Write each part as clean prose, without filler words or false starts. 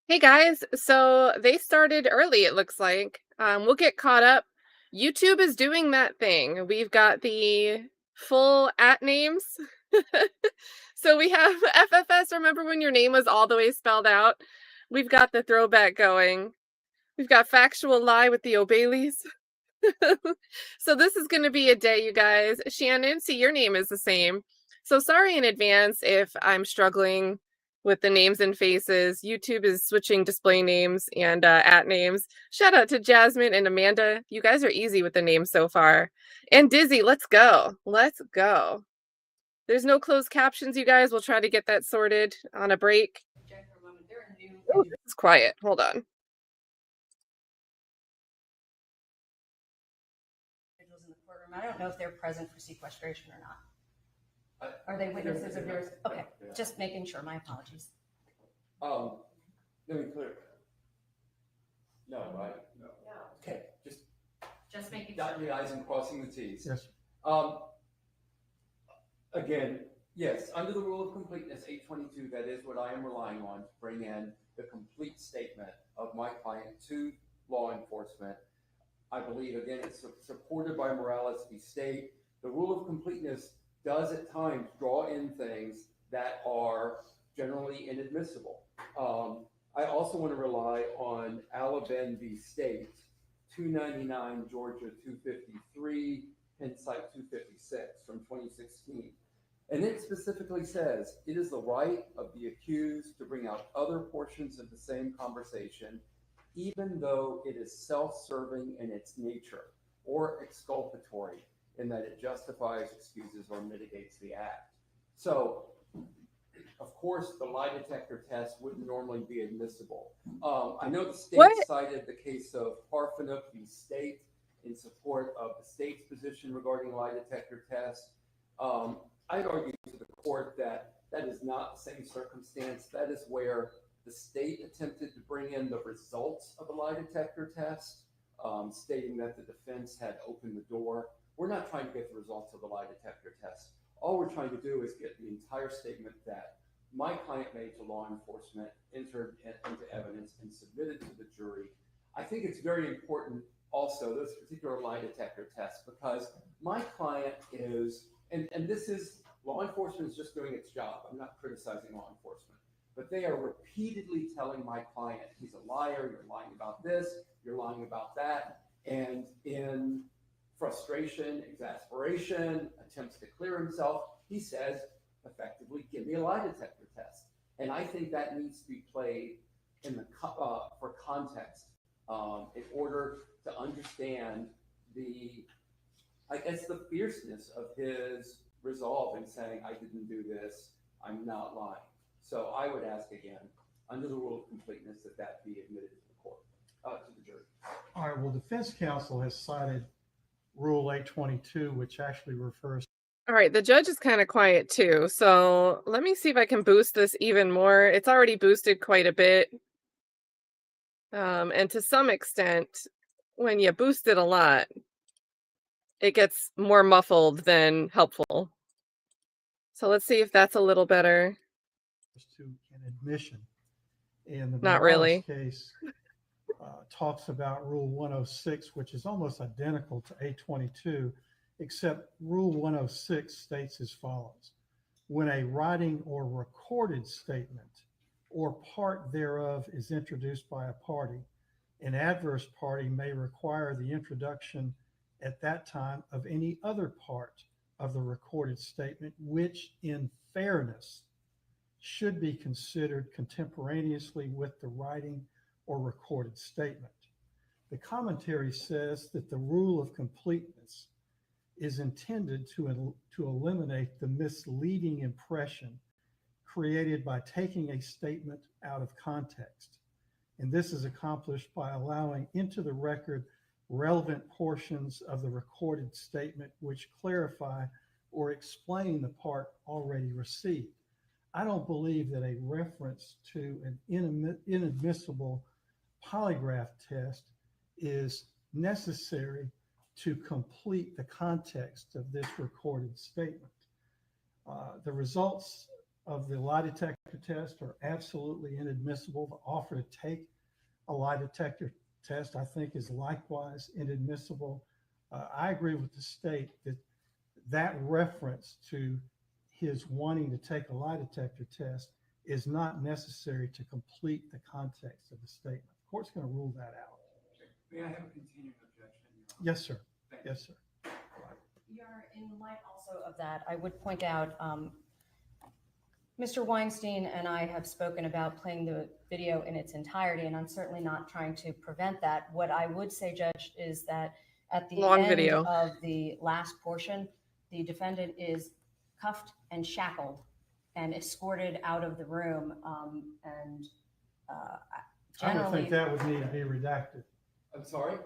Hey guys, so they started early, it looks like. We'll get caught up. YouTube is doing that thing. We've got the full at names. So we have FFS, remember when your name was all the way spelled out? We've got the throwback going. We've got factual lie with the O'Baileys. So this is going to be a day, you guys. Shannon, see, your name is the same. So sorry in advance if I'm struggling with the names and faces. YouTube is switching display names and at names. Shout out to Jasmine and Amanda. You guys are easy with the names so far. And Dizzy, let's go. Let's go. There's no closed captions, you guys. We'll try to get that sorted on a break. Oh, this is quiet. Hold on. In the courtroom. I don't know if they're present for sequestration or not. Are they witnesses of yours? Okay, yeah. Just making sure. My apologies. Let me clear. No, right? No. Okay, just making sure. Dotting the I's and crossing the T's. Yes. Again, yes, under the rule of completeness, 822, that is what I am relying on to bring in the complete statement of my client to law enforcement. I believe, again, it's supported by Morales v. State. The rule of completeness does at times draw in things that are generally inadmissible. I also want to rely on Alaben v. State, 299 Georgia 253, Penn Site 256 from 2016. And it specifically says, it is the right of the accused to bring out other portions of the same conversation, even though it is self-serving in its nature or exculpatory in that it justifies, excuses, or mitigates the act. So, of course, the lie detector test wouldn't normally be admissible. I know the state cited the case of Parfenook v. State in support of the state's position regarding lie detector test. I'd argue to the court that that is not the same circumstance. That is where the state attempted to bring in the results of a lie detector test, stating that the defense had opened the door. We're not trying to get the results of the lie detector test. All we're trying to do is get the entire statement that my client made to law enforcement, entered into evidence, and submitted to the jury. I think it's very important also, this particular lie detector test, because my client is, and this is, law enforcement is just doing its job. I'm not criticizing law enforcement. But they are repeatedly telling my client, he's a liar, you're lying about this, you're lying about that. And in frustration, exasperation, attempts to clear himself, he says, effectively, give me a lie detector test. And I think that needs to be played in the for context in order to understand the, I guess, the fierceness of his resolve in saying, I didn't do this, I'm not lying. So I would ask again, under the rule of completeness, that be admitted to the court, to the jury. All right, well, defense counsel has cited Rule 822, which actually refers. All right, the judge is kind of quiet too. So let me see if I can boost this even more. It's already boosted quite a bit. And to some extent, when you boost it a lot, it gets more muffled than helpful. So let's see if that's a little better. To an admission. And the Not really case talks about Rule 106, which is almost identical to 822, except Rule 106 states as follows. When a writing or recorded statement or part thereof is introduced by a party, an adverse party may require the introduction at that time of any other part of the recorded statement, which in fairness should be considered contemporaneously with the writing or recorded statement. The commentary says that the rule of completeness is intended to eliminate the misleading impression created by taking a statement out of context. And this is accomplished by allowing into the record relevant portions of the recorded statement which clarify or explain the part already received. I don't believe that a reference to an inadmissible polygraph test is necessary to complete the context of this recorded statement. The results of the lie detector test are absolutely inadmissible. The offer to take a lie detector test, I think, is likewise inadmissible. I agree with the state that that reference to his wanting to take a lie detector test is not necessary to complete the context of the statement. The court's going to rule that out. May I have a continuing objection? Yes, sir. Thank you. Yes, sir. Your Honor, in light also of that, I would point out, Mr. Weinstein and I have spoken about playing the video in its entirety, and I'm certainly not trying to prevent that. What I would say, Judge, is that at the Long end video. of the last portion, the defendant is cuffed and shackled and escorted out of the room. I would Generally, think that would need to be redacted. I'm sorry?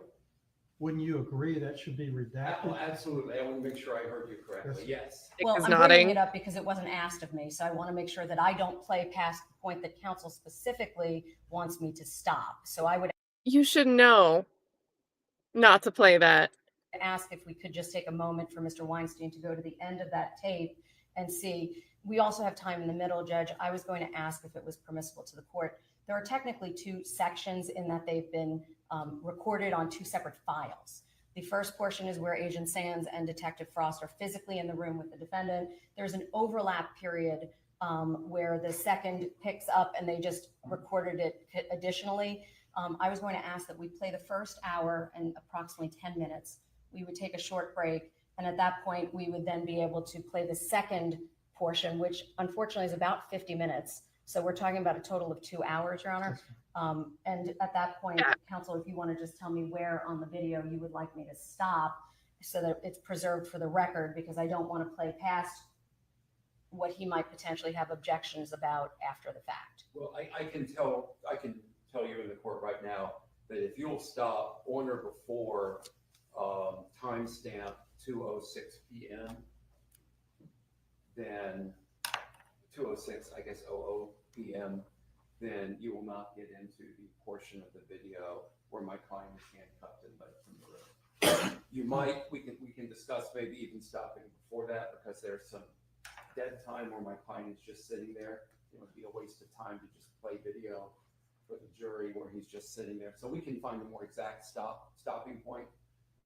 Wouldn't you agree that should be redacted? Absolutely. I want to make sure I heard you correctly. Yes. well, is I'm nodding. bringing it up because it wasn't asked of me, so I want to make sure that I don't play past the point that counsel specifically wants me to stop. So I would You should know not to play that. ask if we could just take a moment for Mr. Weinstein to go to the end of that tape and see. We also have time in the middle, Judge. I was going to ask if it was permissible to the court. There are technically two sections in that they've been recorded on two separate files. The first portion is where Agent Sands and Detective Frost are physically in the room with the defendant. There's an overlap period where the second picks up and they just recorded it additionally. I was going to ask that we play the first hour and approximately 10 minutes. We would take a short break, and at that point, we would then be able to play the second portion, which unfortunately is about 50 minutes. So we're talking about a total of 2 hours, Your Honor. And at that point, counsel, if you want to just tell me where on the video you would like me to stop so that it's preserved for the record, because I don't want to play past what he might potentially have objections about after the fact. Well, I can tell you in the court right now that if you'll stop on or before timestamp 2:06 p.m., then 2:06, I guess 00 p.m., then you will not get into the portion of the video where my client is handcuffed and led from the room. You might, we can discuss maybe even stopping before that, because there's some dead time where my client is just sitting there. It would be a waste of time to just play video for the jury where he's just sitting there. So we can find a more exact stopping point,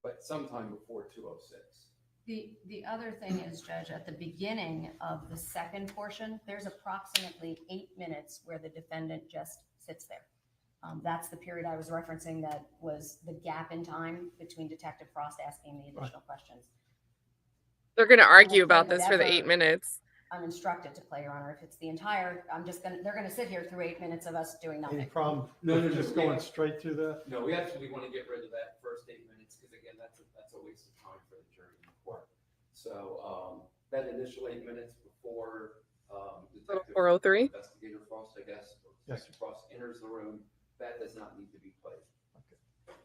but sometime before 2:06. The other thing is, Judge, at the beginning of the second portion, there's approximately 8 minutes where the defendant just sits there. That's the period I was referencing that was the gap in time between Detective Frost asking the additional questions. They're going to argue I'll about play this for the whatever 8 minutes. I'm instructed to play, Your Honor. If it's the entire, they're gonna sit here through 8 minutes of us doing Any nothing. problem? No, Just going straight through that? No, we actually want to get rid of that first 8 minutes, because again, that's a waste of time for the jury in court. So that initial 8 minutes before Detective 403? Investigator Frost, I guess, or Yes, Detective Frost enters the room, that does not need to be played.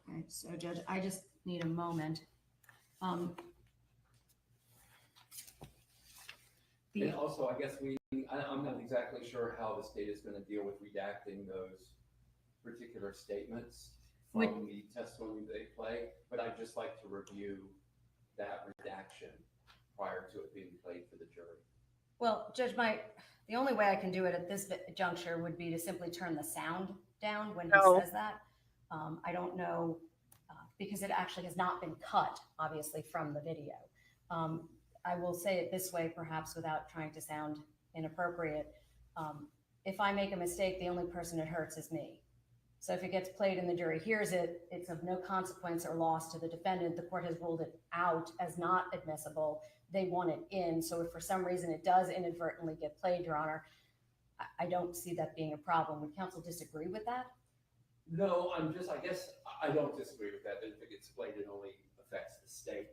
Okay, so Judge, I just need a moment. And also, I guess I'm not exactly sure how the state is going to deal with redacting those particular statements from the testimony they play, but I'd just like to review that redaction prior to it being played for the jury. Well, Judge, the only way I can do it at this juncture would be to simply turn the sound down when he says that. I don't know, because it actually has not been cut, obviously, from the video. I will say it this way, perhaps without trying to sound inappropriate. If I make a mistake, the only person it hurts is me. So if it gets played and the jury hears it, it's of no consequence or loss to the defendant. The court has ruled it out as not admissible. They want it in. So if for some reason it does inadvertently get played, Your Honor, I don't see that being a problem. Would counsel disagree with that? No, I guess I don't disagree with that. If it gets played, it only affects the state.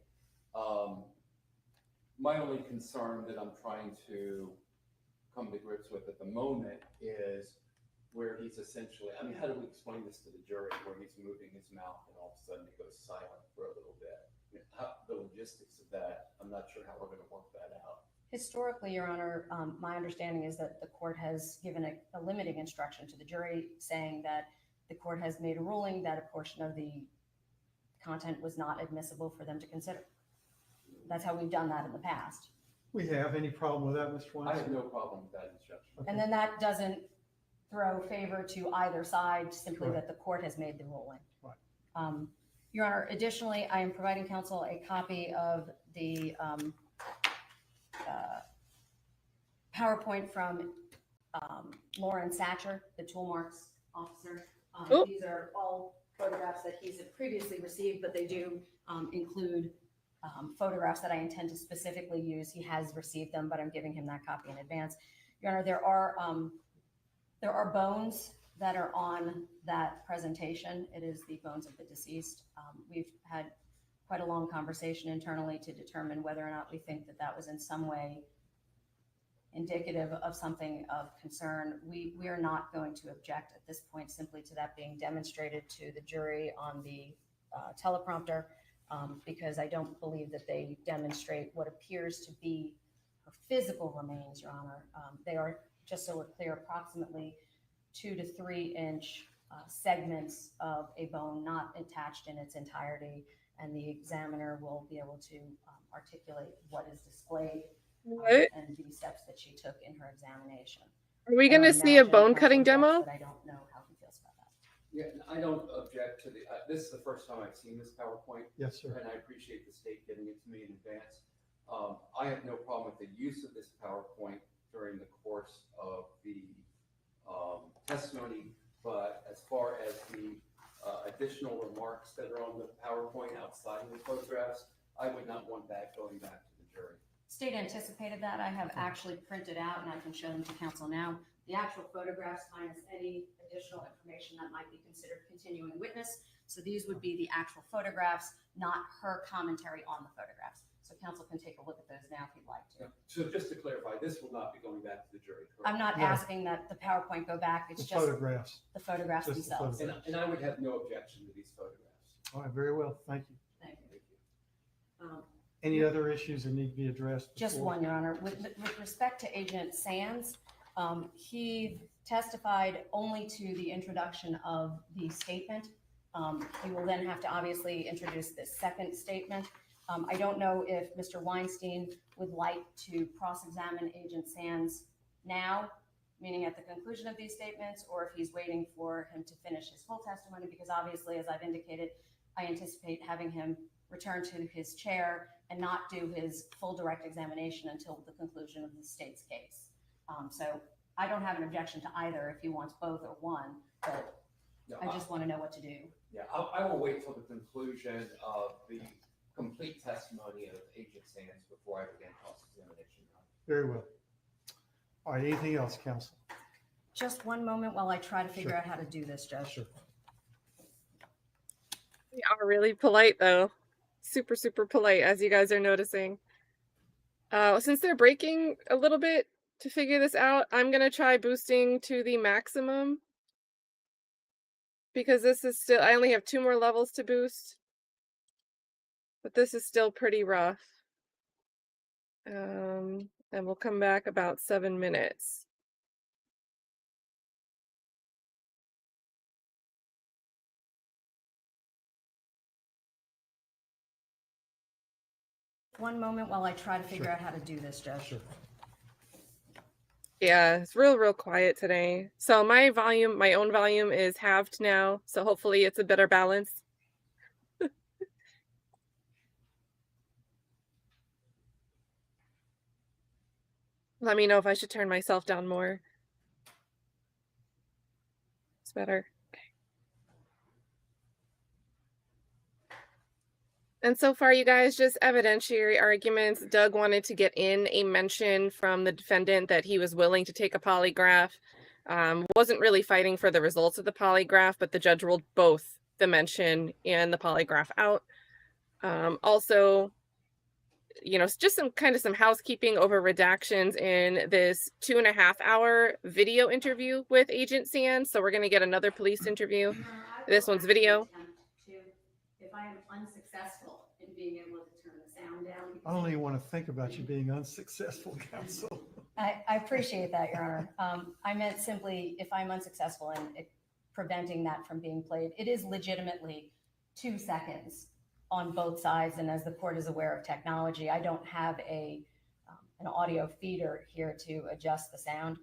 My only concern that I'm trying to come to grips with at the moment is where he's essentially, I mean, how do we explain this to the jury, where he's moving his mouth and all of a sudden it goes silent for a little bit? I mean, the logistics of that, I'm not sure how we're going to work that out. Historically, Your Honor, my understanding is that the court has given a limiting instruction to the jury, saying that the court has made a ruling that a portion of the content was not admissible for them to consider. That's how we've done that in the past. We have any problem with that, Mr. I have Weinstein? no problem with that instruction. Okay. And then that doesn't throw favor to either side, simply Correct. that the court has made the ruling. Right. Your Honor, additionally, I am providing counsel a copy of the PowerPoint from Lauren Satcher, the tool marks officer. Oh. These are all photographs that he's previously received, but they do include photographs that I intend to specifically use. He has received them, but I'm giving him that copy in advance. Your Honor, there are bones that are on that presentation. It is the bones of the deceased. We've had quite a long conversation internally to determine whether or not we think that that was in some way indicative of something of concern. We are not going to object at this point simply to that being demonstrated to the jury on the teleprompter, because I don't believe that they demonstrate what appears to be her physical remains, Your Honor. They are, just so we're clear, approximately 2 to 3 inch segments of a bone, not attached in its entirety, and the examiner will be able to articulate what is displayed What? and the steps that she took in her examination. Are we going to see a bone cutting demo? But I don't know how he feels about that. Yeah, and I don't object to the, this is the first time I've seen this PowerPoint, Yes, sir. and I appreciate the state giving it to me in advance. I have no problem with the use of this PowerPoint during the course of the testimony, but as far as the additional remarks that are on the PowerPoint outside of the photographs, I would not want that going back to the jury. State anticipated that. I have actually printed out, and I can show them to counsel now, the actual photographs minus any additional information that might be considered continuing witness. So these would be the actual photographs, not her commentary on the photographs. So counsel can take a look at those now if you'd like to. So just to clarify, this will not be going back to the jury, correct? I'm not No. asking that the PowerPoint go back. It's The just photographs. the photographs Just the themselves. photographs. And I would have no objection to these photographs. All right, very well. Thank you. Thank you. Any other issues that need to be addressed? Just before- one, Your Honor. With respect to Agent Sands, he testified only to the introduction of the statement. He will then have to obviously introduce this second statement. I don't know if Mr. Weinstein would like to cross-examine Agent Sands now, meaning at the conclusion of these statements, or if he's waiting for him to finish his full testimony, because obviously, as I've indicated, I anticipate having him return to his chair and not do his full direct examination until the conclusion of the state's case. So I don't have an objection to either if he wants both or one, but No, I just want to know what to do. Yeah, I will wait till the conclusion of the complete testimony of Agent Sands before I begin cross-examination. Very well. All right, anything else, counsel? Just one moment while I try to figure Sure. out how to do this, Judge. Sure. They are really polite though. Super, super polite, as you guys are noticing. Since they're breaking a little bit to figure this out, I'm going to try boosting to the maximum. Because this is still, I only have 2 more levels to boost. But this is still pretty rough. And we'll come back about 7 minutes. One moment while I try to figure Sure. out how to do this, Judge. Sure. Yeah, it's real quiet today. So my volume, my own volume is halved now. So hopefully it's a better balance. Let me know if I should turn myself down more. It's better. Okay. And so far, you guys, just evidentiary arguments. Doug wanted to get in a mention from the defendant that he was willing to take a polygraph. Wasn't really fighting for the results of the polygraph, but the judge ruled both the mention and the polygraph out. Also, you know, just some housekeeping over redactions in this 2.5-hour video interview with Agent Sands. So we're going to get another police interview. This one's video. If I am unsuccessful in being able to turn the sound down. I don't even want to think about you being unsuccessful, counsel. I appreciate that, Your Honor. I meant simply if I'm unsuccessful in preventing that from being played, it is legitimately 2 seconds on both sides. And as the court is aware of technology, I don't have a an audio feeder here to adjust the sound.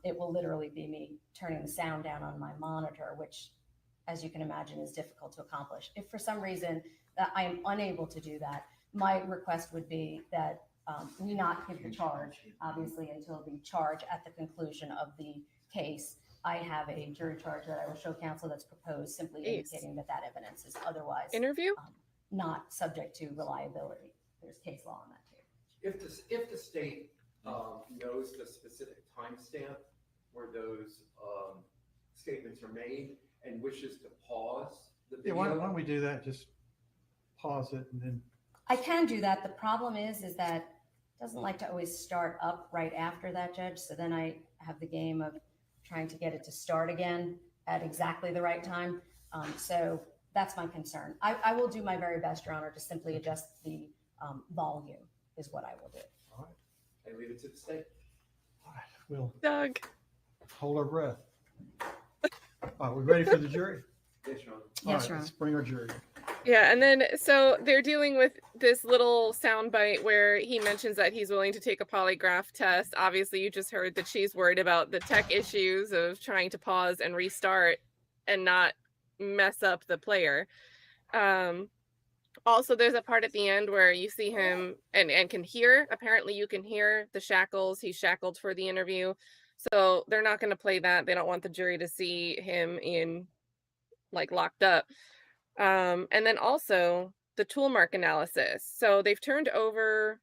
It will literally be me turning the sound down on my monitor, which, as you can imagine, is difficult to accomplish. If for some reason that I am unable to do that, my request would be that we not give the charge, obviously, until the charge at the conclusion of the case. I have a jury charge that I will show counsel that's proposed, simply indicating that that evidence is otherwise not subject to reliability. There's case law on that too. If the state knows the specific timestamp where those statements are made and wishes to pause the video. Yeah, why don't we do that? Just pause it and then. I can do that. The problem is that it doesn't like to always start up right after that, Judge. So then I have the game of trying to get it to start again at exactly the right time. So that's my concern. I will do my very best, Your Honor, to simply adjust the volume is what I will do. All right. And leave it to the state. All right. We'll Doug. hold our breath. Are we ready for the jury? Yes, Your Honor. All Yes, right, Your let's bring our jury. Yeah, and then so they're dealing with this little soundbite where he mentions that he's willing to take a polygraph test. Obviously, you just heard that she's worried about the tech issues of trying to pause and restart and not mess up the player. Also, there's a part at the end where you see him and can hear. Apparently, you can hear the shackles. He's shackled for the interview. So they're not going to play that. They don't want the jury to see him in like locked up. And then also the tool mark analysis. So they've turned over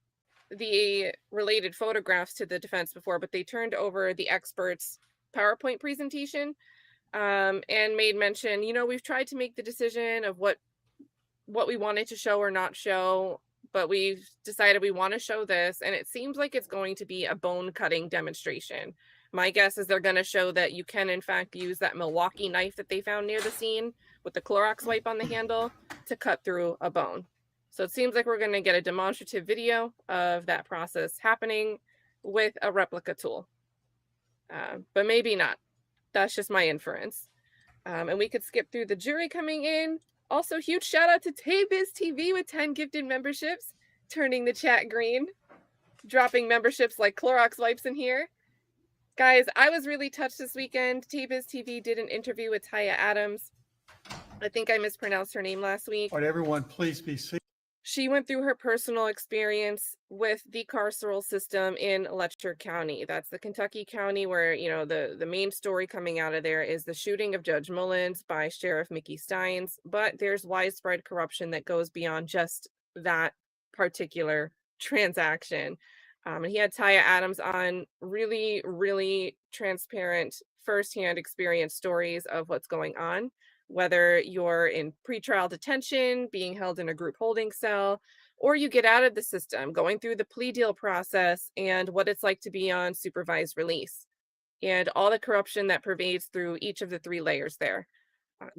the related photographs to the defense before, but they turned over the expert's PowerPoint presentation and made mention, you know, we've tried to make the decision of what we wanted to show or not show, but we've decided we want to show this. And it seems like it's going to be a bone cutting demonstration. My guess is they're going to show that you can, in fact, use that Milwaukee knife that they found near the scene with the Clorox wipe on the handle to cut through a bone. So it seems like we're going to get a demonstrative video of that process happening with a replica tool. But maybe not. That's just my inference. And we could skip through the jury coming in. Also, huge shout out to Tabiz TV with 10 gifted memberships, turning the chat green, dropping memberships like Clorox wipes in here. Guys, I was really touched this weekend. Tabiz TV did an interview with Taya Adams. I think I mispronounced her name last week. All right, everyone, please be seated. She went through her personal experience with the carceral system in Lancaster County. That's the Kentucky county where, you know, the main story coming out of there is the shooting of Judge Mullins by Sheriff Mickey Steins. But there's widespread corruption that goes beyond just that particular transaction. And he had Taya Adams on, really, really transparent, firsthand experience stories of what's going on, whether you're in pretrial detention, being held in a group holding cell, or you get out of the system, going through the plea deal process and what it's like to be on supervised release and all the corruption that pervades through each of the three layers there.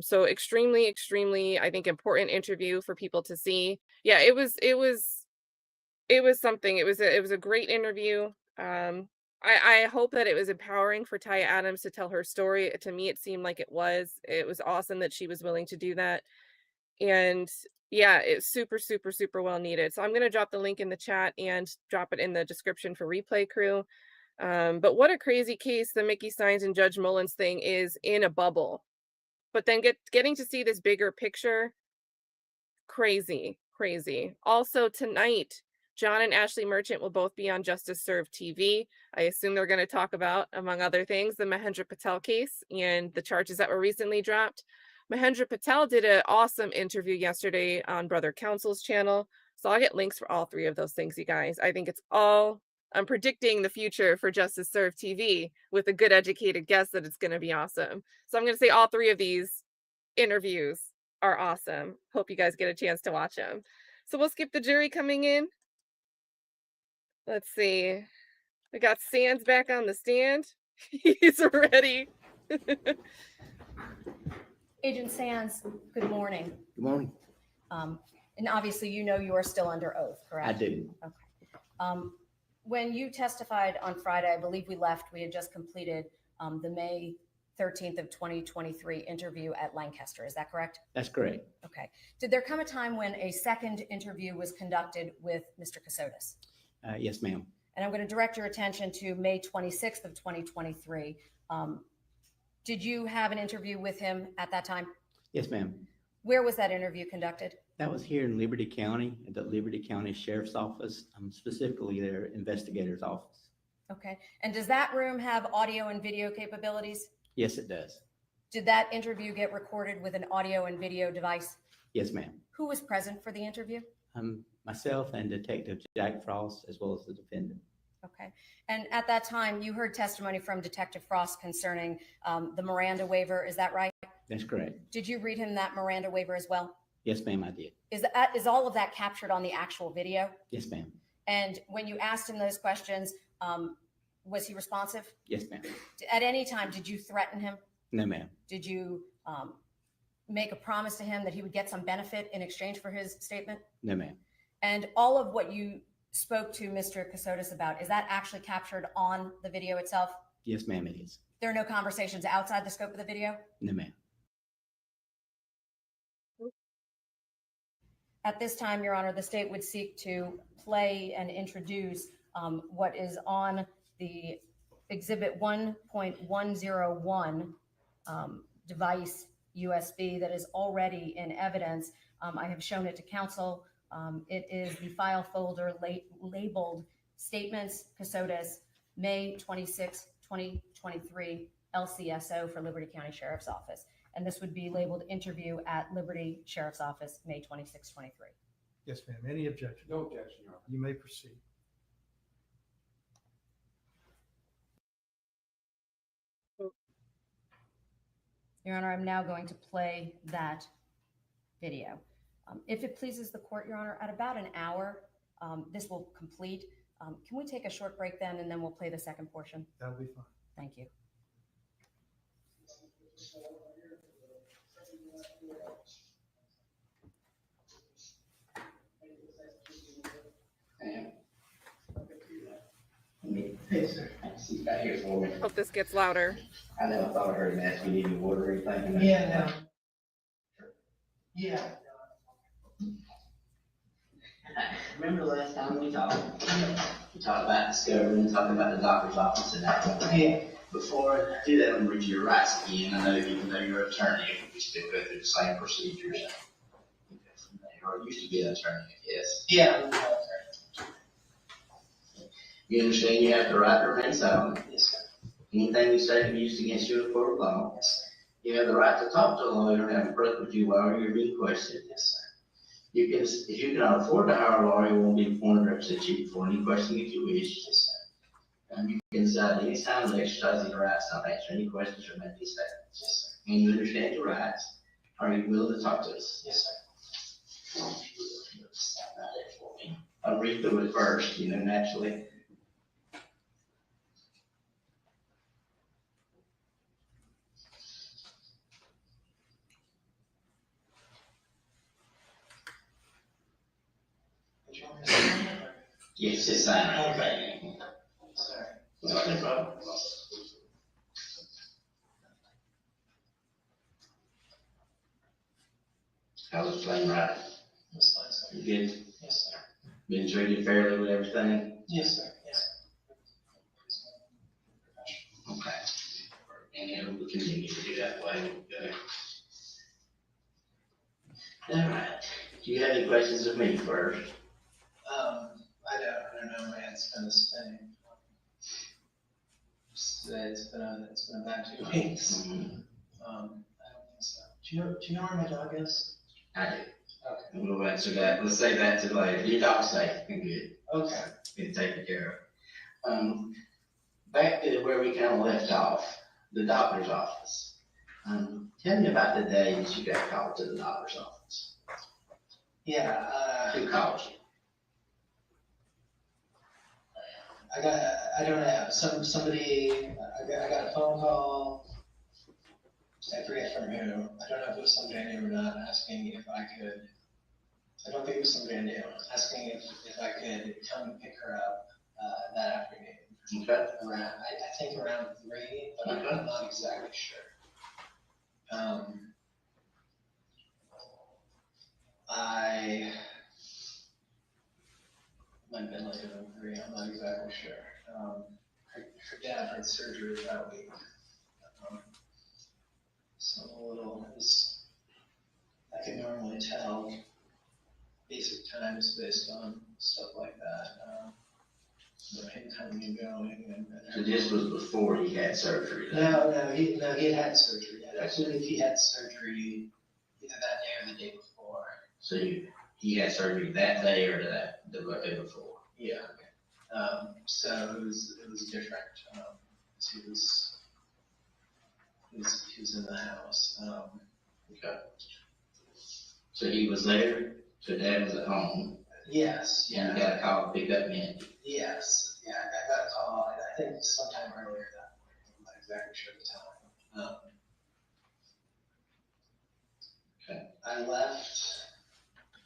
So extremely, extremely, I think, important interview for people to see. Yeah, it was something. It was a great interview. I hope that it was empowering for Taya Adams to tell her story. To me, it seemed like it was. It was awesome that she was willing to do that. And yeah, it's super, super, super well needed. So I'm going to drop the link in the chat and drop it in the description for Replay Crew. But what a crazy case the Mickey Steins and Judge Mullins thing is in a bubble. But then getting to see this bigger picture, crazy, crazy. Also tonight, John and Ashley Merchant will both be on Justice Served TV. I assume they're going to talk about, among other things, the Mahendra Patel case and the charges that were recently dropped. Mahendra Patel did an awesome interview yesterday on Brother Counsel's channel. So I'll get links for all three of those things, you guys. I think I'm predicting the future for Justice Served TV with a good educated guess that it's going to be awesome. So I'm going to say all three of these interviews are awesome. Hope you guys get a chance to watch them. So we'll skip the jury coming in. Let's see. We got Sands back on the stand. He's ready. Agent Sands, good morning. Good morning. And obviously, you know you are still under oath, correct? I do. Okay. When you testified on Friday, I believe we had just completed the May 13th of 2023 interview at Lancaster. Is that correct? That's correct. Okay. Did there come a time when a second interview was conducted with Mr. Kassotis? Yes, ma'am. And I'm going to direct your attention to May 26th of 2023. Did you have an interview with him at that time? Yes, ma'am. Where was that interview conducted? That was here in Liberty County, at the Liberty County Sheriff's Office, specifically their investigator's office. Okay. And does that room have audio and video capabilities? Yes, it does. Did that interview get recorded with an audio and video device? Yes, ma'am. Who was present for the interview? Myself and Detective Jack Frost, as well as the defendant. Okay. And at that time, you heard testimony from Detective Frost concerning the Miranda waiver. Is that right? That's correct. Did you read him that Miranda waiver as well? Yes, ma'am, I did. Is all of that captured on the actual video? Yes, ma'am. And when you asked him those questions, was he responsive? Yes, ma'am. At any time, did you threaten him? No, ma'am. Did you make a promise to him that he would get some benefit in exchange for his statement? No, ma'am. And all of what you spoke to Mr. Kassotis about, is that actually captured on the video itself? Yes, ma'am, it is. There are no conversations outside the scope of the video? No, ma'am. At this time, Your Honor, the state would seek to play and introduce what is on the Exhibit 1.101 device USB that is already in evidence. I have shown it to counsel. It is the file folder labeled Statements Kassotis, May 26, 2023, LCSO for Liberty County Sheriff's Office. And this would be labeled Interview at Liberty Sheriff's Office, May 26, 23. Yes, ma'am. Any objection? No objection, Your Honor. You may proceed. Your Honor, I'm now going to play that video. If it pleases the court, Your Honor, at about an hour, this will complete. Can we take a short break then, and then we'll play the second portion? That'll be fine. Thank you. Hey, sir. He's got here for me. Hope this gets louder. I never thought I heard him ask you, need any water or anything? Yeah, no. Yeah. Remember the last time we talked? We talked about discovery and talking about the doctor's office and that. Yeah. Before I do that, I'm gonna read you your rights again. I know even though you're an attorney, we still go through the same procedures. Or used to be an attorney, I guess. Yeah. You understand you have the right to remain silent. Yes, sir. Anything you say can be used against you in a court of law. Yes, sir. You have the right to talk to a lawyer and have a break with you while you're being questioned. Yes, sir. You can, if you cannot afford to hire a lawyer, you won't be appointed to represent you for any question if you wish. Yes, sir. You can decide any time to exercise your rights, not answer any questions or make any statements. Yes, sir. And you understand your rights. Are you willing to talk to us? Yes, sir. I'll read through it first, naturally. Would you want me to sign it, or? Yes, just sign it. Okay. Sorry. No problem. How's it playing right? That's fine, sir. You good? Yes, sir. Been treated fairly with everything? Yes, sir. Yes. Okay. And we'll continue to do that way. Okay. All right. Do you have any questions of me first? I don't know. My head's kind of spinning. It's been a bad 2 weeks. Mm-hmm. I don't think so. Do you know where my dog is? I do. Okay. We'll answer that. Let's say that to later. Your dog's safe and good. Okay. Been taken care of. Back to where we kind of left off, the doctor's office. Tell me about the day that you got called to the doctor's office. Yeah. Who called you? I don't know. Somebody. I got a phone call. I forget from who. I don't know if it was somebody I knew or not, asking if I could. I don't think it was somebody I knew. Asking if I could come and pick her up that afternoon. Okay. Around, I think around 3, but Okay. I'm not exactly sure. I might have been later than 3. I'm not exactly sure. Her dad had surgery that week. So a little, I can normally tell basic times based on stuff like that. Him coming and going. So this was before he had surgery? No, he had surgery. I believe he had surgery either that day or the day before. So he had surgery that day or the day before? Yeah. So it was different. He was in the house. Okay. So he was there, so Dad was at home, Yes. and Yeah. you got a call to pick up Mindi. Yes. Yeah. I got a call. I think sometime earlier that morning. I'm not exactly sure the time. Okay. I left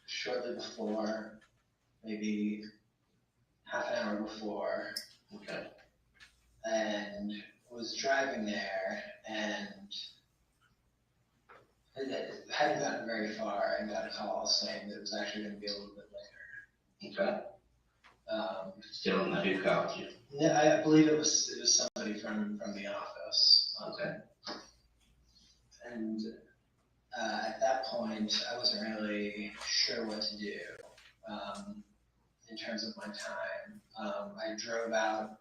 shortly before, maybe half an hour before. Okay. And was driving there and hadn't gotten very far and got a call saying that it was actually going to be a little bit later. Okay. Still don't know who called you. No, I believe it was somebody from the office. Okay. And at that point, I wasn't really sure what to do in terms of my time. I drove out.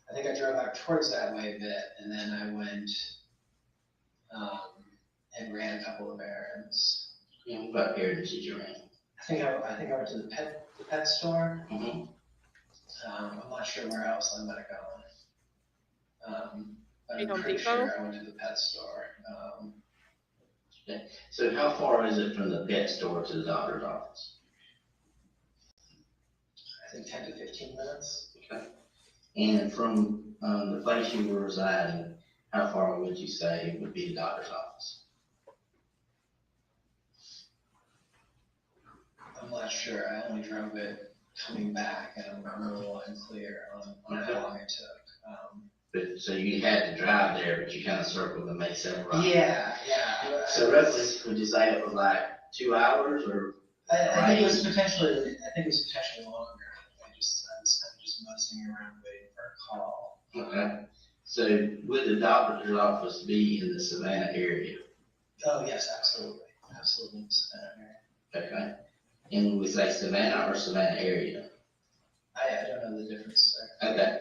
I think I drove out towards that way a bit, and then I went and ran a couple of errands. And what errands did you run? I think I went to the pet store. Mm-hmm. I'm not sure where else I might have gone. But I'm Home pretty Depot? sure I went to the pet store. So how far is it from the pet store to the doctor's office? I think 10 to 15 minutes. Okay. And from the place you were residing, how far would you say would be the doctor's office? I'm not sure. I only drove it coming back, and I'm a little unclear on how long it took. But so you had to drive there, but you kind of circled and made several rounds. Yeah. So roughly, would you say it was like 2 hours or? I think it was potentially longer. I was kind of just mussing around waiting for a call. Okay. So would the doctor's office be in the Savannah area? Oh yes, absolutely in the Savannah area. Okay. And would we say Savannah or Savannah area? I don't know the difference there. Okay.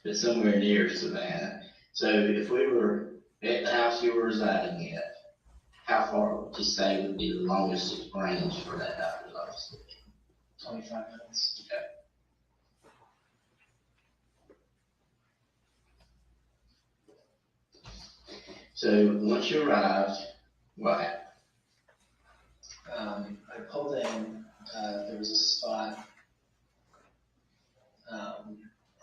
But somewhere near Savannah. So if we were at the house you were residing at, how far would you say would be the longest range for that doctor's office? 25 minutes. Okay. So once you arrived, what happened? I pulled in, there was a spot,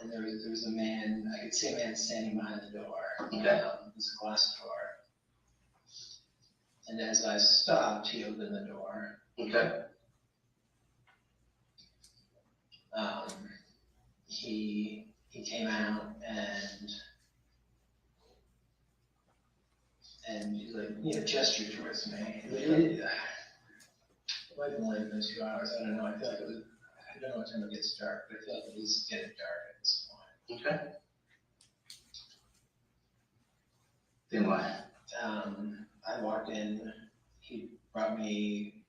and there was a man, I could see a man standing behind the door. Okay. It was a glass door. And as I stopped, he opened the door. Okay. He came out and he like, gestured towards me. It might have been later than 2 hours. I don't know. I feel like I don't know what time it gets dark, but I feel like it was getting dark at this point. Okay. Then what happened? I walked in. He brought me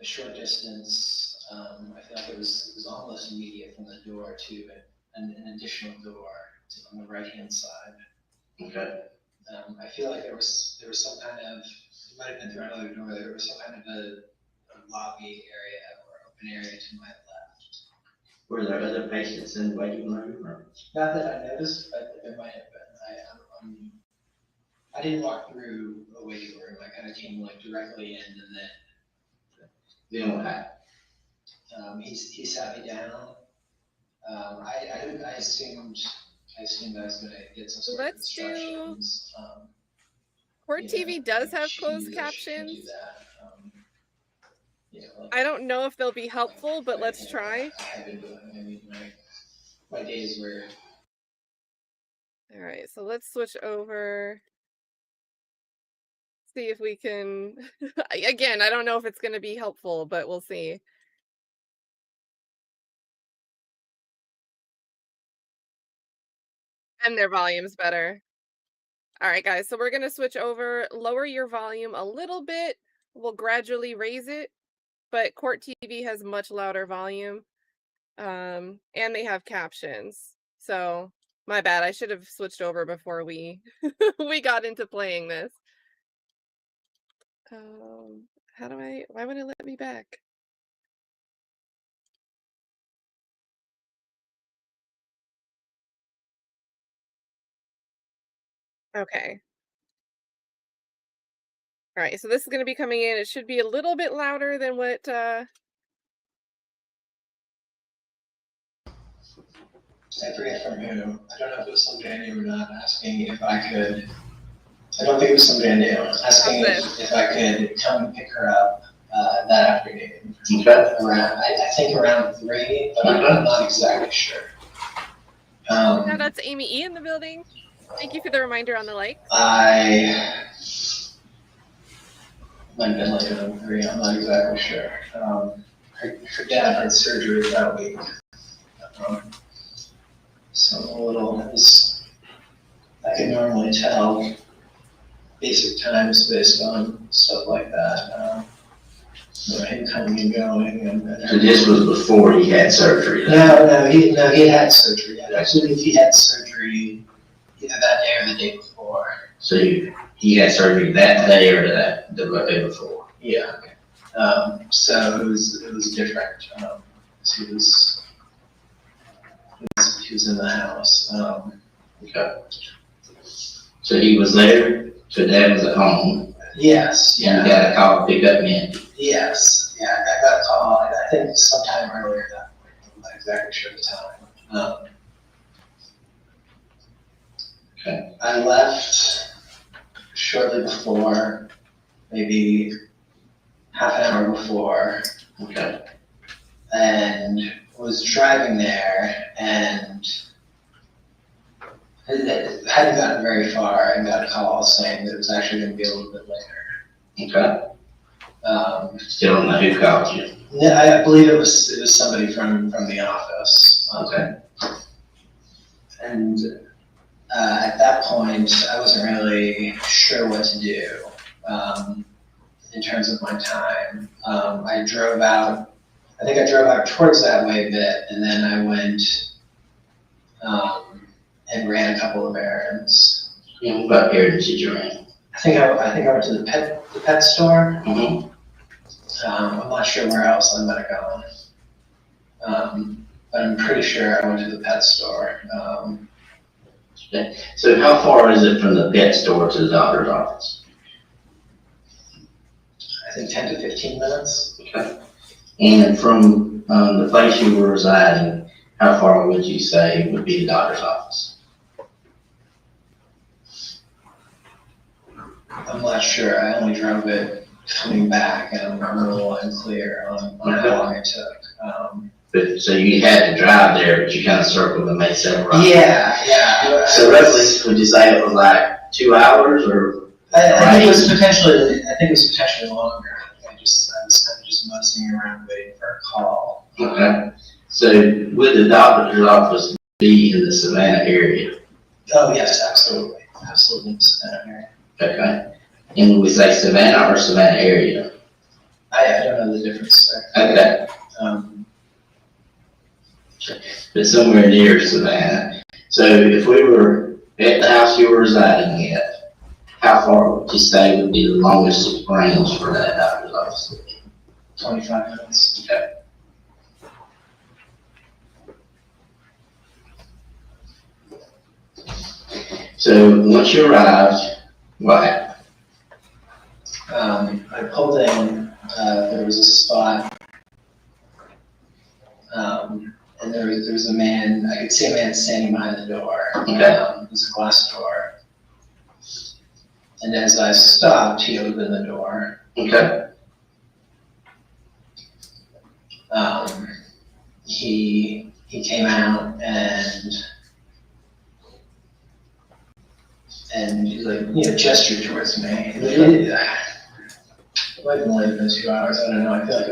a short distance. I feel like it was almost immediate from the door to an additional door on the right-hand side. Okay. I feel like there was some kind of, it might have been through another door. There was some kind of a lobby area or open area to my left. Were there other patients in the waiting room? Or? Not that I noticed, but there might have been. I didn't walk through a waiting room. I kind of came directly in, and Then what happened? he sat me down. I assumed I was going to get some sort of instructions. Court TV does have closed captions. I don't know if they'll be helpful, but let's try. I've been doing. I mean, my days were. All right, so let's switch over. See if we can. Again, I don't know if it's going to be helpful, but we'll see. And their volume's better. All right, guys, so we're going to switch over, lower your volume a little bit. We'll gradually raise it, but Court TV has much louder volume. And they have captions. So my bad. I should have switched over before we we got into playing this. Why would it let me back? Okay. All right, so this is going to be coming in. It should be a little bit louder than what I forget from who. I don't know if it was somebody I knew or not, asking if I could. I don't think it was somebody I knew. Asking if I could come and pick her up that afternoon. Okay. Around, I think around 3, but I'm not exactly sure. Shout out to Amy E in the building. Thank you for the reminder on the likes. I might have been later than 3. I'm not exactly sure. Her dad had surgery that week. So a little, I can normally tell basic times based on stuff like that. Him coming and going. So this was before he had surgery? No, he had surgery. I believe he had surgery either that day or the day before. So he had surgery that day or the day before? Yeah. So it was different. He was in the house. Okay. So he was there, so Dad was at home. Yes. And you got a call to pick up Mindi. Yes. Yeah, I got a call. I think sometime earlier that week. I'm not exactly sure the time. Okay. I left shortly before, maybe half an hour before. Okay. And was driving there and it hadn't gotten very far and got a call saying that it was actually going to be a little bit later. Okay. Still don't know who called you. Yeah, I believe it was somebody from the office. Okay. And at that point, I wasn't really sure what to do in terms of my time. I drove out. I think I drove out towards that way a bit, and then I went and ran a couple of errands. And what errands did you run? I think I went to the pet store. Mm-hmm. I'm not sure where else I might have gone, but I'm pretty sure I went to the pet store. Okay. So how far is it from the pet store to the doctor's office? I think 10 to 15 minutes. Okay. And from the place you were residing, how far would you say would be the doctor's office? I'm not sure. I only drove it coming back, and I'm a little unclear on how long it took. But so you had to drive there, but you kind of circled and made several routes. Yeah. So roughly, would you say it was like 2 hours, or? I think it was potentially longer. I was kind of just mussing around waiting for a call. Okay. So would the doctor's office be in the Savannah area? Oh yes, absolutely in the Savannah area. Okay. And would we say Savannah or Savannah area? I don't know the difference there. Okay. But somewhere near Savannah. So if we were at the house you were residing at, how far would you say would be the longest range for that doctor's office? 25 minutes. Okay. So once you arrived, what happened? I pulled in, there was a spot, and there was a man, I could see a man standing behind the door. Okay. It was a glass door. And as I stopped, he opened the door. Okay. He came out and he gestured towards me. It might have been later than 2 hours. I don't know. I feel like I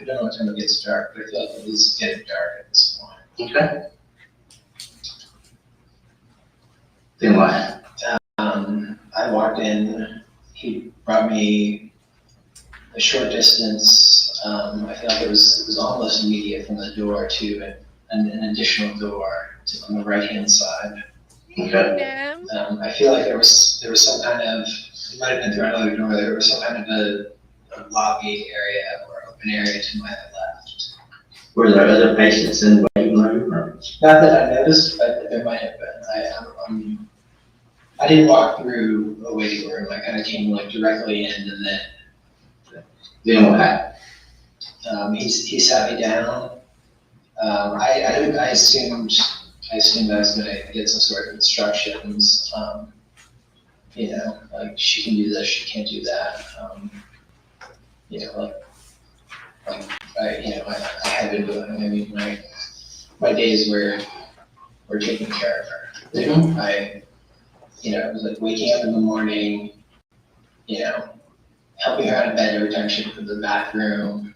don't know what time it gets dark, but I feel like it was getting dark at this point. Okay. Then what? I walked in, he brought me a short distance. I feel like it was almost immediate from the door to an additional door on the right-hand side. Okay. I feel like there was some kind of, it might have been through another door, there was some kind of a lobby area or open area to my left. Were there other patients in the waiting room? Or? Not that I noticed, but there might have been. I didn't walk through a waiting room. I kind of came like directly in, and Then what happened? he sat me down. I assumed I was going to get some sort of instructions. You know, like she can do this, she can't do that. You know, like I have been doing. I mean, my days were taking care of her. Mm-hmm. It was like waking up in the morning, you know, helping her out of bed every time she went to the bathroom.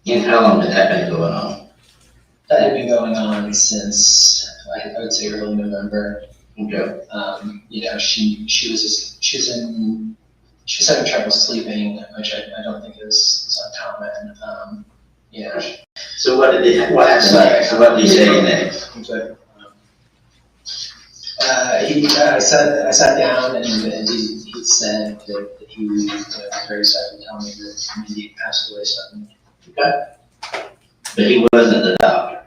And how long had that been going on? That had been going on since I would say early November. Okay. You know, she was having trouble sleeping, which I don't think is uncommon. You know. So what happened next? So what did he say next? I sat down and he said that he was very sad to tell me that Mindi passed away suddenly. Okay. But he wasn't the doctor.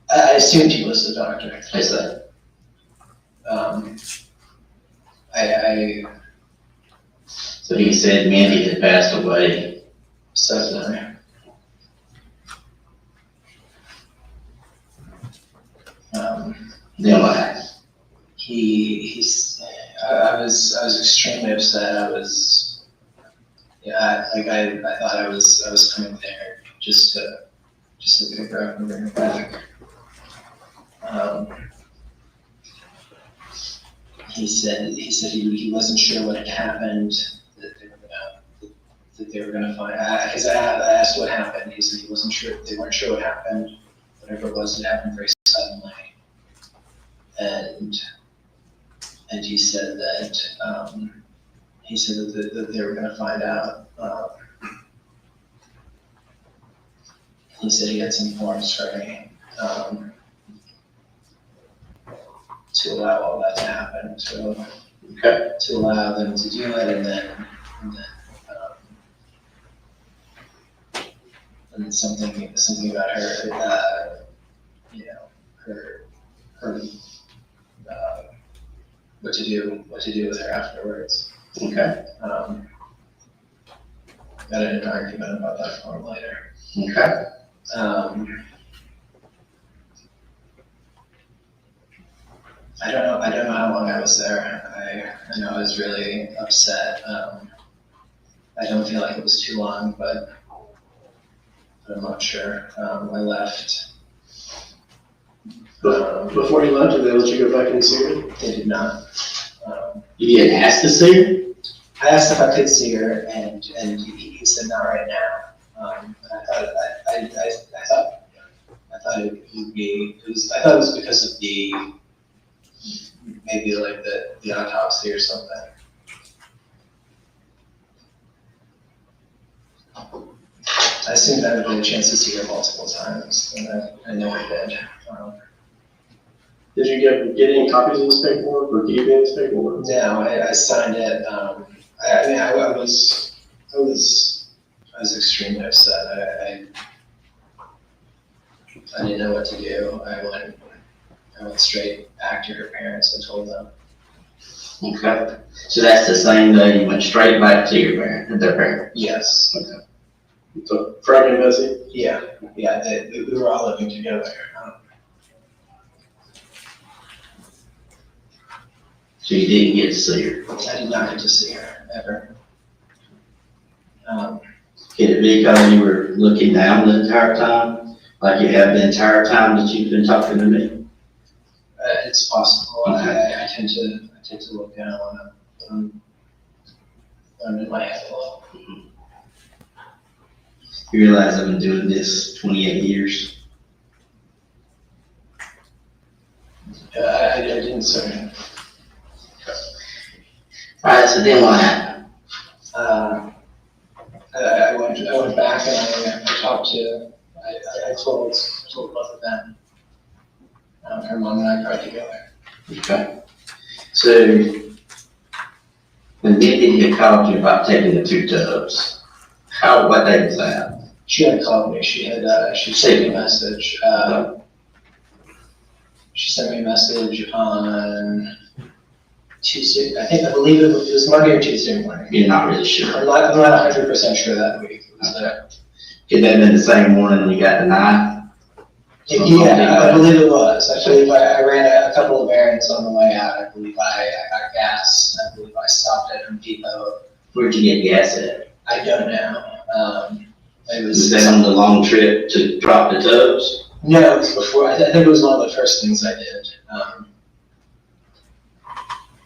I assumed he was the doctor. I said. So he said Mindi had passed away. Suddenly. Then what happened? I was extremely upset. I thought I was coming there just to pick her up and bring her back. He said he wasn't sure what had happened, that they were gonna find. Because I asked what happened. He said he wasn't sure. They weren't sure what happened. Whatever it was, it happened very suddenly. And he said that that they were gonna find out. He said he had some forms for me. To allow all that to happen, to allow them to do it, and then something about her, her what to do with her afterwards. Okay. Got in an argument about that form later. Okay. I don't know how long I was there. I know I was really upset. I don't feel like it was too long, but I'm not sure. I left. Before you left, did they let you go back and see her? They did not. You didn't ask to see her? I asked if I could see her, and he said not right now. I thought it would be. I thought it was because of maybe like the autopsy or something. I assumed I would get a chance to see her multiple times, and I know I did. Did you get any copies of this paperwork or keep any of this paperwork? No, I signed it. I was extremely upset. I didn't know what to do. I went straight back to her parents and told them. Okay. So that's the same day you went straight back to their parents? Yes. Okay. So Frank and Bessie? Yeah. We were all living together. So you didn't get to see her? I did not get to see her, ever. Could it be because you were looking down the entire time, like you have the entire time that you've been talking to me? It's possible. I tend to look down when I'm in my head a little. You realize I've been doing this 28 years? I didn't, sir. Alright, so then what happened? I went back and I talked to, I told both of them. Her mom and I cried together. Okay. So, when Mindy had called you about taking the 2 tubs, what day was that? She had called me. She sent me a message. She sent me a message on Tuesday. I believe it was Monday or Tuesday morning. You're not really sure. I'm not 100% sure that week. It was there. Could that have been the same morning when you got denied? Yeah, I believe it was. I believe I ran a couple of errands on the way out. I believe I got gas. I believe I stopped at Home Depot. Where'd you get gas at? I don't know. It Was that on the long trip to drop the tubs? No, it was before. I think it was one of the first things I did.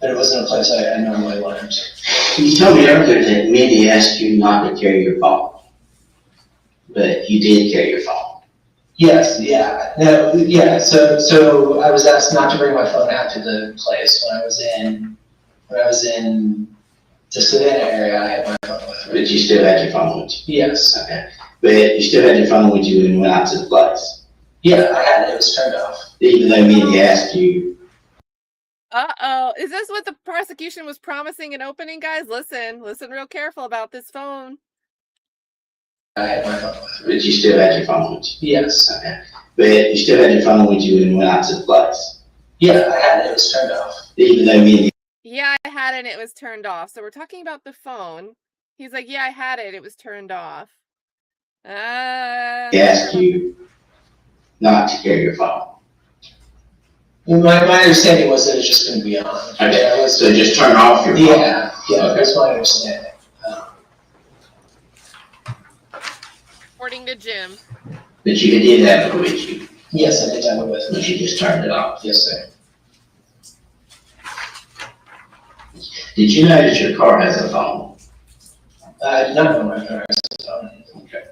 But it wasn't a place I normally went. You told me earlier that Mindy asked you not to carry your phone, but you did carry your phone. Yes, yeah, no, yeah. So I was asked not to bring my phone out to the place when I was in the Savannah area. I had my phone with me. But you still had your phone with you? Yes. Okay. But you still had your phone with you when you went out to the place? Yeah, I had it. It was turned off. Even though Mindy asked you. Uh-oh. Is this what the prosecution was promising in opening, guys? Listen real careful about this phone. I had my phone with me. But you still had your phone with you? Yes. Okay. But you still had your phone with you when you went out to the place? Yeah, I had it. It was turned off. Even though Mindy. Yeah, I had it and it was turned off. So we're talking about the phone. He's like, yeah, I had it. It was turned off. He asked you not to carry your phone. My understanding was that it's just going to be on. Okay, so just turn off your phone? Yeah, that's my understanding. According to Jim. But you did have it with you? Yes, I did have it with me. But you just turned it off? Yes, sir. Did you know that your car has a phone? I did not know my car has a phone. Okay.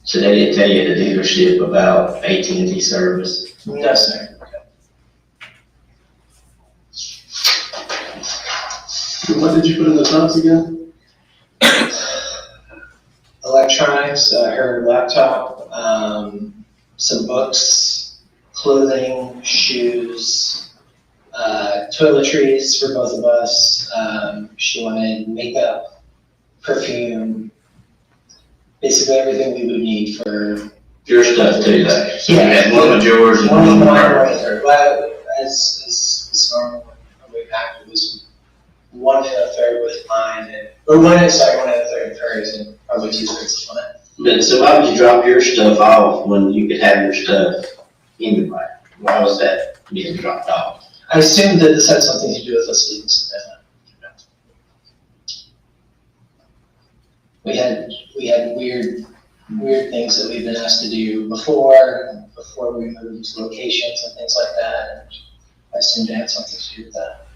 So they didn't tell you at the dealership about AT&T service? No, sir. What did you put in the tubs again? Electronics, her laptop, some books, clothing, shoes, toiletries for both of us. She wanted makeup, perfume, basically everything we would need for Your stuff too, though? So Yeah. you had one with yours and one with hers? Well, as normal, when we packed, it was 1 1/3 with mine, or 1 1/3 with hers, and probably 2/3 of mine. But so why would you drop your stuff off when you could have your stuff anyway? Why was that being dropped off? I assumed that this had something to do with us leaving Savannah. We had weird things that we've been asked to do before we moved locations and things like that, and I assumed it had something to do with that.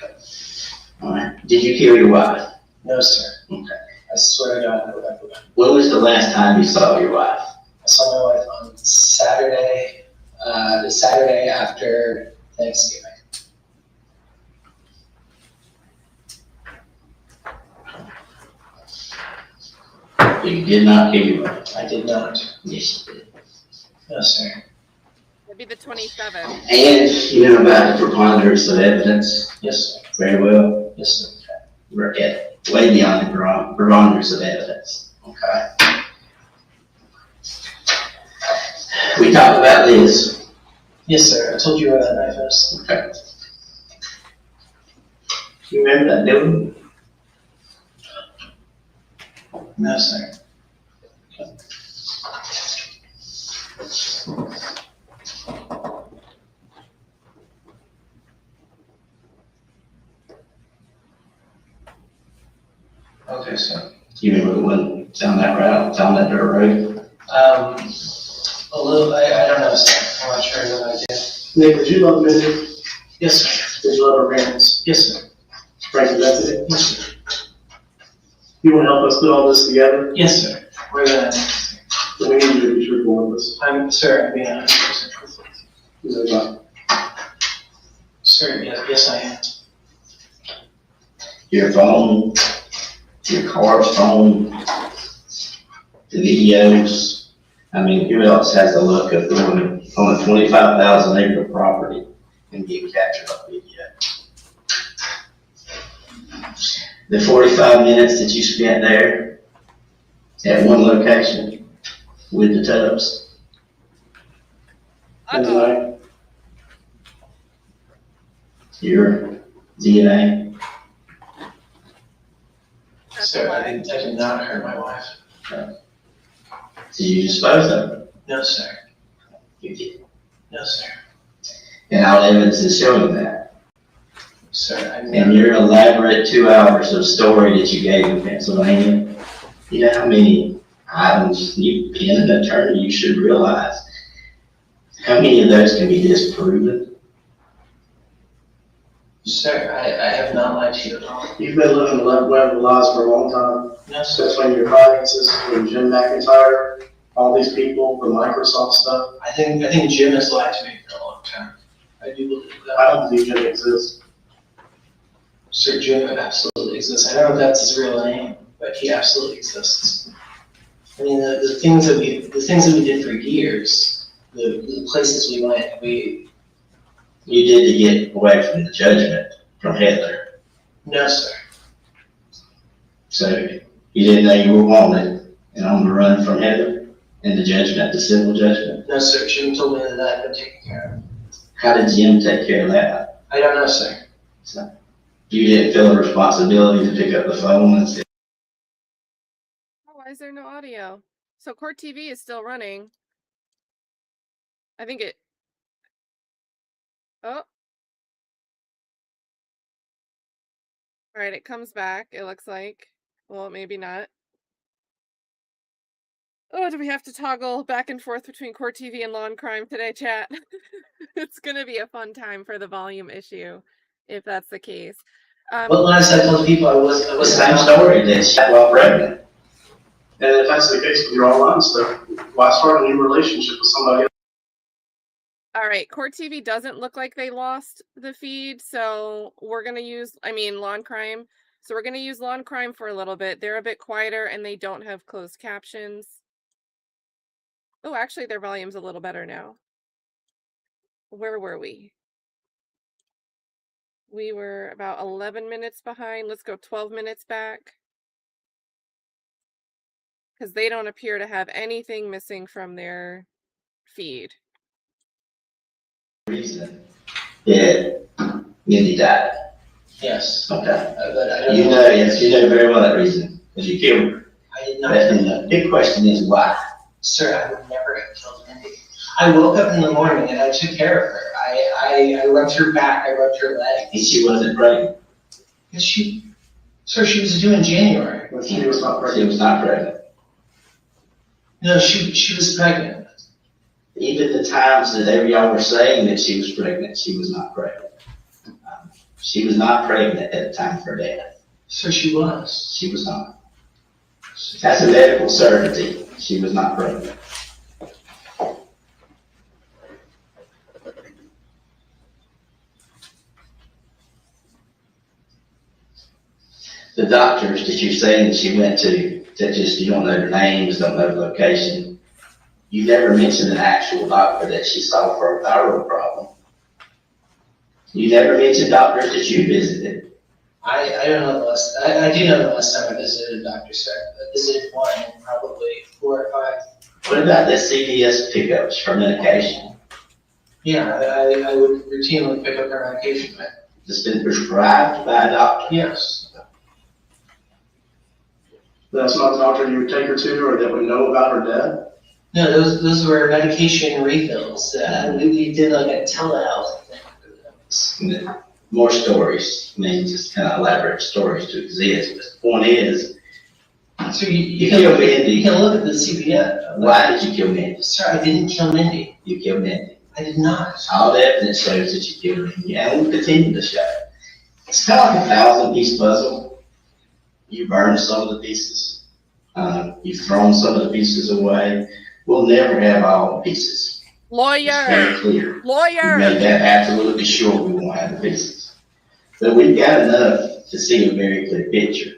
Okay. All right. Did you kill your wife? No, sir. Okay. I swear to God, I would have. When was the last time you saw your wife? I saw my wife on Saturday, the Saturday after Thanksgiving. You did not kill your wife? I did not. Yes, you did. No, sir. It'd be the 27th. And you know about the preponderance of evidence? Yes, sir. Very well. Yes, sir. We're at way beyond the preponderance of evidence. Okay. We talked about this. Yes, sir. I told you where that knife is. Okay. You remember that building? No, sir. Okay, sir. You remember the one down that route, down that dirt road? A little, I don't know, sir. I'm not sure what I did. Nick, did you love Mindy? Yes, sir. Did you love her parents? Yes, sir. Frank and Betsy? Yes, sir. You want to help us put all this together? Yes, sir. Where that? We need you to be truthful with us. Sir, I'm being 100% truthful. Is that right? Sir, yes, I am. Your phone, your car's phone, the videos. I mean, who else has the luck of going on a 25,000 acre property and get captured on video? The 45 minutes that you spent there at one location with the tubs. Ms. Knight, Your DNA. Sir, I did not hurt my wife. Did you dispose of it? No, sir. You did. No, sir. And all evidence is showing that. Sir, I And never. your elaborate 2 hours of story that you gave in Pennsylvania, you know how many items, you being an attorney, you should realize how many of those can be disproven. Sir, I have not lied to you at all. you've been living the web of lies for a long time. No, sir. Between your finances, from Jim McIntyre, all these people, the Microsoft stuff. I think Jim has lied to me for a long time. I do believe that. I don't believe Jim exists. Sir, Jim absolutely exists. I don't know if that's his real name, but he absolutely exists. I mean, the things that we did for years, the places we went, You did to get away from the judgment from Heather. no, sir. So you didn't know you were wanted and on the run from Heather and the judgment, the civil judgment. No, sir. Jim told me that I'd been taken care of. How did Jim take care of that? I don't know, sir. So you didn't feel the responsibility to pick up the phone and say, Oh, why is there no audio? So Court TV is still running. I think it. Oh. All right, it comes back, it looks like. Well, maybe not. Oh, do we have to toggle back and forth between Court TV and Law and Crime today, chat? It's going to be a fun time for the volume issue, if that's the case. Well, last I told people I was the same story that she had while pregnant. And if that's the case with your online stuff, why start a new relationship with somebody else? All right, Court TV doesn't look like they lost the feed, so we're going to use, Law and Crime. So we're going to use Law and Crime for a little bit. They're a bit quieter and they don't have closed captions. Oh, actually, their volume's a little better now. Where were we? We were about 11 minutes behind. Let's go 12 minutes back. Because they don't appear to have anything missing from their feed. Reason that Mindi died. Yes. Okay. But I don't You know, yes, you know very well that reason, because you killed her. I did not. And the big question is why? Sir, I would never have killed Mindy. I woke up in the morning and I took care of her. I rubbed her back, I rubbed her legs. And she wasn't pregnant. Sir, she was due in January. When she was not She pregnant. was not pregnant. No, she was pregnant. Even the times that y'all were saying that she was pregnant, she was not pregnant. She was not pregnant at the time of her death. Sir, she was. She was not. That's a medical certainty. She was not pregnant. The doctors that you're saying that she went to, that just, you don't know their names, don't know the location, you never mentioned an actual doctor that she saw for a thyroid problem. You never mentioned doctors that you visited. I don't know the last, I do know the last time I visited a doctor, sir. I visited one in probably 4 or 5. What about the CVS pickups for medication? Yeah, I would routinely pick up her medication. That's been prescribed by a doctor? Yes. That's not the doctor you would take her to or that would know about her death? No, those were medication refills. We did like a telehealth thing. More stories, I mean, just kind of elaborate stories to exist. But the point is, So you killed Mindy. You can look at the CPS. Why did you kill Mindy? Sir, I didn't kill Mindy. You killed Mindy. I did not. All the evidence shows that you killed Mindy, and will continue to show. It's kind of like a 1,000-piece puzzle. You burned some of the pieces. You've thrown some of the pieces away. We'll never have all the pieces. It's Lawyer, very clear. We lawyer. made that absolutely sure we won't have the pieces. But we've got enough to see a very clear picture.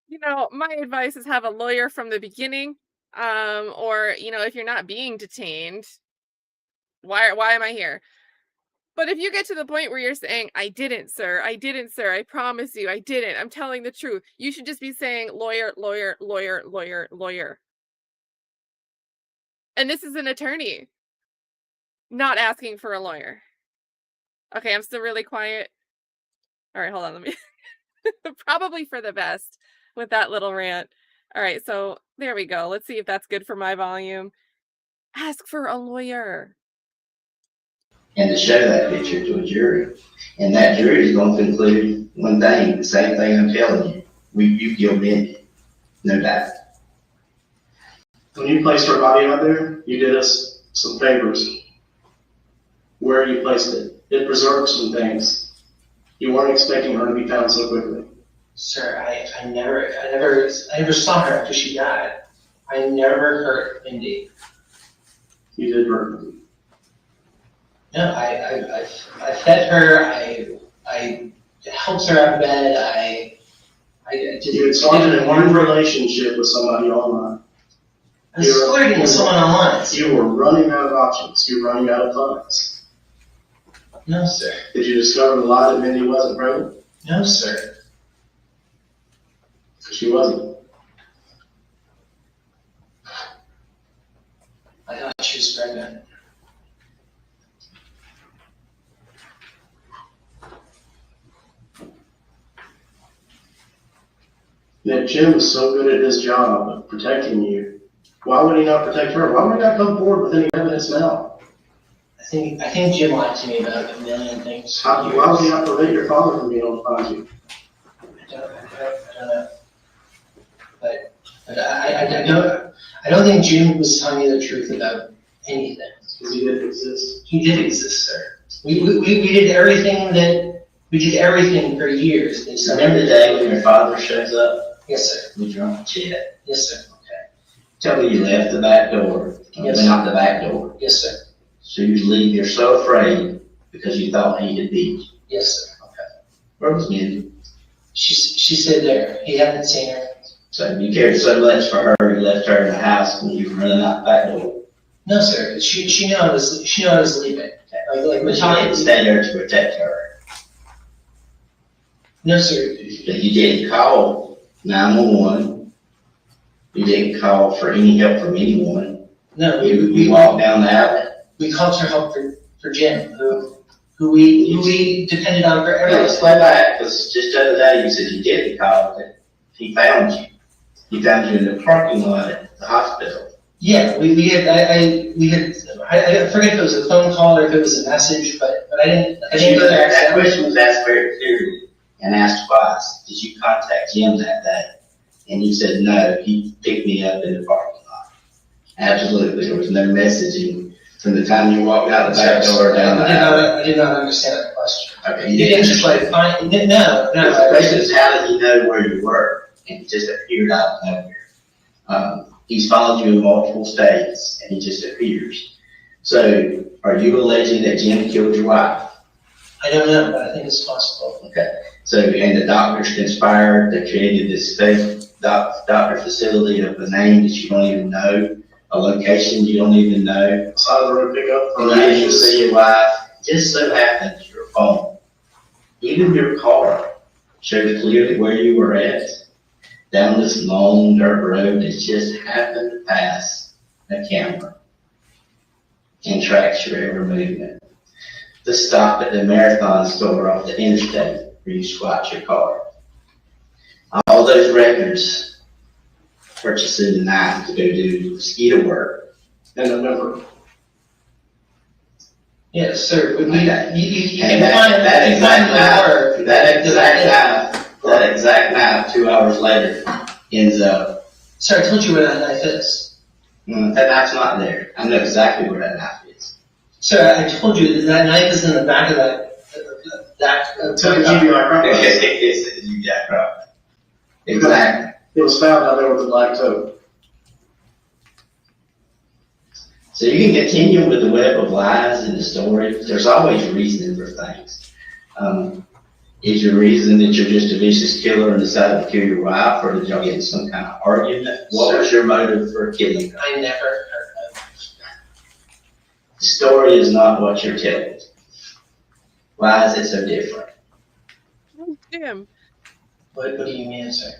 You know, my advice is have a lawyer from the beginning. Or, you know, if you're not being detained, why am I here? But if you get to the point where you're saying, I didn't, sir, I promise you, I didn't, I'm telling the truth, you should just be saying lawyer, lawyer, lawyer, lawyer, lawyer. And this is an attorney not asking for a lawyer. Okay, I'm still really quiet. All right, hold on, let me probably for the best with that little rant. All right, so there we go. Let's see if that's good for my volume. Ask for a lawyer. And to show that picture to a jury. And that jury is going to conclude one thing, the same thing I'm telling you. You killed Mindi, no doubt. When you placed her body out there, you did us some favors. Where you placed it, it preserved some things. You weren't expecting her to be found so quickly. Sir, I never saw her after she died. I never hurt Mindi. You did hurt her. No, I fed her, I helped her out of bed, I did. You had started a new relationship with somebody online. I was flirting with someone online. You were running out of options. You were running out of funds. No, sir. Did you discover the lie that Mindi wasn't pregnant? No, sir. She wasn't. I thought she was pregnant. That Jim was so good at his job of protecting you. Why would he not protect her? Why would he not come forward with any evidence now? I think Jim lied to me about a million things. Why would he not prevent your father from being able to find you? I don't know. But I don't think Jim was telling me the truth about anything. Because he didn't exist. He did exist, sir. We did everything for years. They said, Remember the day when your father shows up? yes, sir. We drunk chat. Yes, sir. Tell me you left the back door. Yes, Went out the back door. Yes, sir. So you leave, you're so afraid because you thought he had beat you. Yes, sir. Where was Mindi? She said there. He hadn't seen her. So you cared so much for her, you left her in the house when you were running out the back door. No, sir. She knew I was leaving. Like But you Natalia. didn't stay there to protect her. No, sir. But you didn't call 911. You didn't call for any help from anyone. No, You walked down the alley. we called for help for Jim, who we depended on for Now, everything. let's play back, because just the other day you said you didn't call, but he found you. He found you in the parking lot at the hospital. Yeah, I forget if it was a phone call or if it was a message, but I didn't go there. That question was asked very clearly and asked twice. Did you contact Jim that day? And you said no, he picked me up in the parking lot. Absolutely, there was no messaging from the time you walked out the back door down the alley. I did not understand that question. Okay, You didn't just like find, no. The question is, how did he know where you were? And he just appeared out of nowhere. He's followed you in multiple states, and he just appears. So, are you alleging that Jim killed your wife? I don't know, but I think it's possible. Okay. So, and the doctors conspired, they created this fake doctor facility of a name that you don't even know, a location you don't even know. Side of the road pickup for And you didn't see your wife. Just so happens your phone, even your car, showed clearly where you were at. Down this long dirt road that just happened to pass a camera and tracks your every movement. The stop at the marathon store off the interstate where you squat your car. All those records purchasing the night to go do mosquito work in November. Yes, sir. And that exact night, 2 hours later, ends up. Sir, I told you where that knife is. That knife's not there. I know exactly where that knife is. Sir, I told you that knife is in the back of that. You got right. Exactly. It was found out there with the black toe. So you can continue with the web of lies in the story. There's always reasoning for things. Is your reason that you're just a vicious killer and decided to kill your wife, or did y'all get in some kind of argument? What was your motive for killing her? I never heard of. The story is not what you're telling. Why is it so different? Damn. What do you mean, sir?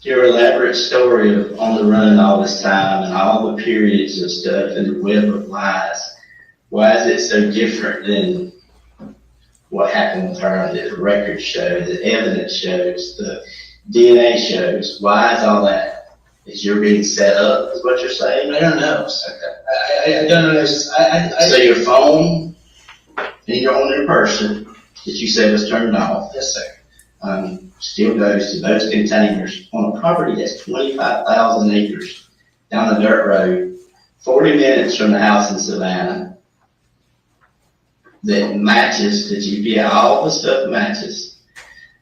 Your elaborate story of on the run all this time and all the periods of stuff and the web of lies, why is it so different than what happened with her? The records show, the evidence shows, the DNA shows. Why is all that? Is you're being set up, is what you're saying? I don't know, sir. I don't understand. So your phone and your own person that you said was turned off, Yes, sir. still goes to those containers on a property that's 25,000 acres down a dirt road, 40 minutes from the house in Savannah, that matches the GPS, all the stuff matches.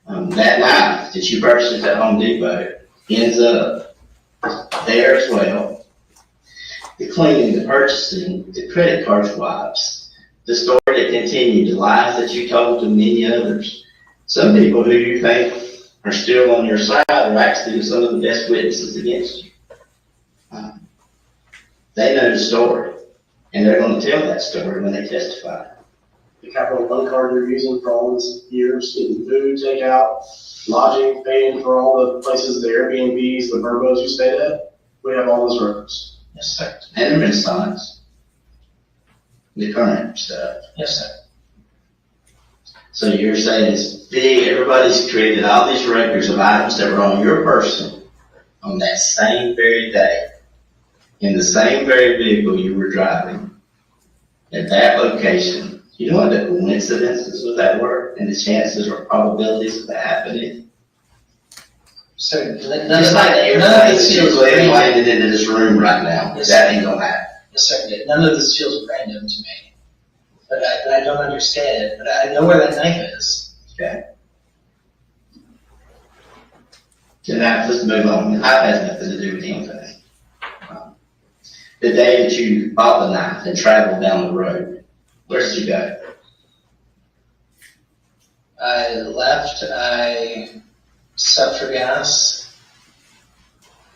That knife that you purchased at Home Depot ends up there as well. The cleaning, the purchasing, the credit card swipes, the story that continued, the lies that you told to many others. Some people who you think are still on your side are actually some of the best witnesses against you. They know the story, and they're going to tell that story when they testify. The Capital One card you're using for all these years, getting food, takeout, lodging, paying for all the places, the Airbnbs, the Verbos you stayed at, we have all those records. Yes, sir. And the Renaissance, the current stuff. Yes, sir. So you're saying it's big, everybody's created all these records of items that were on your person on that same very day, in the same very vehicle you were driving, at that location. You know what the coincidences of that were, and the chances or probabilities of that happening? Sir, none Just of like that, everything none of this feels feels like random. landed into this room right now. Yes, That ain't gonna happen. Yes, sir. None of this feels random to me. But I don't understand it. But I know where that knife is. Okay. So now let's move on. The knife has nothing to do with anything. The day that you bought the knife and traveled down the road, where did you go? I left. I stopped for gas.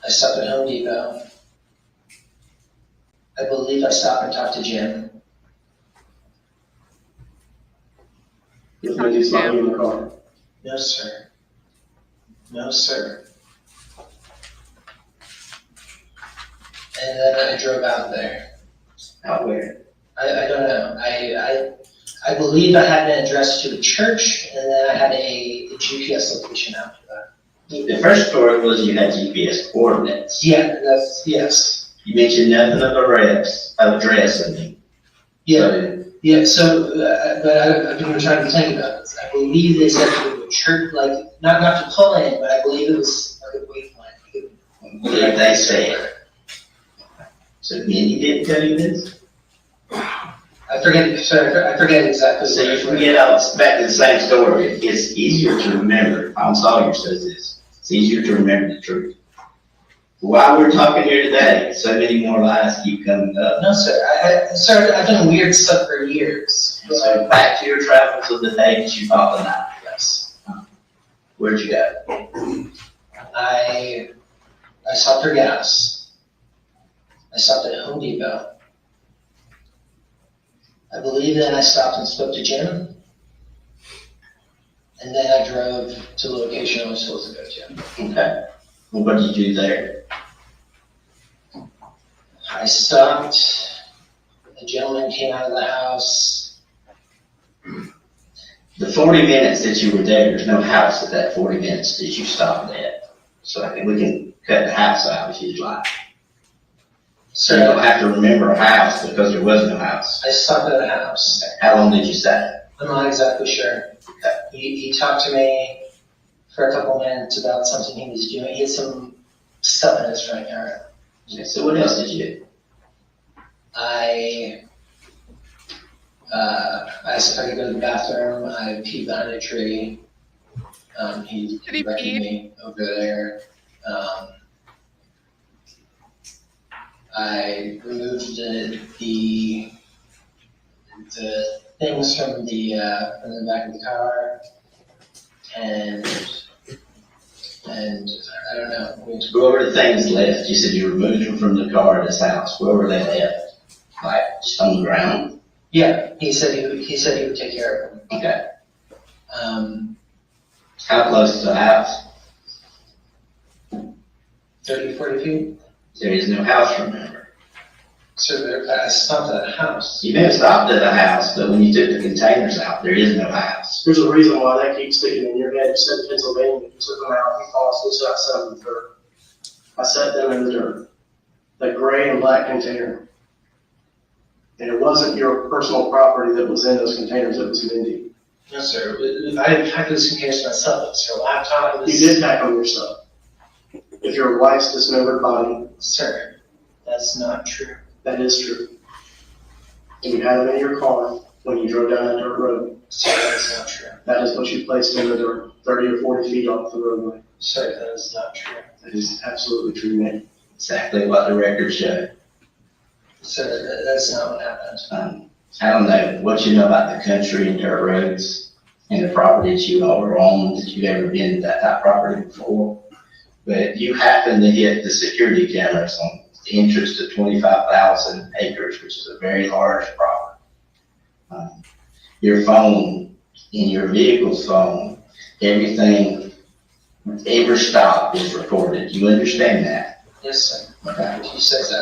I stopped at Home Depot. I believe I stopped and talked to Jim. When you saw me in the car. No, sir. No, sir. And then I drove out there. Out where? I don't know. I believe I had an address to a church, and then I had a GPS location after that. The first story was you had GPS coordinates. Yeah, yes. You mentioned nothing of address, I mean. Yeah, So, yeah. So, but I've been trying to think about this. I believe they said to go to a church, like not to pull in, but I believe it was like a waypoint. what did they say? So Mindi didn't tell you this? I forget. Sorry, I forget exactly. So if we get back to the same story, it's easier to remember. Tom Sawyer says this. It's easier to remember the truth. While we're talking here today, so many more lies keep coming up. No, sir. Sir, I've done weird stuff for years. So back to your travels of the day that you bought the knife. Yes. Where'd you go? I stopped for gas. I stopped at Home Depot. I believe then I stopped and spoke to Jim. And then I drove to the location I was supposed to go to. Okay. Well, what did you do there? I stopped. A gentleman came out of the house. The 40 minutes that you were there, there's no house at that 40 minutes that you stopped at. So I think we can cut the house out if you'd like. So you don't have to remember a house because there was no house. I stopped at a house. How long did you stay? I'm not exactly sure. He talked to me for a couple minutes about something he was doing. He had some stuff in his front yard. Okay, so what else did you do? I asked if I could go to the bathroom. I peed behind a tree. He Did he directed pee? me over there. I removed the things from the back of the car, and I don't know. Where were the things left? You said you removed them from the car at his house. Where were they left? Like just on the ground? Yeah, he said he would take care of them. Okay. How close to the house? 30, 40 feet. There is no house, remember. So I stopped at a house. You may have stopped at a house, but when you took the containers out, there is no house. There's a reason why that keeps sticking in your head. You said Pennsylvania, you took them out, you false, loose outside in the dirt. I set them in the dirt. The gray and black container. And it wasn't your personal property that was in those containers, it was Mindi. No, sir. I didn't pack those containers myself. It was her laptop. It was... You did pack them yourself. With your wife's dismembered body. Sir, that's not true. That is true. And you had them in your car when you drove down that dirt road. Sir, that's not true. That is what you placed in the dirt, 30 or 40 feet off the roadway. Sir, that is not true. That is absolutely true, man. Exactly what the records show. Sir, that's not what happened. I don't know what you know about the country and dirt roads and the properties you all are on, if you've ever been to that type of property before. But you happen to hit the security cameras on the entrance to 25,000 acres, which is a very large property. Your phone, in your vehicle's phone, everything, every stop is recorded. You understand that? Yes, sir. Okay. He says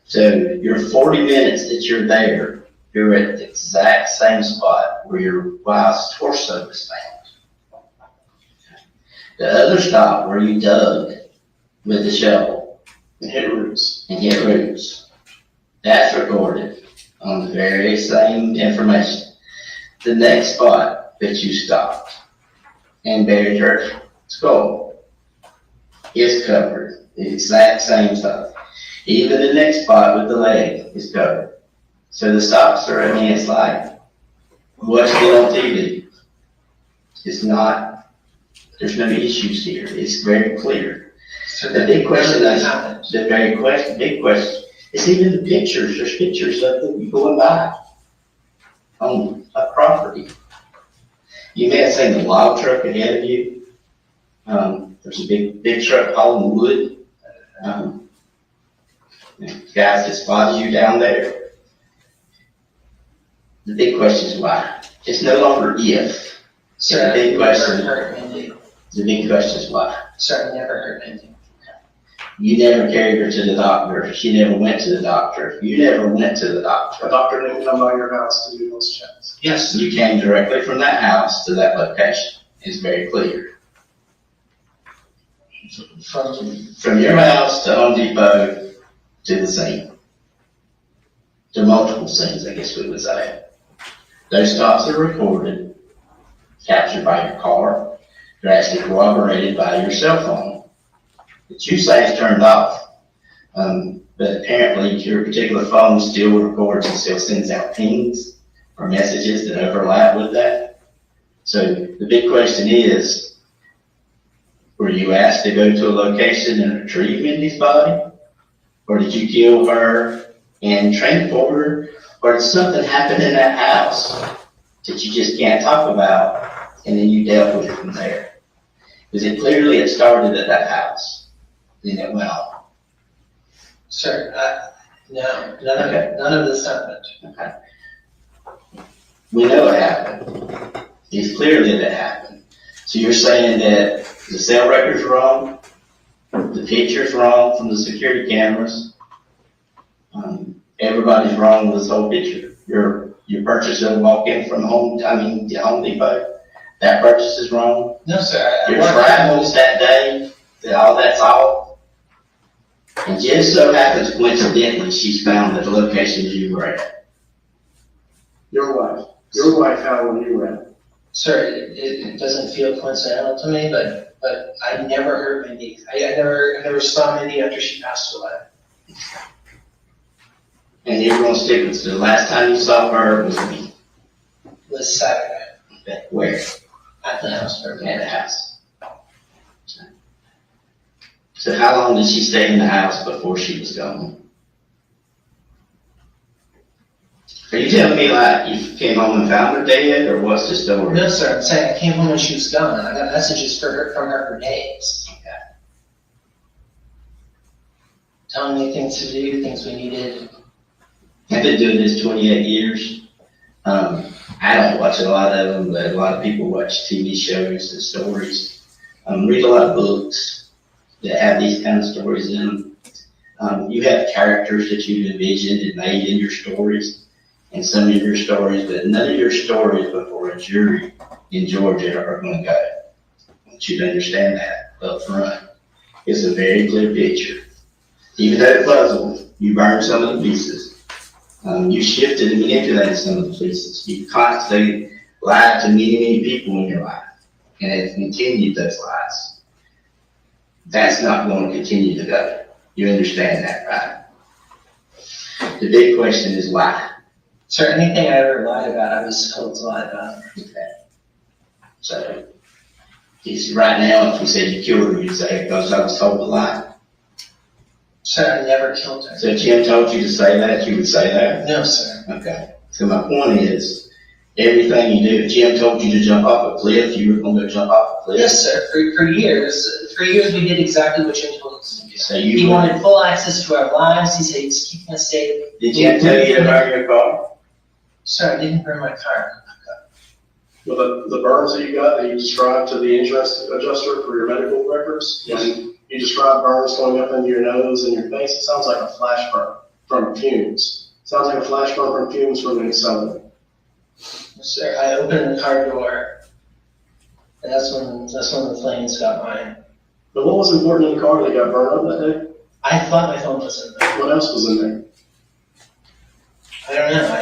So your 40 minutes that you're there, you're at the exact same spot where your wife's torso was found. The other stop where you dug with the shovel And hit roots. and hit roots, that's recorded on the very same information. The next spot that you stopped and buried her skull is covered, the exact same stuff. Even the next spot with the leg is covered. So the stops are, I mean, it's like watching it on TV. It's not, there's no issues here. It's very clear. So The big question that is, happened. big question, it's even the pictures, there's pictures of them going by on a property. You may have seen the log truck ahead of you. There's a big truck hauling wood. Guys that spotted you down there. The big question is why. It's no longer if. Sir, The big I question, never hurt Mindi. the big question is why. Sir, I never hurt Mindi. You never carried her to the doctor. She never went to the doctor. You never went to the A doctor. doctor didn't come by your house to do those checks. Yes. You came directly from that house to that location. It's very clear. From your house to Home Depot to the scene. To multiple scenes, I guess we would say. Those stops are recorded, captured by your car. They're actually corroborated by your cell phone. That you say is turned off. But apparently your particular phone still records and still sends out pings or messages that overlap with that. So the big question is, were you asked to go to a location and retrieve Mindy's body? Or did you kill her and transport her? Or did something happen in that house that you just can't talk about and then you dealt with it from there? Because it clearly started at that house. Then it went on. Sir, no, none of this happened. Okay. We know it happened. It's clearly that happened. So you're saying that the cell record's wrong, the picture's wrong from the security cameras, everybody's wrong with this whole picture. Your purchase of walk-in from Home Depot, that purchase is wrong. No, sir. Your travels that day, all that's all. And just so happens coincidentally, she's found at the locations you were at. Your wife, how when you were at. Sir, it doesn't feel coincidental to me, but I never hurt Mindi. I never saw Mindi after she passed away. And you're gonna stick with the last time you saw her was me. It was Saturday Where? at the house. At the house. So how long did she stay in the house before she was gone? Are you telling me like you came home and found her dead, or what's the story? No, sir, I'm saying I came home and she was gone. I got messages from her for days. Telling me things to do, things we needed. I've been doing this 28 years. I don't watch a lot of them, but a lot of people watch TV shows and stories. Read a lot of books that have these kind of stories in them. You have characters that you've envisioned and made in your stories, and some of your stories, but none of your stories before a jury in Georgia are going to go. I want you to understand that up front. It's a very clear picture. Even though it puzzled, you burned some of the pieces. You shifted and manipulated some of the pieces. You constantly lied to many, many people in your life, and have continued those lies. That's not going to continue to go. You understand that, right? The big question is why. Sir, anything I ever lied about, I was told to lie about. Okay. So, right now, if you said you killed her, you'd say, because I was told to lie. Sir, I never killed her. So if Jim told you to say that, you would say that? No, sir. Okay. So my point is, everything you do, if Jim told you to jump off a cliff, you were going to jump off a cliff? Yes, sir. For years. For years we did exactly what Jim told us to do. So He wanted full access to our lives. He said he was keeping us safe. Did Jim tell you to burn your car? Sir, I didn't burn my car. Well, the burns that you got, that you described to the interest adjuster for your medical records, Yes. and you described burns going up into your nose and your face, it sounds like a flash burn from fumes. Sounds like a flash burn from fumes from an accelerant. Sir, I opened the car door, and that's when the flames got mine. But what was important in the car that got burned up that day? I thought my phone was in there. What else was in there? I don't know. I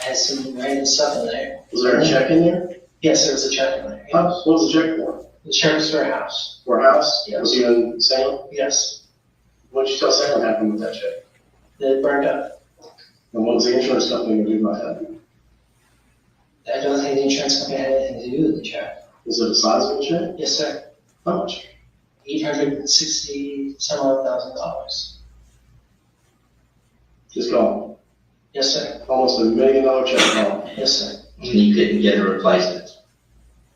had some random stuff in there. Was there a check in there? Yes, there was a check in there. What was the check for? The sheriff's warehouse. For a house? Yes. Was he in Salem? Yes. What did you tell Salem happened with that check? It burned up. And what was the insurance company going to do about that? I don't think the insurance company had anything to do with the check. Is it a sizable check? Yes, sir. How much? $860,000. Just gone. Yes, sir. Almost $1 million check gone. Yes, sir. And you couldn't get a replacement.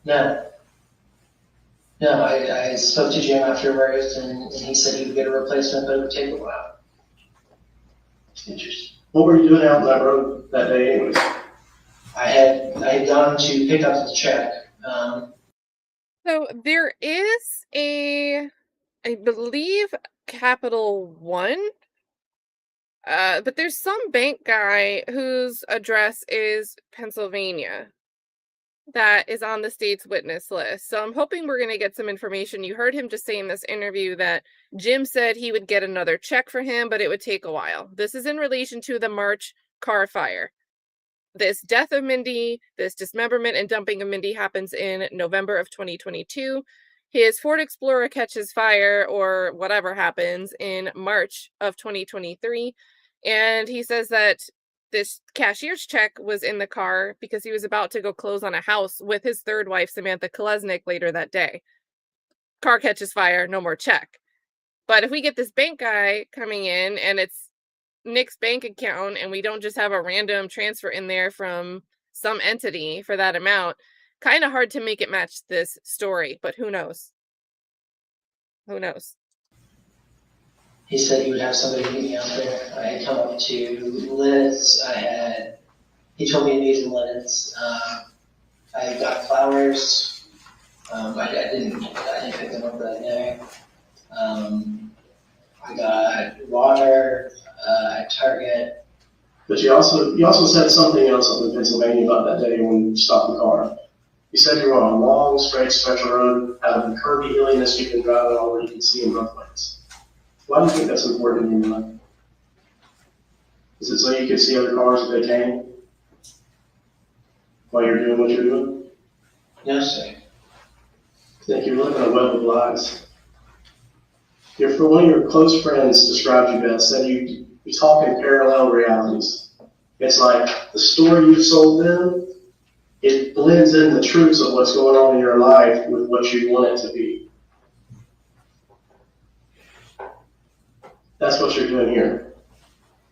No. No, I spoke to Jim afterwards, and he said he would get a replacement, but it would take a while. Interesting. What were you doing out on that road that day anyways? I had gone to pick up the check. So there is I believe, Capital One. But there's some bank guy whose address is Pennsylvania that is on the state's witness list. So I'm hoping we're going to get some information. You heard him just say in this interview that Jim said he would get another check for him, but it would take a while. This is in relation to the March car fire. This death of Mindi, this dismemberment and dumping of Mindi happens in November of 2022. His Ford Explorer catches fire or whatever happens in March of 2023. And he says that this cashier's check was in the car because he was about to go close on a house with his third wife, Samantha Kolesnik, later that day. Car catches fire, no more check. But if we get this bank guy coming in and it's Nick's bank account and we don't just have a random transfer in there from some entity for that amount, kind of hard to make it match this story, but who knows? Who knows? He said he would have somebody meet me out there. I had come up to Liz. He told me to meet in Liz. I got flowers. I didn't pick them up that day. I got water at Target. But you also said something else up in Pennsylvania about that day when you stopped the car. You said you were on a long, straight stretch of road out of the curvy hilliness you've been driving on where you can see in both lanes. Why do you think that's important in your life? Is it so you can see other cars if they can? While you're doing what you're doing? No, sir. I think you're living a web of lies. One of your close friends described you best, said you talk in parallel realities. It's like the story you sold them, it blends in the truths of what's going on in your life with what you want it to be. That's what you're doing here.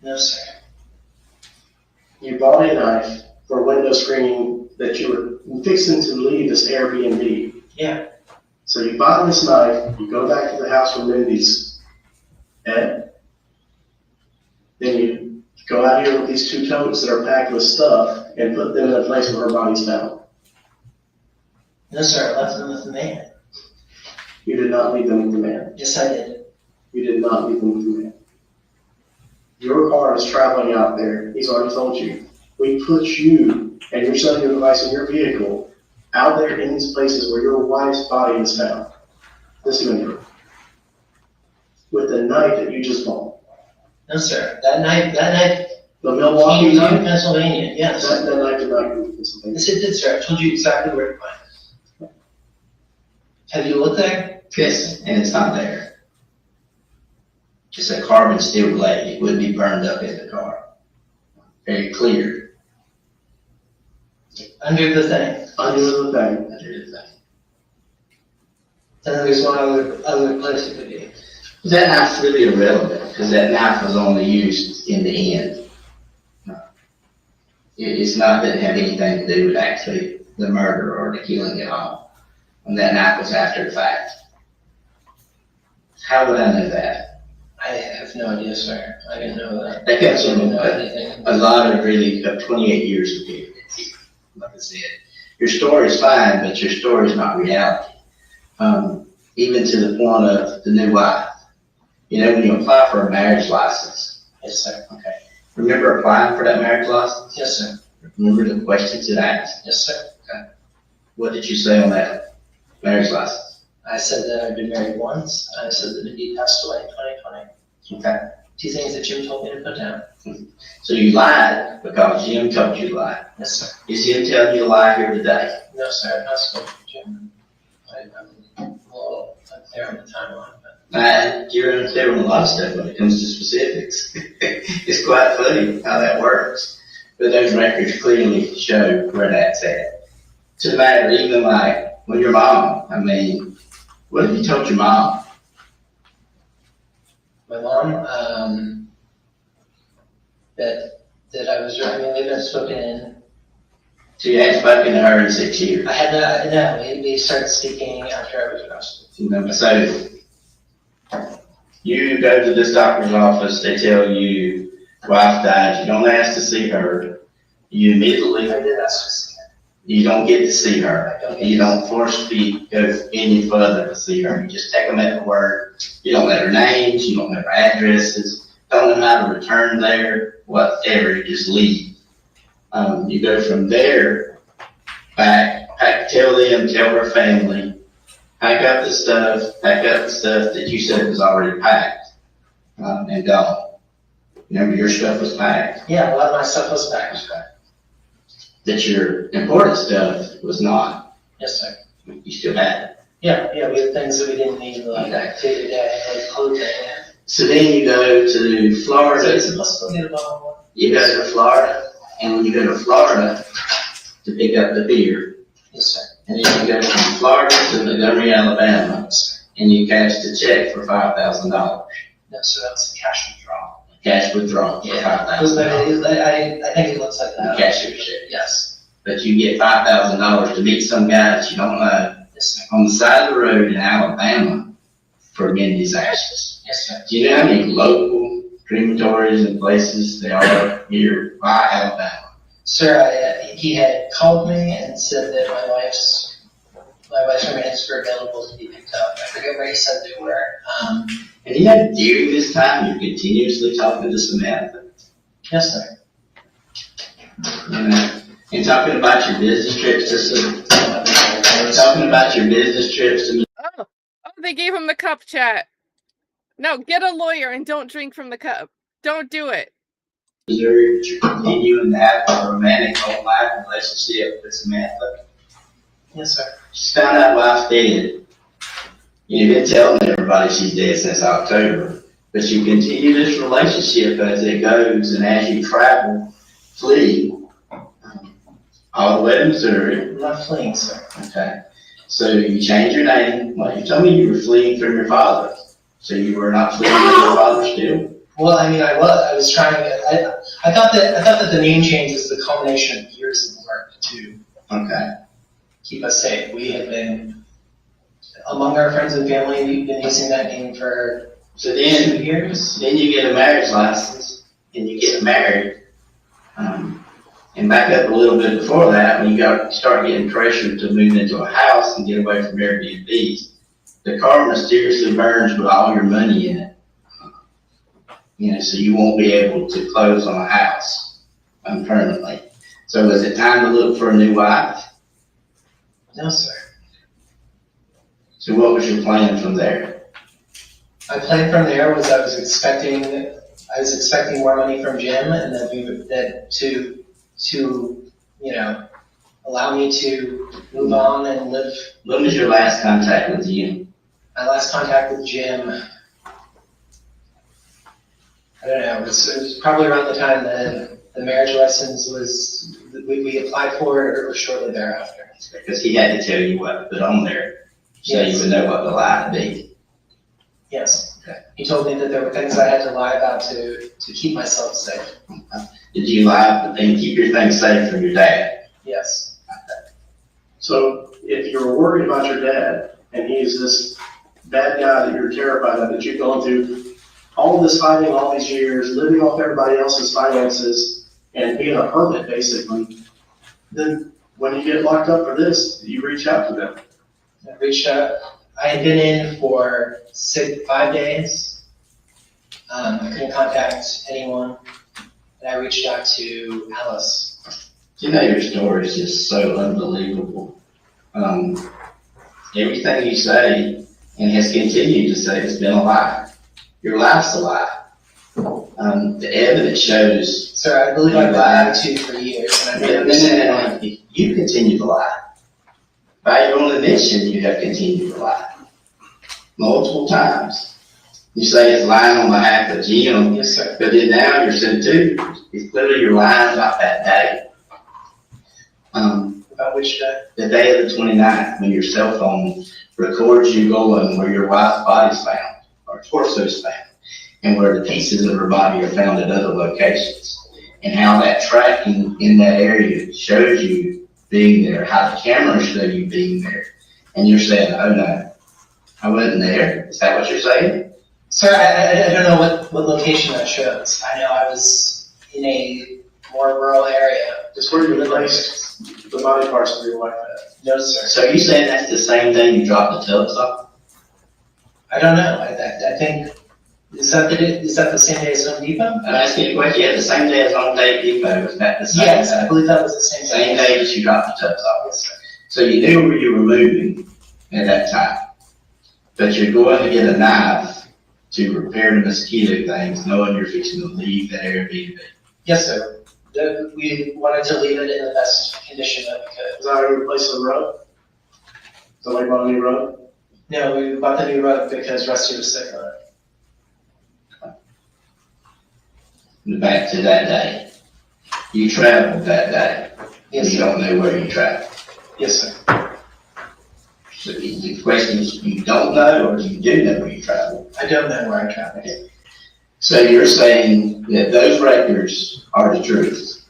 No, sir. You bought a knife for window screening that you were fixing to leave this Airbnb. Yeah. So you buy this knife, you go back to the house from Mindy's, and then you go out here with these 2 totes that are packed with stuff and put them in a place where her body's found. No, sir, I left them with the man. You did not leave them with the man. Yes, I did. You did not leave them with the man. Your car is traveling out there. He's already told you. We put you and your cellular device in your vehicle out there in these places where your wife's body is found. Dismembered. With the knife that you just bought. No, sir, that night, The Milwaukee came from knife? Pennsylvania, yes. That knife did not come from Pennsylvania. Yes, it did, sir. I told you exactly where to find it. Have you looked there? Yes, and it's not there. It's a carbon steel blade. It would be burned up in the car. Very clear. Under the thing. Under the thing. Under the thing. Then there's one other place it could be. That knife's really irrelevant because that knife was only used in the end. It's not that it had anything to do with actually the murder or the killing at all. And that knife was after the fact. How would I know that? I have no idea, sir. I didn't know that. That comes I from didn't know anything. a lot of really, 28 years of evidence. Like I said, your story's fine, but your story's not reality. Even to the point of the new wife. You know, when you apply for a marriage license. Yes, sir. Okay. Remember applying for that marriage license? Yes, sir. Remember the questions it asked? Yes, sir. Okay. What did you say on that marriage license? I said that I'd been married once. I said that Mindy passed away in 2020. Okay. 2 things that Jim told me to put down. So you lied because Jim told you to lie. Yes, sir. Is Jim telling you to lie here today? No, sir. I've not spoken to Jim. I'm a little unclear on the timeline, but You're unclear on a lot of stuff when it comes to specifics. It's quite funny how that works. But those records clearly show where that's at. To the matter, even like when your mom, I mean, what have you told your mom? my mom, that I was, I mean, we haven't spoken in, So you hadn't spoken to her in 6 years. I had, no, we started speaking after I was arrested. So you go to this doctor's office, they tell you wife died, you don't ask to see her. You immediately, I did ask to see her. you don't get to see her. I don't get You to don't force feed, go any further to see her. You just take them at her word. You don't let her names, you don't let her addresses, don't know how to return there, whatever, you just leave. You go from there back, tell her family, pack up the stuff that you said was already packed, and gone. Remember, your stuff was packed, Yeah, a lot of my stuff was packed. that your important stuff was not. Yes, sir. You still had it. Yeah, we had things that we didn't need, like Okay. day-to-day, like clothing. So then you go to So Florida. it's a still need a bottle of water. You go to Florida, and when you go to Florida to pick up the beer, Yes, sir. and then you go from Florida to Montgomery, Alabama, and you cashed a check for $5,000. No, so that was a cash withdrawal. Cash withdrawal for Yeah, it was like, $5,000. I think it looks like You that. cash your check. Yes. But you get $5,000 to meet some guy that you don't know Yes, sir. on the side of the road in Alabama for Mindy's ashes. Yes, sir. Do you know how many local crematories and places there are here by Alabama? Sir, he had called me and said that my wife's remains were available to be picked up. I forget where he said they were. And you know, during this time, you're continuously talking to Samantha, Yes, sir. you know, and talking about your business trips to Oh, they gave him the cup, chat. No, get a lawyer and don't drink from the cup. Don't do it. Missouri, that you're continuing to have a romantic home-life relationship with Samantha. Yes, sir. She's found out wife's dead. You've been telling everybody she's dead since October, but you continue this relationship as it goes, and as you travel, flee, all the way to Missouri. I'm not fleeing, sir. Okay. So you change your name. Well, you told me you were fleeing from your father. So you were not fleeing from your father still? Well, I mean, I was trying to, I thought that the name change was the culmination of years of work to Okay. keep us safe. We had been, among our friends and family, we've been using that name for So 2 then, years. then you get a marriage license and you get married. And back up a little bit before that, when you start getting pressured to move into a house and get away from Airbnbs, the car mysteriously burns with all your money in it. So you won't be able to close on a house permanently. So is it time to look for a new wife? No, sir. So what was your plan from there? My plan from there was I was expecting more money from Jim, and that to allow me to move on and live. When was your last contact with you? My last contact with Jim, I don't know, it was probably around the time that the marriage license was, we applied for it, or shortly thereafter. Because he had to tell you what to put on there, so you would know what to lie to be. Yes. Okay. He told me that there were things I had to lie about to keep myself safe. Did you lie and keep your things safe from your dad? Yes. So if you're worried about your dad, and he's this bad guy that you're terrified of, that you've gone through all this fighting all these years, living off everybody else's finances, and being a hermit basically, then when you get locked up for this, you reach out to them. I reached out. I had been in for 5 days. I couldn't contact anyone. And I reached out to Alice. Your story is just so unbelievable. Everything you say and has continued to say has been a lie. Your life's a lie. The evidence shows. Sir, I believe I've been married to you for years, and I really understand why. You continue to lie. By your own admission, you have continued to lie. Multiple times. You say it's lying on behalf of Jim. Yes, sir. But then now you're saying too, it's clearly you're lying about that day. About which day? The day of the 29th, when your cell phone records you going where your wife's body's found, or torso's found, and where the pieces of her body are found at other locations, and how that tracking in that area shows you being there, how the cameras show you being there, and you're saying, oh no, I wasn't there. Is that what you're saying? Sir, I don't know what location that shows. I know I was in a more rural area. It's where you placed the body parts of your wife at. No, sir. So you saying that's the same day you dropped the tubs off? I don't know. I think, is that the same day as Home Depot? I'm asking you a question. Yeah, the same day as on Dave Depot. Was that the same Yes, day? I believe that was the same Day that you dropped the tubs off. Yes, sir. So you knew where you were moving at that time. But you're going to get a knife to repair the mosquito things, knowing you're fixing to leave that Airbnb. Yes, sir. We wanted to leave it in the best condition that we could. Is that how you replaced the rug? So like bought a new rug? No, we bought the new rug because Rusty was sick on it. Back to that day. You traveled that day. Yes, You sir. don't know where you traveled. Yes, sir. So the question is, you don't know or you do know where you traveled? I don't know where I traveled. So you're saying that those records are the truth?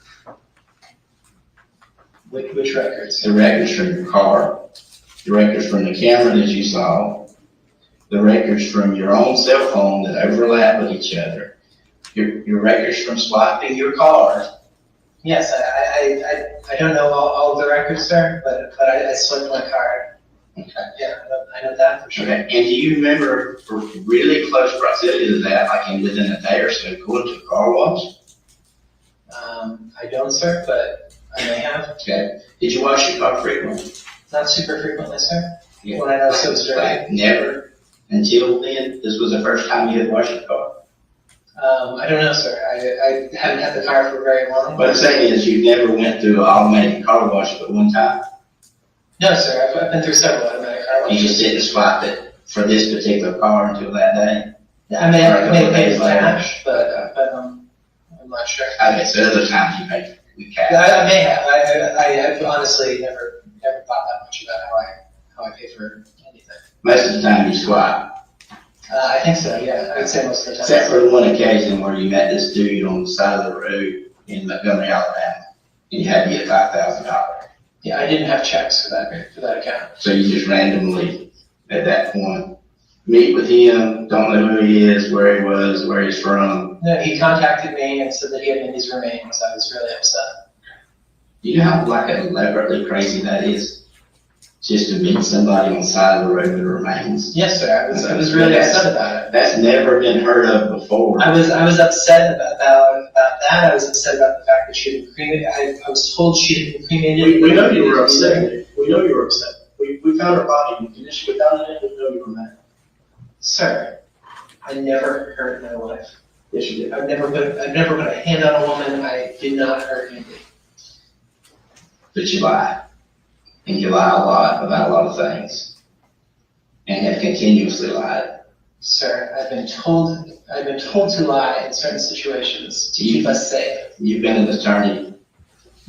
Which records? The records from your car, the records from the camera that you saw, the records from your own cell phone that overlap with each other, your records from swiping your car. Yes, I don't know all of the records, sir, but I swiped my card. Okay. Yeah, I know that for sure. Okay. And do you remember for really close proximity to that, like within a day or so, going to a car wash? I don't, sir, but I may have. Okay. Did you wash your car frequently? Not super frequently, sir. Yeah. When I know so it's dirty. Like never until then? This was the first time you had washed your car? I don't know, sir. I haven't had the car for very long. What I'm saying is you never went through an automatic car wash but one time? No, sir. I've been through several automatic car You washes. just didn't swipe it for this particular car until that day? I may have paid days with later. cash, but I'm not sure. Okay, so other times you paid with cash. I may have. I've honestly never thought that much about how I pay for anything. Most of the time you swipe. I think so, yeah. I would say most of the time. Except for the one occasion where you met this dude on the side of the road in Montgomery, Alabama, and you had to get $5,000. Yeah, I didn't have checks for that account. So you just randomly, at that point, meet with him, don't know who he is, where he was, where he's from. No, he contacted me and said that he had Mindy's remains. I was really upset. You know how like elaborately crazy that is? Just to meet somebody on the side of the road with remains. Yes, sir. I was really upset about it. That's never been heard of before. I was upset about that. I was upset about the fact that she had been cremated. I was told she had been cremated. We know you were upset. We know you were upset. We found her body. The condition we found it in, we know you were mad. Sir, I never hurt my wife. Yes, you did. I've never put a hand on a woman. I did not hurt anybody. But you lie. And you lie a lot about a lot of things. And have continuously lied. Sir, I've been told to lie in certain situations to keep us safe. You've been an attorney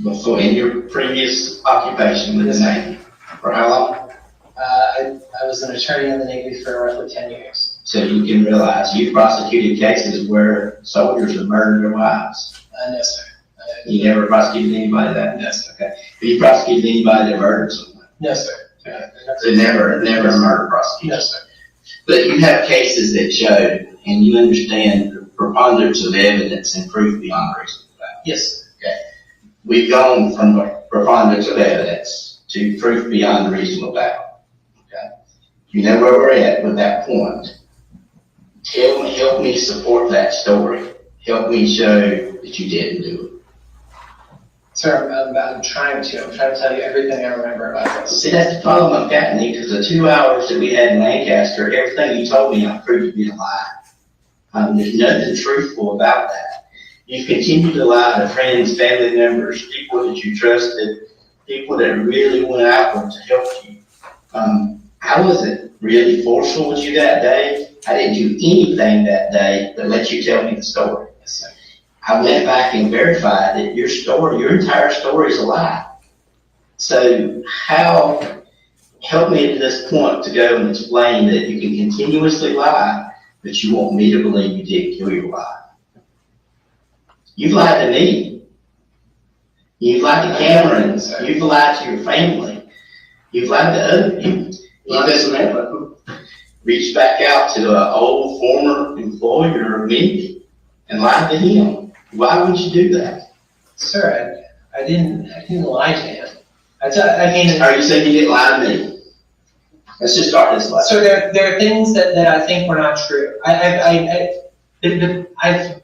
before in your previous occupation with the Navy. For how long? I was an attorney in the Navy for roughly 10 years. So you can realize you've prosecuted cases where soldiers have murdered their wives. No, sir. You never prosecuted anybody that? No, sir. Okay. Have you prosecuted anybody that murdered someone? No, sir. So never a murder prosecution? No, sir. But you have cases that show, and you understand the preponderance of evidence and proof beyond reasonable doubt. Yes. Okay. We've gone from a preponderance of evidence to proof beyond reasonable doubt. Okay. You know where we're at with that point. Help me support that story. Help me show that you didn't do it. Sir, I'm trying to tell you everything I remember about this. See, that's the problem I've got, Nick, because the 2 hours that we had in Lancaster, everything you told me, I proved to be a lie. There's nothing truthful about that. You've continued to lie to friends, family members, people that you trusted, people that really went outward to help you. I wasn't really forceful with you that day. I didn't do anything that day that let you tell me the story. Yes, sir. I went back and verified that your entire story is a lie. So help me at this point to go and explain that you can continuously lie, but you want me to believe you did kill your wife. You've lied to me. You've lied to Cameron. You've lied to your family. You've lied to other people. You reached back out to an old former employer of Mindi and lied to him. Why would you do that? Sir, I didn't lie to him. I mean. Are you saying you didn't lie to me? Let's just start this way. So there are things that I think were not true.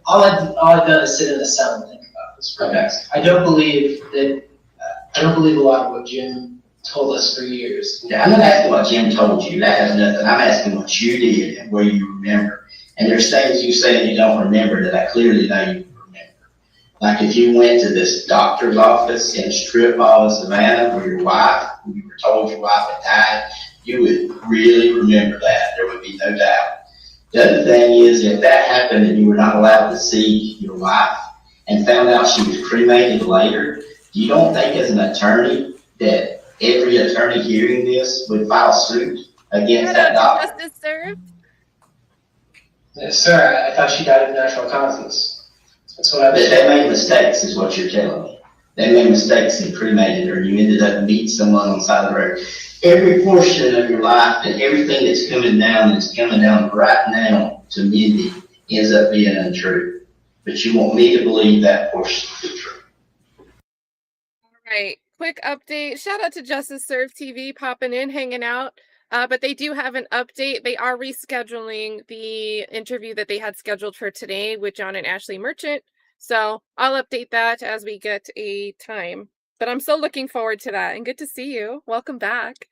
All I've done is sit in a cell and think about this. Okay. I don't believe a lot of what Jim told us for years. Yeah, I'm not asking what Jim told you. That has nothing. I'm asking what you did and where you remember. And there's things you say and you don't remember that I clearly know you remember. Like if you went to this doctor's office in a strip mall in Savannah where you were told your wife had died, you would really remember that. There would be no doubt. The other thing is, if that happened and you were not allowed to see your wife and found out she was cremated later, you don't think as an attorney that every attorney hearing this would file suit against that doctor? Justice served. Yes, sir, I thought she died of natural causes. That's what I was But they made mistakes, is what you're telling me. They made mistakes and cremated her. You ended up meeting someone on the side of the road. Every portion of your life and everything that's coming down right now to Mindy ends up being untrue. But you want me to believe that portion to be true. All right. Quick update. Shout out to Justice Serve TV popping in, hanging out. But they do have an update. They are rescheduling the interview that they had scheduled for today with John and Ashley Merchant. So I'll update that as we get a time. But I'm so looking forward to that, and good to see you. Welcome back.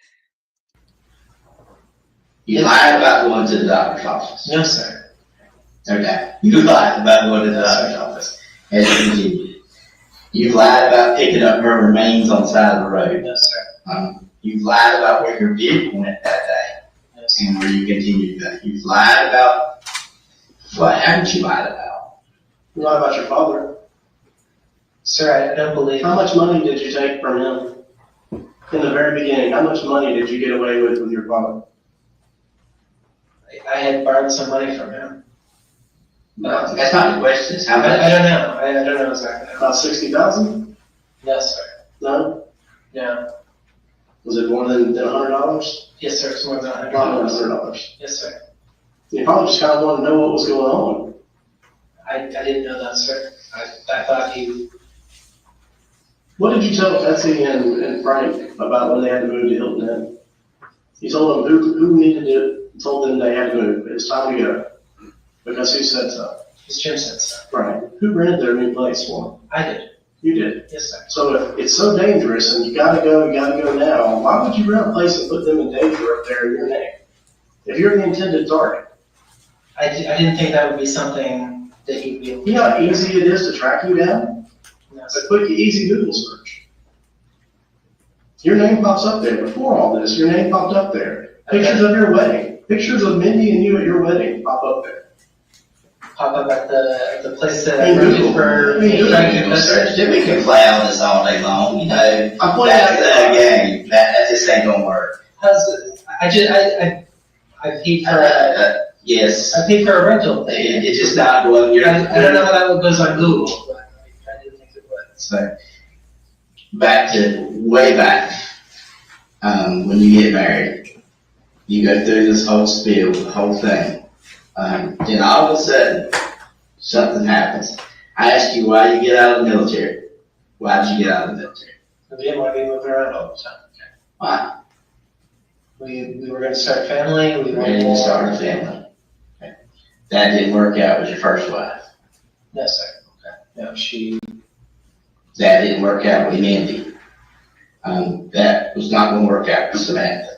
You lied about going to the doctor's office. No, sir. Okay. You lied about going to the doctor's office. As you continue. You lied about picking up her remains on the side of the road. No, sir. You lied about where your vehicle went that day. No, sir. And where you continue to go. You've lied about what haven't you lied about? You lied about your father. Sir, I don't believe. How much money did you take from him in the very beginning? How much money did you get away with your father? I had borrowed some money from him. No, that's not the question, it's how I much. don't know, I don't know exactly how About much. 60,000? No, sir. No? No. Was it more than $100? Yes, sir, it's more than Probably $100. $100. Yes, sir. You probably just kind of wanted to know what was going on. I didn't know that, sir. I thought he, What did you tell Betsy and Frank about when they had to move to Hilton Head? You told them who needed to, told them they had to move, it's time to go. Because who said so? Mr. Jim said so. Right. Who rented their new place for them? I did. You did. Yes, sir. So if it's so dangerous and you gotta go now, why would you rent a place and put them in danger up there in your name? If you're the intended target. I didn't think that would be something that he'd be able to. You know how easy it is to track you down? No, It's sir. a quick, easy Google search. Your name pops up there. Before all this, your name popped up there. Pictures of your wedding. Pictures of Mindy and you at your wedding pop up there. Pop up at the place that Hey, I rented Google. for. Hey, Google. Google search, then we can play on this all day long, you know. I pointed That's out the that. game, that just ain't gonna work. I paid for, Yes, I paid for a rental thing. it's just not going, you're. I don't know how that goes on Google, but I didn't think it would. So, way back, when you get married, you go through this whole spiel, the whole thing. Then all of a sudden, something happens. I asked you why you get out of the military. Why did you get out of the military? We didn't want to be moving around all the time. Why? We were gonna start a family, we Ready to wanted start a family. Okay. That didn't work out with your first wife. No, sir. Okay. No, she, That didn't work out with Mindy. That was not gonna work out with Samantha.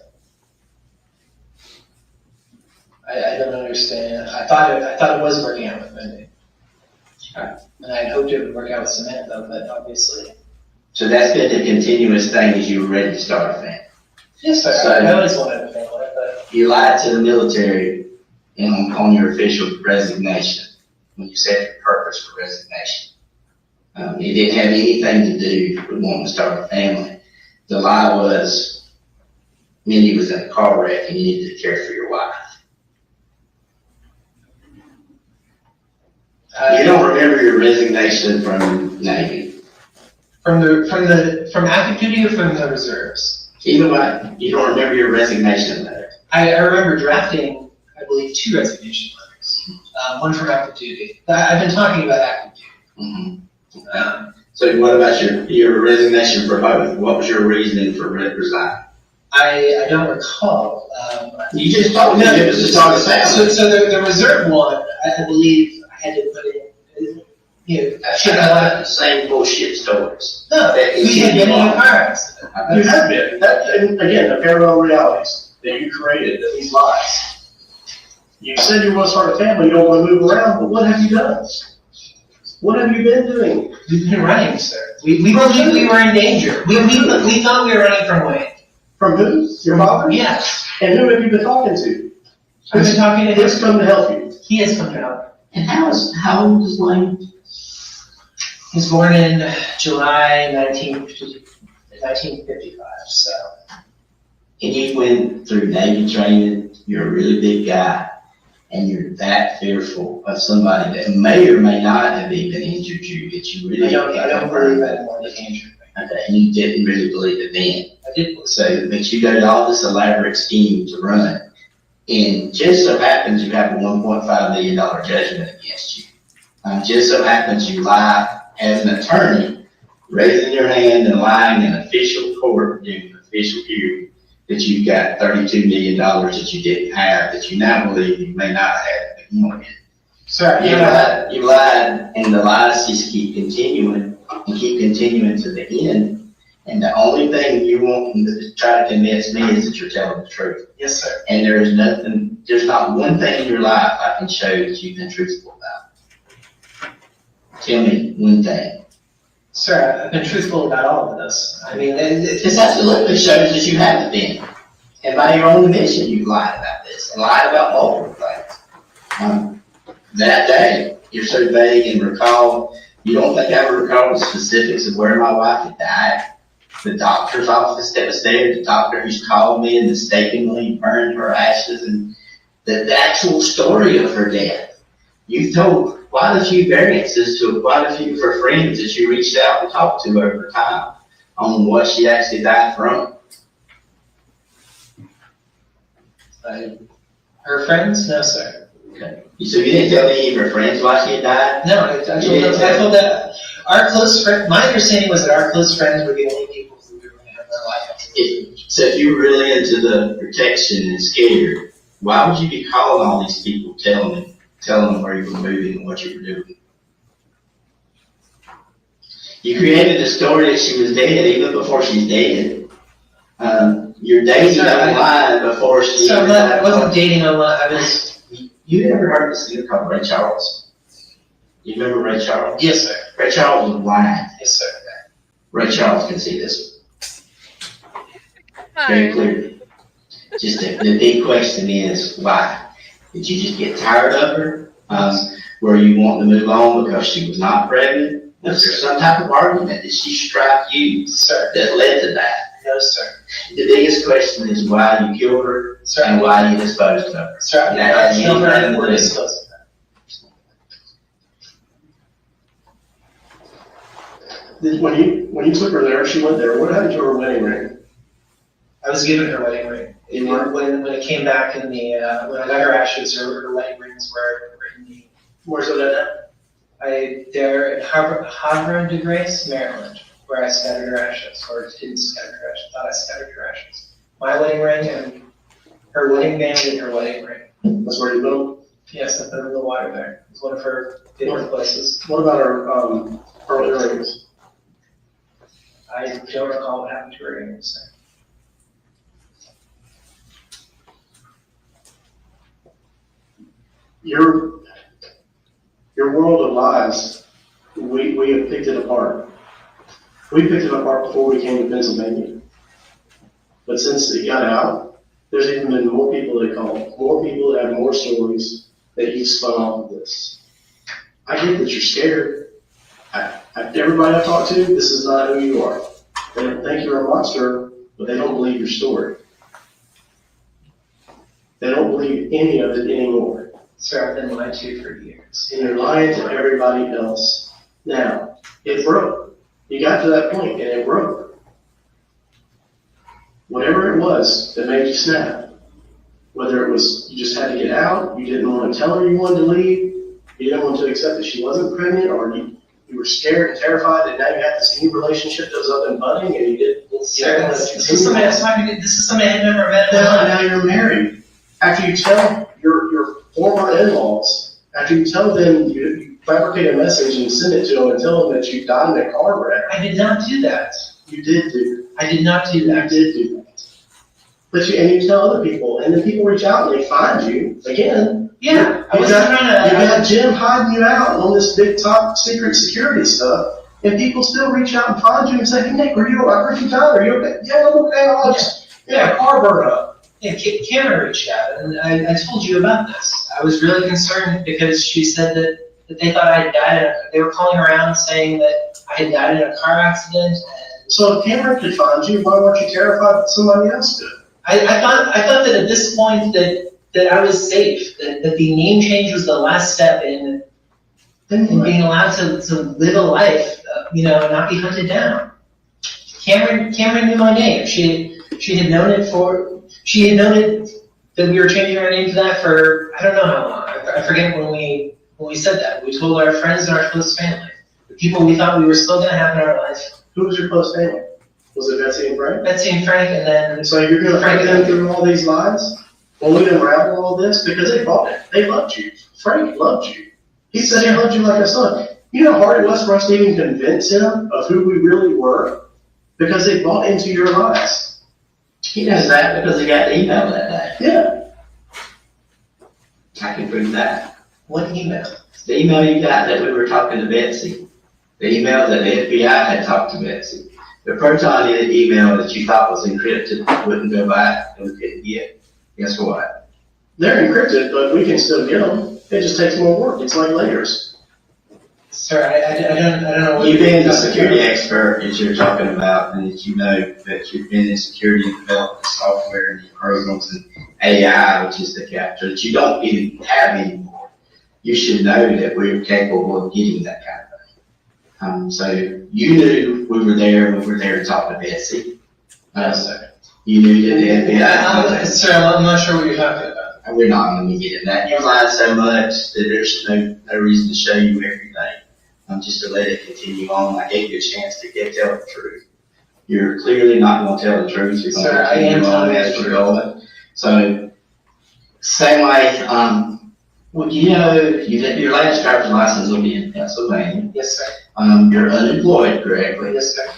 I don't understand. I thought it was working out with Mindy. Okay. And I had hoped it would work out with Samantha, but obviously. So that's been the continuous thing as you were ready to start a family. Yes, sir. So- I always wanted a family, but You lied to the military on your official resignation, when you said your purpose for resignation. It didn't have anything to do with wanting to start a family. The lie was, Mindy was in a car wreck and you needed to care for your wife. You don't remember your resignation from Navy. from active duty or from the reserves? Either way, you don't remember your resignation letter. I remember drafting, I believe, 2 resignation letters. One from active duty. I've been talking about active duty. Mhm. So what about your resignation for both? What was your reasoning for resigning? I don't recall. You just told me it was to start a family. So the reserve one, I believe I had to put in, Should have had the same bullshit stories. No, we had been in a car accident. You have been. And again, the parallel realities that you created, that these lies. You said you want to start a family, you don't want to move around, but what have you done? What have you been doing? We've been running, sir. We believed we were in danger. We thought we were running from Wayne. From who? Your father? Yes. And who have you been talking to? I've been talking to him. Who's come to help you? He has come down. And how old is Lane? He was born in July 1955, so. And you went through Navy training, you're a really big guy, and you're that fearful of somebody that may or may not have even injured you, that you really I don't believe that more than danger. Okay, and you didn't really believe it then. I did believe. So, but you go to all this elaborate scheme to run, and just so happens you have a $1.5 million judgment against you. Just so happens you lie as an attorney, raising your hand and lying in official court during an official hearing that you've got $32 million that you didn't have, that you now believe you may not have, but you want it. Sorry, You lied, and the lies just keep continuing and keep continuing to the end. And the only thing you want to try to convince me is that you're telling the truth. Yes, sir. And there's not one thing in your life I can show that you've been truthful about. Tell me one thing. Sir, I've been truthful about all of this. I mean, This absolutely shows that you haven't been. And by your own admission, you lied about this and lied about multiple things. That day, you're so vague and recall, you don't think I ever recall the specifics of where my wife had died. The doctor's office that was there, the doctor who's called me and mistakenly burned her ashes and the actual story of her death. You've told quite a few variances to quite a few of her friends that you reached out and talked to over time on what she actually died from. Her friends? No, sir. Okay. So you didn't tell any of her friends why she had died? No, I told that our close friend, my understanding was that our close friends were the only people who were going to have their life. So if you were really into the protection and scared, why would you be calling all these people, telling them where you were moving and what you were doing? You created a story that she was dead even before she's dead. You're dating online before she. So I wasn't dating online. I was. You ever heard of a singer called Ray Charles? You remember Ray Charles? Yes, sir. Ray Charles was blind. Yes, sir. Ray Charles can see this very clearly. Just the big question is why? Did you just get tired of her? Were you wanting to move on because she was not pregnant? Was there some type of argument that she struck you, Sir. that led to that? No, sir. The biggest question is why you killed her, Sir. and why you disposed of her. Sir, I That has killed her anything and to we're do- disposing of her. When you took her there, she went there, what happened to her wedding ring? I was given her wedding ring. When it came back in the, when I got her ashes, her wedding rings were in the, Where's it at? they're in Havre de Grace, Maryland, where I scattered her ashes, or didn't scatter her ashes, thought I scattered her ashes. My wedding ring and her wedding band and her wedding ring. now? That's where you built? Yes, I put her in the water there. It's one of her favorite places. What about her earrings? I don't recall what happened to her earrings. Your world of lies, we have picked it apart. We picked it apart before we came to Pennsylvania. But since it got out, there's even been more people that call, more people that have more stories that you spun off of this. I get that you're scared. Everybody I've talked to, this is not who you are. They don't think you're a monster, but they don't believe your story. They don't believe any of it anymore. Sir, I've been lied to for years. And you're lying to everybody else. Now, it broke. You got to that point and it broke. Whatever it was that made you snap, whether it was you just had to get out, you didn't want to tell her you wanted to leave, you didn't want to accept that she wasn't pregnant, or you were scared and terrified that now you have this new relationship that was up and budding and you didn't want to This is somebody else talking to, this is somebody I've never met in my life. now you're married. After you tell your former in-laws, after you tell them, you fabricate a message and send it to them and tell them that you died in a car wreck. I did not do that. You did do I did not do that. that. You did do that. But you tell other people, and then people reach out and they find you again. Yeah, I You wasn't got trying to. Jim hiding you out on this big top secret security stuff, and people still reach out and find you and say, "Hey Nick, I heard you died. Are you okay?" "Yeah, I'm okay. I just a car burned up." Yeah, Cameron reached out, and I told you about this. I was really concerned because she said that they thought I had died. They were calling around saying that I had died in a car accident. And So if Cameron could find you, why weren't you terrified that somebody else could? I thought that at this point that I was safe. That the name change was the last step in being allowed to live a life, and not be hunted down. Cameron knew my name. She had known it that we were changing our name to that for I don't know how long. I forget when we said that. We told our friends and our close family, the people we thought we were still going to have in our life. Who was your close family? Was it Betsy and Frank? Betsy and Frank, and then So you're going to Frank put them through all these lies? When we unravel all this, because they bought it. They loved you. Frank loved you. He said he loved you like a son. You know how hard it was for us to even convince him of who we really were? Because they bought into your lies. He knows that because he got the email that day. Yeah. I can prove that. what email? The email you got that we were talking to Betsy. The email that the FBI had talked to Betsy. The Proton email that you thought was encrypted wouldn't go back and we couldn't get. Guess what? They're encrypted, but we can still get them. It just takes more work. It's like layers. Sir, I don't know what You you're being the talking security about. expert that you're talking about, and that you know that you've been in security and developed software and programs and AI, which is the capture that you don't even have anymore. You should know that we're capable of getting that kind of thing. So you knew we were there to talk to Betsy. Yes, sir. You knew that the FBI. Sir, I'm not sure what you're talking about. We're not going to get in that. You lied so much that there's no reason to show you everything. Just to let it continue on. I gave you a chance to tell the truth. You're clearly not going to tell the truth. You're going Sir, I am telling as the we're truth. going. So, same way, well, you know, your last driver's license will be in Pennsylvania. Yes, sir. You're unemployed, correctly. Yes, sir.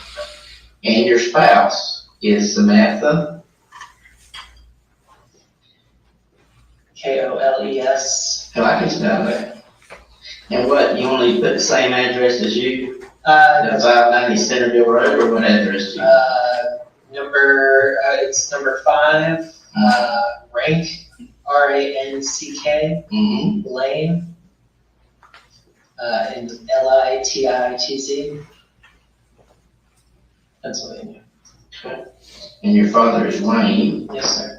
And your spouse is Samantha. Koles. How I can spell that. And what, you only put the same address as you? That's 590 Centerville Road, or what address do you? it's number 5, Rank, RANCK, Mm-hmm. Lane, in LITITZ, Pennsylvania. Okay. And your father is Wayne. Yes, sir.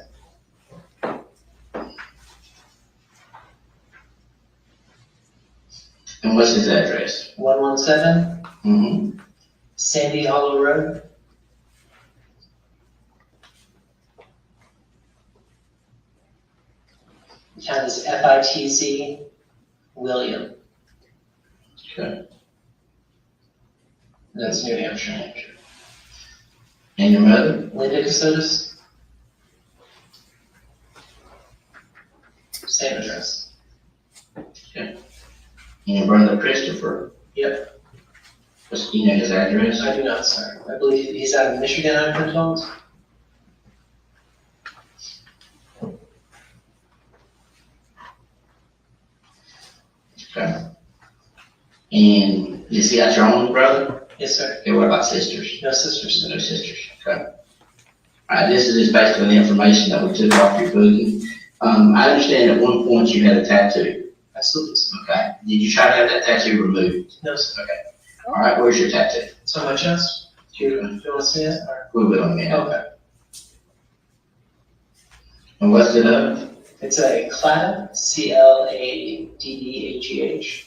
And what's his address? 117 Mm-hmm. Sandy Hollow Road. Town is FITZ, William. Okay. That's New Hampshire. And your mother? Linda Kassotis. Same address. And your brother Christopher? Yep. What's, you know his address? I do not, sir. I believe he's out of Michigan, I've been told. Okay. And is he got your only brother? Yes, sir. Okay, what about sisters? No sisters. No sisters. Okay. Alright, this is just basically the information that we took off your booking. I understand at one point you had a tattoo. Absolutely. Okay. Did you try to have that tattoo removed? No, sir. Okay. Alright, where's your tattoo? It's on my chest. Do you want to see it? Or? We will, man. Okay. And what's it of? It's a claddagh, CLADDAGH.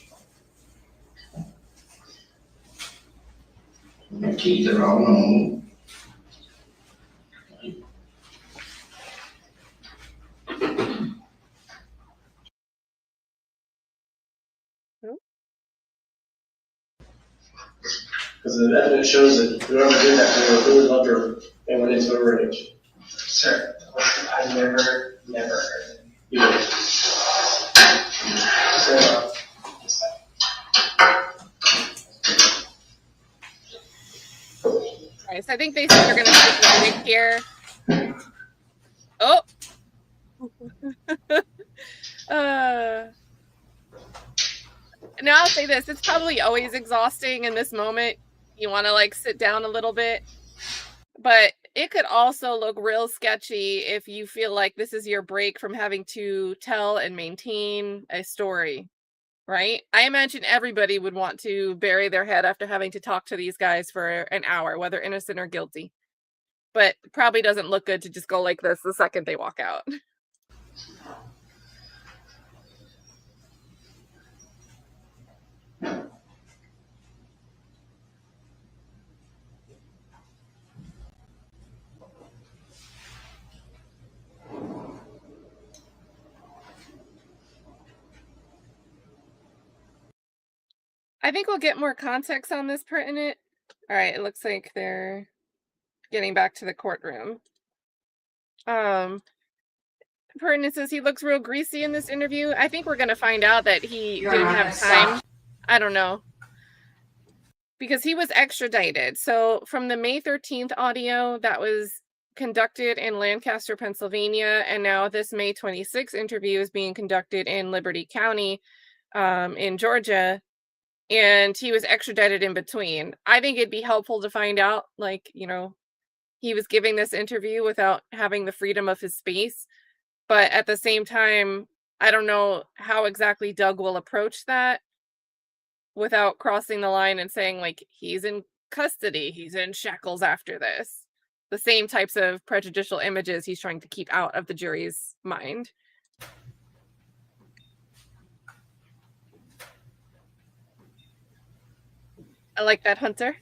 Your teeth are all normal. Because the evidence shows that whoever did that, they were really loved her and went into a rage. Sir, I never heard it. You did. So, Alright, so I think they said they're gonna stick with Nick here. Oh! Now I'll say this, it's probably always exhausting in this moment. You want to like sit down a little bit. But it could also look real sketchy if you feel like this is your break from having to tell and maintain a story, right? I imagine everybody would want to bury their head after having to talk to these guys for an hour, whether innocent or guilty. But it probably doesn't look good to just go like this the second they walk out. I think we'll get more context on this pertinent. All right, it looks like they're getting back to the courtroom. Pertinent says he looks real greasy in this interview. I think we're going to find out that he didn't have time. I don't know. Because he was extradited. So from the May 13th audio that was conducted in Lancaster, Pennsylvania, and now this May 26th interview is being conducted in Liberty County in Georgia. And he was extradited in between. I think it'd be helpful to find out, like, you know, he was giving this interview without having the freedom of his space. But at the same time, I don't know how exactly Doug will approach that. without crossing the line and saying, like, he's in custody, he's in shackles after this. The same types of prejudicial images he's trying to keep out of the jury's mind. I like that, Hunter.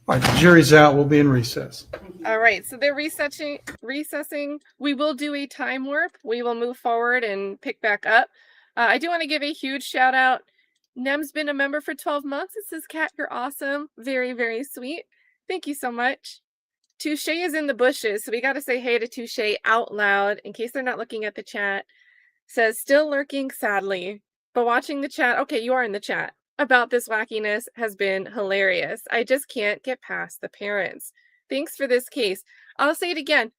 All right, the jury's out. We'll be in recess. All right, so they're recessing. We will do a time warp. We will move forward and pick back up. I do want to give a huge shout out. Nem's been a member for 12 months. It says, Kat, you're awesome. Very, very sweet. Thank you so much. Touche is in the bushes, so we got to say hey to Touche out loud in case they're not looking at the chat. Says, still lurking sadly, but watching the chat. Okay, you are in the chat. About this wackiness has been hilarious. I just can't get past the parents. Thanks for this case. I'll say it again.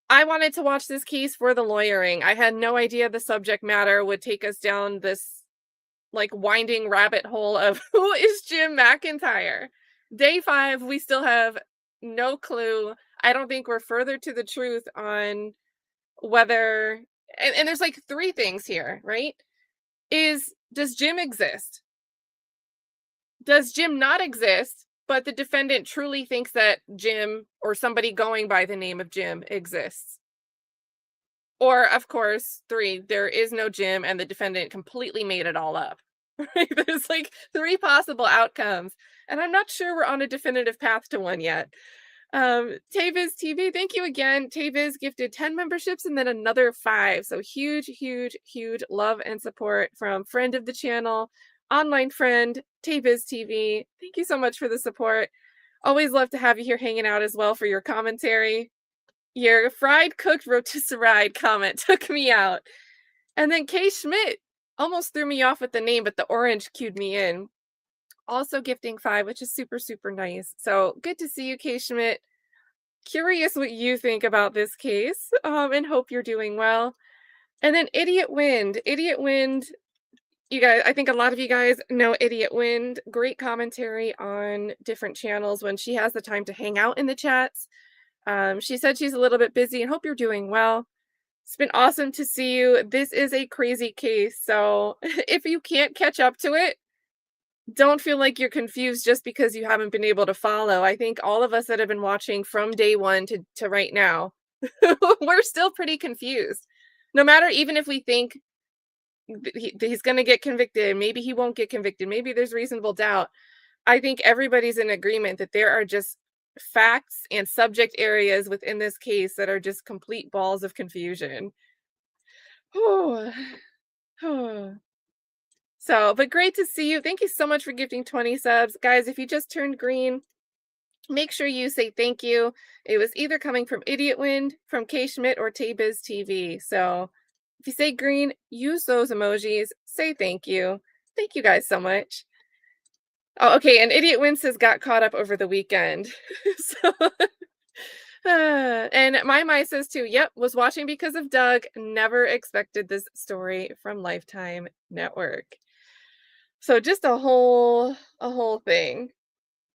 I wanted to watch this case for the lawyering. I had no idea the subject matter would take us down this like winding rabbit hole of who is Jim McIntyre. Day 5, we still have no clue. I don't think we're further to the truth on whether, and there's like 3 things here, right? Does Jim exist? Does Jim not exist, but the defendant truly thinks that Jim or somebody going by the name of Jim exists? Or, of course, 3, there is no Jim and the defendant completely made it all up. Right? There's like 3 possible outcomes, and I'm not sure we're on a definitive path to one yet. Taviz TV, thank you again. Taviz gifted 10 memberships and then another 5. So huge, huge, huge love and support from friend of the channel, online friend, Taviz TV. Thank you so much for the support. Always love to have you here hanging out as well for your commentary. Your fried cooked rotisserie comment took me out. And then Kay Schmidt almost threw me off with the name, but the orange cued me in. Also gifting 5, which is super, super nice. So good to see you, Kay Schmidt. Curious what you think about this case, and hope you're doing well. And then Idiot Wind. Idiot Wind, you guys, I think a lot of you guys know Idiot Wind. Great commentary on different channels when she has the time to hang out in the chats. She said she's a little bit busy and hope you're doing well. It's been awesome to see you. This is a crazy case, so if you can't catch up to it, don't feel like you're confused just because you haven't been able to follow. I think all of us that have been watching from day 1 to right now, we're still pretty confused. No matter, even if we think he's going to get convicted, maybe he won't get convicted, maybe there's reasonable doubt. I think everybody's in agreement that there are just facts and subject areas within this case that are just complete balls of confusion. So, but great to see you. Thank you so much for gifting 20 subs. Guys, if you just turned green, make sure you say thank you. It was either coming from Idiot Wind, from Kay Schmidt, or Tabiz TV. So if you say green, use those emojis. Say thank you. Thank you guys so much. Oh, okay, and Idiot Wind says got caught up over the weekend. So, and my says too, yep, was watching because of Doug. Never expected this story from Lifetime Network. So just a whole thing.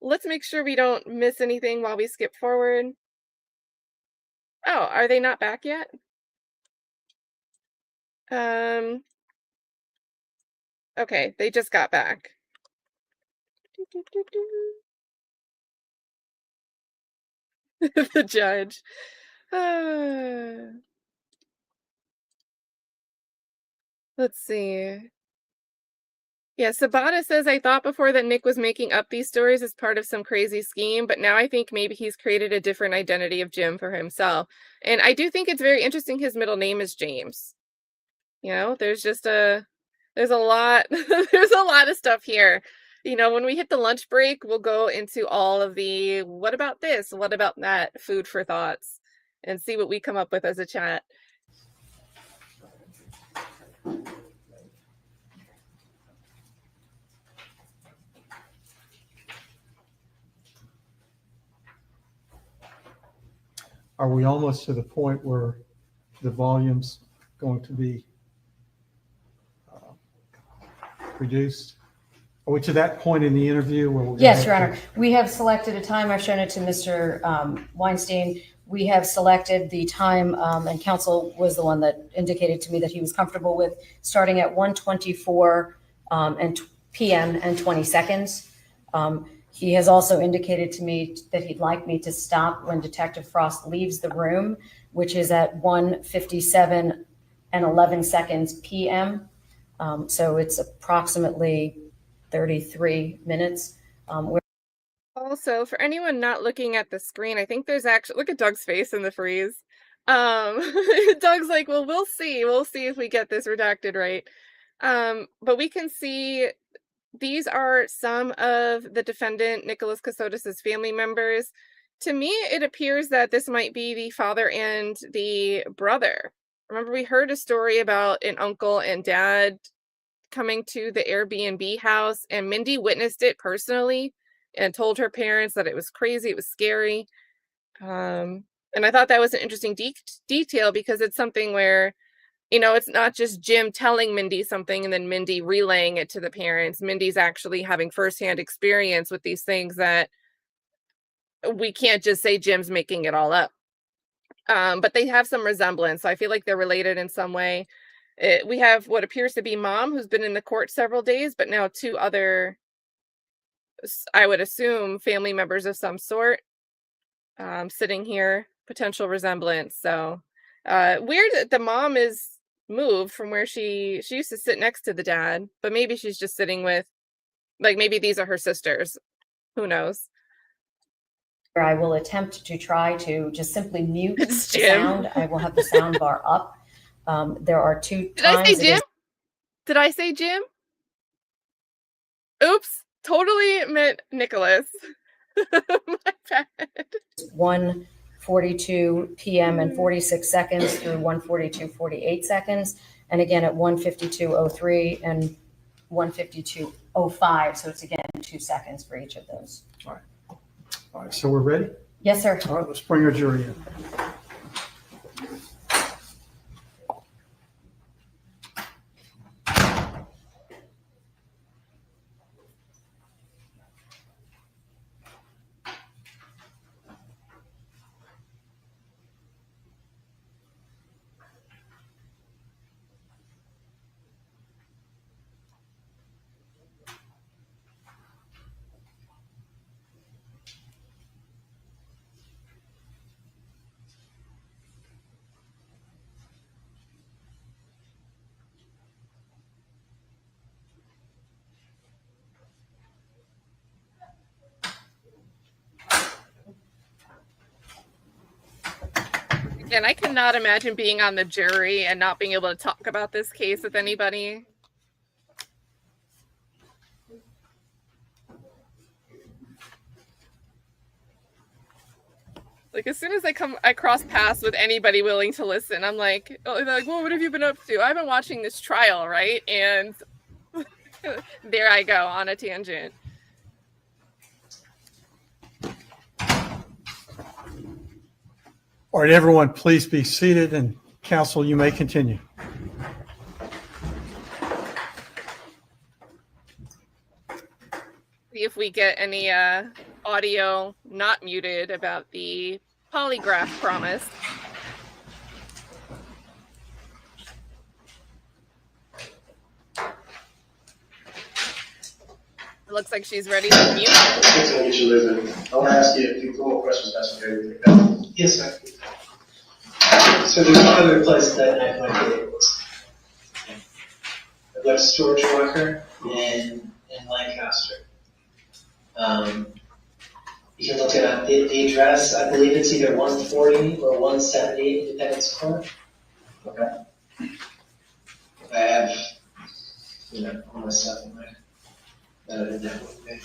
Let's make sure we don't miss anything while we skip forward. Oh, are they not back yet? Okay, they just got back. The judge. Let's see. Yeah, Sabata says, I thought before that Nick was making up these stories as part of some crazy scheme, but now I think maybe he's created a different identity of Jim for himself. And I do think it's very interesting his middle name is James. You know, there's a lot, there's a lot of stuff here. You know, when we hit the lunch break, we'll go into all of the, what about this? What about that? Food for thoughts and see what we come up with as a chat. Are we almost to the point where the volume's going to be reduced? Are we to that point in the interview where we're Yes, Your Honor. We have selected a time. I've shown it to Mr. Weinstein. we have selected the time, and counsel was the one that indicated to me that he was comfortable with starting at 1:24 p.m. and 20 seconds. He has also indicated to me that he'd like me to stop when Detective Frost leaves the room, which is at 1:57 and 11 seconds p.m. So it's approximately 33 minutes. Also, for anyone not looking at the screen, I think there's actually, look at Doug's face in the freeze. Doug's like, well, we'll see if we get this redacted right. But we can see these are some of the defendant Nicholas Kassotis' family members. To me, it appears that this might be the father and the brother. Remember, we heard a story about an uncle and dad coming to the Airbnb house, and Mindi witnessed it personally and told her parents that it was crazy, it was scary. And I thought that was an interesting detail, because it's something where, you know, it's not just Jim telling Mindi something and then Mindi relaying it to the parents. Mindi's actually having firsthand experience with these things that we can't just say Jim's making it all up. But they have some resemblance. So I feel like they're related in some way. We have what appears to be mom, who's been in the court several days, but now two other, I would assume, family members of some sort, sitting here, potential resemblance. So weird that the mom is moved from where she used to sit next to the dad, but maybe she's just sitting with, like, maybe these are her sisters. Who knows? I will attempt to try to just simply mute the It's Jim. sound. I will have the sound bar up. There are two Did I times. say Jim? Did I say Jim? Oops, totally meant Nicholas. My bad. 1:42 p.m. and 46 seconds through 1:42:48 seconds, and again at 1:52:03 and 1:52:05. So it's again 2 seconds for each of those. All right, so we're ready? Yes, sir. All right, let's bring our jury in. And I cannot imagine being on the jury and not being able to talk about this case with anybody. Like, as soon as I cross paths with anybody willing to listen, I'm like, oh, they're like, well, what have you been up to? I've been watching this trial, right? And there I go on a tangent. All right, everyone, please be seated, and counsel, you may continue. See if we get any audio not muted about the polygraph promise. It looks like she's ready to mute. I want to ask you a few more questions. That's okay with you. Yes, sir. So there's one other place that I might be able to. I've got a storage locker in Lancaster. You can look it up. The address, I believe it's either 140 or 170 Independence Court. Okay. I have, all my stuff in there. That I didn't have with me.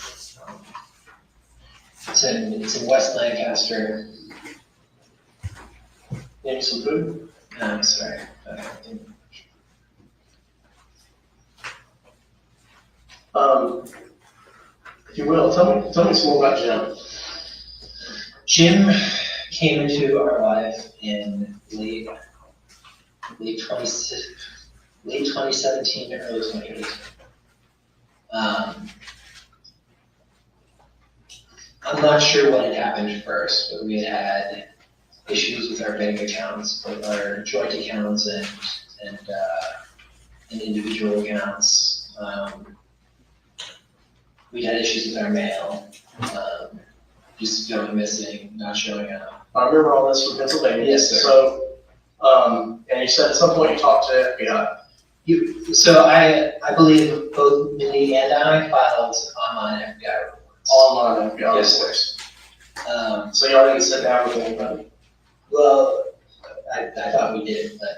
It's in West Lancaster. You need some food? No, I'm sorry. If you will, tell me some more about Jim. Jim came into our life in late 2017 to early 2018. I'm not sure what had happened first, but we had issues with our bank accounts, both our joint accounts and individual accounts. We had issues with our mail, just going missing, not showing up. I remember all this from Pennsylvania. Yes, sir. So, and you said at some point you talked to FBI. So I believe both Mindy and I filed online FBI reports. Online FBI. Yes, sir. So y'all didn't sit down with anybody? Well, I thought we did, but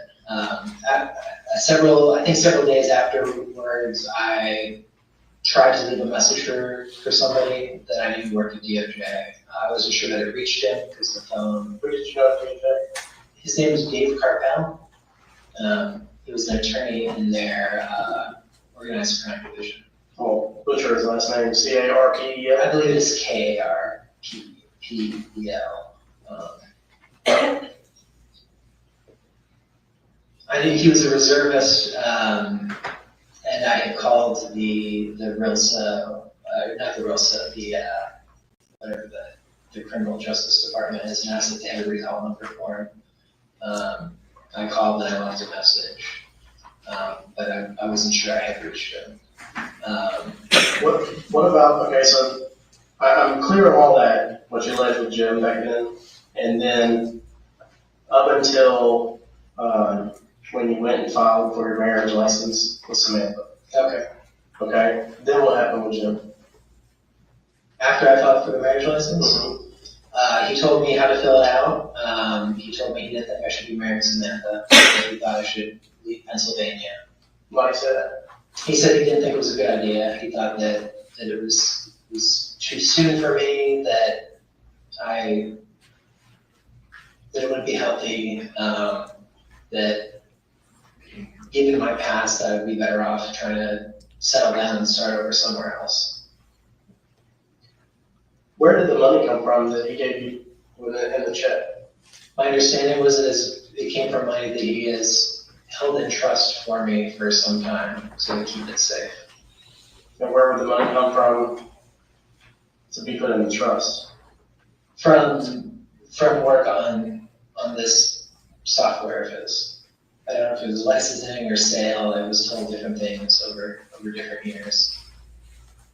several days afterwards, I tried to leave a message for somebody that I knew worked at DOJ. I wasn't sure that it reached him because the phone. Who did you know at DOJ? His name is Dave Carpel. He was an attorney in their organized crime division. Oh, butcher his last name, C-A-R-P-E-L? I believe it's Karpel. I knew he was a reservist, and I had called the RILSA, not the RILSA, whatever the criminal justice department is, and asked if they had a recall number for him. I called and I left a message, but I wasn't sure I had reached him. What about, okay, so I'm clear on all that, what you alleged with Jim back then, and then up until when you went and filed for your marriage license with Samantha. Okay. Okay, then what happened with Jim? After I filed for the marriage license, he told me how to fill it out. He told me he didn't think I should be married to Samantha. He thought I should leave Pennsylvania. Why did he say that? He said he didn't think it was a good idea. He thought that it was too soon for me, that it wouldn't be healthy, that given my past, I would be better off trying to settle down and start over somewhere else. Where did the money come from that he gave you in the check? My understanding was that it came from money that he has held in trust for me for some time to keep it safe. And where would the money come from to be put in the trust? From work on this software of his. I don't know if it was licensing or sale. It was told different things over different years.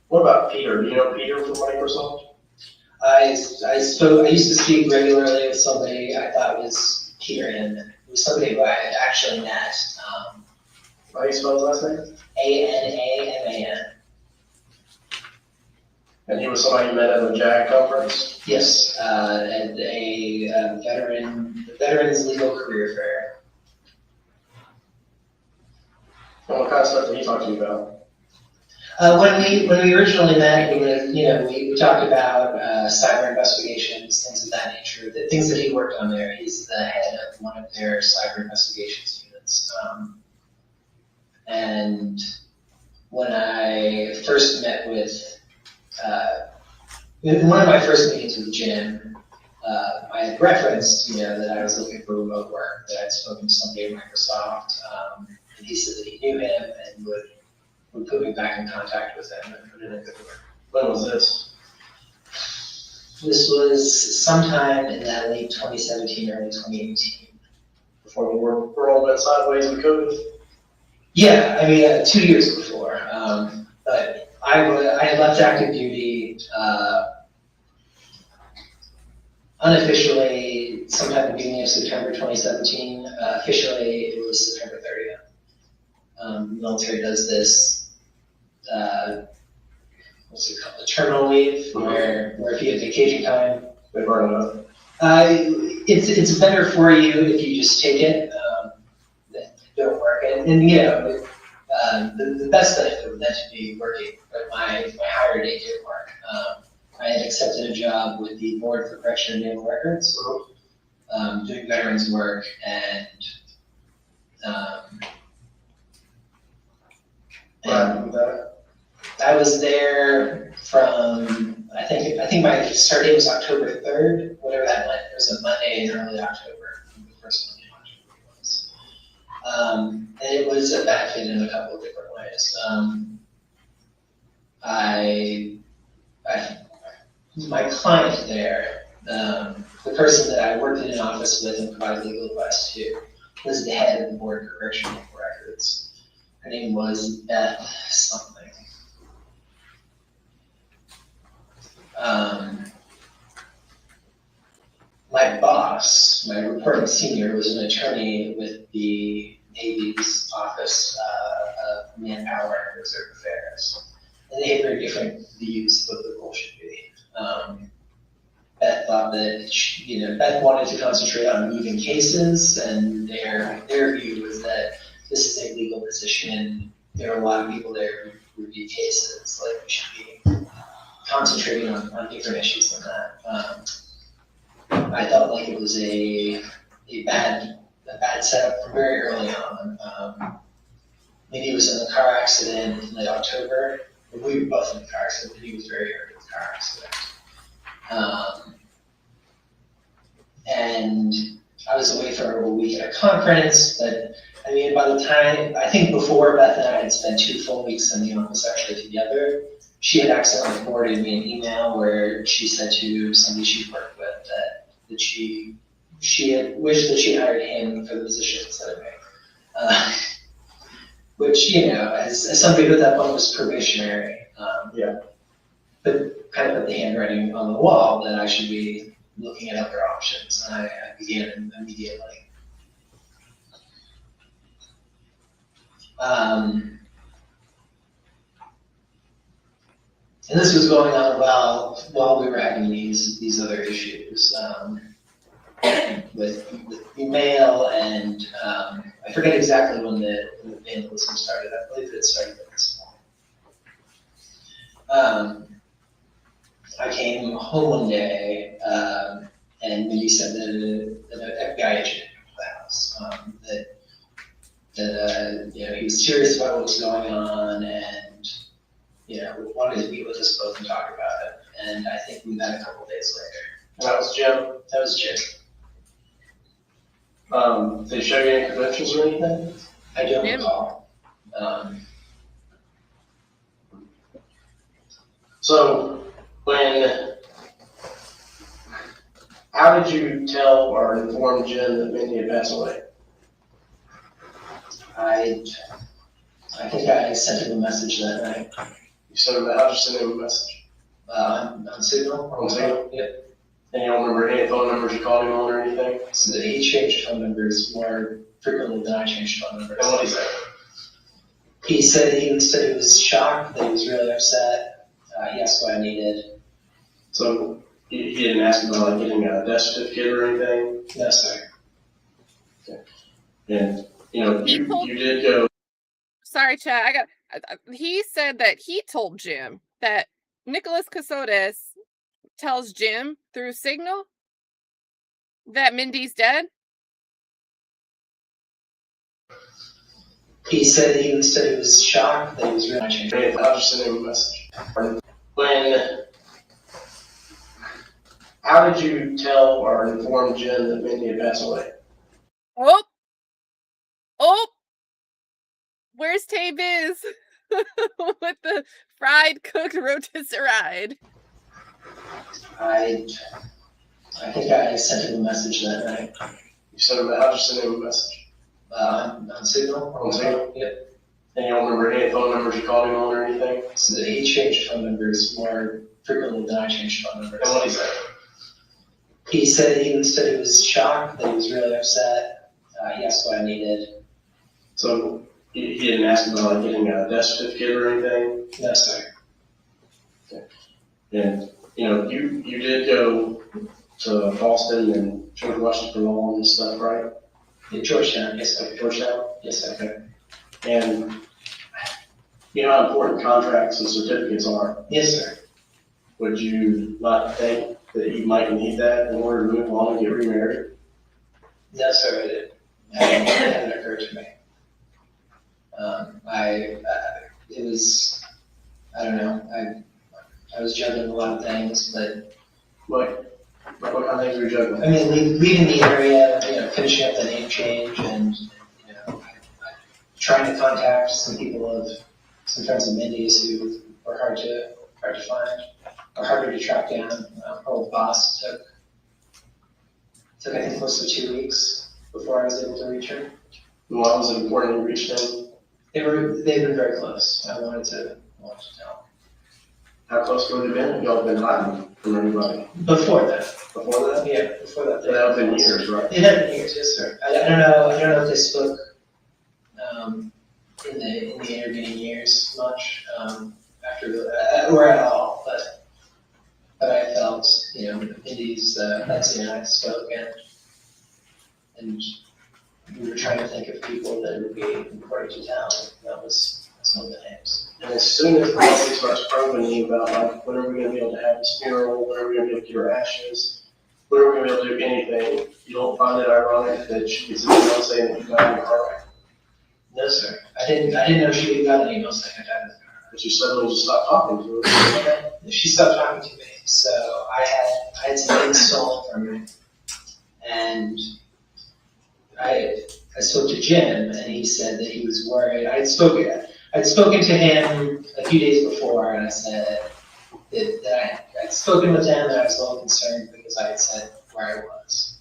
What about Peter? Do you know Peter from Microsoft? I used to speak regularly with somebody I thought was Peter Hinman. It was somebody who I had actually met. How do you spell his last name? A-N-A-M-A-N. And he was somebody you met at a JAG conference? Yes, at a Veterans Legal Career Fair. And what kind of stuff did he talk to you about? When we originally met, we talked about cyber investigations, things of that nature, the things that he worked on there. He's the head of one of their cyber investigations units. And when I first met in one of my first meetings with Jim, I had referenced, that I was looking for remote work, that I'd spoken to somebody at Microsoft, and he said that he knew him and would put me back in contact with him and put in a good word. When was this? This was sometime in that late 2017, early 2018. Before the world went sideways with COVID? Yeah, 2 years before. But I had left active duty unofficially sometime at the beginning of September 2017. Officially, it was September 30th. The military does this, what's it called, a terminal leave, where if you have vacation time, They burned it up. it's better for you if you just take it, don't work. The best benefit would then to be working, but my higher date didn't work. I had accepted a job with the Board for Correction and Naval Records, doing veterans work, and I was there from, I think my start date was October 3rd, whatever that meant. It was a Monday in early October, the first Monday in October it was. And it was a benefit in a couple of different ways. My client there, the person that I worked in an office with and provided legal advice to was the head of the Board of Correctional Records. Her name was Beth something. My boss, my reporting senior, was an attorney with the Navy's Office of Manpower and Reserve Affairs. And they had very different views of what the role should be. Beth thought that, Beth wanted to concentrate on moving cases, and their view was that this is a legal position. There are a lot of people there who review cases. Like, we should be concentrating on different issues than that. I felt like it was a bad setup from very early on. Maybe it was in a car accident in late October. We were both in the car accident, but he was very hurt in the car accident. And I was away for a week at a conference, but I mean, by the time, I think before Beth and I had spent 2 full weeks in the office actually together, she had accidentally forwarded me an email where she said to somebody she worked with that she had wished that she hired him for the position instead of me. Which, as somebody who at that point was probationary, but kind of put the handwriting on the wall that I should be looking at other options, and I began immediately. And this was going on while we were having these other issues with email, and I forget exactly when the vandalism started. I believe it started at this point. I came home one day, and Mindi said that an FBI agent came to the house, that he was serious about what was going on, and wanted to meet with us both and talk about it. And I think we met a couple days later. And that was Jim? That was Jim. Did they show you any credentials or anything? I don't recall. So, how did you tell or inform Jim that Mindi had passed away? I think I sent him a message that night. You sent him, how'd you send him a message? On Signal? On Signal? Yeah. And you don't remember any phone numbers you called him on or anything? So that he changed phone numbers more frequently than I changed phone numbers. And what did he say? He said he was shocked, that he was really upset. He asked what I needed. So he didn't ask about like getting a death certificate or anything? No, sir. Okay. And you did go. Sorry, Chad. He said that he told Jim that Nicholas Kassotis tells Jim through Signal that Mindy's dead. He said he was shocked, that he was really changed. I'll just send him a message. How did you tell or inform Jim that Mindi had passed away? Oh, where's Tay Biz with the fried cooked rotisserie? I think I sent him a message that night. You sent him, I'll just send him a message. On Signal? On Signal? Yeah. And you don't remember any phone numbers you called him on or anything? So that he changed phone numbers more frequently than I changed phone numbers. And what did he say? He said he was shocked, that he was really upset. He asked what I needed. So he didn't ask about like getting a death certificate or anything? No, sir. Okay. And you did go to Boston and George Washington for law and stuff, right? In Georgetown, yes, sir. Georgetown? Yes, sir. Okay. And you know how important contracts and certificates are? Yes, sir. Would you not think that you might need that in order to move on and get remarried? No, sir, it hadn't occurred to me. I don't know, I was juggling a lot of things, but What kind of things were you juggling? I mean, leaving the area, finishing up the name change, and trying to contact some friends of Mindy's who were hard to find, or harder to track down. Her old boss took Took, I think, close to 2 weeks before I was able to reach her. Why was it important you reached them? They've been very close. I wanted to tell. How close would it have been if y'all been hiding from everybody? Before that. Before that? Yeah, before that. That would have been years, right? It had been years, yes, sir. I don't know if they spoke in the intervening years much after or at all, but I felt, Mindy's Betsy and I spoke, and we were trying to think of people that would be important to town. That was some of the names. And as soon as the public starts probing you about, like, when are we gonna be able to have this funeral, when are we gonna be able to get her ashes, when are we gonna be able to do anything, you don't find it ironic that she gets an email saying that you died in a car wreck? No, sir. I didn't know she got an email saying I died in the car. But you suddenly just stopped talking to her. She stopped talking to me, so I had some things stolen from me, and I spoke to Jim, and he said that he was worried. I'd spoken to him a few days before, and I said that I'd spoken with him, and I was a little concerned because I had said where I was,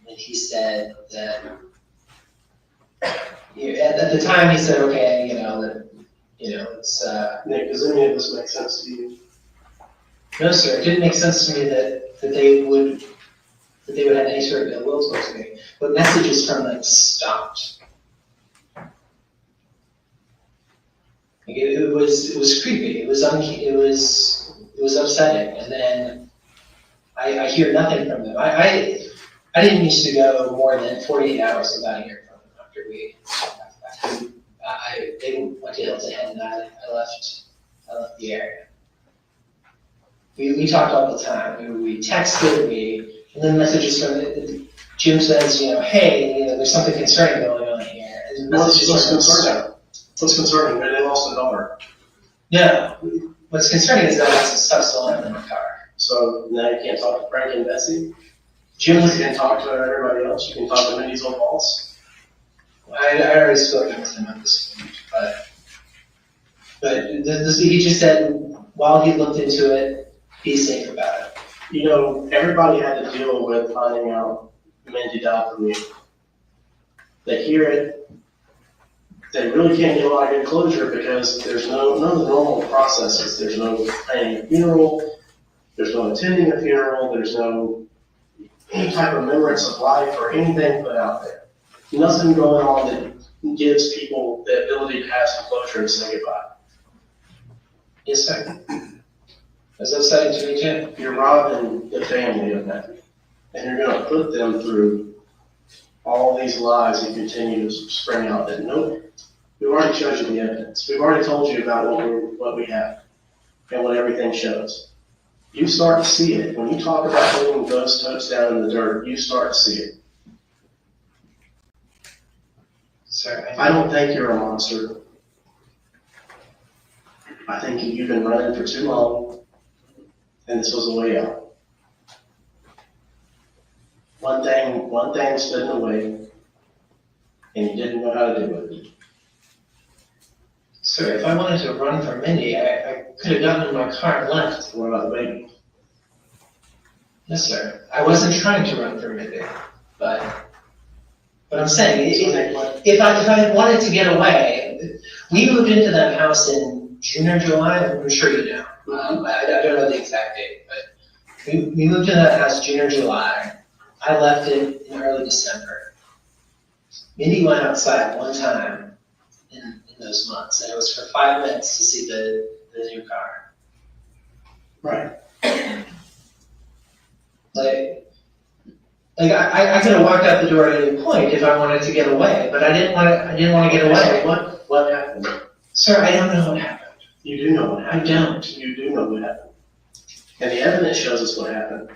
and he said that at the time he said, okay, it's. Nick, does any of this make sense to you? No, sir. It didn't make sense to me that they would have any sort of ill will towards me. But messages from them stopped. It was creepy. It was upsetting. And then I hear nothing from them. I didn't used to go more than 48 hours without hearing from them after they went to Hilton and I left the area. We talked all the time. We texted, and then messages from Jim says, hey, there's something concerning going on here. And What's concerning? What's concerning? They lost a daughter. No, what's concerning is that lots of stuff still in the car. So now you can't talk to Frank and Betsy? Jim You can talk to everybody else? You can talk to Mindy's old boss? I already spoken with him at this point, but he just said while he looked into it, be safe about it. Everybody had to deal with finding out Mindy died from you. They hear it. They really can't get a lot of good closure because there's none of the normal processes. There's no planning a funeral. There's no attending a funeral. There's no any type of remembrance of life or anything put out there. Nothing going on that gives people the ability to have some closure and say goodbye. Yes, sir. That's upsetting to me, Jim. You're robbing the family of that. And you're going to put them through all these lies that continue to spring out that we've already showed you the evidence. We've already told you about what we have and what everything shows. You start to see it. When you talk about putting those totes down in the dirt, you start to see it. Sir, I don't think you're a monster. I think you've been running for too long, and this was a way out. One thing stood in the way, and you didn't know how to do it. Sir, if I wanted to run from Mindy, I could have gotten in my car and left. What about the baby? Yes, sir. I wasn't trying to run from Mindy, but I'm saying, if I wanted to get away, we moved into that house in June or July, I'm sure you know. I don't know the exact date, but we moved into that house June or July. I left it in early December. Mindy went outside one time in those months, and it was for 5 minutes to see the new car. Right. Like I could have walked out the door at any point if I wanted to get away, but I didn't want to get away. What happened? Sir, I don't know what happened. You do know what happened. I don't. You do know what happened. And the evidence shows us what happened.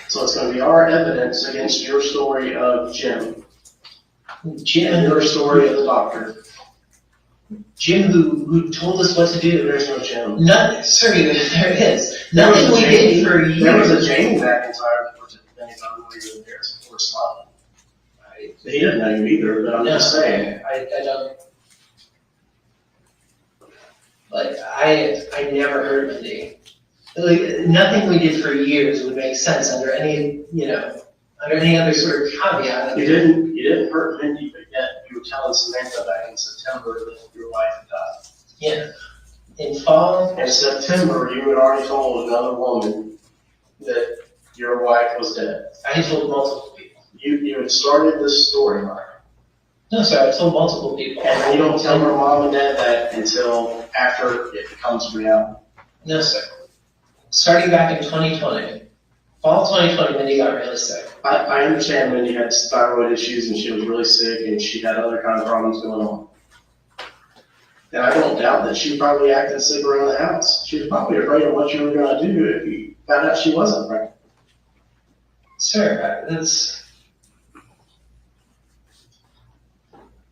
So it's going to be our evidence against your story of Jim. Jim, And your story of the doctor. Jim who told us what to do. There's no Jim. Nothing, sir, there is. Nothing we did for years. There was a Jamie McIntyre before you were there before Slot. He didn't know you either, but I'm just saying. I don't. Like, I never heard Mindy like, nothing we did for years would make sense under any, under any other sort of caveat. You didn't hurt Mindi, but yet you were telling Samantha back in September that your wife had died. Yeah. In fall. In September, you had already told another woman that your wife was dead. I told multiple people. You had started this storyline. No, sir, I told multiple people. And then you don't tell her mom and dad that until after it becomes reality. No, sir. Starting back in 2020, fall 2020, Mindi got really sick. I understand Mindi had thyroid issues and she was really sick and she had other kind of problems going on. And I don't doubt that she probably acted sick around the house. She was probably afraid of what you were going to do if you found out she wasn't pregnant. Sir, that's...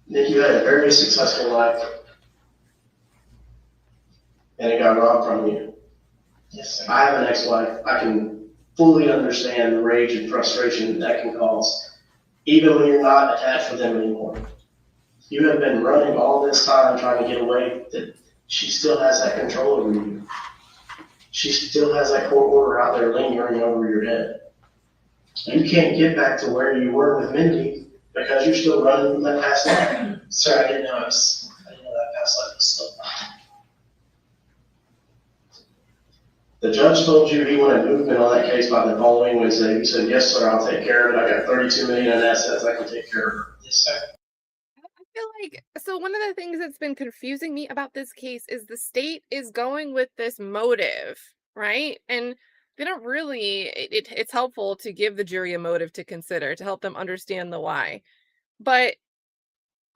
Nick, you had a very successful life. And it got robbed from you. Yes, sir. I have an ex-wife. I can fully understand the rage and frustration that can cause, even when you're not attached with them anymore. You have been running all this time trying to get away, that she still has that control over you. She still has that court order out there lingering over your head. You can't get back to where you were with Mindi because you're still running from that past life. Sir, I didn't know that past life was still fine. The judge told you he wanted movement on that case by the following Wednesday. You said, yes, sir, I'll take care of it. I got 32 million in assets. I can take care of it. Yes, sir. I feel like, so one of the things that's been confusing me about this case is the state is going with this motive, right? And they don't really, it's helpful to give the jury a motive to consider to help them understand the why. But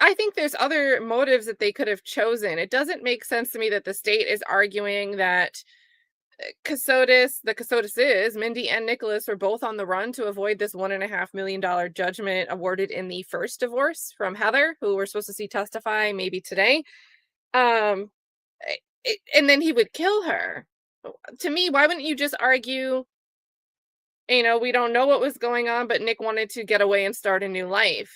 I think there's other motives that they could have chosen. It doesn't make sense to me that the state is arguing that Kassotis, Mindi and Nicholas were both on the run to avoid this $1.5 million judgment awarded in the first divorce from Heather, who we're supposed to see testify maybe today. And then he would kill her. To me, why wouldn't you just argue, we don't know what was going on, but Nick wanted to get away and start a new life.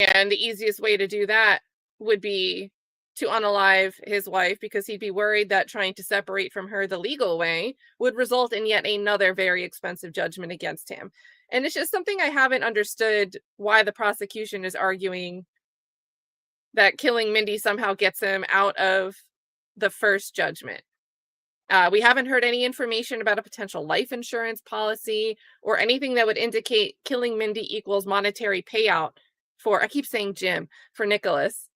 And the easiest way to do that would be to unalive his wife, because he'd be worried that trying to separate from her the legal way would result in yet another very expensive judgment against him. And it's just something I haven't understood, why the prosecution is arguing that killing Mindi somehow gets him out of the first judgment. We haven't heard any information about a potential life insurance policy or anything that would indicate killing Mindi equals monetary payout for, I keep saying Jim, for Nicholas.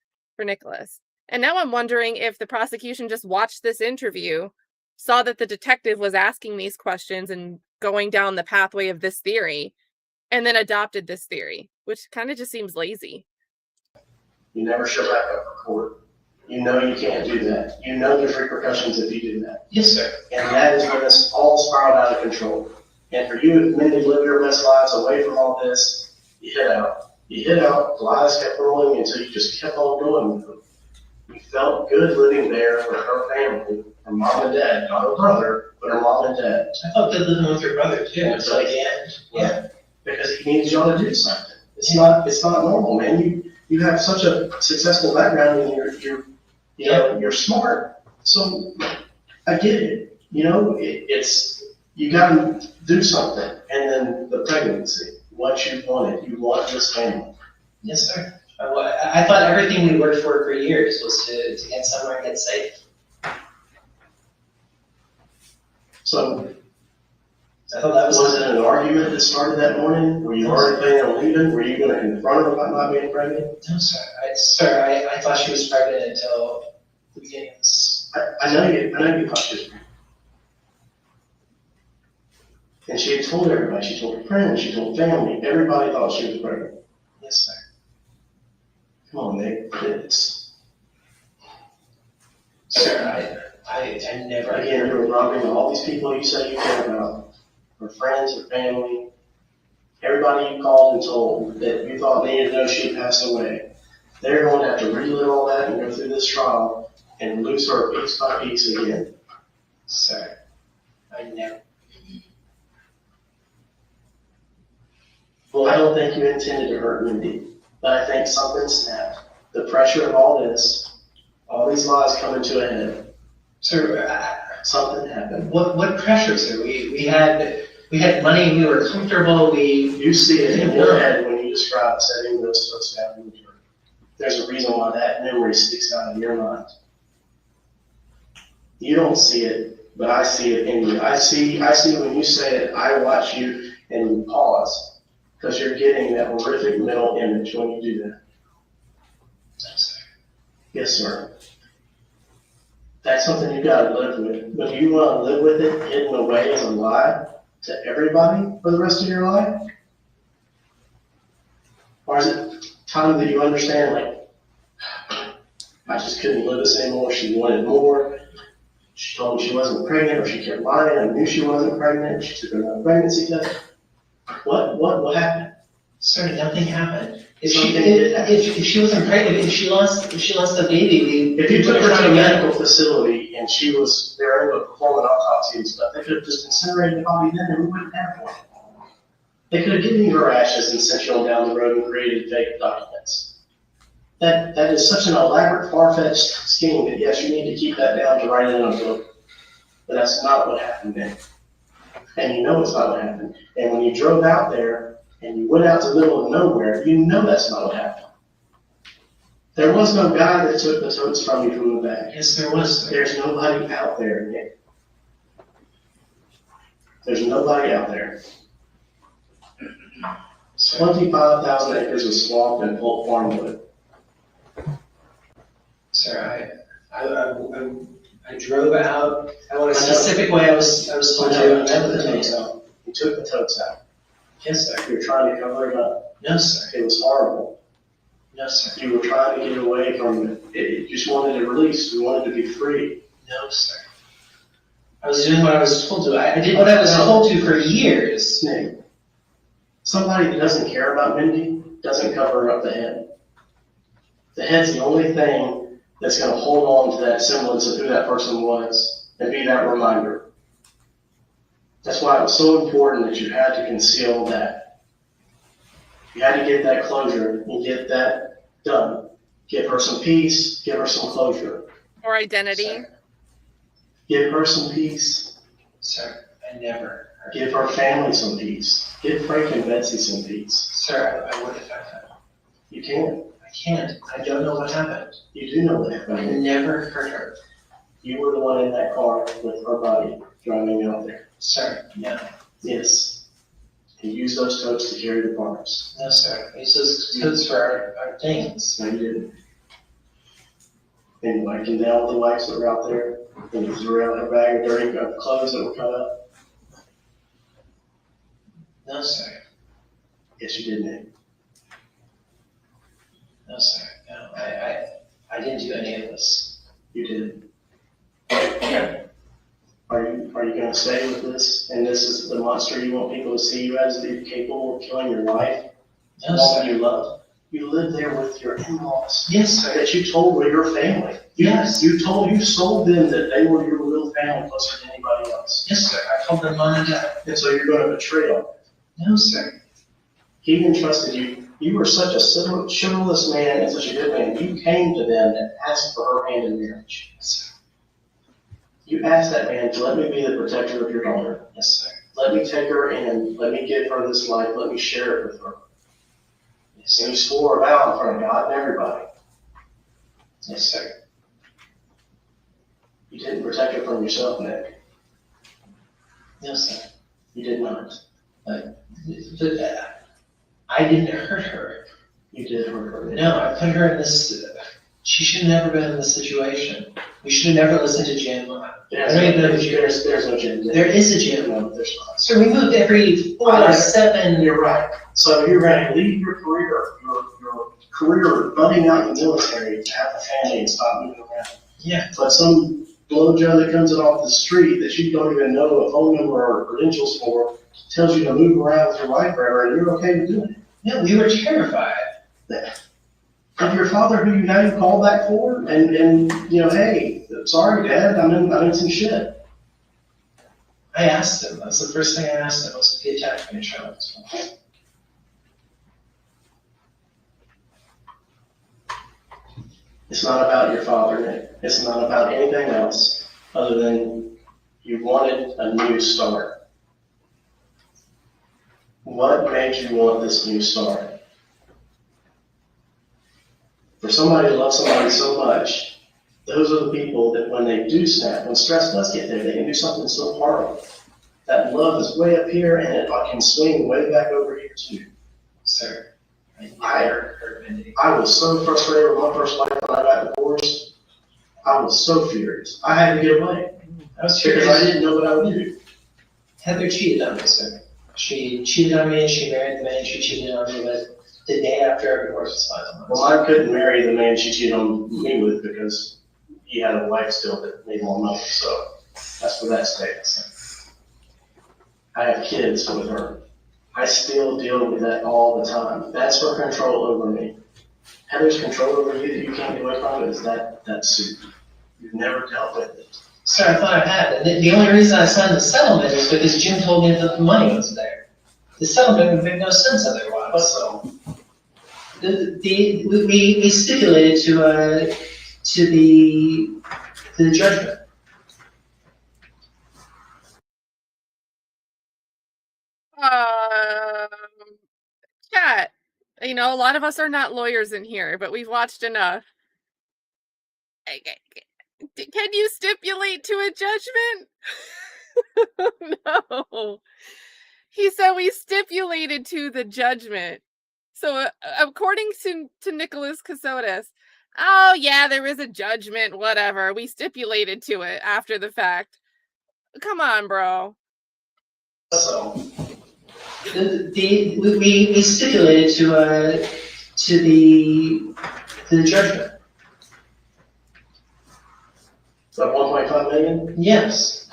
And now I'm wondering if the prosecution just watched this interview, saw that the detective was asking these questions and going down the pathway of this theory, and then adopted this theory, which kind of just seems lazy. You never show back up for court. You know you can't do that. You know there's repercussions if you do that. Yes, sir. And that is when it's all spiraled out of control. And for you, if Mindi live your best lives away from all this, you hit out. The lies kept rolling until you just kept on going with them. You felt good living there for her family, her mom and dad, not her brother, but her mom and dad. I felt good living with your brother too, until the end. Yeah. Because he needs y'all to do something. It's not normal, man. You have such a successful background and you're smart. So I get it. It's you gotta do something. And then the pregnancy, what you wanted. You want this family. Yes, sir. I thought everything we worked for years was to get somewhere and get safe. So I thought that was it an argument that started that morning? Were you already planning on leaving? Were you going to confront her about not being pregnant? No, sir. I thought she was pregnant until the beginning of this. I know you thought she was pregnant. And she had told everybody. She told her friends. She told family. Everybody thought she was pregnant. Yes, sir. Come on, Nick. Sir, I never. Again, you're robbing all these people you say you care about. Her friends, her family. Everybody you called and told that you thought needed to know she had passed away. They're going to have to relive all that and go through this trial and lose her piece by piece again. Sir, I never. Well, I don't think you intended to hurt Mindi, but I think something snapped. The pressure of all this, all these lies coming to a head. Sir, Something happened. What pressure, sir? We had money, we were comfortable, You see it in your head when you describe setting those folks down in the jury. There's a reason why that memory sticks out in your mind. You don't see it, but I see it in you. I see when you say it, I watch you and you pause because you're getting that horrific mental image when you do that. Yes, sir. That's something you gotta live with. But do you want to live with it hidden away as a lie to everybody for the rest of your life? Or is it time that you understand, like, I just couldn't live this anymore, she wanted more. She told me she wasn't pregnant, or she kept lying, I knew she wasn't pregnant, she took another pregnancy test. What happened? Sir, nothing happened. If Something did happen. if she wasn't pregnant, if she lost the baby, If you took her to a medical facility and they were able to perform an autopsy and stuff, they could have just incinerated the body then and we wouldn't have one. They could have given you her ashes and sent you on down the road and created fake documents. That is such an elaborate, far-fetched scheme that yes, you need to keep that down to write it in a book. But that's not what happened then. And you know it's not what happened. And when you drove out there and you went out to the middle of nowhere, you know that's not what happened. There was no guy that took the totes from you from the bag. Yes, there was, sir. There's nobody out there, Nick. There's nobody out there. 25,000 acres of swamp and full farmwood. Sir, I drove out. I want a specific way. I was told to. You took the totes out. You took the totes out. Yes, sir. You were trying to cover it up. No, sir. It was horrible. No, sir. You were trying to get away from it. You just wanted to release. You wanted to be free. No, sir. I was doing what I was told to. I did what I was told to for years. Nick, somebody that doesn't care about Mindy doesn't cover up the head. The head's the only thing that's going to hold on to that semblance of who that person was and be that reminder. That's why it was so important that you had to conceal that. You had to get that closure and get that done. Give her some peace, give her some closure. Or identity. Sir. Give her some peace. Sir, I never heard. Give her family some peace. Give Frank and Betsy some peace. Sir, I would if I could. You can. I can't. I don't know what happened. You do know that. I never heard her. You were the one in that car with her body driving out there. Sir, no. Yes. You used those totes to carry the parts. No, sir. These those codes for our things. No, you didn't. And wiping down the wipes that were out there, and you threw out her bag of dirty clothes that were cut up. No, sir. Yes, you did, Nick. No, sir. No, I didn't do any of this. You did. Are you going to stay with this? And this is the monster you want people to see you as, that you're capable of killing your wife? No, All sir. you love? You live there with your in-laws. Yes, sir. That you told were your family. Yes. You sold them that they were your real family closer than anybody else. Yes, sir. I told them mom and dad. And so you're going to betray them. No, sir. He entrusted you. You were such a chivalrous man and such a good man. You came to them and asked for her hand in marriage. Yes, sir. You asked that man to let me be the protector of your daughter. Yes, sir. Let me take her in. Let me give her this life. Let me share it with her. Yes, And sir. you swore a vow in front of God and everybody. Yes, sir. You didn't protect her from yourself, Nick. No, sir. You did not. But I didn't hurt her. You did hurt her. No, I put her in this. She should have never been in this situation. We should have never listened to Jim. There's no gym. There is a gym. No, there's not. Sir, we moved every 4 or 7. You're right. So you're going to leave your career budding out in the military to have a family and stop moving around. Yeah. But some blowjo that comes in off the street that you don't even know a phone number or credentials for tells you to move around with your wife forever, and you're okay with doing it. No, we were terrified. Of your father, who you now you call back for, and you know, hey, sorry, Dad, I'm in some shit. I asked him. That's the first thing I asked him was if he attacked me in Charlottesville. It's not about your father, Nick. It's not about anything else other than You wanted a new start. What made you want this new start? For somebody to love somebody so much, those are the people that when they do snap, when stress does get there, they can do something so horrible. That love is way up here and it can swing way back over here too. Sir, I was so frustrated with my first wife when I got divorced. I was so furious. I had to get away. I was Because curious. I didn't know what I would do. Heather cheated on me, sir. She cheated on me, she married the man she cheated on me with the day after our divorce was finalized. Well, I couldn't marry the man she cheated on me with because he had a wife still that made more money. So that's where that stays. I have kids with her. I still deal with that all the time. That's her control over me. Heather's control over you that you can't get away from is that suit. You've never dealt with it. Sir, I thought I had. And the only reason I signed the settlement is because Jim told me that the money was there. The settlement would make no sense otherwise. So We stipulated to the judgment. Chat. You know, a lot of us are not lawyers in here, but we've watched enough. Can you stipulate to a judgment? No. He said we stipulated to the judgment. So according to Nicholas Kassotis, oh yeah, there is a judgment, whatever. We stipulated to it after the fact. Come on, bro. So we stipulated to the judgment. that 1.5 million, Yes,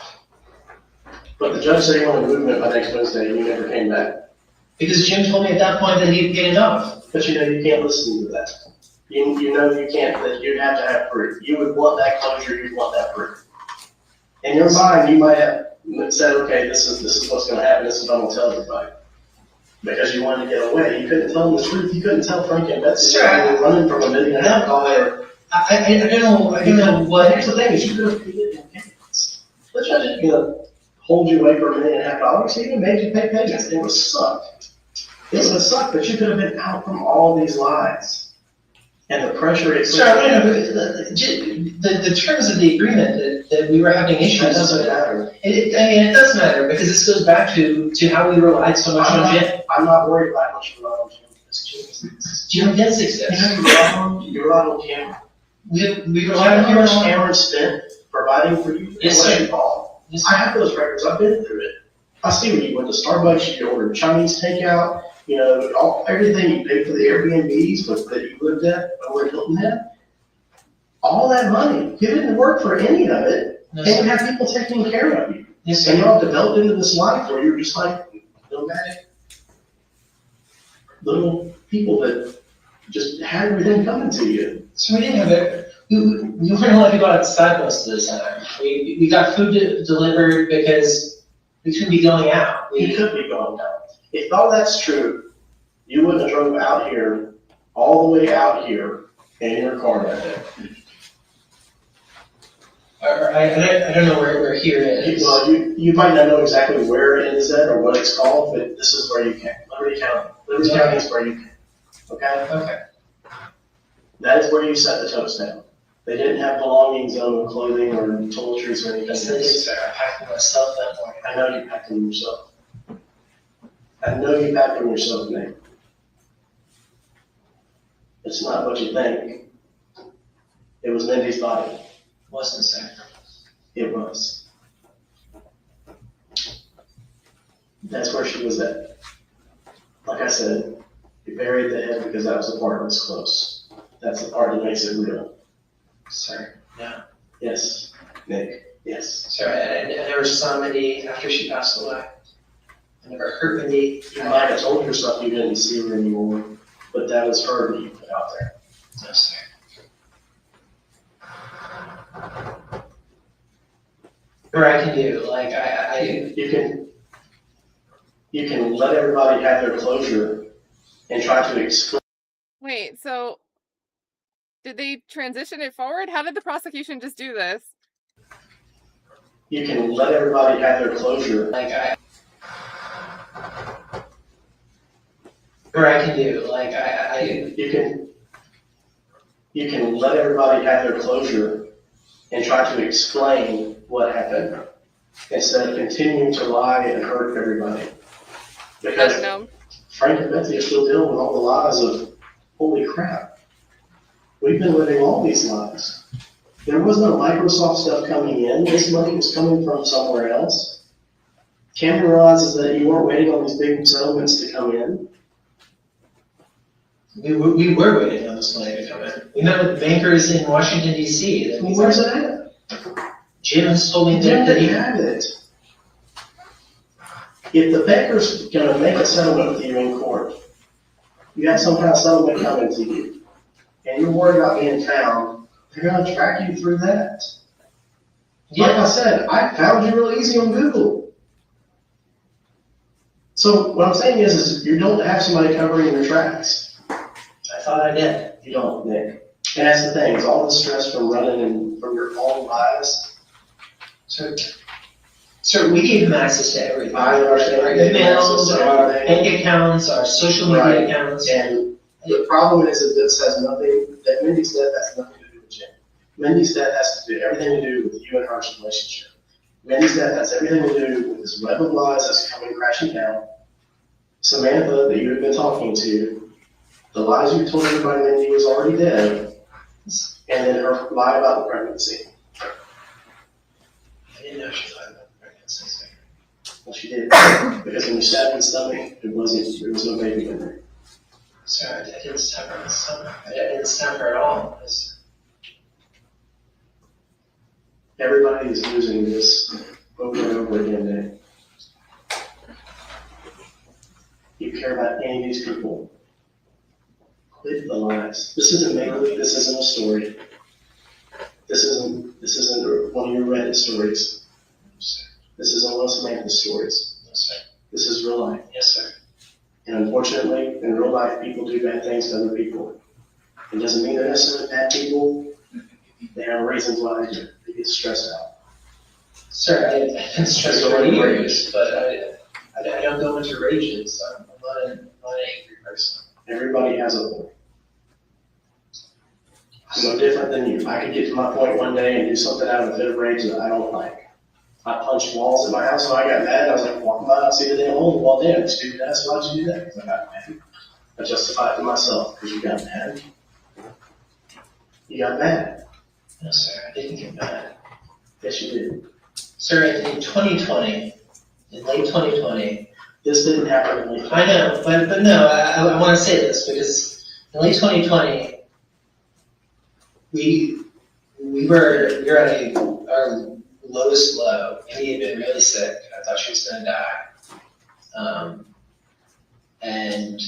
but the judge said he wanted movement by next Wednesday and you never came back. because Jim told me at that point that he'd get enough. But you know you can't listen to that. You know you can't, that you'd have to have proof. You would want that closure, you'd want that proof. In your mind, you might have said, okay, this is what's gonna happen, this is what I'm gonna tell everybody. Because you wanted to get away, you couldn't tell them the truth, you couldn't tell Frank and Betsy that you were running from $1.5 million. I don't know what. Here's the thing, is you could have pleaded in payments. The judge isn't gonna hold you away for $1.5 million, he even made you pay payments, it would suck. It would suck, but you could have been out from all these lies. And the pressure is. Sir, the terms of the agreement that we were having issues. That doesn't matter. It does matter, because this goes back to how we relied so much on Jim. I'm not worried about how much you rely on Jim. Jim did success. You rely on Cameron. We You relied know on how much him. Cameron spent providing for you? Yes, sir. Yes, I have those records, I've been through it. I see when you went to Starbucks, you ordered Chinese takeout, you know, everything you paid for the Airbnbs that you lived at over in Hilton Head. All that money, you didn't work for any of it, No, and you sir. have people taking care of you. Yes, And sir. you're all developed into this life where you're just like nomadic little people that just had everything coming to you. So we didn't have it. We weren't allowed to go outside most of the time. We got food delivered because we couldn't be going out. You could be going down. If all that's true, you wouldn't have drove out here, all the way out here in your car that day. I don't know where here is. Well, you might not know exactly where it is at or what it's called, but this is where you can. Liberty County. Liberty County is where you can. Okay? Okay. That is where you set the toast down. They didn't have belongings on clothing or toiletries or anything. That's the thing, sir. I packed them myself that morning. I know you packed them yourself. I know you packed them yourself, Nate. It's not what you think. It was Mindy's body. Wasn't, sir. It was. That's where she was at. Like I said, you buried the head because that was the part that was close. That's the part that makes it real. Sir, no. Yes, Nick, yes. Sir, I never saw Mindy after she passed away. I never heard Mindy. You might have told yourself you didn't see her anymore, but that was her that you put out there. No, sir. Or I can do, like, You can let everybody have their closure and try to explain. Wait, so did they transition it forward? How did the prosecution just do this? You can let everybody have their closure. Or I can do, You can let everybody have their closure and try to explain what happened instead of continuing to lie and hurt everybody. I Because don't know. Frank and Betsy are still dealing with all the lies of, holy crap, we've been living all these lies. There was no Microsoft stuff coming in. This money was coming from somewhere else. Cameron realizes that you weren't waiting on these big settlements to come in. we were waiting on this money to come in. We met with bankers in Washington DC. Well, where's it at? Jim has told me Jim that he, didn't have it. If the banker's gonna make a settlement with you in court, you have some kind of settlement coming to you, and you're worried about being found, they're gonna track you through that. Like I said, I found you real easy on Google. So what I'm saying is you don't have somebody covering your tracks. I thought I did. You don't, Nick. And that's the thing, is all the stress from running and from your own lies. So we gave him access to everything. I understand. Our They gave access emails, to our everything. bank accounts, our social media Right. accounts. And the problem is that this has nothing, that Mindy's death has nothing to do with Jim. Mindy's death has to do everything to do with you and her relationship. Mindy's death has everything to do with this web of lies that's coming crashing down. Samantha, that you have been talking to, the lies you told everybody Mindy was already dead, and then her lie about the pregnancy. I didn't know she thought about the pregnancy. Well, she did, because when you stabbed in the stomach, there was no baby in there. Sorry, I didn't stab her in the stomach. I didn't stab her at all. Everybody is using this over and over again, Nick. You care about any of these people. Quit the lies. This isn't make-believe, this isn't a story. This isn't one of your Reddit stories. This isn't one of Samantha's stories. No, sir. This is real life. Yes, sir. And unfortunately, in real life, people do bad things to other people. It doesn't mean they're necessarily bad people. They have reasons why they do it. They get stressed out. Sir, I've been stressed for years, but I don't go into rages. I'm not an angry person. Everybody has a point. I'm no different than you. I could get to my point one day and do something out of a fit of rage that I don't like. I punched walls in my house when I got mad. I was like, walking by, I see the damn hole in the wall. Damn, stupid ass, why'd you do that? Because I got mad. I justified it to myself because you got mad. You got mad. No, sir, I didn't get mad. Yes, you did. Sir, in 2020, in late 2020, This didn't happen in late. I know, but no, I want to say this because in late 2020, we were at our lowest low. Amy had been really sick. I thought she was going to die. And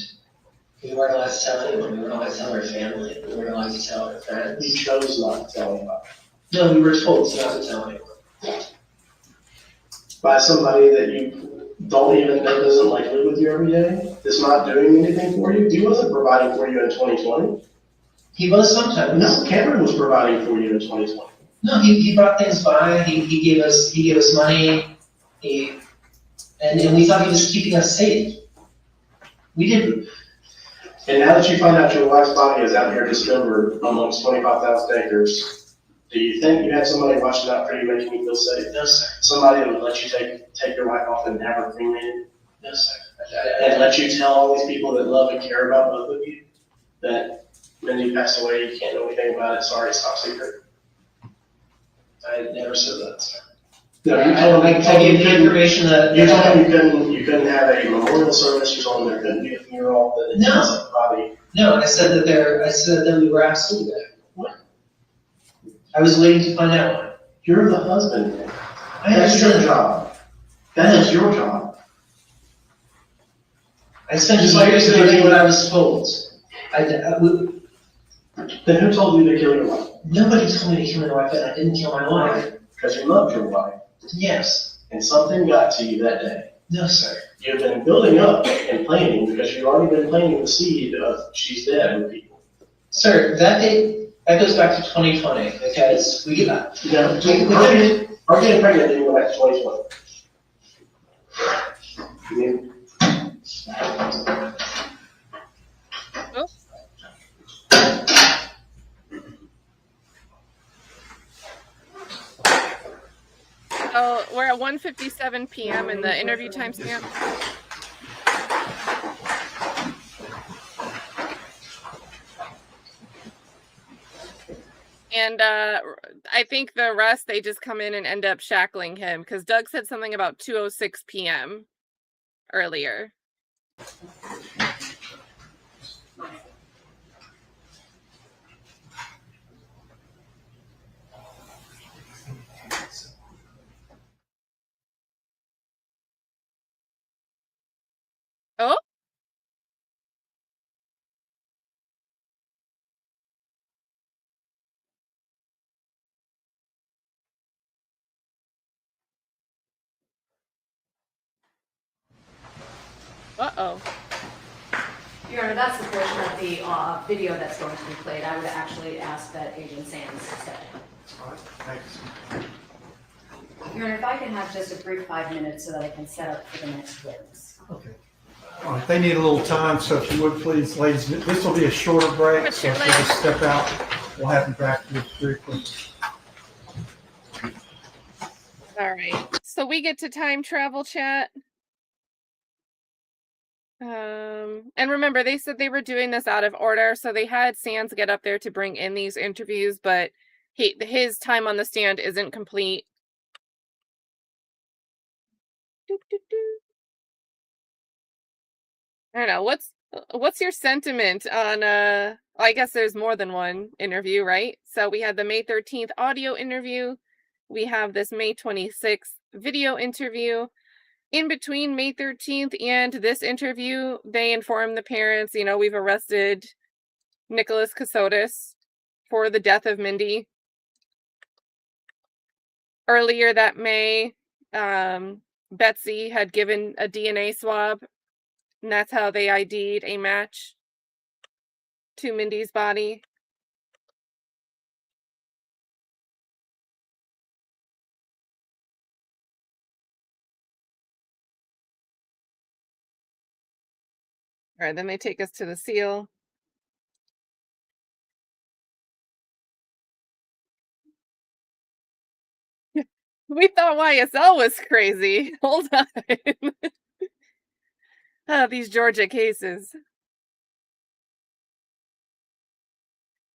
we weren't allowed to tell anyone. We weren't allowed to tell our family. We weren't allowed to tell our friends. You chose not to tell anybody. No, we were told not to tell anyone. By somebody that you don't even know doesn't like live with you every day, that's not doing anything for you. He wasn't providing for you in 2020. He was sometimes. No, Cameron was providing for you in 2020. No, he brought things by. He gave us money. And we thought he was keeping us safe. We didn't. And now that you find out your wife's body is out here dismembered amongst 25,000 acres, do you think you have somebody watching out for you, making you feel safe? No, sir. Somebody that would let you take your wife off and have her cremated? No, sir. And let you tell all these people that love and care about both of you that Mindy passed away, you can't know anything about it, sorry, it's top secret? I never said that, sir. No, you told me, I gave the information that. you told me you couldn't have a memorial service, you told me there couldn't be a funeral, that it No. wasn't body. No, I said that we were absolutely there. What? I was waiting to find out one. You're the husband. I That's your understand. job. That is your job. I spent Just like years you said, doing you- what I was told. Then who told you to kill your wife? Nobody told me to kill my wife, and I didn't kill my wife. Because you loved your wife, Yes. and something got to you that day. No, sir. You've been building up and planning, because you've already been planting the seed of she's dead with people. Sir, that goes back to 2020, because we get that. Now, Or getting pregnant didn't go back to 2020. Oh, we're at 1:57 p.m. in the interview timestamp. And I think the rest, they just come in and end up shackling him because Doug said something about 2:06 p.m. earlier. Oh? Uh-oh. Your Honor, that's the portion of the video that's going to be played. I would actually ask that Agent Sands step down. All right, thanks. Your Honor, if I can have just a brief 5 minutes so that I can set up for the next witness. Okay. All right, they need a little time, so if you would please, ladies, this will be a shorter break, so if you just step out, we'll have you back very quickly. All right. So we get to time travel chat. And remember, they said they were doing this out of order, so they had Sands get up there to bring in these interviews, but his time on the stand isn't complete. Doop, doop, doop. I don't know. What's your sentiment on I guess there's more than one interview, right? So we had the May 13th audio interview. We have this May 26th video interview. In between May 13th and this interview, they informed the parents, we've arrested Nicholas Kassotis for the death of Mindi. Earlier that May, Betsy had given a DNA swab, and that's how they ID'd a match to Mindi's body. All right, then they take us to the seal. We thought YSL was crazy. Hold on. These Georgia cases.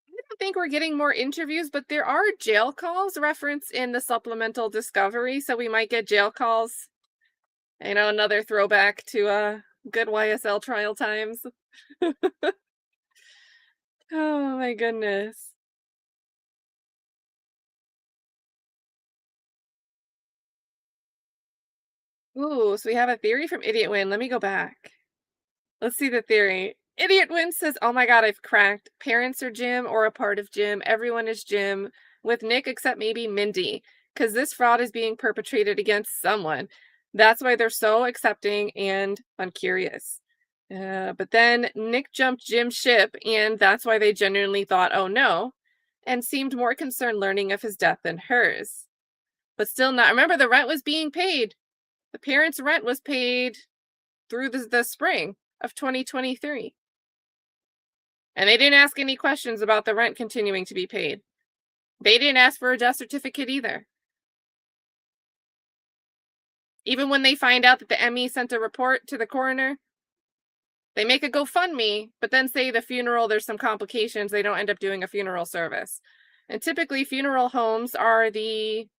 I don't think we're getting more interviews, but there are jail calls referenced in the supplemental discovery, so we might get jail calls. Another throwback to good YSL trial times. Oh my goodness. Ooh, so we have a theory from Idiot Win. Let me go back. Let's see the theory. Idiot Win says, oh my God, I've cracked. Parents are Jim or a part of Jim. Everyone is Jim with Nick except maybe Mindi, because this fraud is being perpetrated against someone. That's why they're so accepting and uncurious. But then Nick jumped Jim's ship, and that's why they genuinely thought, oh no, and seemed more concerned learning of his death than hers. But still not. Remember, the rent was being paid. The parents' rent was paid through the spring of 2023. And they didn't ask any questions about the rent continuing to be paid. They didn't ask for a death certificate either. Even when they find out that the ME sent a report to the coroner, they make a GoFundMe, but then say the funeral, there's some complications. They don't end up doing a funeral service. And typically funeral homes are the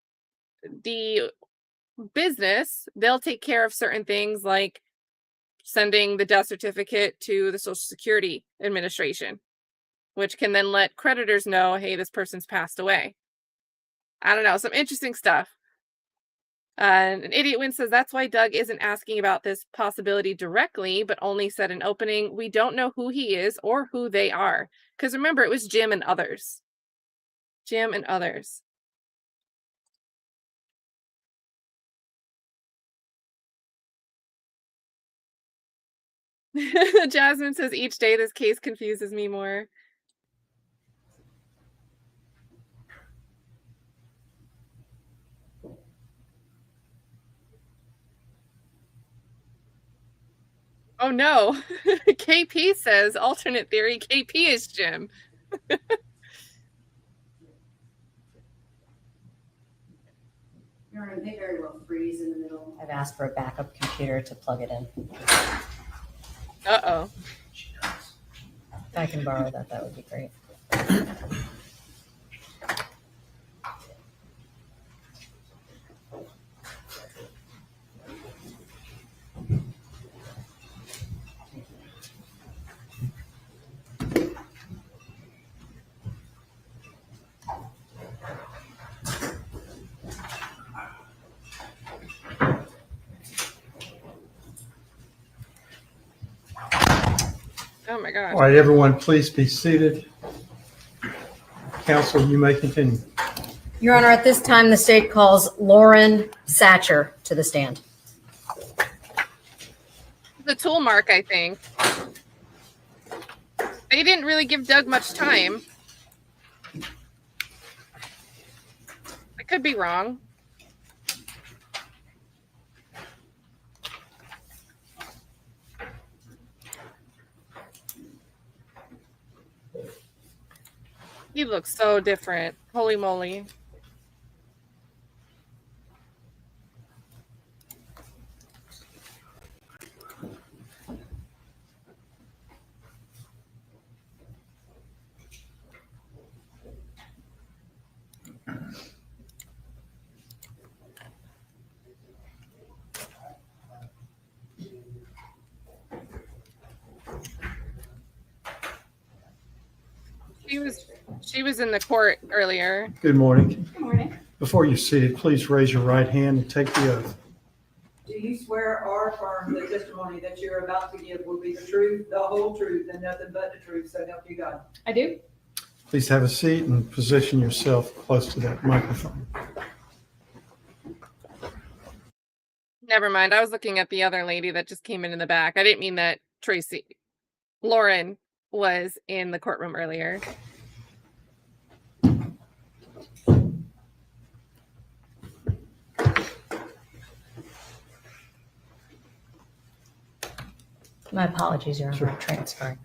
business. They'll take care of certain things like sending the death certificate to the Social Security Administration, which can then let creditors know, hey, this person's passed away. I don't know, some interesting stuff. An Idiot Win says that's why Doug isn't asking about this possibility directly, but only said in opening, we don't know who he is or who they are. Because remember, it was Jim and others. Jim and others. Jasmine says each day this case confuses me more. Oh no. KP says alternate theory, KP is Jim. Your Honor, they very well freeze in the middle. I've asked for a backup computer to plug it in. Uh-oh. If I can borrow that, that would be great. Oh my gosh. All right, everyone, please be seated. Counsel, you may continue. Your Honor, at this time, the state calls Lauren Satcher to the stand. The tool mark, I think. They didn't really give Doug much time. I could be wrong. He looks so different. Holy moly. She was in the court earlier. Good morning. Good morning. Before you're seated, please raise your right hand and take the oath. Do you swear or affirm the testimony that you're about to give will be the truth, the whole truth, and nothing but the truth, so help you God? I do. Please have a seat and position yourself close to that microphone. Never mind. I was looking at the other lady that just came in the back. I didn't mean that Lauren was in the courtroom earlier. My apologies, Your Honor. Sure. I'm transferring.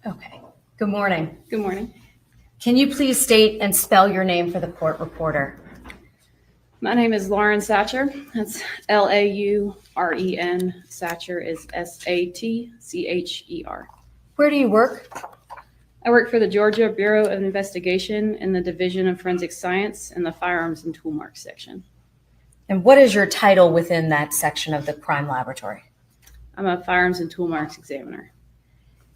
Okay. Good morning. Good morning. Can you please state and spell your name for the court reporter? My name is Lauren Satcher. That's Lauren. Satcher is Satcher. Where do you work? I work for the Georgia Bureau of Investigation in the Division of Forensic Science in the Firearms and Tool Marks section. And what is your title within that section of the crime laboratory? I'm a Firearms and Tool Marks examiner.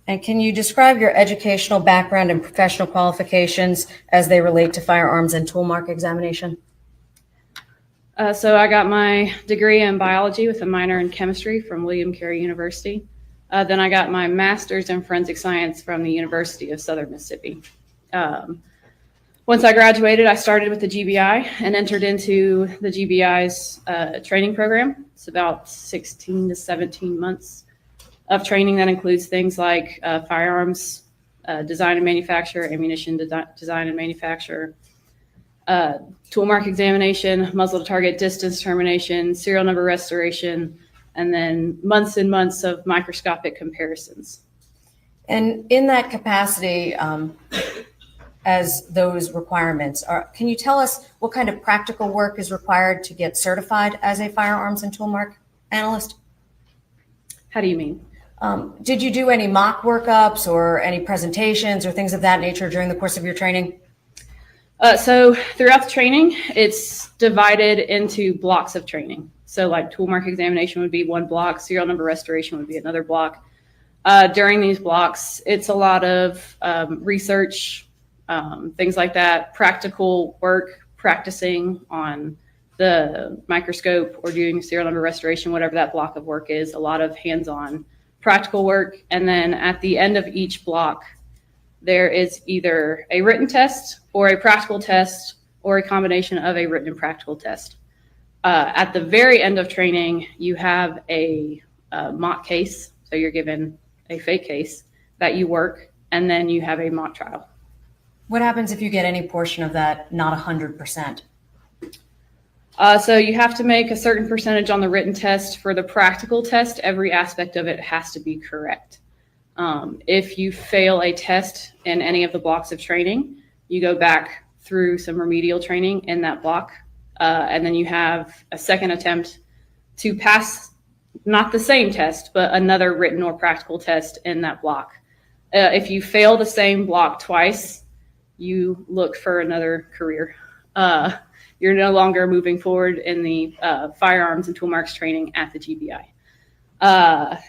And can you describe your educational background and professional qualifications as they relate to firearms and tool mark examination? So I got my degree in biology with a minor in chemistry from William Carey University. Then I got my master's in forensic science from the University of Southern Mississippi. Once I graduated, I started with the GBI and entered into the GBI's training program. It's about 16 to 17 months of training that includes things like firearms design and manufacture, ammunition design and manufacture, tool mark examination, muzzle to target distance determination, serial number restoration, and then months and months of microscopic comparisons. And in that capacity, as those requirements are, can you tell us what kind of practical work is required to get certified as a firearms and tool mark analyst? How do you mean? Did you do any mock workups or any presentations or things of that nature during the course of your training? So throughout the training, it's divided into blocks of training. So like tool mark examination would be one block, serial number restoration would be another block. During these blocks, it's a lot of research, things like that, practical work, practicing on the microscope or doing serial number restoration, whatever that block of work is, a lot of hands-on practical work. And then at the end of each block, there is either a written test or a practical test or a combination of a written and practical test. At the very end of training, you have a mock case. So you're given a fake case that you work, and then you have a mock trial. What happens if you get any portion of that not 100%? So you have to make a certain percentage on the written test. For the practical test, every aspect of it has to be correct. If you fail a test in any of the blocks of training, you go back through some remedial training in that block, and then you have a second attempt to pass not the same test, but another written or practical test in that block. If you fail the same block twice, you look for another career. You're no longer moving forward in the firearms and tool marks training at the GBI.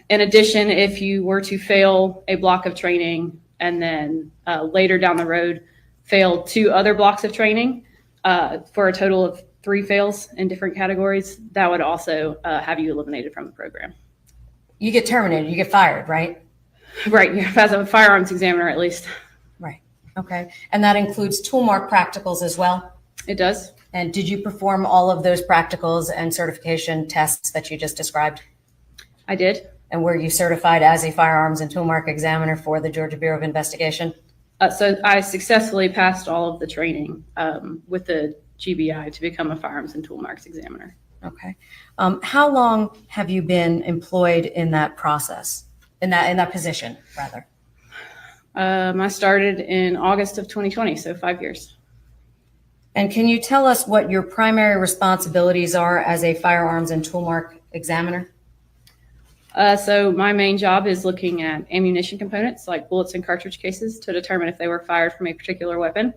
In addition, if you were to fail a block of training and then later down the road fail 2 other blocks of training for a total of 3 fails in different categories, that would also have you eliminated from the program. You get terminated, you get fired, right? Right, as a firearms examiner at least. Right, okay. And that includes tool mark practicals as well? It does. And did you perform all of those practicals and certification tests that you just described? I did. And were you certified as a firearms and tool mark examiner for the Georgia Bureau of Investigation? So I successfully passed all of the training with the GBI to become a firearms and tool marks examiner. Okay. How long have you been employed in that process, in that position, rather? I started in August of 2020, so 5 years. And can you tell us what your primary responsibilities are as a firearms and tool mark examiner? So my main job is looking at ammunition components like bullets and cartridge cases to determine if they were fired from a particular weapon,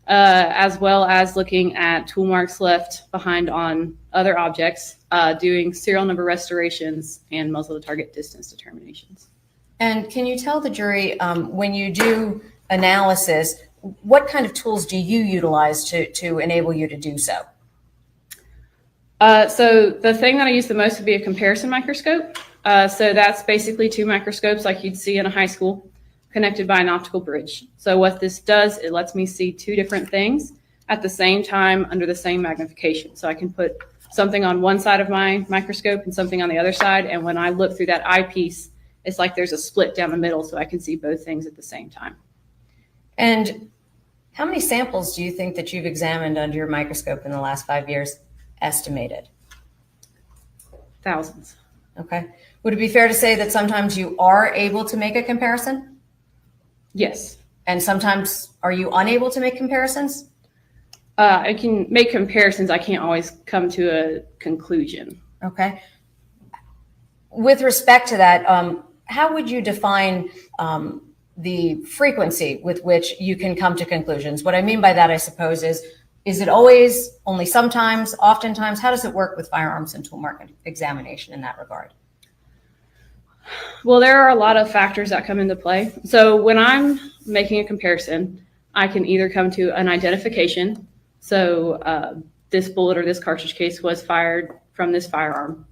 as well as looking at tool marks left behind on other objects, doing serial number restorations and muzzle to target distance determinations. And can you tell the jury, when you do analysis, what kind of tools do you utilize to enable you to do so? So the thing that I use the most would be a comparison microscope. So that's basically 2 microscopes like you'd see in a high school connected by an optical bridge. So what this does, it lets me see 2 different things at the same time under the same magnification. So I can put something on one side of my microscope and something on the other side. And when I look through that eyepiece, it's like there's a split down the middle so I can see both things at the same time. And how many samples do you think that you've examined under your microscope in the last 5 years, estimated? Thousands. Okay. Would it be fair to say that sometimes you are able to make a comparison? Yes. And sometimes are you unable to make comparisons? I can make comparisons. I can't always come to a conclusion. Okay. With respect to that, how would you define the frequency with which you can come to conclusions? What I mean by that, I suppose, is it always, only sometimes, oftentimes? How does it work with firearms and tool mark examination in that regard? Well, there are a lot of factors that come into play. So when I'm making a comparison, I can either come to an identification. So this bullet or this cartridge case was fired from this firearm.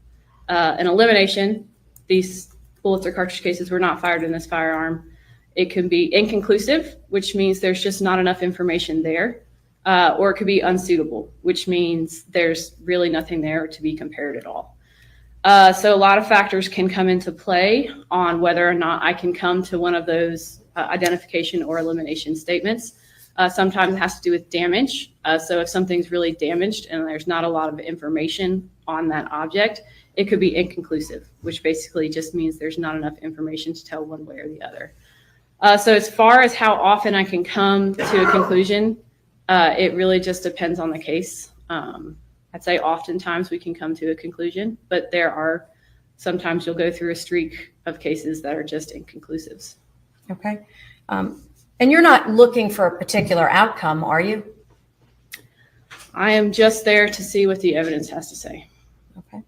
An elimination, these bullets or cartridge cases were not fired in this firearm. It can be inconclusive, which means there's just not enough information there. Or it could be unsuitable, which means there's really nothing there to be compared at all. So a lot of factors can come into play on whether or not I can come to one of those identification or elimination statements. Sometimes it has to do with damage. So if something's really damaged and there's not a lot of information on that object, it could be inconclusive, which basically just means there's not enough information to tell one way or the other. So as far as how often I can come to a conclusion, it really just depends on the case. I'd say oftentimes we can come to a conclusion, but there are sometimes you'll go through a streak of cases that are just inconclusives. Okay. And you're not looking for a particular outcome, are you? I am just there to see what the evidence has to say. Okay.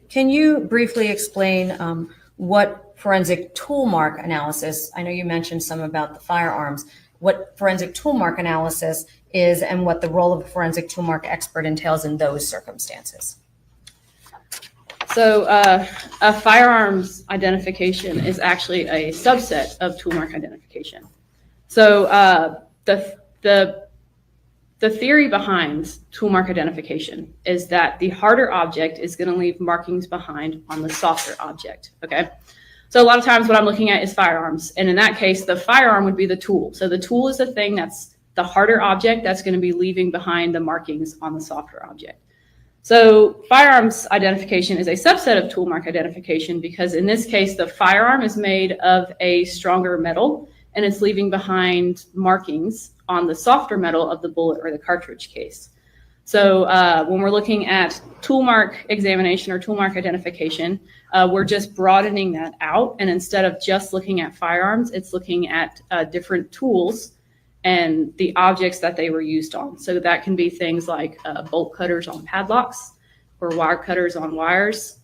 Can you briefly explain what forensic tool mark analysis, I know you mentioned some about the firearms, what forensic tool mark analysis is and what the role of a forensic tool mark expert entails in those circumstances? So a firearms identification is actually a subset of tool mark identification. So the theory behind tool mark identification is that the harder object is going to leave markings behind on the softer object. Okay. So a lot of times what I'm looking at is firearms. And in that case, the firearm would be the tool. So the tool is the thing that's the harder object that's going to be leaving behind the markings on the softer object. So firearms identification is a subset of tool mark identification because in this case, the firearm is made of a stronger metal and it's leaving behind markings on the softer metal of the bullet or the cartridge case. So when we're looking at tool mark examination or tool mark identification, we're just broadening that out. And instead of just looking at firearms, it's looking at different tools and the objects that they were used on. So that can be things like bolt cutters on padlocks or wire cutters on wires.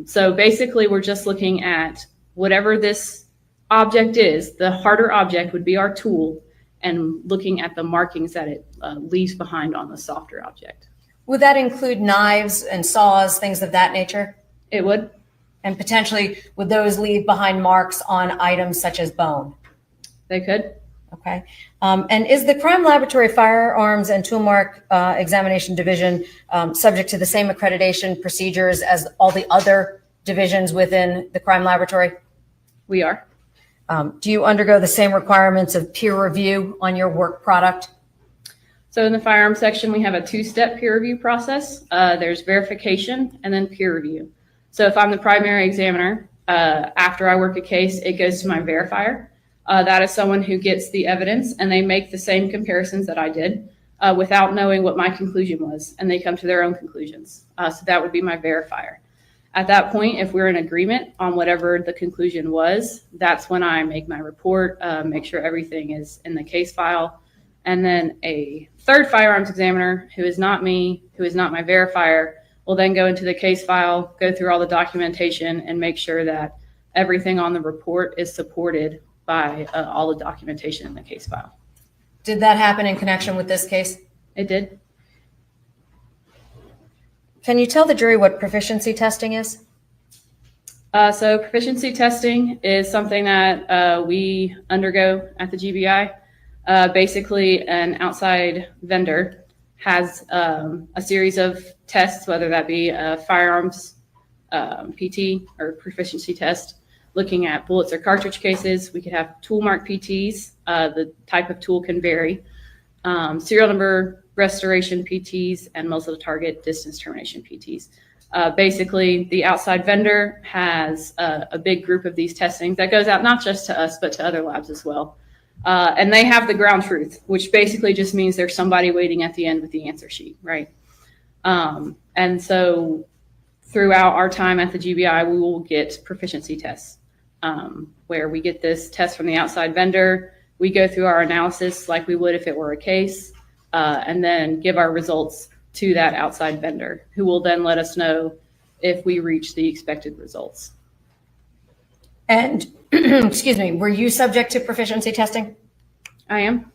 So basically, we're just looking at whatever this object is. The harder object would be our tool, and looking at the markings that it leaves behind on the softer object. Would that include knives and saws, things of that nature? It would. And potentially, would those leave behind marks on items such as bone? They could. Okay. And is the Crime Laboratory Firearms and Tool Mark Examination Division subject to the same accreditation procedures as all the other divisions within the Crime Laboratory? We are. Do you undergo the same requirements of peer review on your work product? So in the firearm section, we have a two-step peer review process. There's verification and then peer review. So if I'm the primary examiner, after I work a case, it goes to my verifier. That is someone who gets the evidence and they make the same comparisons that I did without knowing what my conclusion was, and they come to their own conclusions. So that would be my verifier. At that point, if we're in agreement on whatever the conclusion was, that's when I make my report, make sure everything is in the case file. And then a third firearms examiner, who is not me, who is not my verifier, will then go into the case file, go through all the documentation, and make sure that everything on the report is supported by all the documentation in the case file. Did that happen in connection with this case? It did. Can you tell the jury what proficiency testing is? So proficiency testing is something that we undergo at the GBI. Basically, an outside vendor has a series of tests, whether that be a firearms PT or proficiency test, looking at bullets or cartridge cases. We could have tool mark PTs. The type of tool can vary. Serial number restoration PTs and muzzle to target distance termination PTs. Basically, the outside vendor has a big group of these testings that goes out not just to us, but to other labs as well. And they have the ground truth, which basically just means there's somebody waiting at the end with the answer sheet, right? And so throughout our time at the GBI, we will get proficiency tests where we get this test from the outside vendor. We go through our analysis like we would if it were a case, and then give our results to that outside vendor, who will then let us know if we reach the expected results. And excuse me, were you subject to proficiency testing? I am.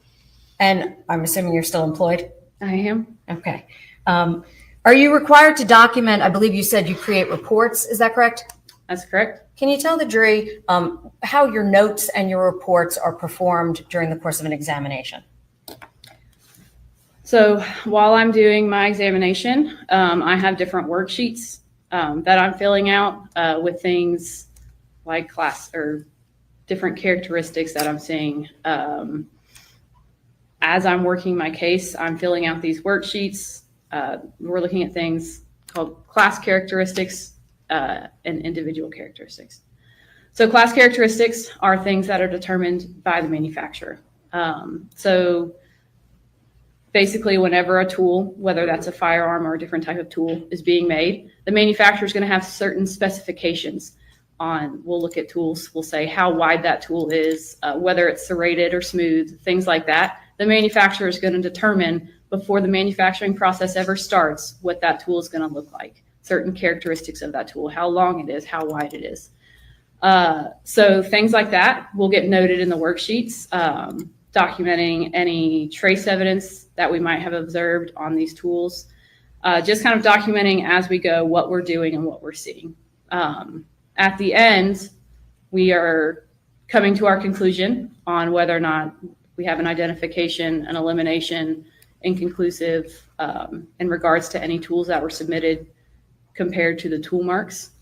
And I'm assuming you're still employed? I am. Okay. Are you required to document, I believe you said you create reports, is that correct? That's correct. Can you tell the jury how your notes and your reports are performed during the course of an examination? So while I'm doing my examination, I have different worksheets that I'm filling out with things like class or different characteristics that I'm seeing. As I'm working my case, I'm filling out these worksheets. We're looking at things called class characteristics and individual characteristics. So class characteristics are things that are determined by the manufacturer. So basically, whenever a tool, whether that's a firearm or a different type of tool, is being made, the manufacturer is going to have certain specifications on. We'll look at tools, we'll say how wide that tool is, whether it's serrated or smooth, things like that. The manufacturer is going to determine before the manufacturing process ever starts what that tool is going to look like, certain characteristics of that tool, how long it is, how wide it is. So things like that will get noted in the worksheets, documenting any trace evidence that we might have observed on these tools. just kind of documenting as we go what we're doing and what we're seeing. At the end, we are coming to our conclusion on whether or not we have an identification, an elimination, inconclusive in regards to any tools that were submitted compared to the tool marks.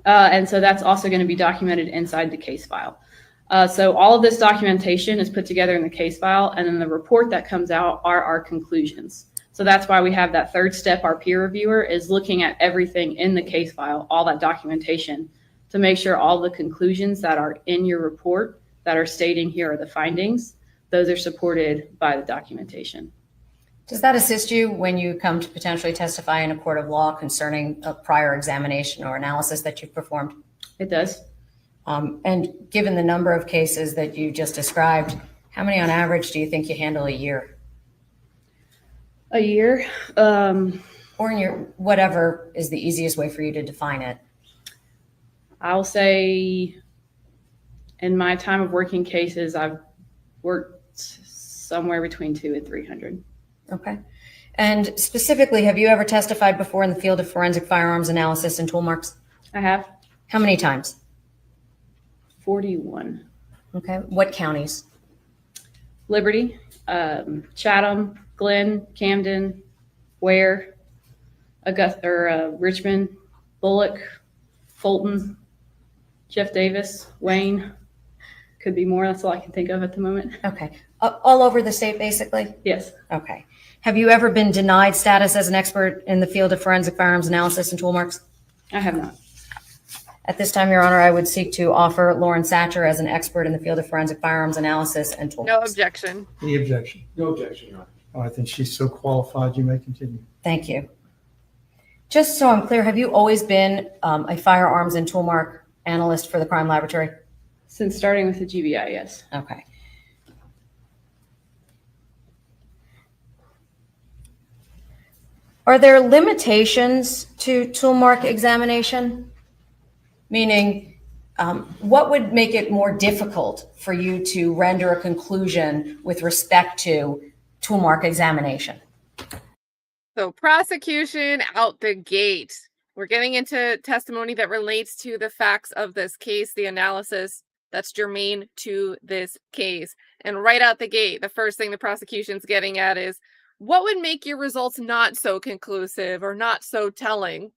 And so that's also going to be documented inside the case file. So all of this documentation is put together in the case file, and then the report that comes out are our conclusions. So that's why we have that third step. Our peer reviewer is looking at everything in the case file, all that documentation, to make sure all the conclusions that are in your report that are stating here are the findings, those are supported by the documentation. Does that assist you when you come to potentially testify in a court of law concerning a prior examination or analysis that you've performed? It does. And given the number of cases that you just described, how many on average do you think you handle a year? A year? Or in your, whatever is the easiest way for you to define it. I'll say in my time of working cases, I've worked somewhere between 200 and 300. Okay. And specifically, have you ever testified before in the field of forensic firearms analysis and tool marks? I have. How many times? 41. Okay. What counties? Liberty, Chatham, Glenn, Camden, Ware, Augusta, Richmond, Bullock, Fulton, Jeff Davis, Wayne. Could be more. That's all I can think of at the moment. Okay. All over the state, basically? Yes. Okay. Have you ever been denied status as an expert in the field of forensic firearms analysis and tool marks? I have not. At this time, Your Honor, I would seek to offer Lauren Satcher as an expert in the field of forensic firearms analysis and tool No marks. objection. Any objection? No objection, Your Honor. I think she's so qualified, you may continue. Thank you. Just so I'm clear, have you always been a firearms and tool mark analyst for the crime laboratory? Since starting with the GBI, yes. Okay. Are there limitations to tool mark examination? Meaning, what would make it more difficult for you to render a conclusion with respect to tool mark examination? So prosecution out the gate. We're getting into testimony that relates to the facts of this case, the analysis that's germane to this case. And right out the gate, the first thing the prosecution's getting at is, what would make your results not so conclusive or not so telling?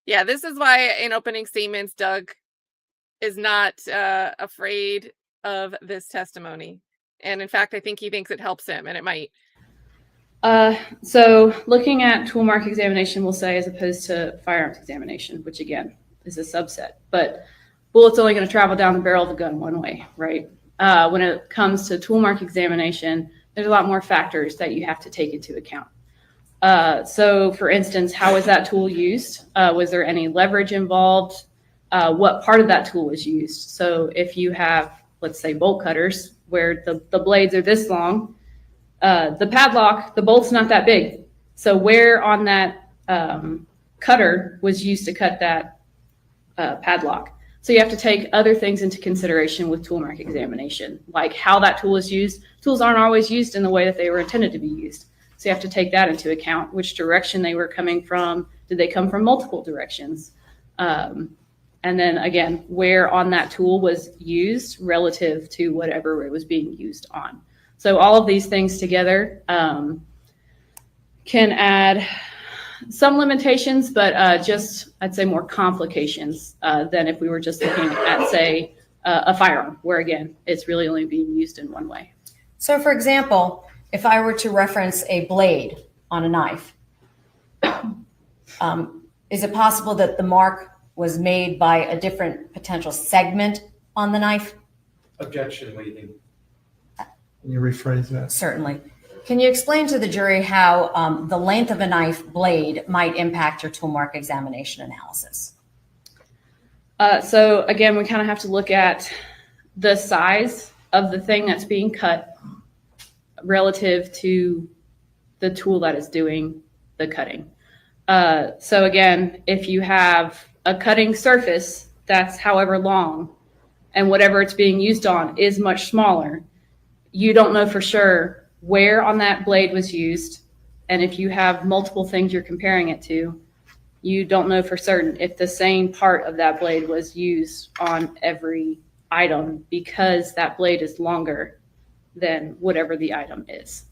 Yeah, this is why in opening statements, Doug is not afraid of this testimony. And in fact, I think he thinks it helps him, and it might. So looking at tool mark examination, we'll say, as opposed to firearms examination, which again is a subset, but bullet's only going to travel down the barrel of the gun one way, right? When it comes to tool mark examination, there's a lot more factors that you have to take into account. So for instance, how was that tool used? Was there any leverage involved? What part of that tool was used? So if you have, let's say, bolt cutters where the blades are this long, the padlock, the bolt's not that big. So where on that cutter was used to cut that padlock? So you have to take other things into consideration with tool mark examination, like how that tool is used. Tools aren't always used in the way that they were intended to be used. So you have to take that into account, which direction they were coming from. Did they come from multiple directions? And then again, where on that tool was used relative to whatever it was being used on. So all of these things together can add some limitations, but just, I'd say, more complications than if we were just looking at, say, a firearm, where again, it's really only being used in one way. So for example, if I were to reference a blade on a knife, is it possible that the mark was made by a different potential segment on the knife? Objection, leading. Can you rephrase that? Certainly. Can you explain to the jury how the length of a knife blade might impact your tool mark examination analysis? So again, we kind of have to look at the size of the thing that's being cut relative to the tool that is doing the cutting. So again, if you have a cutting surface that's however long and whatever it's being used on is much smaller, you don't know for sure where on that blade was used, And if you have multiple things you're comparing it to, you don't know for certain if the same part of that blade was used on every item because that blade is longer than whatever the item is.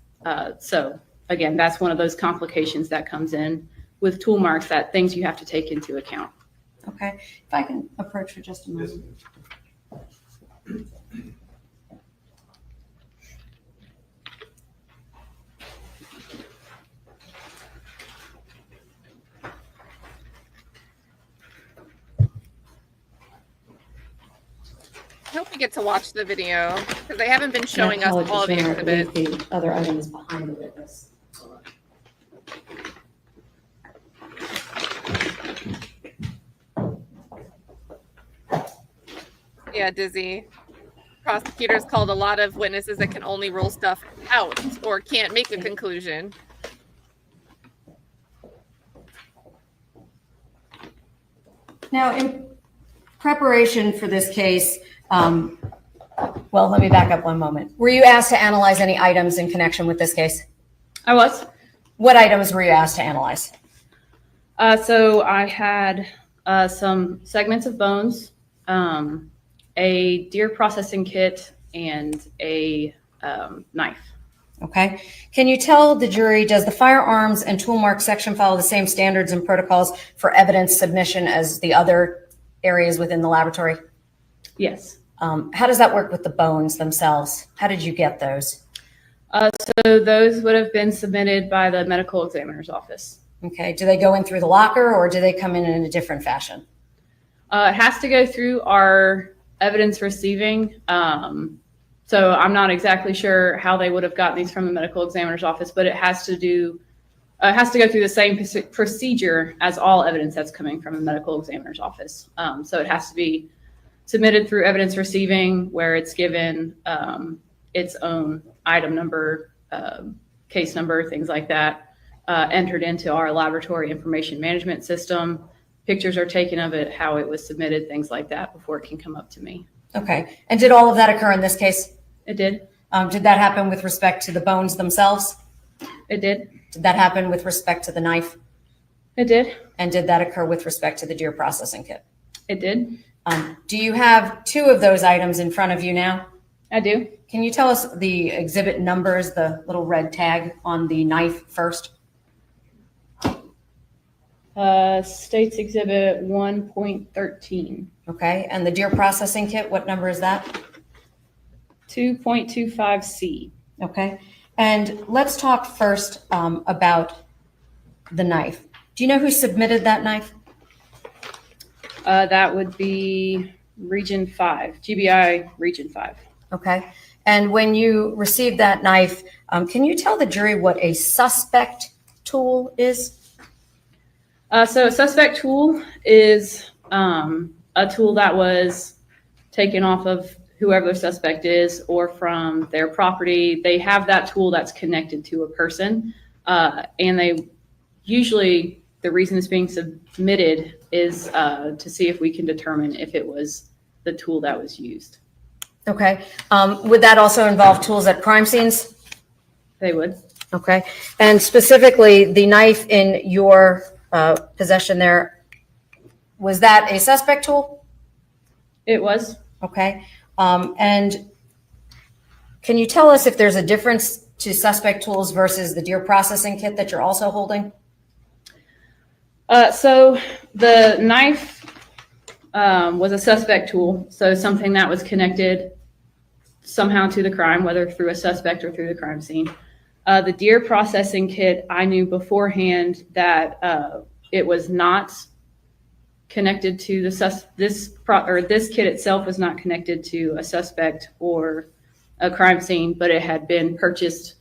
So again, that's one of those complications that comes in with tool marks, that things you have to take into account. Okay, if I can approach for just a moment. I hope we get to watch the video because they haven't been showing us all the exhibits. The other items behind the witness. Yeah, Dizzy. Prosecutors called a lot of witnesses that can only rule stuff out or can't make a conclusion. Now, in preparation for this case, well, let me back up one moment. Were you asked to analyze any items in connection with this case? I was. What items were you asked to analyze? So I had some segments of bones, a deer processing kit, and a knife. Okay. Can you tell the jury, does the firearms and tool mark section follow the same standards and protocols for evidence submission as the other areas within the laboratory? Yes. How does that work with the bones themselves? How did you get those? So those would have been submitted by the medical examiner's office. Okay. Do they go in through the locker or do they come in a different fashion? It has to go through our evidence receiving. So I'm not exactly sure how they would have gotten these from the medical examiner's office, but it has to go through the same procedure as all evidence that's coming from the medical examiner's office. So it has to be submitted through evidence receiving, where it's given its own item number, case number, things like that, entered into our laboratory information management system. Pictures are taken of it, how it was submitted, things like that, before it can come up to me. Okay. And did all of that occur in this case? It did. Did that happen with respect to the bones themselves? It did. Did that happen with respect to the knife? It did. And did that occur with respect to the deer processing kit? It did. Do you have two of those items in front of you now? I do. Can you tell us the exhibit numbers, the little red tag on the knife first? States Exhibit 1.13. Okay. And the deer processing kit, what number is that? 2.25C. Okay. And let's talk first about the knife. Do you know who submitted that knife? That would be Region 5, GBI Region 5. Okay. And when you received that knife, can you tell the jury what a suspect tool is? So a suspect tool is a tool that was taken off of whoever the suspect is or from their property. They have that tool that's connected to a person. And they usually, the reason it's being submitted is to see if we can determine if it was the tool that was used. Okay. Would that also involve tools at crime scenes? They would. Okay. And specifically, the knife in your possession there, was that a suspect tool? It was. Okay. And can you tell us if there's a difference to suspect tools versus the deer processing kit that you're also holding? So the knife was a suspect tool, so something that was connected somehow to the crime, whether through a suspect or through the crime scene. The deer processing kit, I knew beforehand that it was not connected to this kit itself was not connected to a suspect or a crime scene, but it had been purchased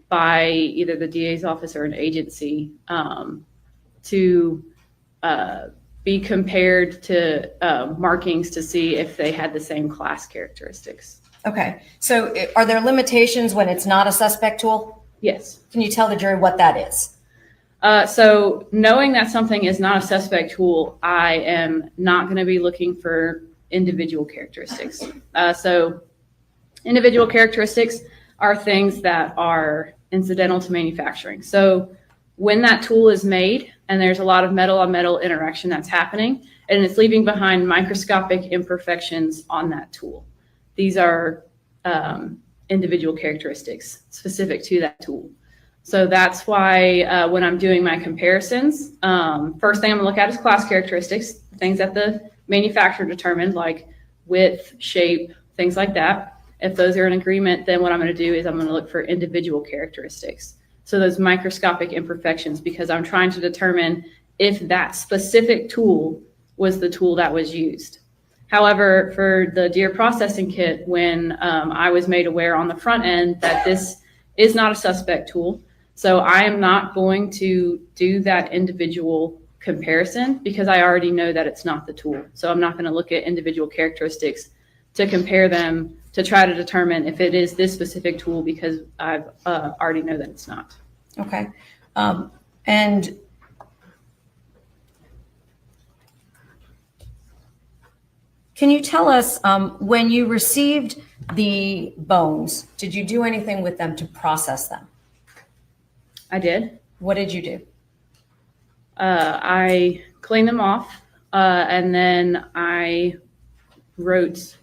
by either the DA's office or an agency to be compared to markings to see if they had the same class characteristics. Okay. So are there limitations when it's not a suspect tool? Yes. Can you tell the jury what that is? So knowing that something is not a suspect tool, I am not going to be looking for individual characteristics. So individual characteristics are things that are incidental to manufacturing. So when that tool is made and there's a lot of metal on metal interaction that's happening, and it's leaving behind microscopic imperfections on that tool. These are individual characteristics specific to that tool. So that's why when I'm doing my comparisons, first thing I'm gonna look at is class characteristics, things that the manufacturer determined, like width, shape, things like that. If those are in agreement, then what I'm gonna do is I'm gonna look for individual characteristics. So those microscopic imperfections, because I'm trying to determine if that specific tool was the tool that was used. However, for the deer processing kit, when I was made aware on the front end that this is not a suspect tool, so I am not going to do that individual comparison because I already know that it's not the tool. So I'm not going to look at individual characteristics to compare them to try to determine if it is this specific tool because I've already know that it's not. Okay. And can you tell us, when you received the bones, did you do anything with them to process them? I did. What did you do? I cleaned them off and then I wrote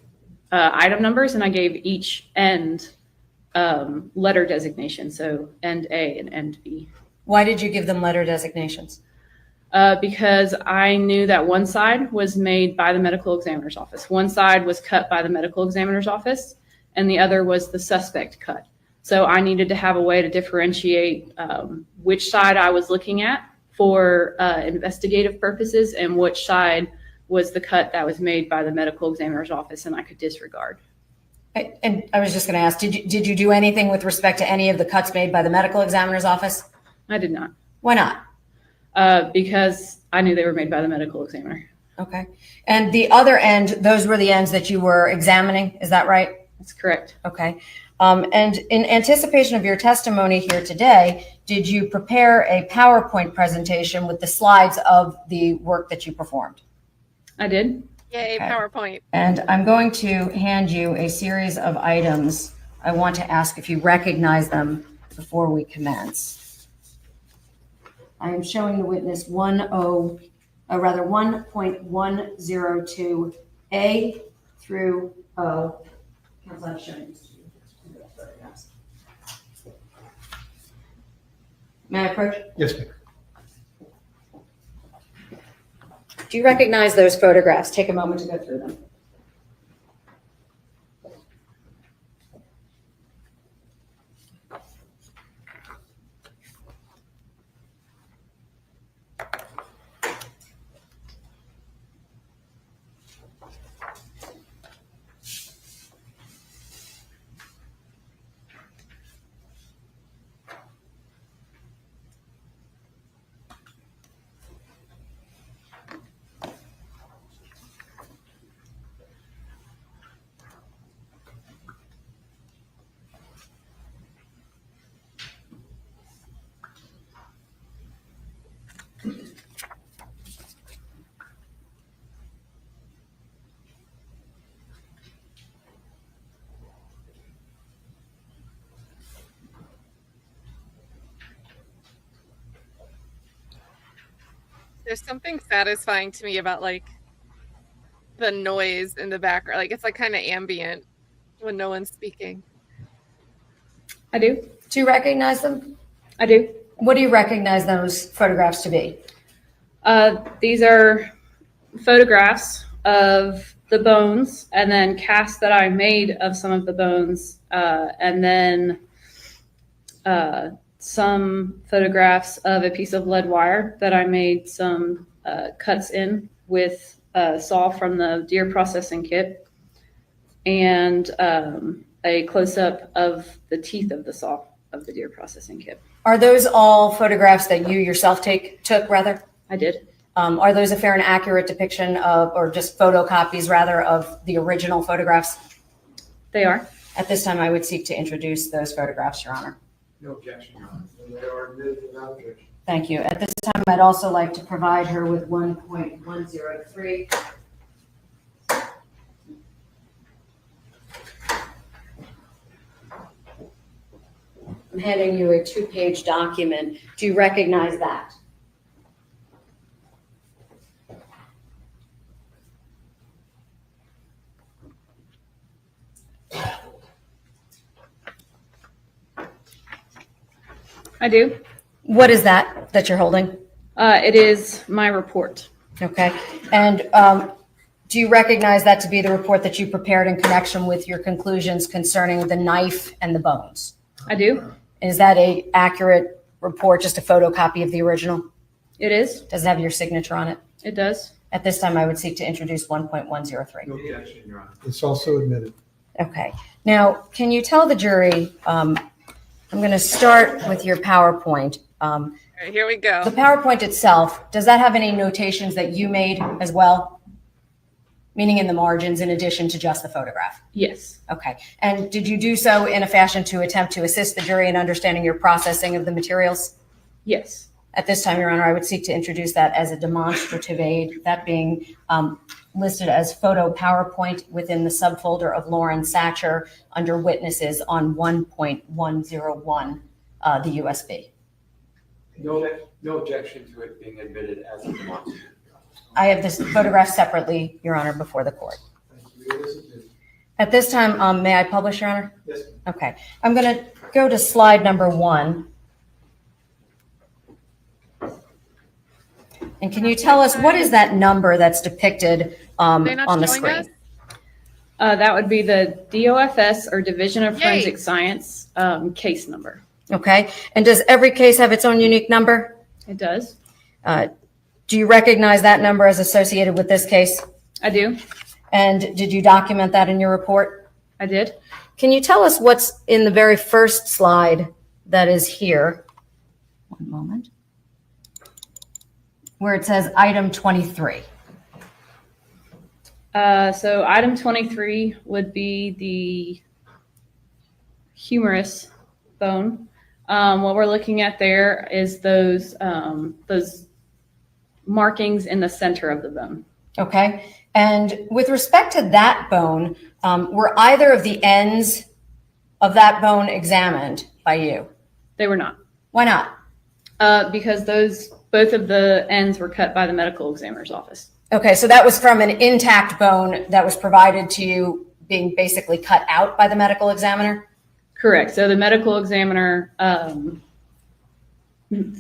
item numbers and I gave each end letter designation. So end A and end B. Why did you give them letter designations? Because I knew that one side was made by the medical examiner's office. One side was cut by the medical examiner's office, and the other was the suspect cut. So I needed to have a way to differentiate which side I was looking at for investigative purposes and which side was the cut that was made by the medical examiner's office and I could disregard. And I was just going to ask, did you do anything with respect to any of the cuts made by the medical examiner's office? I did not. Why not? Because I knew they were made by the medical examiner. Okay. And the other end, those were the ends that you were examining, is that right? That's correct. Okay. And in anticipation of your testimony here today, did you prepare a PowerPoint presentation with the slides of the work that you performed? I did. Yay, Okay. PowerPoint. And I'm going to hand you a series of items. I want to ask if you recognize them before we commence. I am showing the witness 1.102A through O. Counsel, I'm showing these to you. May I approach? Yes, ma'am. Do you recognize those photographs? Take a moment to go through them. There's something satisfying to me about like the noise in the background. Like it's like kind of ambient when no one's speaking. I do. Do you recognize them? I do. What do you recognize those photographs to be? These are photographs of the bones and then casts that I made of some of the bones and then some photographs of a piece of lead wire that I made some cuts in with a saw from the deer processing kit and a close-up of the teeth of the saw of the deer processing kit. Are those all photographs that you yourself took rather? I did. Are those a fair and accurate depiction of, or just photocopies rather, of the original photographs? They are. At this time, I would seek to introduce those photographs, Your Honor. No objection, Your Honor. They are admitted without objection. Thank you. At this time, I'd also like to provide her with 1.103. I'm handing you a 2-page document. Do you recognize that? I do. What is that you're holding? It is my report. Okay. And do you recognize that to be the report that you prepared in connection with your conclusions concerning the knife and the bones? I do. Is that a accurate report, just a photocopy of the original? It is. Does it have your signature on it? It does. At this time, I would seek to introduce 1.103. No objection, Your Honor. It's also admitted. Okay. Now, can you tell the jury, I'm going to start with your PowerPoint. All right, here we go. The PowerPoint itself, does that have any notations that you made as well? Meaning in the margins in addition to just the photograph? Yes. Okay. And did you do so in a fashion to attempt to assist the jury in understanding your processing of the materials? Yes. At this time, Your Honor, I would seek to introduce that as a demonstrative aid, that being listed as photo PowerPoint within the subfolder of Lauren Satcher under witnesses on 1.101, the USB. No objection to it being admitted as a demonstrative. I have this photograph separately, Your Honor, before the court. Thank you. It is admitted. At this time, may I publish, Your Honor? Yes. Okay. I'm going to go to slide number 1. And can you tell us what is that number that's depicted Are they not on the showing screen? us? That would be the DOFS or Division of Yay. Forensic Science case number. Okay. And does every case have its own unique number? It does. Do you recognize that number as associated with this case? I do. And did you document that in your report? I did. Can you tell us what's in the very first slide that is here? One moment. Where it says item 23. So item 23 would be the humerus bone. What we're looking at there is those markings in the center of the bone. Okay. And with respect to that bone, were either of the ends of that bone examined by you? They were not. Why not? Because both of the ends were cut by the medical examiner's office. Okay, so that was from an intact bone that was provided to you being basically cut out by the medical examiner? Correct. So the medical examiner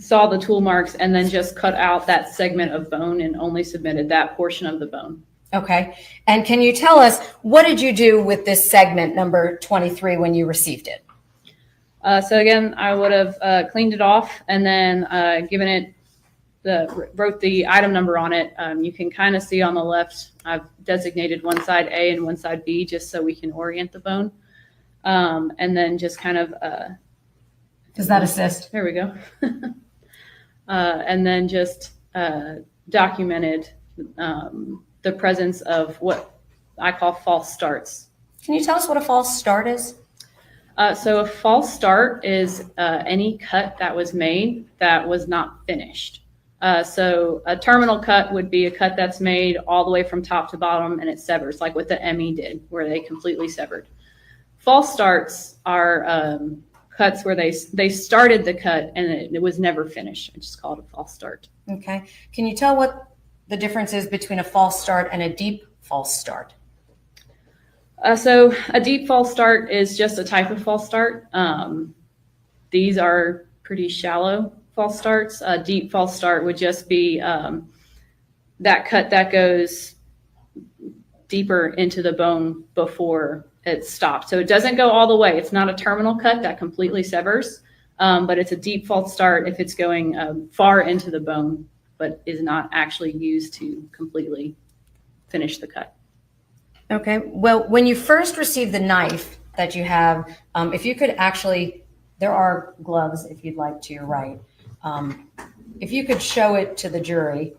saw the tool marks and then just cut out that segment of bone and only submitted that portion of the bone. Okay. And can you tell us, what did you do with this segment number 23 when you received it? So again, I would have cleaned it off and then given it wrote the item number on it. You can kind of see on the left, I've designated one side A and one side B just so we can orient the bone. And then just kind of. Does that assist? There we go. And then just documented the presence of what I call false starts. Can you tell us what a false start is? So a false start is any cut that was made that was not finished. So a terminal cut would be a cut that's made all the way from top to bottom and it severs, like what the ME did, where they completely severed. False starts are cuts where they started the cut and it was never finished. I just call it a false start. Okay. Can you tell what the difference is between a false start and a deep false start? So a deep false start is just a type of false start. These are pretty shallow false starts. A deep false start would just be that cut that goes deeper into the bone before it stopped. So it doesn't go all the way. It's not a terminal cut that completely severs, but it's a deep false start if it's going far into the bone, but is not actually used to completely finish the cut. Okay. Well, when you first received the knife that you have, if you could actually, there are gloves if you'd like to your right. If you could show it to the jury,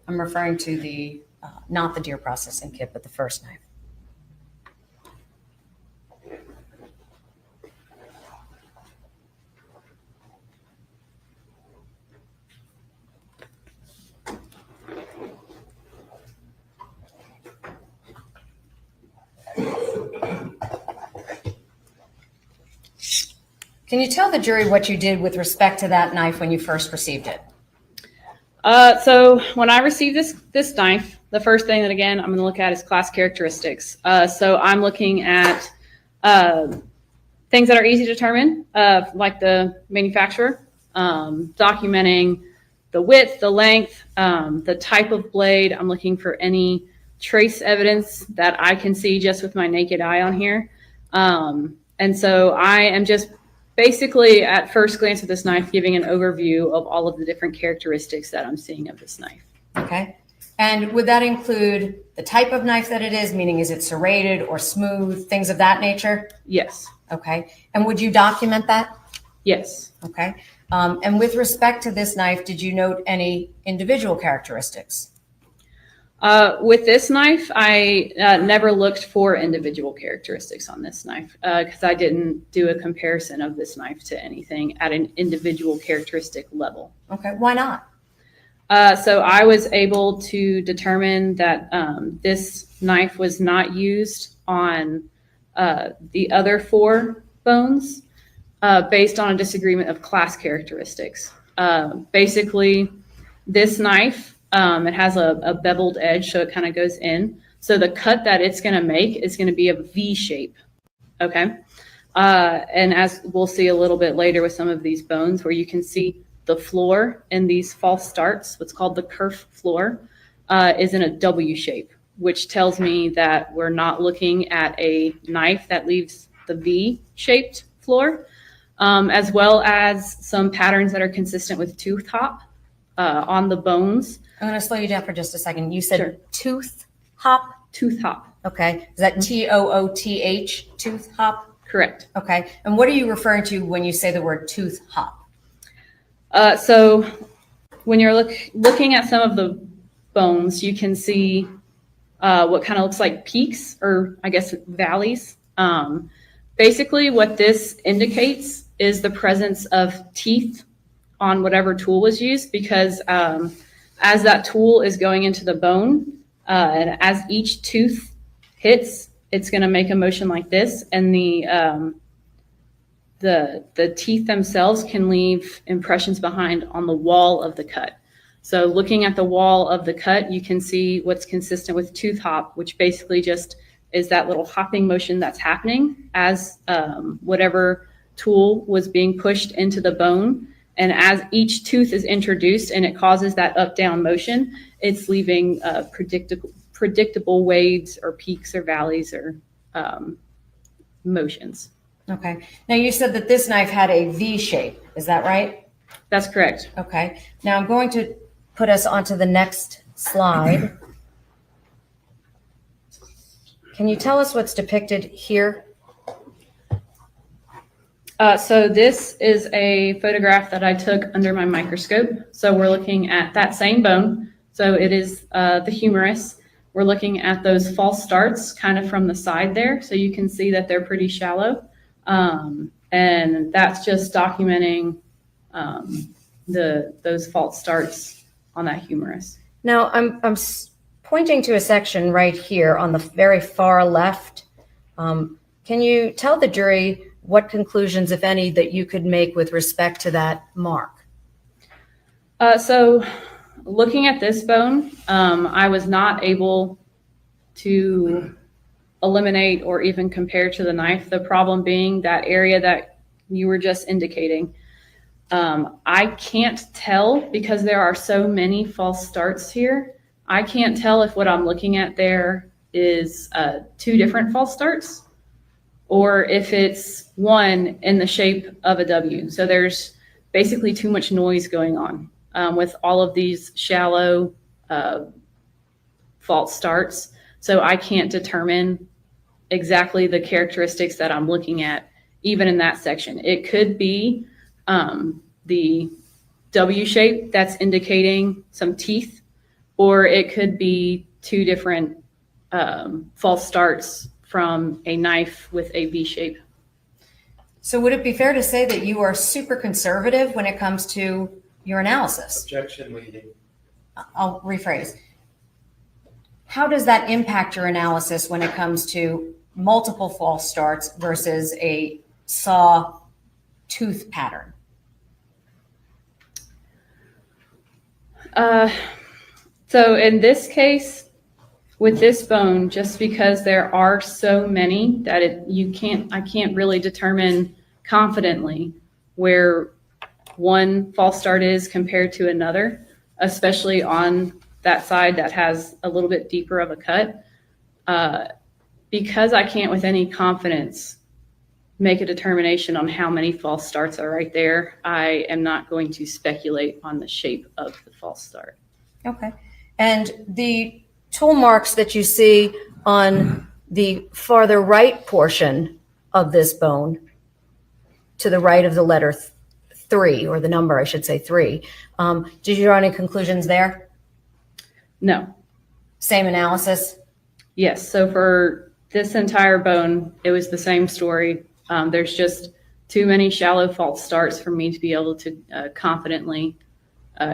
I'm referring to the, not the deer processing kit, but the first knife. Can you tell the jury what you did with respect to that knife when you first received it? So when I received this knife, the first thing that, again, I'm going to look at is class characteristics. So I'm looking at things that are easy to determine, like the manufacturer, documenting the width, the length, the type of blade. I'm looking for any trace evidence that I can see just with my naked eye on here. And so I am just basically, at first glance at this knife, giving an overview of all of the different characteristics that I'm seeing of this knife. Okay. And would that include the type of knife that it is, meaning is it serrated or smooth, things of that nature? Yes. Okay. And would you document that? Yes. Okay. And with respect to this knife, did you note any individual characteristics? With this knife, I never looked for individual characteristics on this knife because I didn't do a comparison of this knife to anything at an individual characteristic level. Okay. Why not? So I was able to determine that this knife was not used on the other 4 bones based on a disagreement of class characteristics. Basically, this knife, it has a beveled edge, so it kind of goes in. So the cut that it's going to make is going to be a V shape. Okay. And as we'll see a little bit later with some of these bones, where you can see the floor in these false starts, what's called the kerf floor, is in a W shape, which tells me that we're not looking at a knife that leaves the V-shaped floor, as well as some patterns that are consistent with tooth hop on the bones. I'm going to slow you down for just a second. You said Sure. tooth hop? Tooth hop. Okay. Is that TOOTH, tooth hop? Correct. Okay. And what are you referring to when you say the word tooth hop? So when you're looking at some of the bones, you can see what kind of looks like peaks, or I guess valleys. Basically, what this indicates is the presence of teeth on whatever tool was used, because as that tool is going into the bone, and as each tooth hits, it's going to make a motion like this, and the teeth themselves can leave impressions behind on the wall of the cut. So looking at the wall of the cut, you can see what's consistent with tooth hop, which basically just is that little hopping motion that's happening as whatever tool was being pushed into the bone. And as each tooth is introduced and it causes that up-down motion, it's leaving predictable waves or peaks or valleys or motions. Okay. Now you said that this knife had a V shape. Is that right? That's correct. Okay. Now I'm going to put us onto the next slide. Can you tell us what's depicted here? So this is a photograph that I took under my microscope. So we're looking at that same bone. So it is the humerus. We're looking at those false starts kind of from the side there. So you can see that they're pretty shallow. And that's just documenting those false starts on that humerus. Now I'm pointing to a section right here on the very far left. Can you tell the jury what conclusions, if any, that you could make with respect to that mark? So looking at this bone, I was not able to eliminate or even compare to the knife. The problem being that area that you were just indicating. I can't tell because there are so many false starts here. I can't tell if what I'm looking at there is 2 different false starts or if it's one in the shape of a W. So there's basically too much noise going on with all of these shallow false starts. So I can't determine exactly the characteristics that I'm looking at, even in that section. It could be the W shape that's indicating some teeth, or it could be 2 different false starts from a knife with a V shape. So would it be fair to say that you are super conservative when it comes to your analysis? Objection, leading. I'll rephrase. How does that impact your analysis when it comes to multiple false starts versus a saw tooth pattern? So in this case, with this bone, just because there are so many that I can't really determine confidently where one false start is compared to another, especially on that side that has a little bit deeper of a cut. Because I can't with any confidence make a determination on how many false starts are right there, I am not going to speculate on the shape of the false start. Okay. And the tool marks that you see on the farther right portion of this bone, to the right of the letter 3, or the number, I should say 3, did you draw any conclusions there? No. Same analysis? Yes. So for this entire bone, it was the same story. There's just too many shallow false starts for me to be able to confidently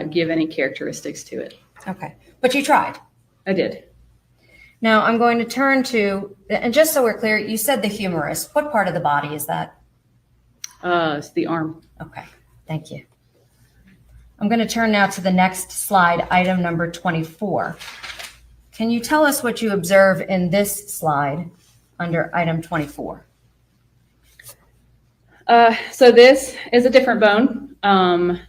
give any characteristics to it. Okay. But you tried. I did. Now I'm going to turn to, and just so we're clear, you said the humerus. What part of the body is that? It's the arm. Okay. Thank you. I'm going to turn now to the next slide, item number 24. Can you tell us what you observe in this slide under item 24? So this is a different bone.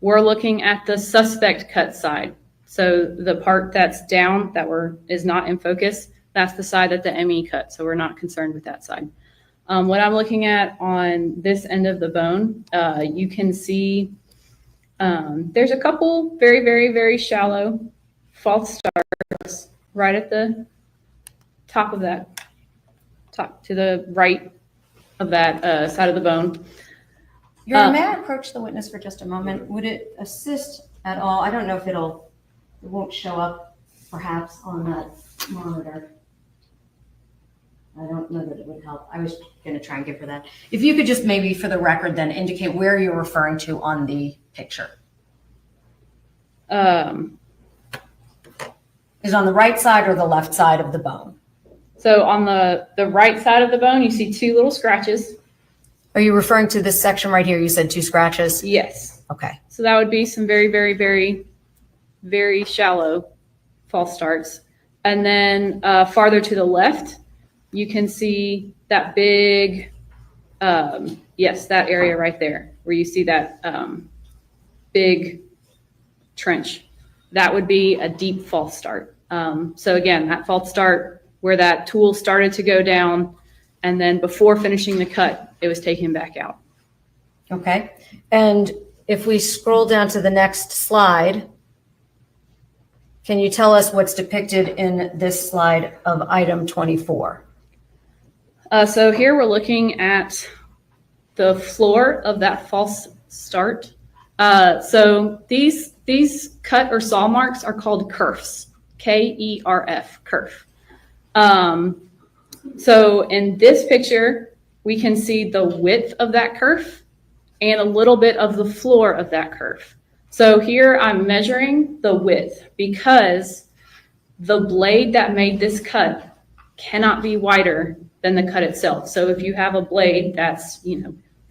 We're looking at the suspect cut side. So the part that's down that is not in focus, that's the side that the ME cut. So we're not concerned with that side. What I'm looking at on this end of the bone, you can see there's a couple very, very, very shallow false starts right at the top of that, to the right of that side of the bone. May I approach the witness for just a moment? Would it assist at all? I don't know if it won't show up perhaps on that monitor. I don't know that it would help. I was going to try and give her that. If you could just maybe for the record then indicate where you're referring to on the picture. Is on the right side or the left side of the bone? So on the right side of the bone, you see 2 little scratches. Are you referring to this section right here? You said 2 scratches? Yes. Okay. So that would be some very, very, very, very shallow false starts. And then farther to the left, you can see that big, yes, that area right there where you see that big trench. That would be a deep false start. So again, that false start where that tool started to go down, and then before finishing the cut, it was taken back out. Okay. And if we scroll down to the next slide, can you tell us what's depicted in this slide of item 24? So here we're looking at the floor of that false start. So these cut or saw marks are called kerfs, K-E-R-F, kerf. So in this picture, we can see the width of that kerf and a little bit of the floor of that kerf. So here I'm measuring the width because the blade that made this cut cannot be wider than the cut itself. So if you have a blade that's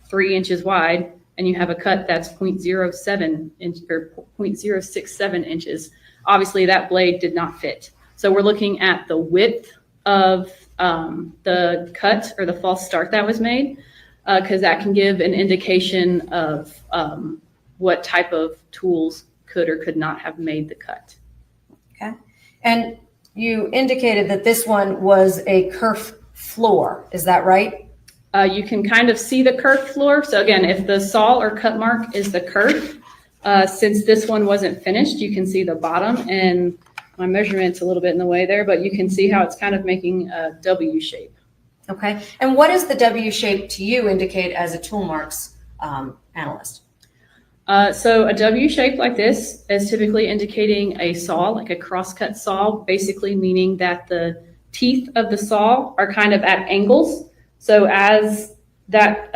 3 inches wide and you have a cut that's 0.07 inch or 0.067 inches, obviously that blade did not fit. So we're looking at the width of the cut or the false start that was made, because that can give an indication of what type of tools could or could not have made the cut. Okay. And you indicated that this one was a kerf floor. Is that right? You can kind of see the kerf floor. So again, if the saw or cut mark is the kerf, since this one wasn't finished, you can see the bottom, and my measurement's a little bit in the way there, but you can see how it's kind of making a W shape. Okay. And what does the W shape to you indicate as a tool marks analyst? So a W shape like this is typically indicating a saw, like a crosscut saw, basically meaning that the teeth of the saw are kind of at angles. So as that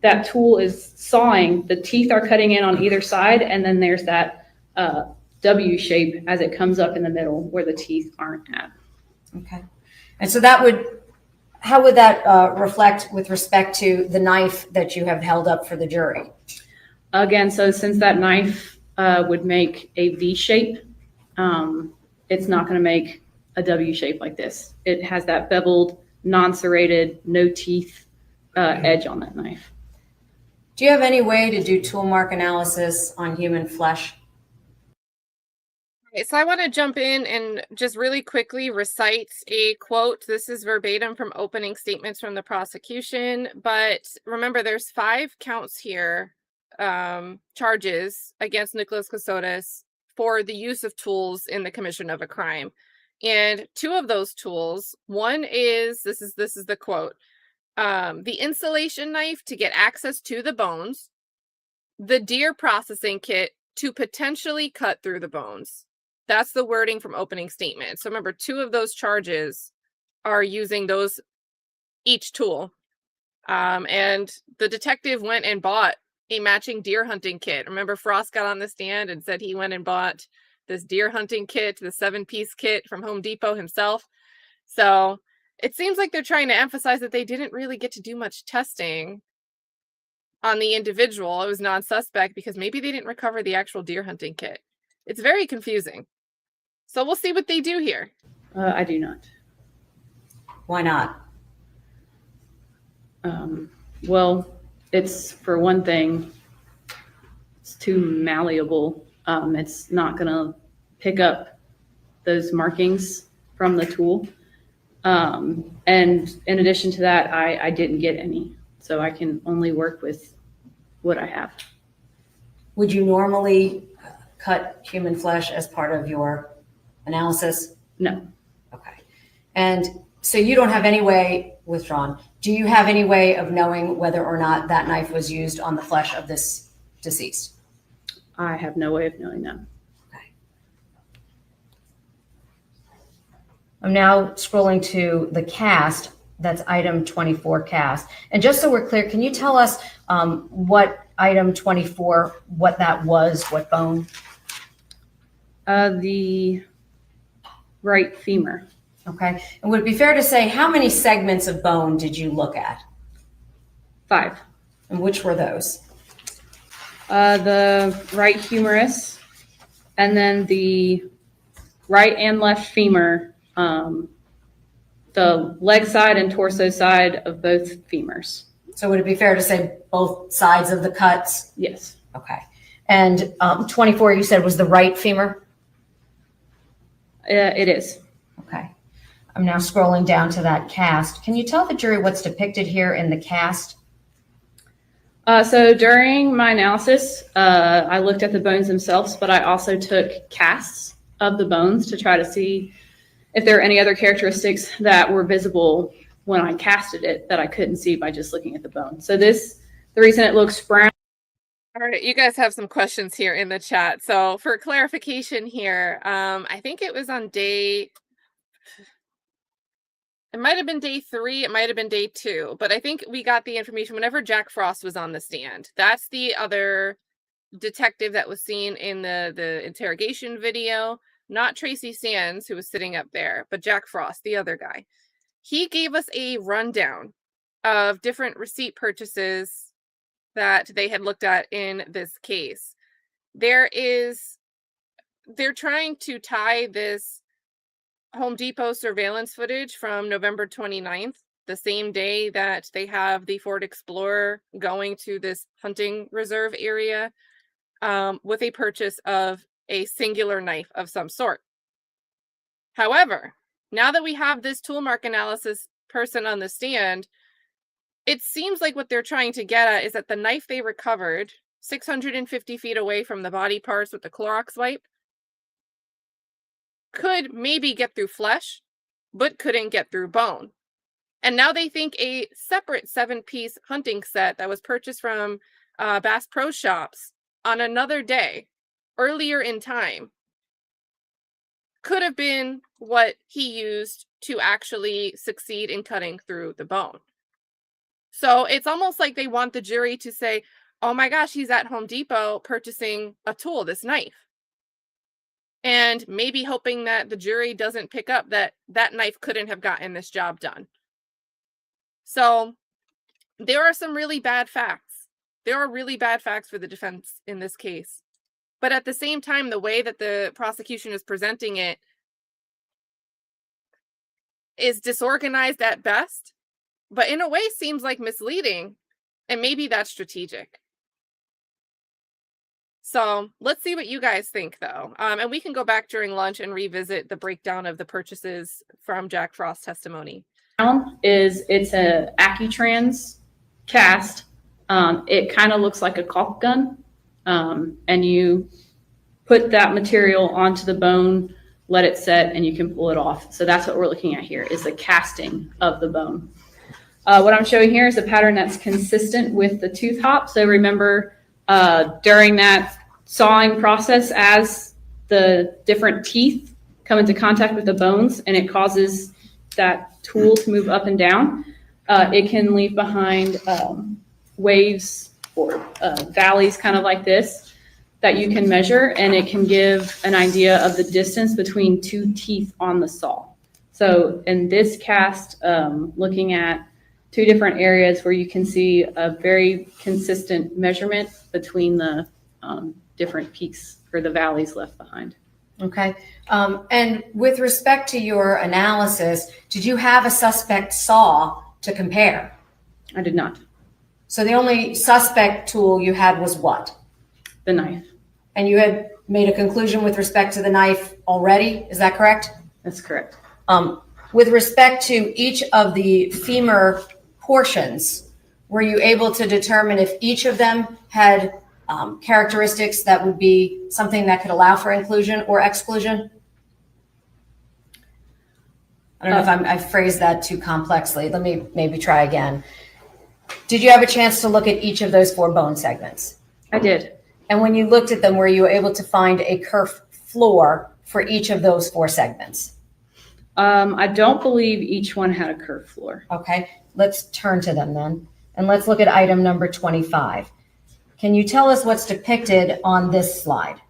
that tool is sawing, the teeth are cutting in on either side, and then there's that W shape as it comes up in the middle where the teeth aren't at. Okay. And so that would how would that reflect with respect to the knife that you have held up for the jury? Again, so since that knife would make a V shape, it's not going to make a W shape like this. It has that beveled, non-serrated, no teeth edge on that knife. Do you have any way to do tool mark analysis on human flesh? Okay, so I want to jump in and just really quickly recite a quote. This is verbatim from opening statements from the prosecution, but remember there's 5 counts here, charges against Nicholas Kassotis for the use of tools in the commission of a crime. And 2 of those tools, one is, this is the quote, the insulation knife to get access to the bones, the deer processing kit to potentially cut through the bones. That's the wording from opening statement. So remember, 2 of those charges are using those each tool. And the detective went and bought a matching deer hunting kit. Remember, Frost got on the stand and said he went and bought this deer hunting kit, the 7-piece kit from Home Depot himself. So it seems like they're trying to emphasize that they didn't really get to do much testing on the individual. It was non-suspect because maybe they didn't recover the actual deer hunting kit. It's very confusing. So we'll see what they do here. I do not. Why not? Well, it's, for one thing, it's too malleable. It's not going to pick up those markings from the tool. And in addition to that, I didn't get any. So I can only work with what I have. Would you normally cut human flesh as part of your analysis? No. Okay. And so you don't have any way, withdrawn, do you have any way of knowing whether or not that knife was used on the flesh of this deceased? I have no way of knowing that. Okay. I'm now scrolling to the cast. That's item 24 cast. And just so we're clear, can you tell us what item 24, what that was, what bone? The right femur. Okay. And would it be fair to say, how many segments of bone did you look at? 5. And which were those? The right humerus, and then the right and left femur, the leg side and torso side of both femurs. So would it be fair to say both sides of the cuts? Yes. Okay. And 24, you said, was the right femur? It is. Okay. I'm now scrolling down to that cast. Can you tell the jury what's depicted here in the cast? So during my analysis, I looked at the bones themselves, but I also took casts of the bones to try to see if there are any other characteristics that were visible when I casted it that I couldn't see by just looking at the bone. So the reason it looks brown. All right, you guys have some questions here in the chat. So for clarification here, I think it was on day, it might have been day 3, it might have been day 2, but I think we got the information whenever Jack Frost was on the stand. That's the other detective that was seen in the interrogation video, not Tracy Sands, who was sitting up there, but Jack Frost, the other guy. He gave us a rundown of different receipt purchases that they had looked at in this case. They're trying to tie this Home Depot surveillance footage from November 29th, the same day that they have the Ford Explorer going to this hunting reserve area, with a purchase of a singular knife of some sort. However, now that we have this tool mark analysis person on the stand, it seems like what they're trying to get at is that the knife they recovered 650 feet away from the body parts with the Clorox wipe could maybe get through flesh, but couldn't get through bone. And now they think a separate 7-piece hunting set that was purchased from Bass Pro Shops on another day, earlier in time, could have been what he used to actually succeed in cutting through the bone. So it's almost like they want the jury to say, oh my gosh, he's at Home Depot purchasing a tool, this knife. And maybe hoping that the jury doesn't pick up that that knife couldn't have gotten this job done. So there are some really bad facts. There are really bad facts for the defense in this case. But at the same time, the way that the prosecution is presenting it is disorganized at best, but in a way seems like misleading. And maybe that's strategic. So let's see what you guys think, though. And we can go back during lunch and revisit the breakdown of the purchases from Jack Frost's testimony. It's a Accutrans cast. It kind of looks like a caulk gun, and you put that material onto the bone, let it set, and you can pull it off. So that's what we're looking at here, is the casting of the bone. What I'm showing here is a pattern that's consistent with the tooth hop. So remember, during that sawing process, as the different teeth come into contact with the bones and it causes that tool to move up and down, it can leave behind waves or valleys kind of like this that you can measure, and it can give an idea of the distance between two teeth on the saw. So in this cast, looking at two different areas where you can see a very consistent measurement between the different peaks or the valleys left behind. Okay. And with respect to your analysis, did you have a suspect saw to compare? I did not. So the only suspect tool you had was what? The knife. And you had made a conclusion with respect to the knife already, is that correct? That's correct. With respect to each of the femur portions, were you able to determine if each of them had characteristics that would be something that could allow for inclusion or exclusion? I don't know if I phrased that too complexly. Let me maybe try again. Did you have a chance to look at each of those 4 bone segments? I did. And when you looked at them, were you able to find a kerf floor for each of those 4 segments? I don't believe each one had a curved floor. Okay, let's turn to them then. And let's look at item number 25. Can you tell us what's depicted on this slide?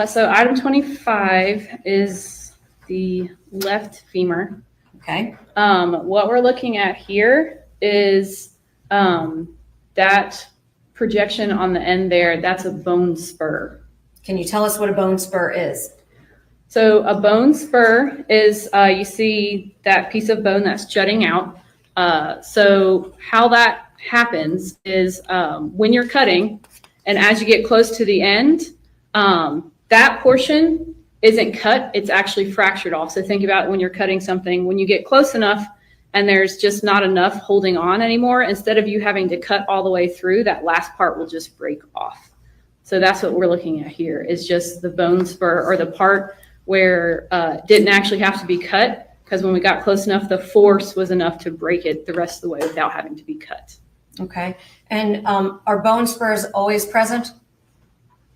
So item 25 is the left femur. Okay. What we're looking at here is that projection on the end there, that's a bone spur. Can you tell us what a bone spur is? So a bone spur is, you see that piece of bone that's jutting out. So how that happens is when you're cutting, and as you get close to the end, that portion isn't cut, it's actually fractured off. So think about when you're cutting something, when you get close enough and there's just not enough holding on anymore, instead of you having to cut all the way through, that last part will just break off. So that's what we're looking at here, is just the bone spur, or the part where it didn't actually have to be cut, because when we got close enough, the force was enough to break it the rest of the way without having to be cut. Okay. And are bone spurs always present?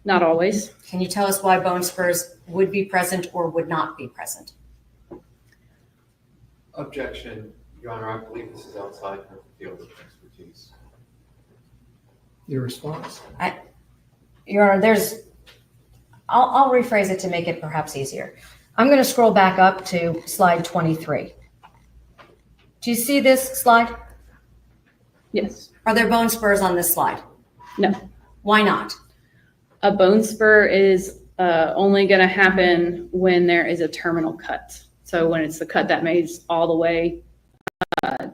Not always. Can you tell us why bone spurs would be present or would not be present? Objection, Your Honor, I believe this is outside her field of expertise. Your response? Your Honor, I'll rephrase it to make it perhaps easier. I'm going to scroll back up to slide 23. Do you see this slide? Yes. Are there bone spurs on this slide? No. Why not? A bone spur is only going to happen when there is a terminal cut. So when it's the cut that makes all the way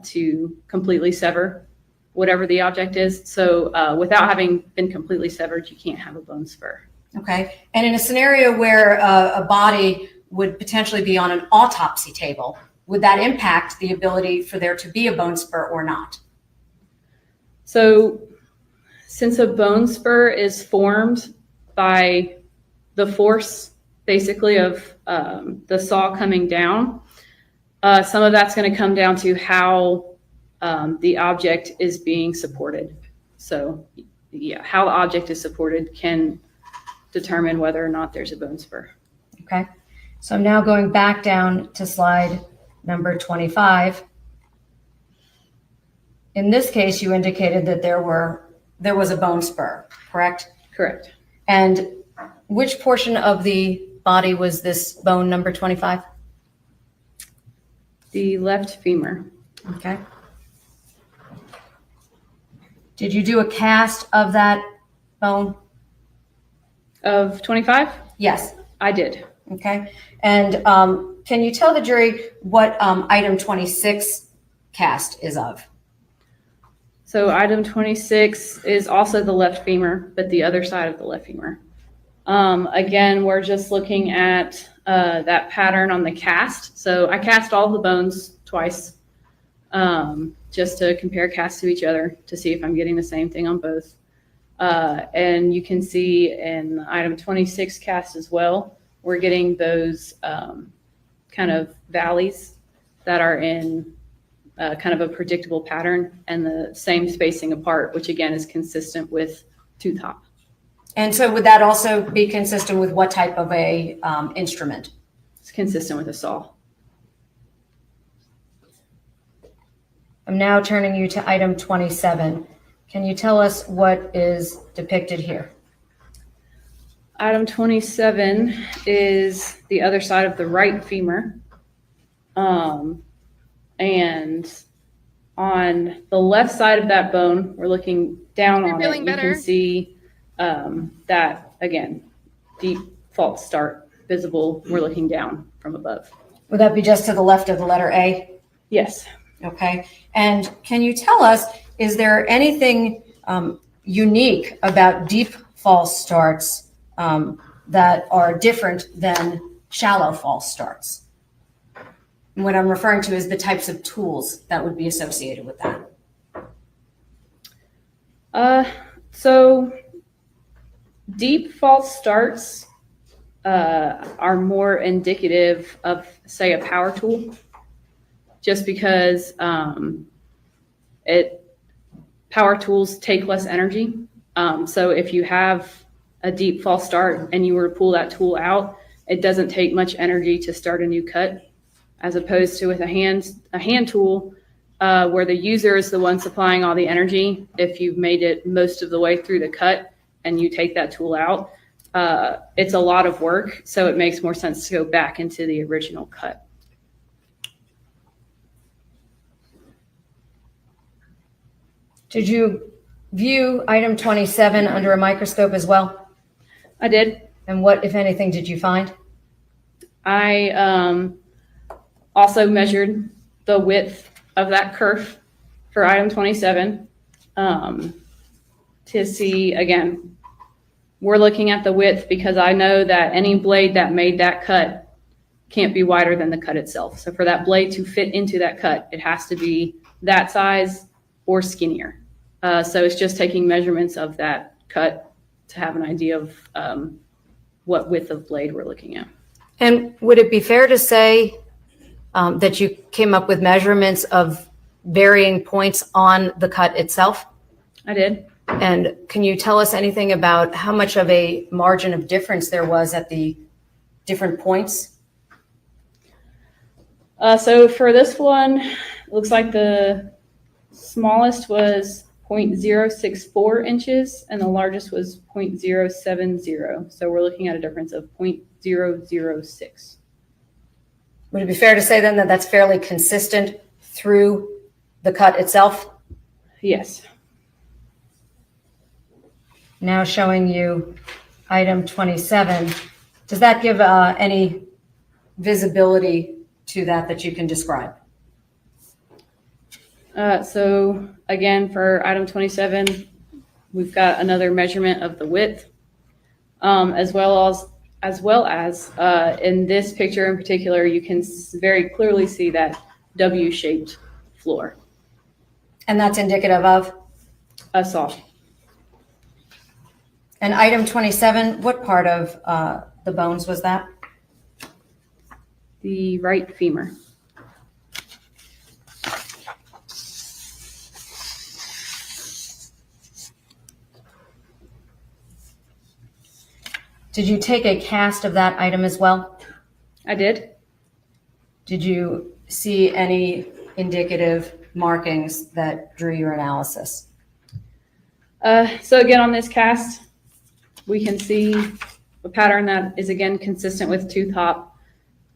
to completely sever whatever the object is. So without having been completely severed, you can't have a bone spur. Okay. And in a scenario where a body would potentially be on an autopsy table, would that impact the ability for there to be a bone spur or not? So since a bone spur is formed by the force, basically, of the saw coming down, some of that's going to come down to how the object is being supported. So yeah, how the object is supported can determine whether or not there's a bone spur. Okay. So I'm now going back down to slide number 25. In this case, you indicated that there was a bone spur, correct? Correct. And which portion of the body was this bone number 25? The left femur. Okay. Did you do a cast of that bone? Of 25? Yes. I did. Okay. And can you tell the jury what item 26 cast is of? So item 26 is also the left femur, but the other side of the left femur. Again, we're just looking at that pattern on the cast. So I cast all the bones twice, just to compare casts to each other to see if I'm getting the same thing on both. And you can see in item 26 cast as well, we're getting those kind of valleys that are in kind of a predictable pattern and the same spacing apart, which again is consistent with tooth hop. And so would that also be consistent with what type of a instrument? It's consistent with a saw. I'm now turning you to item 27. Can you tell us what is depicted here? Item 27 is the other side of the right femur. And on the left side of that bone, we're looking down on it. You can see that, again, deep false start visible. We're looking down from above. Would that be just to the left of the letter A? Yes. Okay. And can you tell us, is there anything unique about deep false starts that are different than shallow false starts? And what I'm referring to is the types of tools that would be associated with that. So deep false starts are more indicative of, say, a power tool, just because power tools take less energy. So if you have a deep false start and you were to pull that tool out, it doesn't take much energy to start a new cut, as opposed to with a hand tool where the user is the one supplying all the energy. If you've made it most of the way through the cut and you take that tool out, it's a lot of work. So it makes more sense to go back into the original cut. Did you view item 27 under a microscope as well? I did. And what, if anything, did you find? I also measured the width of that kerf for item 27 to see, again, we're looking at the width because I know that any blade that made that cut can't be wider than the cut itself. So for that blade to fit into that cut, it has to be that size or skinnier. So it's just taking measurements of that cut to have an idea of what width of blade we're looking at. And would it be fair to say that you came up with measurements of varying points on the cut itself? I did. And can you tell us anything about how much of a margin of difference there was at the different points? So for this one, it looks like the smallest was 0.064 inches and the largest was 0.070. So we're looking at a difference of 0.006. Would it be fair to say then that that's fairly consistent through the cut itself? Yes. Now showing you item 27. Does that give any visibility to that you can describe? So again, for item 27, we've got another measurement of the width, as well as in this picture in particular, you can very clearly see that W-shaped floor. And that's indicative of? A saw. And item 27, what part of the bones was that? The right femur. Did you take a cast of that item as well? I did. Did you see any indicative markings that drew your analysis? So again, on this cast, we can see a pattern that is again consistent with tooth hop,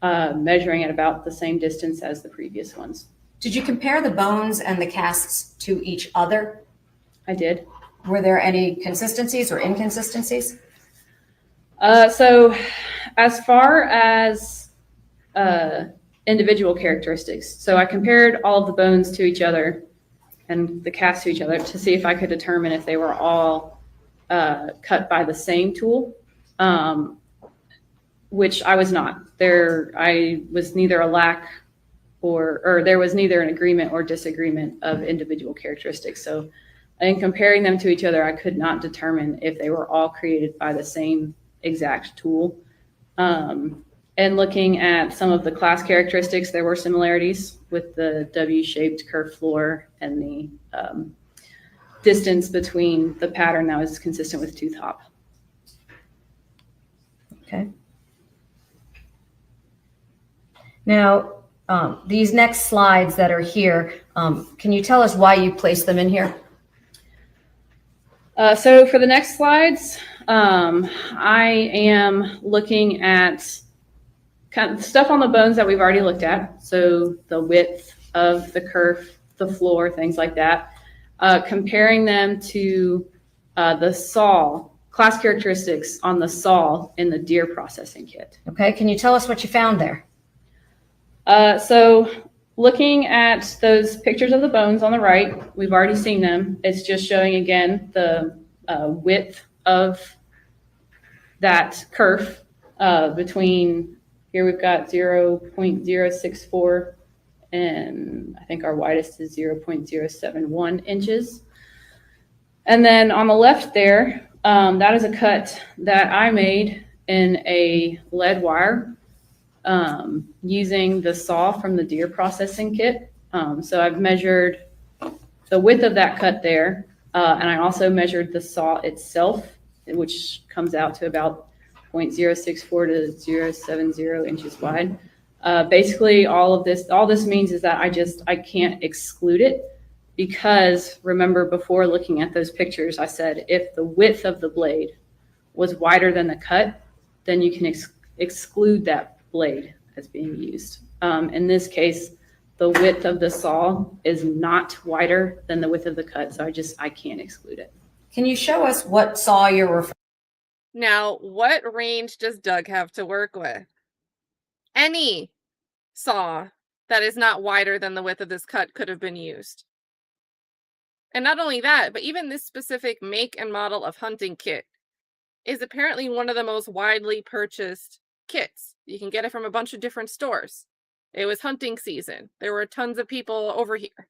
measuring at about the same distance as the previous ones. Did you compare the bones and the casts to each other? I did. Were there any consistencies or inconsistencies? So as far as individual characteristics, so I compared all of the bones to each other and the casts to each other to see if I could determine if they were all cut by the same tool, which I was not. I was neither a lack or there was neither an agreement or disagreement of individual characteristics. So in comparing them to each other, I could not determine if they were all created by the same exact tool. And looking at some of the class characteristics, there were similarities with the W-shaped curved floor and the distance between the pattern that was consistent with tooth hop. Okay. Now, these next slides that are here, can you tell us why you placed them in here? So for the next slides, I am looking at kind of stuff on the bones that we've already looked at. So the width of the curve, the floor, things like that. Comparing them to the saw, class characteristics on the saw in the deer processing kit. Okay, can you tell us what you found there? So looking at those pictures of the bones on the right, we've already seen them. It's just showing again the width of that kerf between, here we've got 0.064 and I think our widest is 0.071 inches. And then on the left there, that is a cut that I made in a lead wire using the saw from the deer processing kit. So I've measured the width of that cut there, and I also measured the saw itself, which comes out to about 0.064 to 0.070 inches wide. Basically, all this means is that I can't exclude it, because remember, before looking at those pictures, I said if the width of the blade was wider than the cut, then you can exclude that blade as being used. In this case, the width of the saw is not wider than the width of the cut, so I can't exclude it. Can you show us what saw you're referring to? Now, what range does Doug have to work with? Any saw that is not wider than the width of this cut could have been used. And not only that, but even this specific make and model of hunting kit is apparently one of the most widely purchased kits. You can get it from a bunch of different stores. It was hunting season. There were tons of people over here.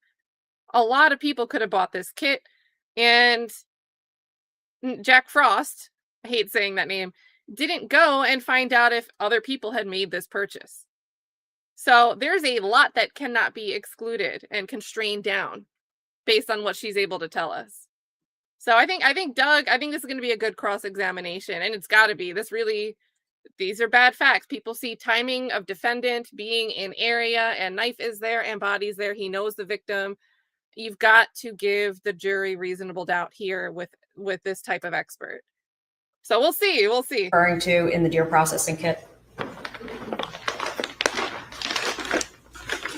A lot of people could have bought this kit, and Jack Frost, I hate saying that name, didn't go and find out if other people had made this purchase. So there's a lot that cannot be excluded and constrained down based on what she's able to tell us. So I think Doug, I think this is going to be a good cross-examination, and it's got to be. These are bad facts. People see timing of defendant being in area, and knife is there and body's there. He knows the victim. You've got to give the jury reasonable doubt here with this type of expert. So we'll see. Referring to in the deer processing kit?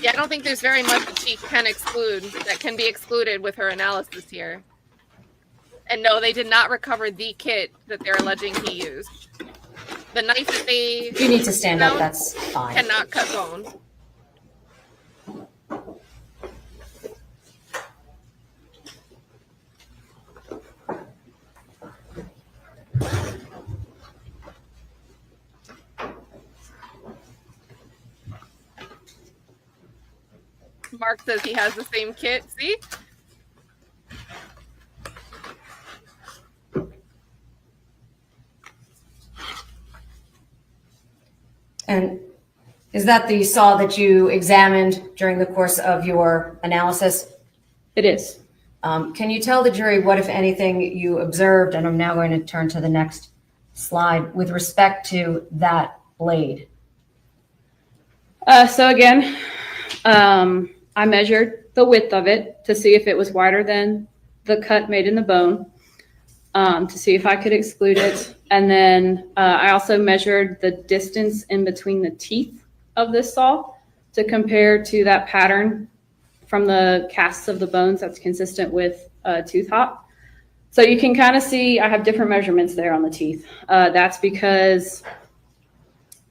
Yeah, I don't think there's very much that she can exclude, that can be excluded with her analysis here. And no, they did not recover the kit that they're alleging he used. The knife that they... If you need to stand up, that's fine. Cannot cut bone. Mark says he has the same kit. See? And is that the saw that you examined during the course of your analysis? It is. Can you tell the jury what, if anything, you observed, and I'm now going to turn to the next slide, with respect to that blade? So again, I measured the width of it to see if it was wider than the cut made in the bone, to see if I could exclude it. And then I also measured the distance in between the teeth of this saw to compare to that pattern from the casts of the bones that's consistent with tooth hop. So you can kind of see I have different measurements there on the teeth. That's because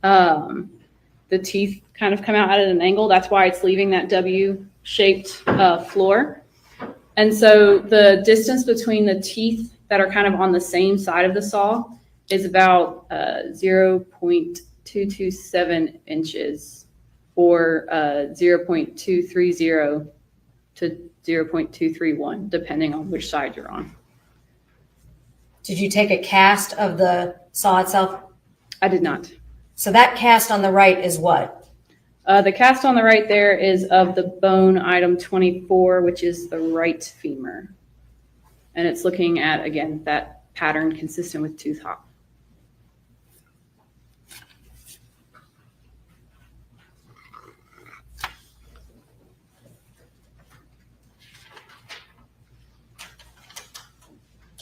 the teeth kind of come out at an angle. That's why it's leaving that W-shaped floor. And so the distance between the teeth that are kind of on the same side of the saw is about 0.227 inches or 0.230 to 0.231, depending on which side you're on. Did you take a cast of the saw itself? I did not. So that cast on the right is what? The cast on the right there is of the bone item 24, which is the right femur. And it's looking at, again, that pattern consistent with tooth hop.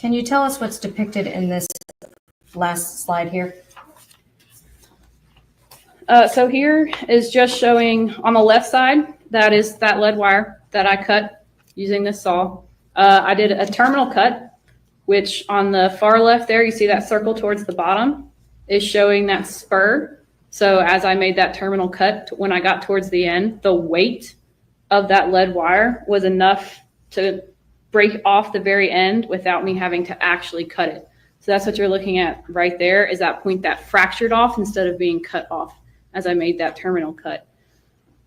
Can you tell us what's depicted in this last slide here? So here is just showing on the left side, that is that lead wire that I cut using this saw. I did a terminal cut, which on the far left there, you see that circle towards the bottom is showing that spur. So as I made that terminal cut, when I got towards the end, the weight of that lead wire was enough to break off the very end without me having to actually cut it. So that's what you're looking at right there, is that point that fractured off instead of being cut off as I made that terminal cut.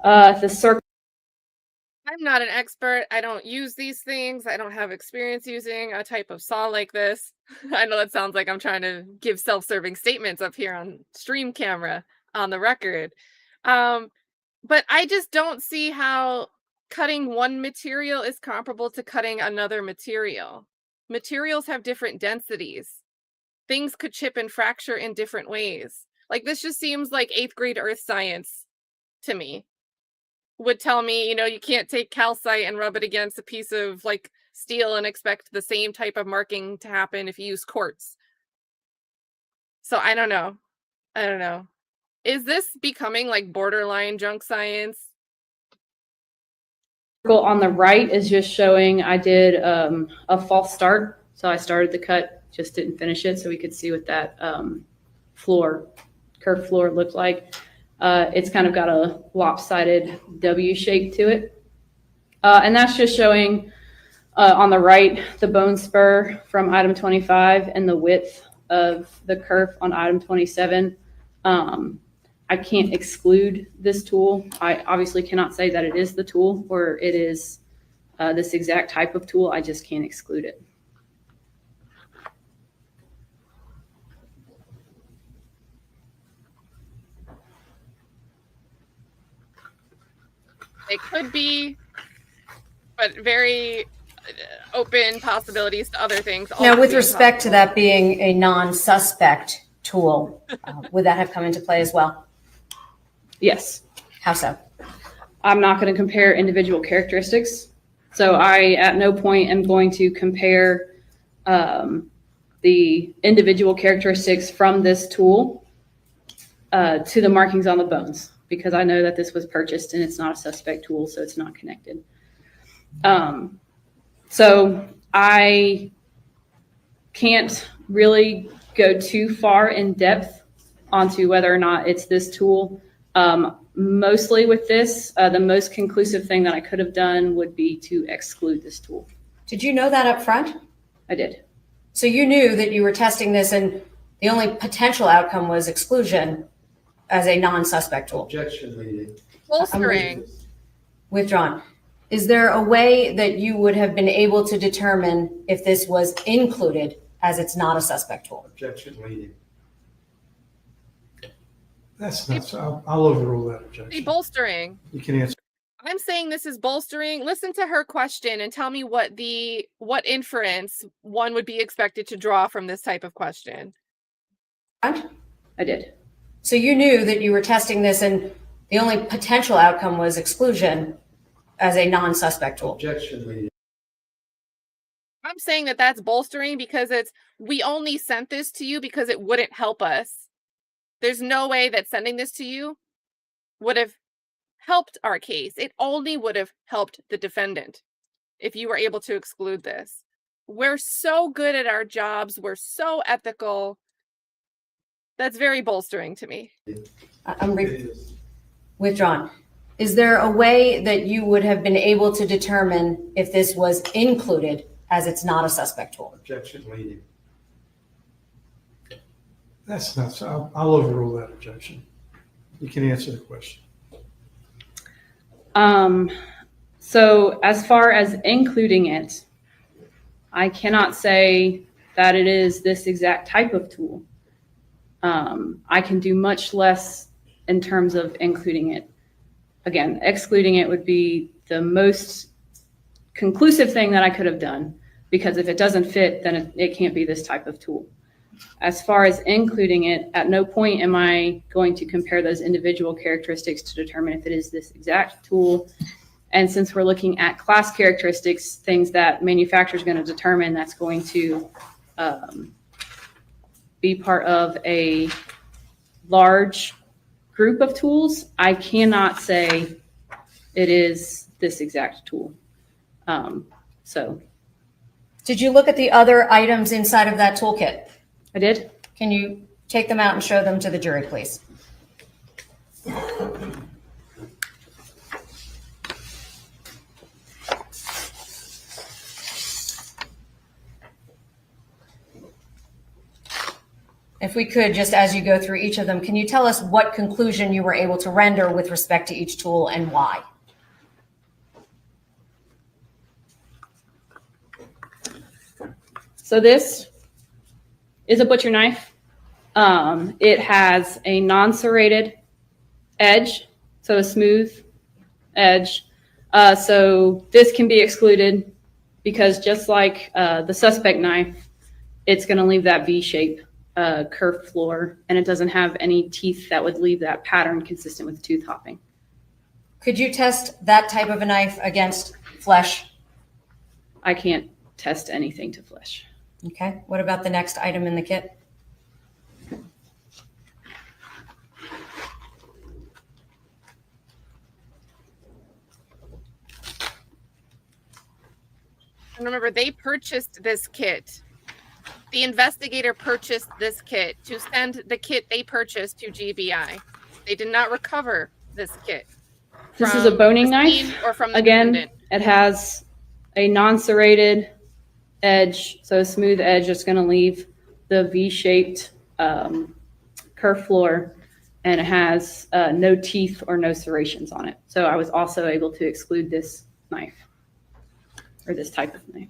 The circle. I'm not an expert. I don't use these things. I don't have experience using a type of saw like this. I know that sounds like I'm trying to give self-serving statements up here on stream camera on the record. But I just don't see how cutting one material is comparable to cutting another material. Materials have different densities. Things could chip and fracture in different ways. Like, this just seems like 8th grade earth science to me. Would tell me, you know, you can't take calcite and rub it against a piece of like steel and expect the same type of marking to happen if you use quartz. So I don't know. Is this becoming like borderline junk science? On the right is just showing I did a false start. So I started the cut, just didn't finish it, so we could see what that curved floor looked like. It's kind of got a lopsided W shape to it. And that's just showing on the right the bone spur from item 25 and the width of the kerf on item 27. I can't exclude this tool. I obviously cannot say that it is the tool or it is this exact type of tool. I just can't exclude it. It could be, but very open possibilities to other things. Now, with respect to that being a non-suspect tool, would that have come into play as well? Yes. How so? I'm not going to compare individual characteristics. So I, at no point, am going to compare the individual characteristics from this tool to the markings on the bones, because I know that this was purchased and it's not a suspect tool, so it's not connected. So I can't really go too far in depth onto whether or not it's this tool. Mostly with this, the most conclusive thing that I could have done would be to exclude this tool. Did you know that up front? I did. So you knew that you were testing this and the only potential outcome was exclusion as a non-suspect tool? Objection, lady. Bolstering. Withdrawn. Is there a way that you would have been able to determine if this was included as it's not a suspect tool? Objection, lady. That's not, so I'll overrule that objection. Bolstering. You can answer. I'm saying this is bolstering. Listen to her question and tell me what inference one would be expected to draw from this type of question. I did. So you knew that you were testing this and the only potential outcome was exclusion as a non-suspect tool? Objection, lady. I'm saying that that's bolstering because we only sent this to you because it wouldn't help us. There's no way that sending this to you would have helped our case. It only would have helped the defendant if you were able to exclude this. We're so good at our jobs. We're so ethical. That's very bolstering to me. I'm withdrawn. Is there a way that you would have been able to determine if this was included as it's not a suspect tool? Objection leading. That's not, so I'll overrule that objection. You can answer the question. So as far as including it, I cannot say that it is this exact type of tool. I can do much less in terms of including it. Again, excluding it would be the most conclusive thing that I could have done, because if it doesn't fit, then it can't be this type of tool. As far as including it, at no point am I going to compare those individual characteristics to determine if it is this exact tool. And since we're looking at class characteristics, things that manufacturer is going to determine that's going to be part of a large group of tools, I cannot say it is this exact tool. So. Did you look at the other items inside of that toolkit? I did. Can you take them out and show them to the jury, please? If we could, just as you go through each of them, can you tell us what conclusion you were able to render with respect to each tool and why? So this is a butcher knife. It has a non-serrated edge, so a smooth edge. So this can be excluded because just like the suspect knife, it's going to leave that V-shape curved floor, and it doesn't have any teeth that would leave that pattern consistent with tooth hopping. Could you test that type of a knife against flesh? I can't test anything to flesh. Okay. What about the next item in the kit? And remember, they purchased this kit. The investigator purchased this kit to send the kit they purchased to GBI. They did not recover this kit. This is a boning knife. Or from the Again, defendant. it has a non-serrated edge, so a smooth edge that's going to leave the V-shaped curved floor, and it has no teeth or no serrations on it. So I was also able to exclude this knife, or this type of knife.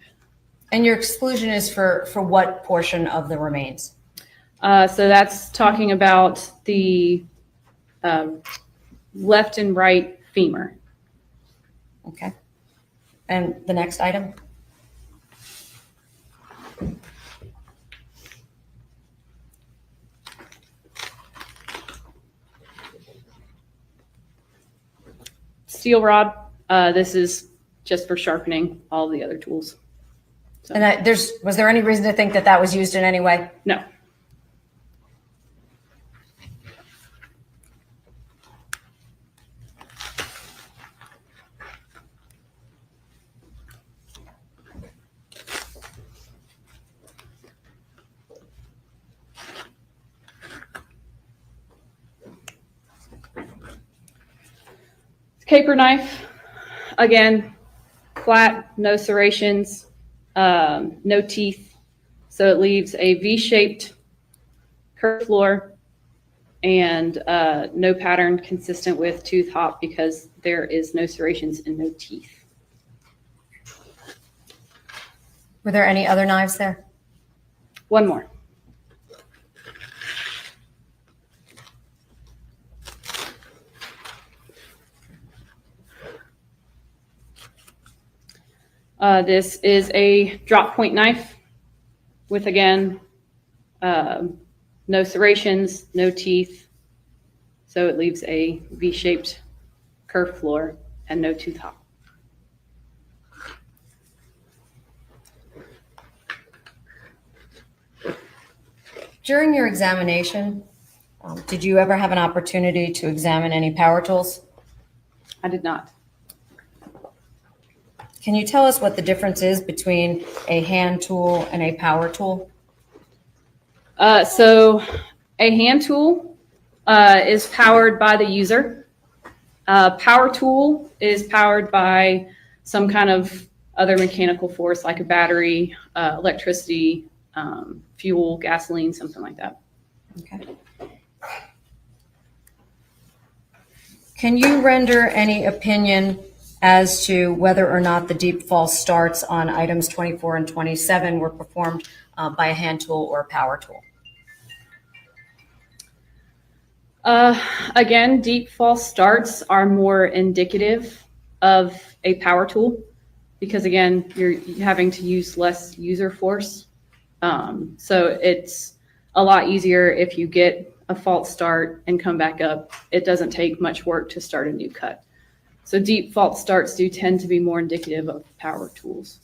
And your exclusion is for what portion of the remains? So that's talking about the left and right femur. Okay. And the next item? Steel rod. This is just for sharpening all the other tools. So. And was there any reason to think that that was used in any way? No. Caper knife, again, flat, no serrations, no teeth. So it leaves a V-shaped curved floor and no pattern consistent with tooth hop because there is no serrations and no teeth. Were there any other knives there? One more. This is a drop point knife with, again, no serrations, no teeth. So it leaves a V-shaped curved floor and no tooth hop. During your examination, did you ever have an opportunity to examine any power tools? I did not. Can you tell us what the difference is between a hand tool and a power tool? So a hand tool is powered by the user. Power tool is powered by some kind of other mechanical force like a battery, electricity, fuel, gasoline, something like that. Okay. Can you render any opinion as to whether or not the deep false starts on items 24 and 27 were performed by a hand tool or a power tool? Again, deep false starts are more indicative of a power tool because, again, you're having to use less user force. So it's a lot easier if you get a false start and come back up. It doesn't take much work to start a new cut. So deep false starts do tend to be more indicative of power tools.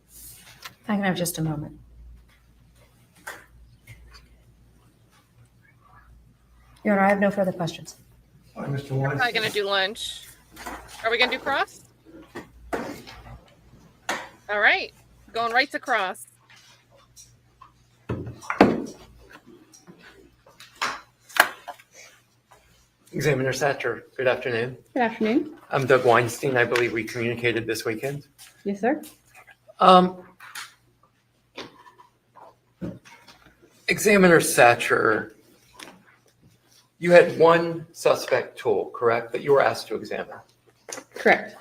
If I can have just a moment. Your Honor, I have no further questions. All right, Mr. We're Weinstein. probably gonna do lunch. Are we gonna do cross? All right, going right to cross. Examiner Satcher, good afternoon. Good afternoon. I'm Doug Weinstein. I believe we communicated this weekend. Yes, sir. Examiner Satcher, you had one suspect tool, correct, that you were asked to examine? Correct.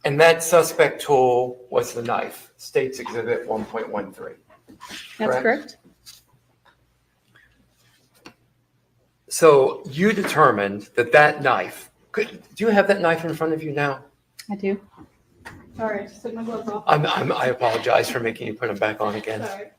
And that suspect tool was the knife, States Exhibit 1.13. That's correct. So you determined that that knife, do you have that knife in front of you now? I do. Sorry, I just took my gloves off. I apologize for making you put them back on again. Sorry.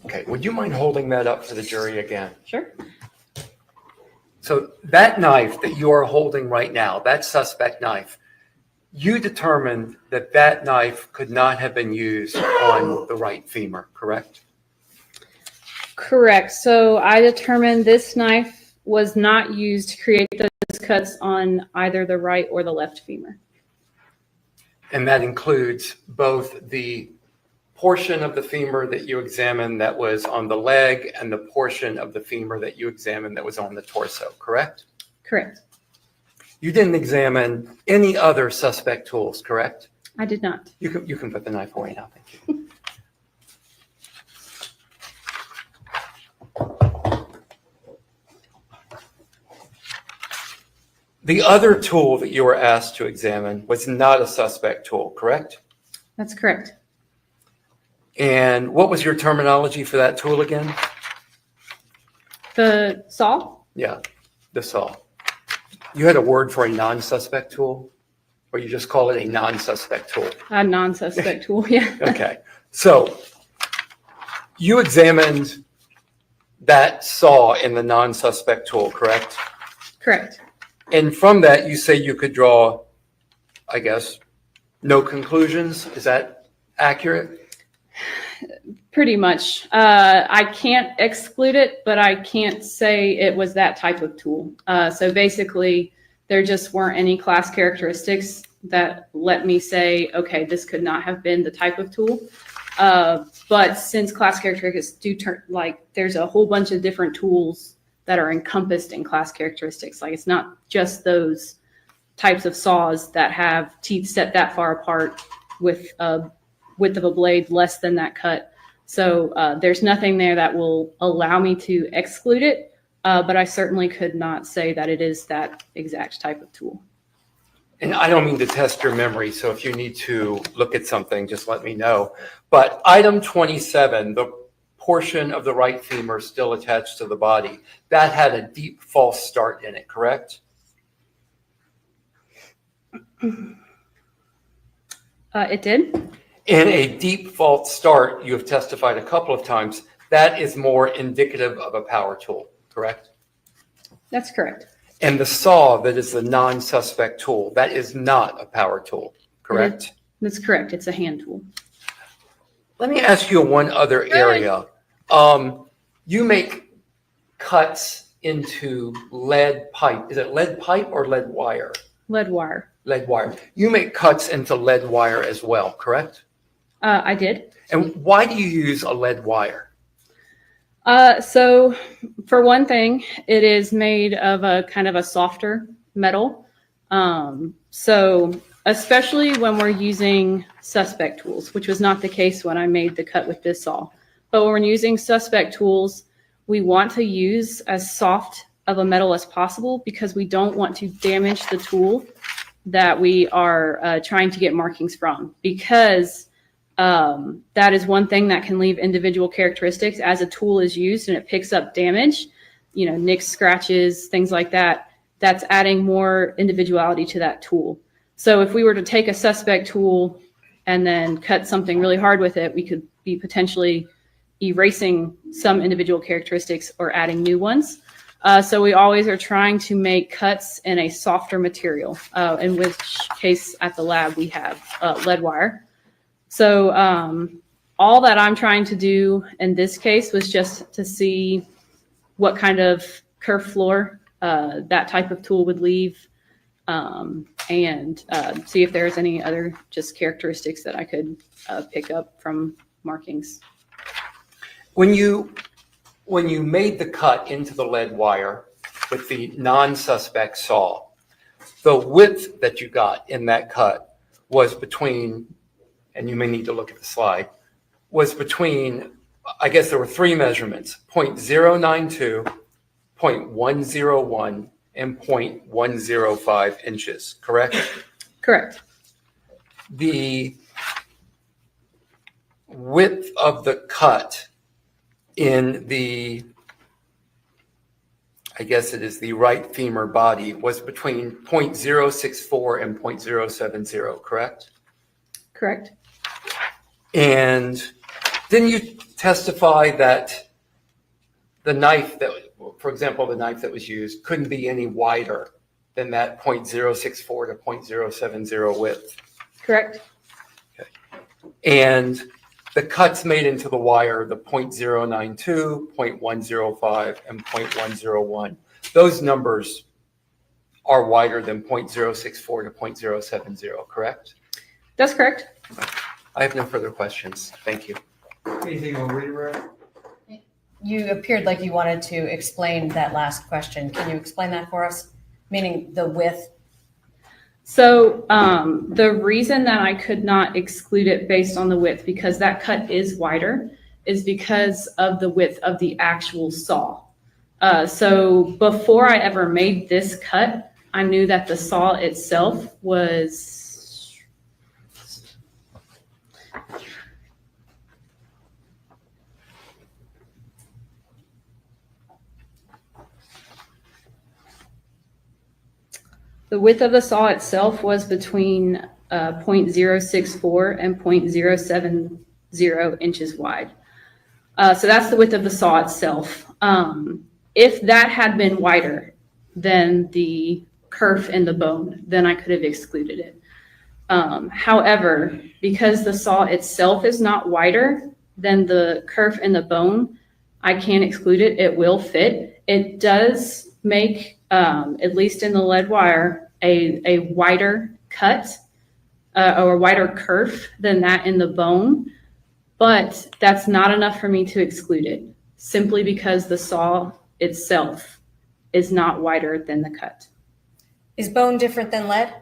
Okay, would you mind holding that up for the jury again? Sure. So that knife that you are holding right now, that suspect knife, you determined that that knife could not have been used on the right femur, correct? Correct. So I determined this knife was not used to create those cuts on either the right or the left femur. And that includes both the portion of the femur that you examined that was on the leg and the portion of the femur that you examined that was on the torso, correct? Correct. You didn't examine any other suspect tools, correct? I did not. You can put the knife away now, thank you. The other tool that you were asked to examine was not a suspect tool, correct? That's correct. And what was your terminology for that tool again? The saw? Yeah, the saw. You had a word for a non-suspect tool, or you just call it a non-suspect tool? A non-suspect tool, yeah. Okay, so you examined that saw in the non-suspect tool, correct? Correct. And from that, you say you could draw, I guess, no conclusions. Is that accurate? Pretty much. I can't exclude it, but I can't say it was that type of tool. So basically, there just weren't any class characteristics that let me say, okay, this could not have been the type of tool. But since class characteristics do turn, like there's a whole bunch of different tools that are encompassed in class characteristics. Like it's not just those types of saws that have teeth set that far apart with a width of a blade less than that cut. So there's nothing there that will allow me to exclude it, but I certainly could not say that it is that exact type of tool. And I don't mean to test your memory, so if you need to look at something, just let me know. But item 27, the portion of the right femur still attached to the body, that had a deep false start in it, correct? It did. In a deep false start, you have testified a couple of times, that is more indicative of a power tool, correct? That's correct. And the saw that is the non-suspect tool, that is not a power tool, correct? That's correct. It's a hand tool. Let me ask you one other area. You make cuts into lead pipe. Is it lead pipe or lead wire? Lead wire. Lead wire. You make cuts into lead wire as well, correct? I did. And why do you use a lead wire? So for one thing, it is made of a kind of a softer metal. So especially when we're using suspect tools, which was not the case when I made the cut with this saw. But when we're using suspect tools, we want to use as soft of a metal as possible because we don't want to damage the tool that we are trying to get markings from, because that is one thing that can leave individual characteristics as a tool is used and it picks up damage, you know, nicks, scratches, things like that. That's adding more individuality to that tool. So if we were to take a suspect tool and then cut something really hard with it, we could be potentially erasing some individual characteristics or adding new ones. So we always are trying to make cuts in a softer material, in which case at the lab we have lead wire. So all that I'm trying to do in this case was just to see what kind of kerf floor that type of tool would leave, and see if there's any other just characteristics that I could pick up from markings. When you made the cut into the lead wire with the non-suspect saw, the width that you got in that cut was between, and you may need to look at the slide, was between, I guess there were three measurements, 0.092, 0.101, and 0.105 inches, correct? Correct. The width of the cut in the, I guess it is the right femur body, was between 0.064 and 0.070, correct? Correct. And didn't you testify that the knife that, for example, the knife that was used couldn't be any wider than that 0.064 to 0.070 width? Correct. Okay. And the cuts made into the wire, the 0.092, 0.105, and 0.101, those numbers are wider than 0.064 to 0.070, correct? That's correct. I have no further questions. Thank you. Anything on redirect? You appeared like you wanted to explain that last question. Can you explain that for us? Meaning the width? So the reason that I could not exclude it based on the width, because that cut is wider, is because of the width of the actual saw. So before I ever made this cut, I knew that the saw itself was the width of the saw itself was between 0.064 and 0.070 inches wide. So that's the width of the saw itself. If that had been wider than the kerf in the bone, then I could have excluded it. However, because the saw itself is not wider than the kerf in the bone, I can't exclude it. It will fit. It does make, at least in the lead wire, a wider cut or a wider kerf than that in the bone, but that's not enough for me to exclude it, simply because the saw itself is not wider than the cut. Is bone different than lead?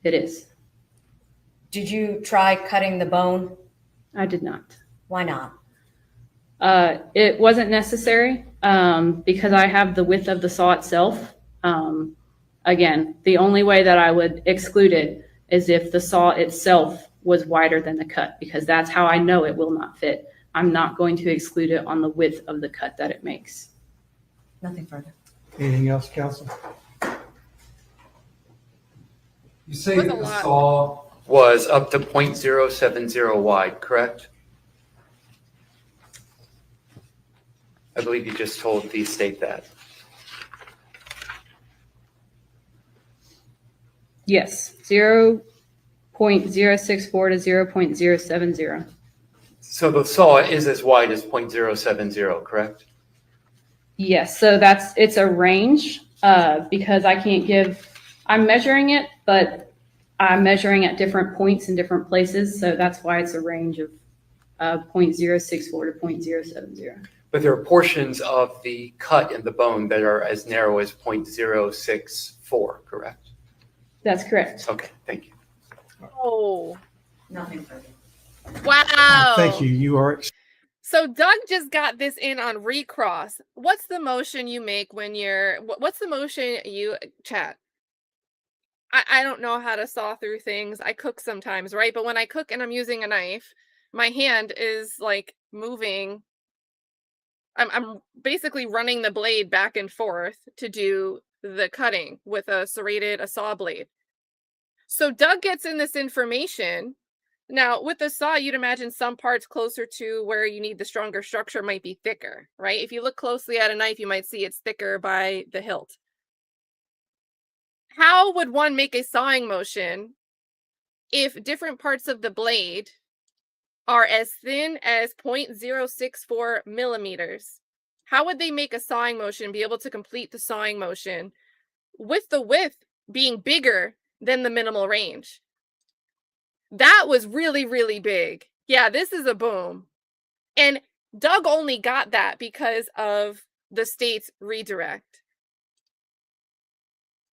It is. Did you try cutting the bone? I did not. Why not? It wasn't necessary because I have the width of the saw itself. Again, the only way that I would exclude it is if the saw itself was wider than the cut, because that's how I know it will not fit. I'm not going to exclude it on the width of the cut that it makes. Nothing further. Anything else, counsel? You say With that a the lot. saw was up to 0.070 wide, correct? I believe you just told the state that. Yes, 0.064 to 0.070. So the saw is as wide as 0.070, correct? Yes, so it's a range because I can't I'm measuring it, but I'm measuring at different points in different places. So that's why it's a range of 0.064 to 0.070. But there are portions of the cut in the bone that are as narrow as 0.064, correct? That's correct. Okay, thank you. Oh, Nothing further. wow. Thank you. You are So Doug just got this in on recross. What's the motion you make when what's the motion you chat? I don't know how to saw through things. I cook sometimes, right? But when I cook and I'm using a knife, my hand is like moving. I'm basically running the blade back and forth to do the cutting with a saw blade. So Doug gets in this information. Now, with the saw, you'd imagine some parts closer to where you need the stronger structure might be thicker, right? If you look closely at a knife, you might see it's thicker by the hilt. How would one make a sawing motion if different parts of the blade are as thin as 0.064 millimeters? How would they make a sawing motion, be able to complete the sawing motion with the width being bigger than the minimal range? That was really, really big. Yeah, this is a boom. And Doug only got that because of the state's redirect.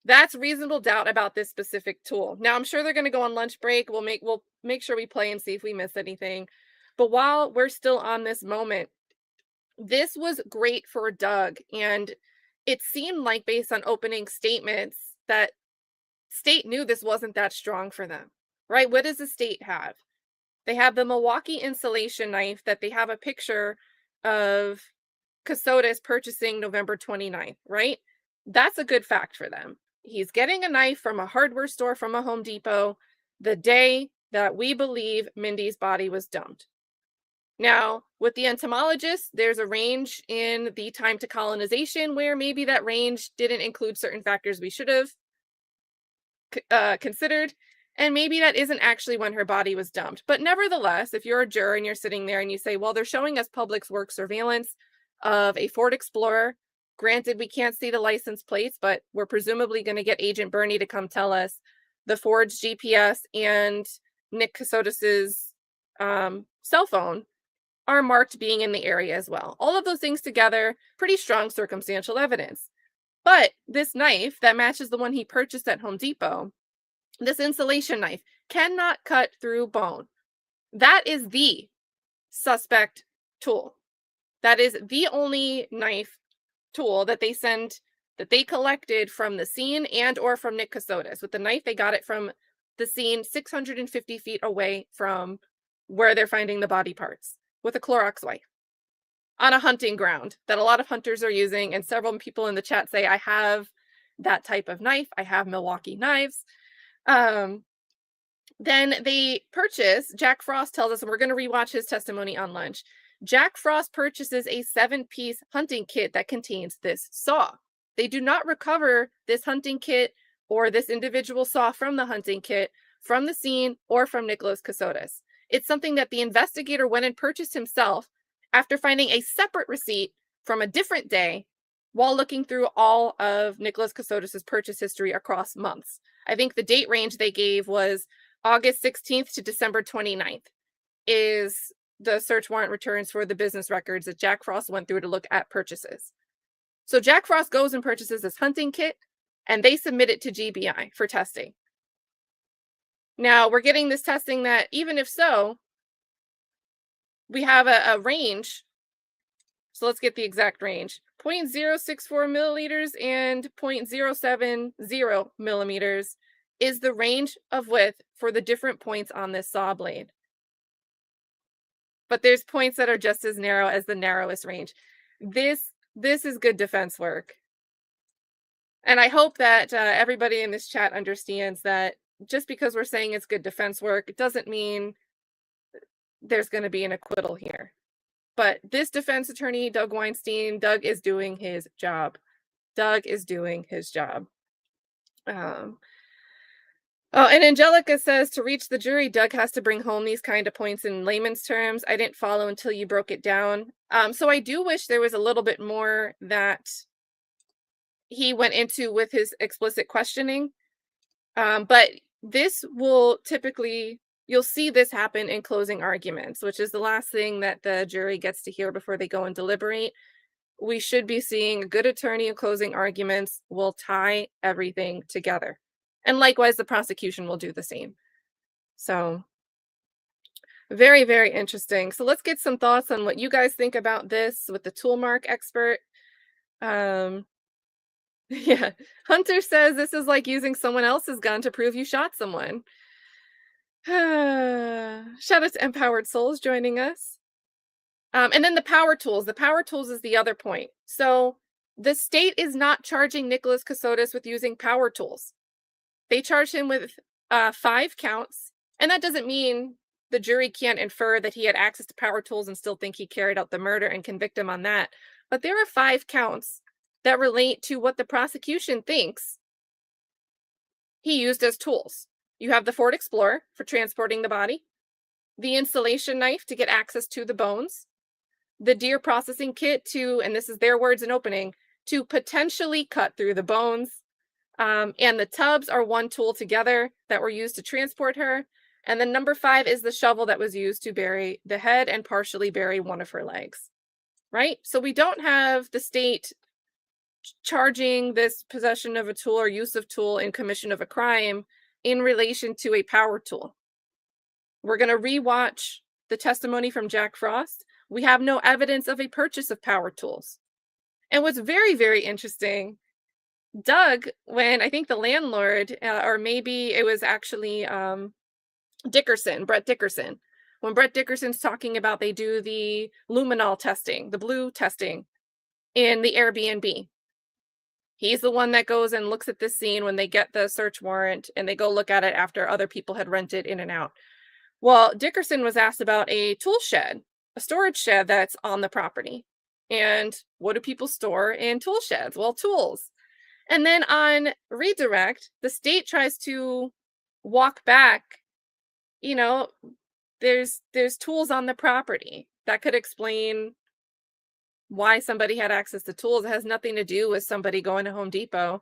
That's reasonable doubt about this specific tool. Now, I'm sure they're going to go on lunch break. We'll make sure we play and see if we miss anything. But while we're still on this moment, this was great for Doug. And it seemed like, based on opening statements, that state knew this wasn't that strong for them, right? What does the state have? They have the Milwaukee insulation knife that they have a picture of Kassotis purchasing November 29th, right? That's a good fact for them. He's getting a knife from a hardware store, from a Home Depot, the day that we believe Mindi's body was dumped. Now, with the entomologist, there's a range in the time to colonization where maybe that range didn't include certain factors we should have considered, and maybe that isn't actually when her body was dumped. But nevertheless, if you're a juror and you're sitting there and you say, well, they're showing us public works surveillance of a Ford Explorer. Granted, we can't see the license plates, but we're presumably going to get Agent Bernie to come tell us the Ford's GPS and Nick Kassotis's cell phone are marked being in the area as well. All of those things together, pretty strong circumstantial evidence. But this knife that matches the one he purchased at Home Depot, this insulation knife, cannot cut through bone. That is the suspect tool. That is the only knife tool that they collected from the scene and or from Nick Kassotis. With the knife, they got it from the scene 650 feet away from where they're finding the body parts, with a Clorox wipe on a hunting ground that a lot of hunters are using. And several people in the chat say, I have that type of knife. I have Milwaukee knives. Then they purchase, Jack Frost tells us, and we're going to rewatch his testimony on lunch. Jack Frost purchases a 7-piece hunting kit that contains this saw. They do not recover this hunting kit or this individual saw from the hunting kit, from the scene, or from Nicholas Kassotis. It's something that the investigator went and purchased himself after finding a separate receipt from a different day while looking through all of Nicholas Kassotis' purchase history across months. I think the date range they gave was August 16th to December 29th is the search warrant returns for the business records that Jack Frost went through to look at purchases. So Jack Frost goes and purchases this hunting kit, and they submit it to GBI for testing. Now, we're getting this testing that, even if so, we have a range. So let's get the exact range. 0.064 milliliters and 0.070 millimeters is the range of width for the different points on this saw blade. But there's points that are just as narrow as the narrowest range. This is good defense work. And I hope that everybody in this chat understands that just because we're saying it's good defense work, it doesn't mean there's going to be an acquittal here. But this defense attorney, Doug Weinstein, Doug is doing his job. Doug is doing his job. Oh, and Angelica says, to reach the jury, Doug has to bring home these kind of points in layman's terms. I didn't follow until you broke it down. So I do wish there was a little bit more that he went into with his explicit questioning. But this will typically, you'll see this happen in closing arguments, which is the last thing that the jury gets to hear before they go and deliberate. We should be seeing a good attorney in closing arguments will tie everything together. And likewise, the prosecution will do the same. So very, very interesting. So let's get some thoughts on what you guys think about this with the tool mark expert. Yeah, Hunter says this is like using someone else's gun to prove you shot someone. Shout out to Empowered Souls joining us. And then the power tools. The power tools is the other point. So the state is not charging Nicholas Kassotis with using power tools. They charge him with 5 counts. And that doesn't mean the jury can't infer that he had access to power tools and still think he carried out the murder and convict him on that. But there are 5 counts that relate to what the prosecution thinks he used as tools. You have the Ford Explorer for transporting the body, the insulation knife to get access to the bones, the deer processing kit to, and this is their words in opening, to potentially cut through the bones. And the tubs are one tool together that were used to transport her. And then number 5 is the shovel that was used to bury the head and partially bury one of her legs, right? So we don't have the state charging this possession of a tool or use of tool in commission of a crime in relation to a power tool. We're going to rewatch the testimony from Jack Frost. We have no evidence of a purchase of power tools. And what's very, very interesting, Doug, when I think the landlord, or maybe it was actually Brett Dickerson, when Brett Dickerson's talking about they do the luminol testing, the blue testing in the Airbnb. He's the one that goes and looks at this scene when they get the search warrant and they go look at it after other people had rented in and out. Well, Dickerson was asked about a tool shed, a storage shed that's on the property. And what do people store in tool sheds? Well, tools. And then on redirect, the state tries to walk back, you know, there's tools on the property that could explain why somebody had access to tools. It has nothing to do with somebody going to Home Depot.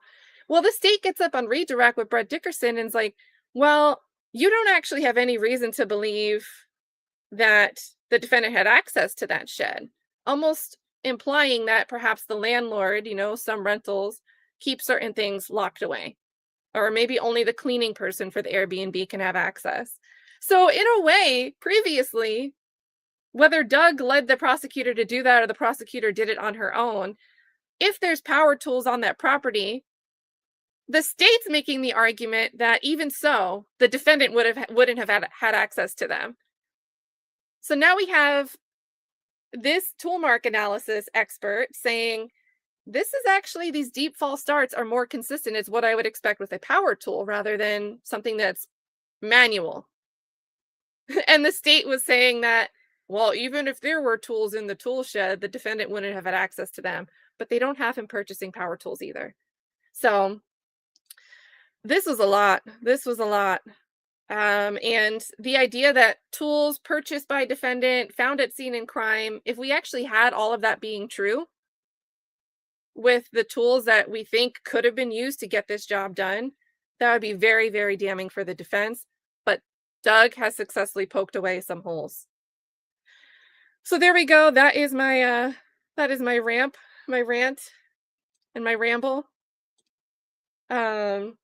Well, the state gets up on redirect with Brett Dickerson and is like, well, you don't actually have any reason to believe that the defendant had access to that shed, almost implying that perhaps the landlord, you know, some rentals keep certain things locked away, or maybe only the cleaning person for the Airbnb can have access. So in a way, previously, whether Doug led the prosecutor to do that or the prosecutor did it on her own, if there's power tools on that property, the state's making the argument that even so, the defendant wouldn't have had access to them. So now we have this tool mark analysis expert saying, this is actually, these deep false starts are more consistent. It's what I would expect with a power tool rather than something that's manual. And the state was saying that, well, even if there were tools in the tool shed, the defendant wouldn't have had access to them, but they don't have him purchasing power tools either. So this was a lot. This was a lot. And the idea that tools purchased by defendant, found at scene in crime, if we actually had all of that being true, with the tools that we think could have been used to get this job done, that would be very, very damning for the defense. But Doug has successfully poked away some holes. So there we go. That is my rant, and my ramble. And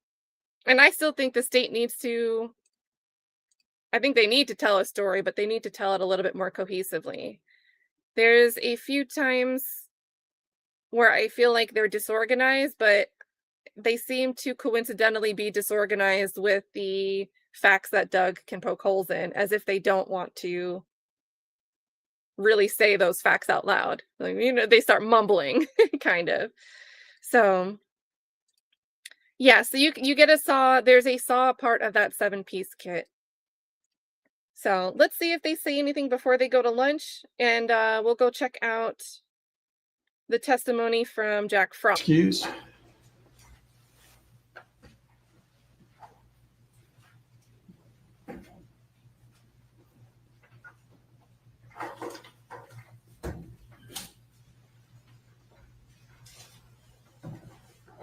I still think the state needs to, I think they need to tell a story, but they need to tell it a little bit more cohesively. There's a few times where I feel like they're disorganized, but they seem to coincidentally be disorganized with the facts that Doug can poke holes in, as if they don't want to really say those facts out loud. Like, they start mumbling, kind of. So, yeah, so you get a saw. There's a saw part of that 7-piece kit. So let's see if they say anything before they go to lunch, and we'll go check out the testimony from Jack Frost. Excuse.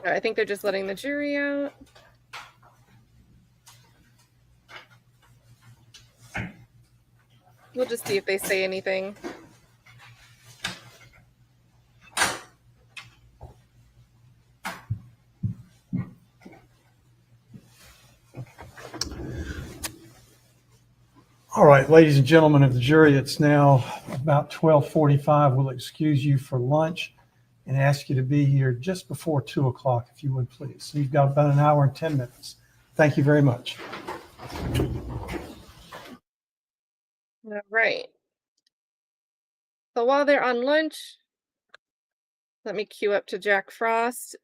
I think they're just letting the jury out. We'll just see if they say anything. All right, ladies and gentlemen of the jury, it's now about 12:45. We'll excuse you for lunch and ask you to be here just before 2 o'clock, if you would, please. So you've got about an hour and 10 minutes. Thank you very much. All right. So while they're on lunch, let me cue up to Jack Frost.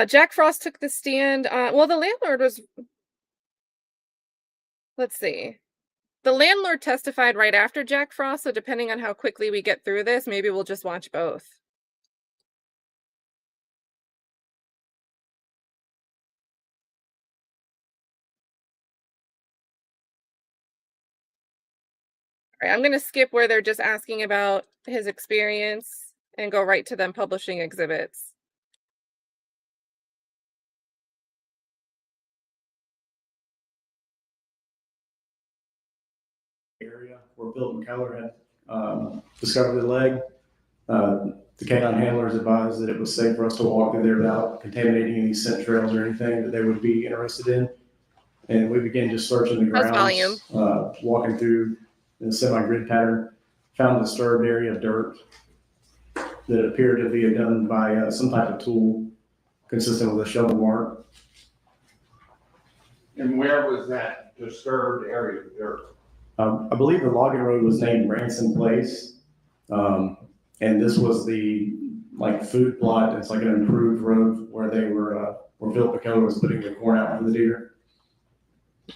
Jack Frost took the stand. Well, the landlord was... Let's see. The landlord testified right after Jack Frost, so depending on how quickly we get through this, maybe we'll just watch both. All right, I'm going to skip where they're just asking about his experience and go right to them publishing exhibits. Area where Bill McIntyre had discovered the leg. The canine handlers advised that it was safe for us to walk through there without contaminating any scent trails or anything that they would be interested in. And we began just searching the grounds, walking through in a semi-grid pattern, found a disturbed area of dirt that appeared to be done by some type of tool consistent with a shovel mark. And where was that disturbed area of dirt? I believe the logging road was named Branson Place. And this was the food plot. It's like an improved road where they were, where Phil Picot was putting the corn out for the deer.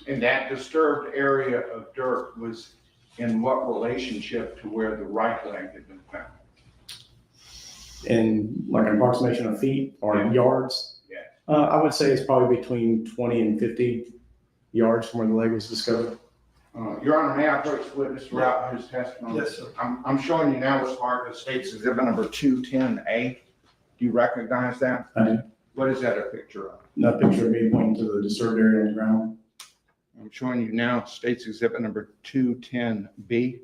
And that disturbed area of dirt was in what relationship to where the right leg had been found? In like an approximation of feet or yards? Yeah. I would say it's probably between 20 and 50 yards from where the leg was discovered. Your Honor, may I approach the witness throughout his testimony? Yes, sir. I'm showing you now as part of the state's exhibit number 210A. Do you recognize that? I do. What is that a picture of? A picture of me pointing to the disturbed area on the ground. I'm showing you now state's exhibit number 210B.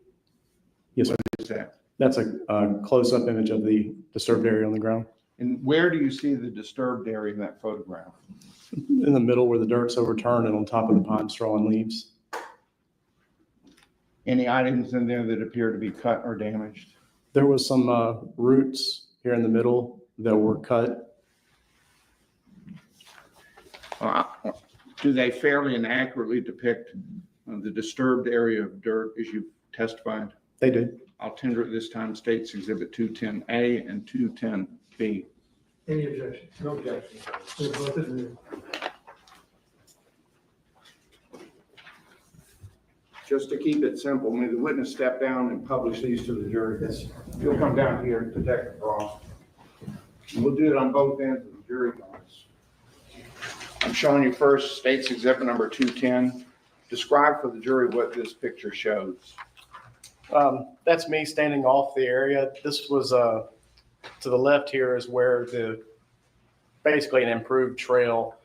Yes, sir. What is that? That's a close-up image of the disturbed area on the ground. And where do you see the disturbed area in that photograph? In the middle where the dirt's overturned and on top of the pine straw and leaves. Any items in there that appear to be cut or damaged? There was some roots here in the middle that were cut. Do they fairly and accurately depict the disturbed area of dirt as you testified? They did. I'll tender at this time state's exhibit 210A and 210B. Any objection? No objection. So both of you. Just to keep it simple, may the witness step down and publish these to the jury. Yes. You'll come down here, Detective Frost. And we'll do it on both ends of the jury box. I'm showing you first state's exhibit number 210. Describe for the jury what this picture shows. That's me standing off the area. This was to the left here is where basically an improved trail,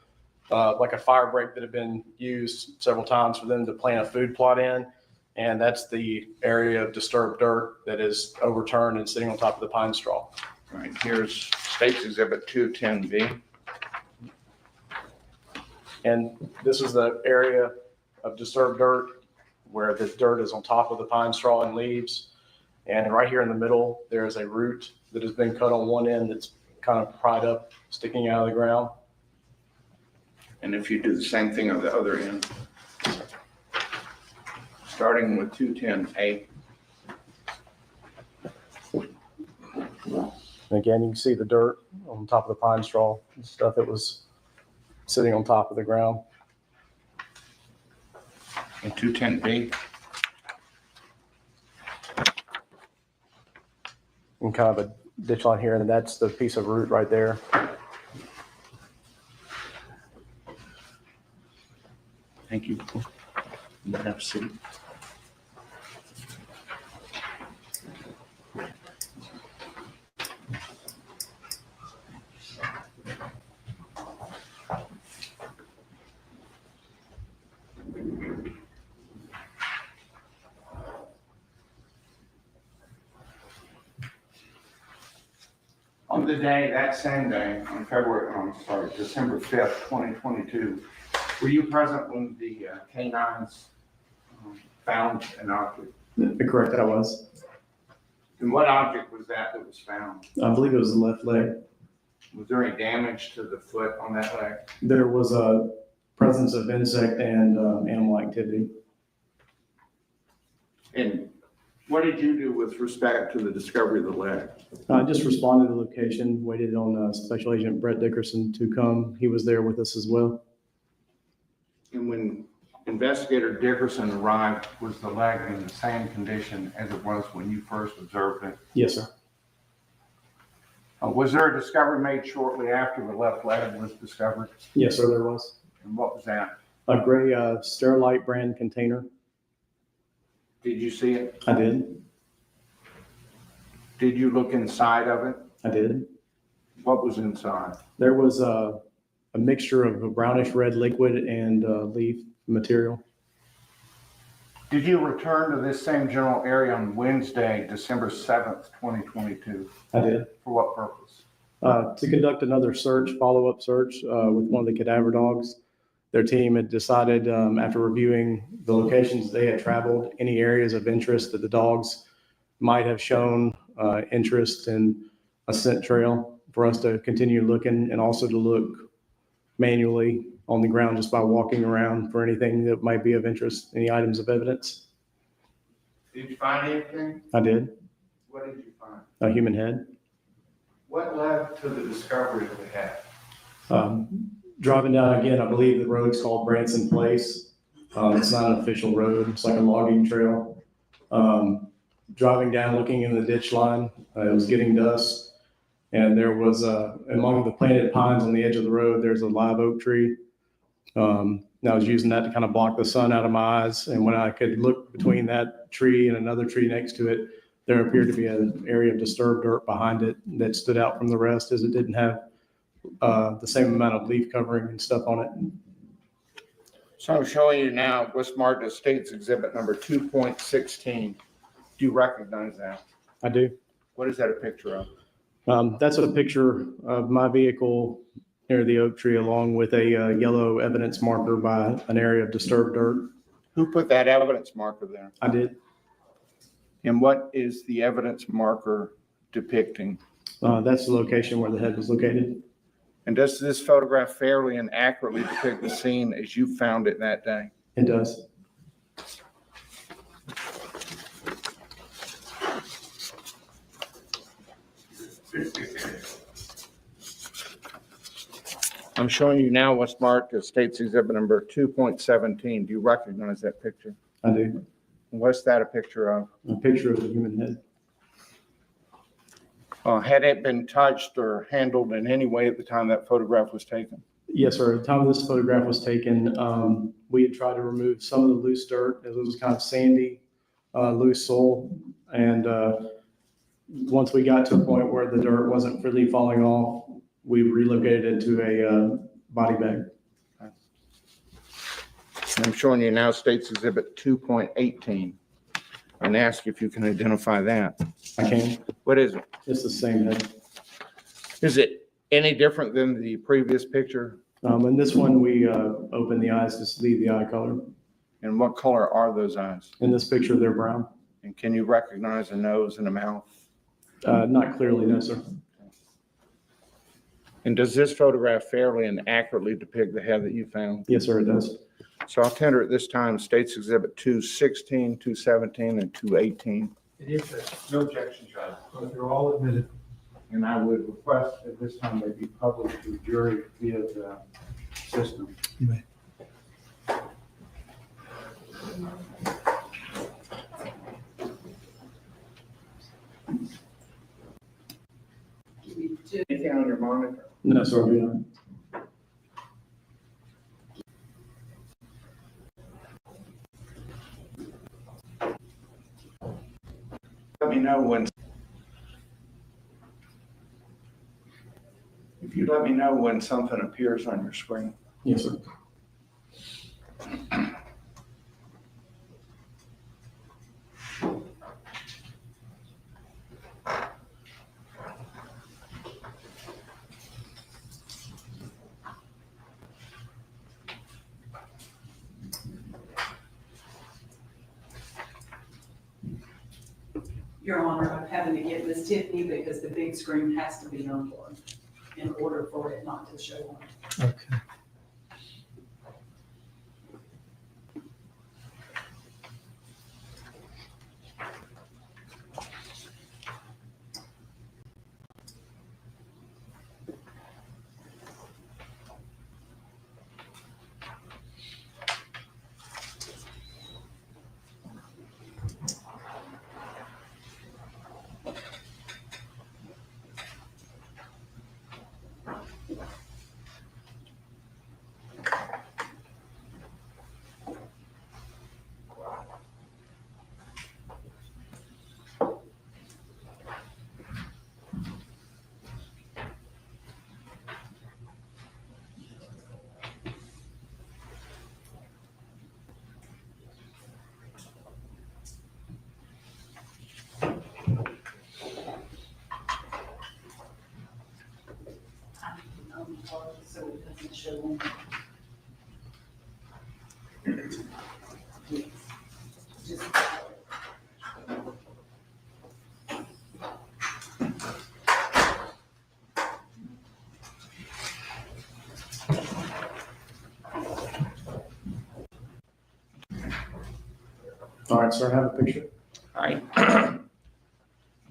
like a fire break that had been used several times for them to plant a food plot in. And that's the area of disturbed dirt that is overturned and sitting on top of the pine straw. All right, here's state's exhibit 210B. And this is the area of disturbed dirt where the dirt is on top of the pine straw and leaves. And right here in the middle, there is a root that has been cut on one end that's kind of pried up, sticking out of the ground. And if you do the same thing on the other end, starting with 210A. Again, you can see the dirt on top of the pine straw and stuff that was sitting on top of the ground. And 210B. And kind of a ditch line here, and that's the piece of root right there. Thank you. You have a seat. On the day, that same day, on December 5th, 2022, were you present when the canines found an object? Correct, I was. And what object was that was found? I believe it was the left leg. Was there any damage to the foot on that leg? There was a presence of insect and animal activity. And what did you do with respect to the discovery of the leg? I just responded to the location, waited on Special Agent Brett Dickerson to come. He was there with us as well. And when Investigator Dickerson arrived, was the leg in the same condition as it was when you first observed it? Yes, sir. Was there a discovery made shortly after the left leg was discovered? Yes, sir, there was. And what was that? A gray Sterilite brand container. Did you see it? I did. Did you look inside of it? I did. What was inside? There was a mixture of a brownish red liquid and leaf material. Did you return to this same general area on Wednesday, December 7th, 2022? I did. For what purpose? To conduct another search, follow-up search with one of the cadaver dogs. Their team had decided after reviewing the locations they had traveled, any areas of interest that the dogs might have shown interest in a scent trail for us to continue looking, and also to look manually on the ground just by walking around for anything that might be of interest, any items of evidence. Did you find anything? I did. What did you find? A human head. What led to the discovery of the head? Driving down again, I believe the road's called Branson Place. It's not an official road. It's like a logging trail. Driving down, looking in the ditch line, it was getting dusk. And there was, among the planted pines on the edge of the road, there's a live oak tree. And I was using that to kind of block the sun out of my eyes. And when I could look between that tree and another tree next to it, there appeared to be an area of disturbed dirt behind it that stood out from the rest, as it didn't have the same amount of leaf covering and stuff on it. So I'm showing you now what's marked as State's Exhibit number 2.16. Do you recognize that? I do. What is that a picture of? That's a picture of my vehicle near the oak tree, along with a yellow evidence marker by an area of disturbed dirt. Who put that evidence marker there? I did. And what is the evidence marker depicting? That's the location where the head was located. And does this photograph fairly and accurately depict the scene as you found it that day? It does. I'm showing you now what's marked as State's Exhibit number 2.17. Do you recognize that picture? I do. What's that a picture of? A picture of a human head. Had it been touched or handled in any way at the time that photograph was taken? Yes, sir. At the time this photograph was taken, we had tried to remove some of the loose dirt, as it was kind of sandy, loose soil. And once we got to a point where the dirt wasn't freely falling off, we relocated it to a body bag. I'm showing you now State's Exhibit 2.18 and ask if you can identify that. I can. What is it? It's the same head. Is it any different than the previous picture? In this one, we open the eyes to see the eye color. And what color are those eyes? In this picture, they're brown. And can you recognize the nose and the mouth? Not clearly, no, sir. And does this photograph fairly and accurately depict the head that you found? Yes, sir, it does. So I'll tender at this time States Exhibit 216, 217, and 218. It is there. No objection, Judge. So they're all admitted. And I would request at this time they be published to the jury via the system. You may. Anything on your monitor? No, sir, we don't. Let me know when. If you let me know when something appears on your screen. Yes, sir. Your Honor, I'm having to get Miss Tiffany because the big screen has to be unplugged in order for it not to show on. Okay. So it doesn't show on. Just All right, sir, I have a picture. All right.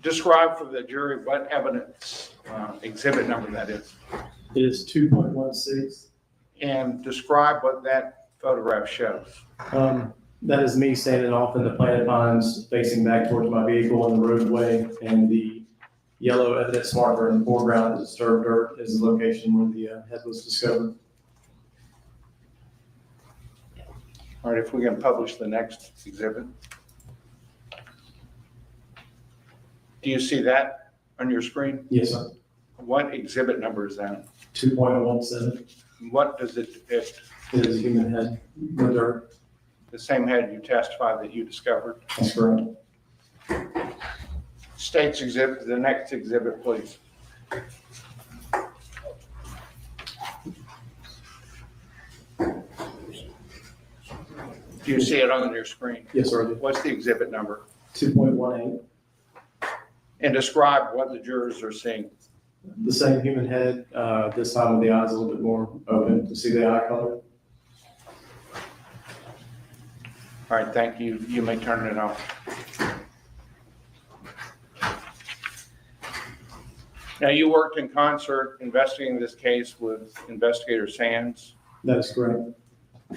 Describe for the jury what evidence exhibit number that is. It is 2.16. And describe what that photograph shows. That is me standing off in the planted pines, facing back towards my vehicle in the roadway, and the yellow evidence marker in the foreground of disturbed dirt is the location where the head was discovered. All right, if we can publish the next exhibit. Do you see that on your screen? Yes, sir. What exhibit number is that? 2.17. What does it depict? It is a human head in the dirt. The same head you testified that you discovered? That's correct. State's exhibit, the next exhibit, please. Do you see it on your screen? Yes, sir. What's the exhibit number? 2.18. And describe what the jurors are seeing. The same human head, this time with the eyes a little bit more open to see the eye color. All right, thank you. You may turn it off. Now, you worked in concert investigating this case with Investigator Sands. That is correct.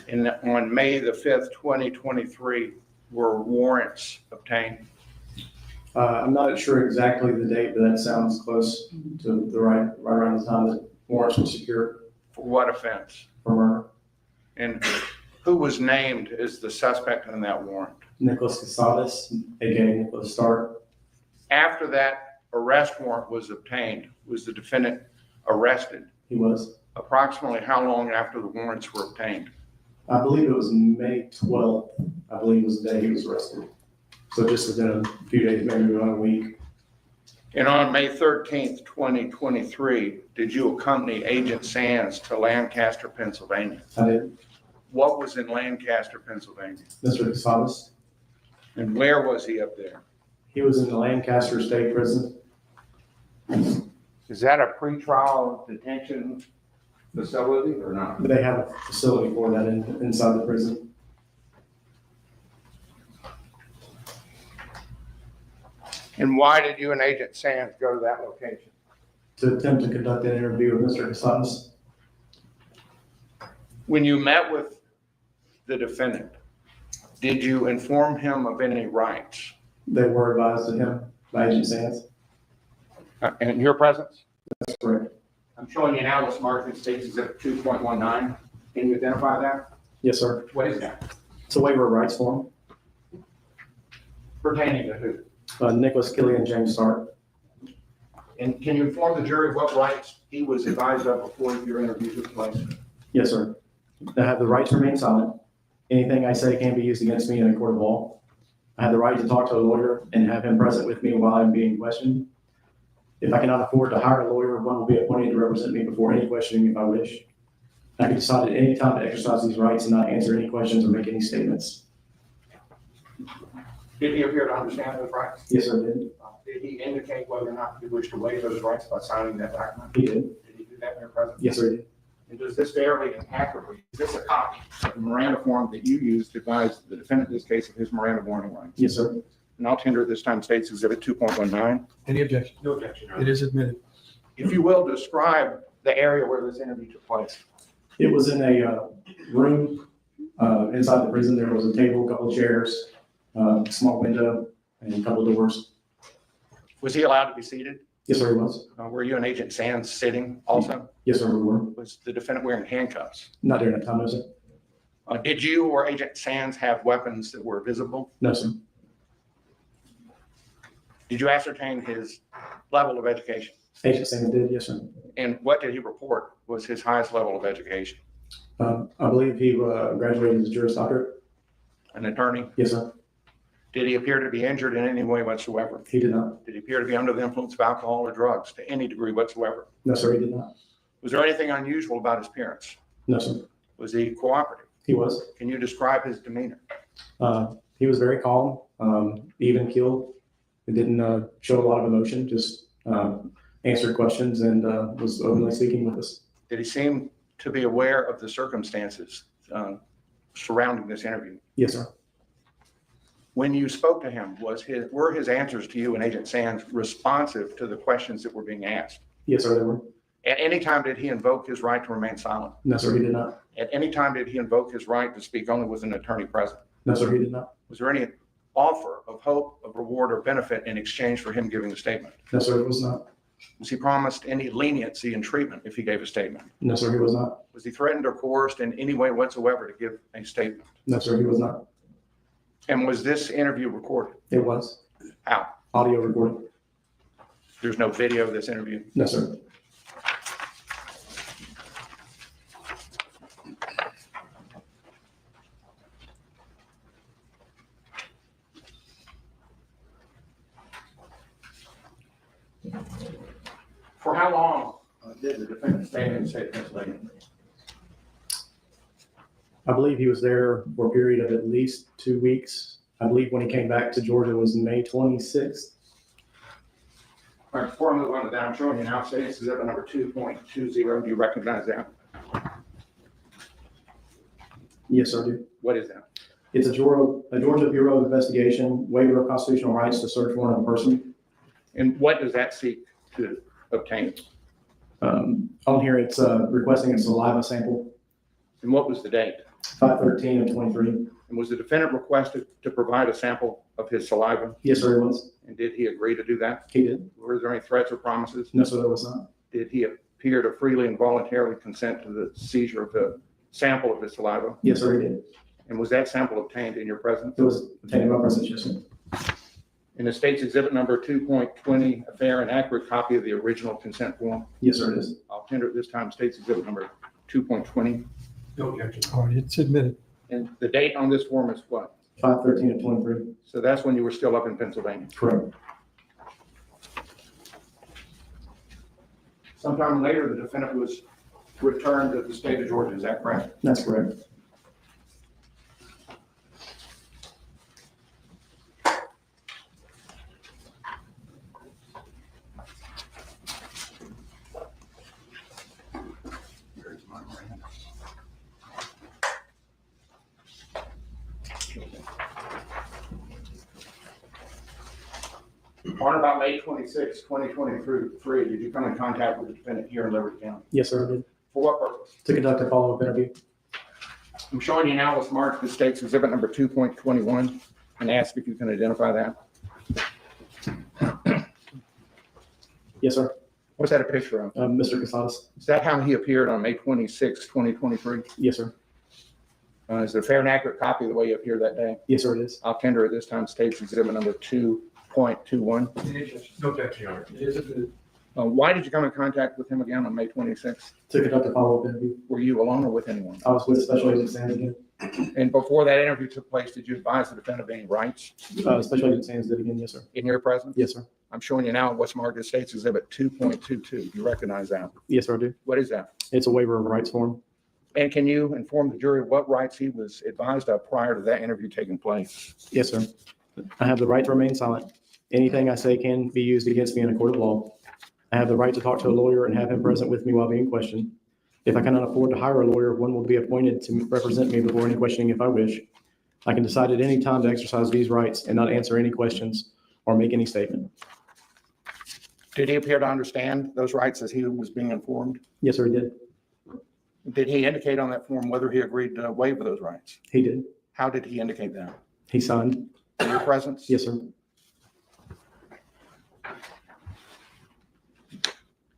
And on May the 5th, 2023, were warrants obtained? I'm not sure exactly the date, but that sounds close to the right around the time that warrants were secured For what offense? for murder. And who was named as the suspect in that warrant? Nicholas Kassotis, aka Nicholas Stark. After that arrest warrant was obtained, was the defendant arrested? He was. Approximately how long after the warrants were obtained? I believe it was May 12th, I believe was the day he was arrested. So just within a few days, maybe about a week. And on May 13th, 2023, did you accompany Agent Sands to Lancaster, Pennsylvania? I did. What was in Lancaster, Pennsylvania? Mr. Kassotis. And where was he up there? He was in the Lancaster State Prison. Is that a pretrial detention facility or not? They have a facility for that inside the prison. And why did you and Agent Sands go to that location? To attempt to conduct an interview with Mr. Kassotis. When you met with the defendant, did you inform him of any rights? They were advised to him by Agent Sands. In your presence? That's correct. I'm showing you now what's marked in States Exhibit 2.19. Can you identify that? Yes, sir. What is that? It's a waiver of rights form. Pertaining to who? Nicholas, Killian, James Stark. And can you inform the jury what rights he was advised of before your interview took place? Yes, sir. I have the right to remain silent. Anything I say can't be used against me in a court of law. I have the right to talk to a lawyer and have him present with me while I'm being questioned. If I cannot afford to hire a lawyer, one will be appointed to represent me before any questioning if I wish. I can decide at any time to exercise these rights and not answer any questions or make any statements. Did he appear to understand those rights? Yes, sir, I did. Did he indicate whether or not he wished to waive those rights by signing that document? He did. Did he do that in your presence? Yes, sir, I did. And does this fairly and accurately, is this a copy of the Miranda form that you used to advise the defendant in this case of his Miranda warning rights? Yes, sir. And I'll tender at this time States Exhibit 2.19. Any objection? No objection, Your It Honor. is admitted. If you will, describe the area where this interview took place. It was in a room inside the prison. There was a table, a couple of chairs, a small window, and a couple of doors. Was he allowed to be seated? Yes, sir, he was. Were you and Agent Sands sitting also? Yes, sir, we were. Was the defendant wearing handcuffs? Not during that time, no, sir. Did you or Agent Sands have weapons that were visible? No, sir. Did you ascertain his level of education? Agent Sands did, yes, sir. And what did he report was his highest level of education? I believe he graduated as a Juris Doctorate. An attorney? Yes, sir. Did he appear to be injured in any way whatsoever? He did not. Did he appear to be under the influence of alcohol or drugs to any degree whatsoever? No, sir, he did not. Was there anything unusual about his appearance? No, sir. Was he cooperative? He was. Can you describe his demeanor? He was very calm, even keeled. He didn't show a lot of emotion, just answered questions and was openly speaking with us. Did he seem to be aware of the circumstances surrounding this interview? Yes, sir. When you spoke to him, were his answers to you and Agent Sands responsive to the questions that were being asked? Yes, sir, they were. At any time, did he invoke his right to remain silent? No, sir, he did not. At any time, did he invoke his right to speak only with an attorney present? No, sir, he did not. Was there any offer of hope, of reward, or benefit in exchange for him giving a statement? No, sir, it was not. Was he promised any leniency in treatment if he gave a statement? No, sir, he was not. Was he threatened or coerced in any way whatsoever to give a statement? No, sir, he was not. And was this interview recorded? It was. How? Audio recording. There's no video of this interview? No, sir. For how long did the defendant stay in St. Pennsylvania? I believe he was there for a period of at least 2 weeks. I believe when he came back to Georgia was May 26th. All right, before I move on to that, I'm showing you now States Exhibit number 2.20. Do you recognize that? Yes, sir, I do. What is that? It's a Georgia Bureau of Investigation waiver of constitutional rights to search warrant of a person. And what does that seek to obtain? On here, it's requesting a saliva sample, And what was the date? 5/13 of 23. And was the defendant requested to provide a sample of his saliva? Yes, sir, it was. And did he agree to do that? He did. Were there any threats or promises? No, sir, there was not. Did he appear to freely and voluntarily consent to the seizure of the sample of his saliva? Yes, sir, he did. And was that sample obtained in your presence? It was obtained in my presence, yes, sir. In the State's Exhibit number 2.20, a fair and accurate copy of the original consent form? Yes, sir, it is. I'll tender at this time State's Exhibit number 2.20. No objection. All right, it's admitted. And the date on this form is what? 5/13 of 23. So that's when you were still up in Pennsylvania. Correct. Sometime later, the defendant was returned to the state of Georgia. Is that correct? That's correct. On about May 26, 2023, did you come in contact with the defendant here in Liberty County? Yes, sir, I did. For what purpose? To conduct a follow-up interview. I'm showing you now what's marked as State's Exhibit number 2.21 and ask if you can identify that. Yes, sir. What's that a picture of? Mr. Kassotis. Is that how he appeared on May 26, 2023? Yes, sir. Is it a fair and accurate copy of the way he appeared that day? Yes, sir, it is. I'll tender at this time State's Exhibit number 2.21. No objection, Your Honor. It is a good. Why did you come in contact with him again on May 26th? To conduct a follow-up interview. Were you alone or with anyone? I was with Special Agent Sands again. And before that interview took place, did you advise the defendant of any rights Special Agent Sands did again, yes, sir. in your presence? Yes, sir. I'm showing you now what's marked as State's Exhibit 2.22. Do you recognize that? Yes, sir, I do. What is that? It's a waiver of rights form. And can you inform the jury what rights he was advised of prior to that interview taking place? Yes, sir. I have the right to remain silent. Anything I say can be used against me in a court of law. I have the right to talk to a lawyer and have him present with me while being questioned. If I cannot afford to hire a lawyer, one will be appointed to represent me before any questioning if I wish. I can decide at any time to exercise these rights and not answer any questions or make any statement. Did he appear to understand those rights as he was being informed? Yes, sir, he did. Did he indicate on that form whether he agreed to waive those rights? He did. How did he indicate that? He signed. In your presence? Yes, sir.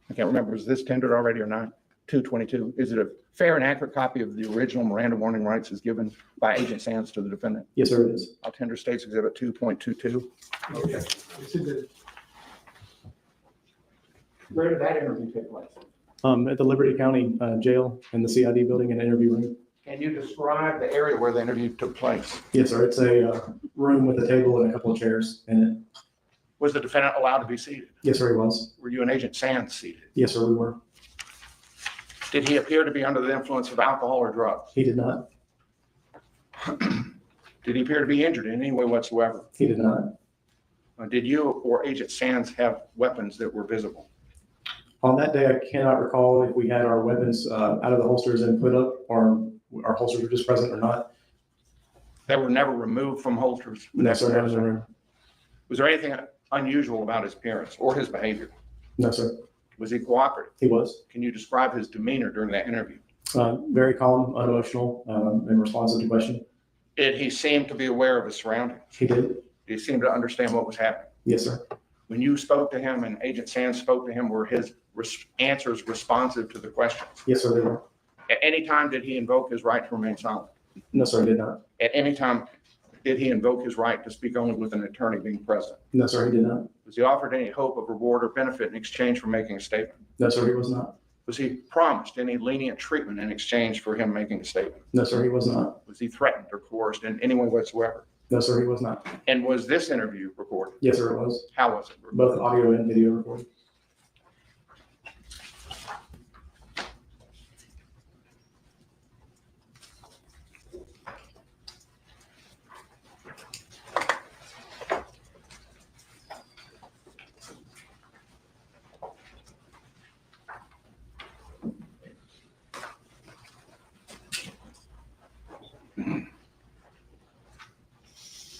I can't remember, was this tendered already or not? 222. Is it a fair and accurate copy of the original Miranda warning rights as given by Agent Sands to the defendant? Yes, sir, it is. I'll tender State's Exhibit 2.22. Okay. It's a good. Where did that interview take place? At the Liberty County Jail in the CID building and interview room. Can you describe the area where the interview took place? Yes, sir. It's a room with a table and a couple of chairs in it. Was the defendant allowed to be seated? Yes, sir, he was. Were you and Agent Sands seated? Yes, sir, we were. Did he appear to be under the influence of alcohol or drugs? He did not. Did he appear to be injured in any way whatsoever? He did not. Did you or Agent Sands have weapons that were visible? On that day, I cannot recall if we had our weapons out of the holsters and put up, or our holsters were just present or not. They were never removed from holsters? No, sir, that was in the room. Was there anything unusual about his appearance or his behavior? No, sir. Was he cooperative? He was. Can you describe his demeanor during that interview? Very calm, unemotional, and responsive to question. Did he seem to be aware of his surroundings? He did. Did he seem to understand what was happening? Yes, sir. When you spoke to him and Agent Sands spoke to him, were his answers responsive to the questions? Yes, sir, they were. At any time, did he invoke his right to remain silent? No, sir, he did not. At any time, did he invoke his right to speak only with an attorney being present? No, sir, he did not. Was he offered any hope of reward or benefit in exchange for making a statement? No, sir, he was not. Was he promised any lenient treatment in exchange for him making a statement? No, sir, he was not. Was he threatened or coerced in any way whatsoever? No, sir, he was not. And was this interview recorded? Yes, sir, it was. How was it recorded? Both audio and video recorded.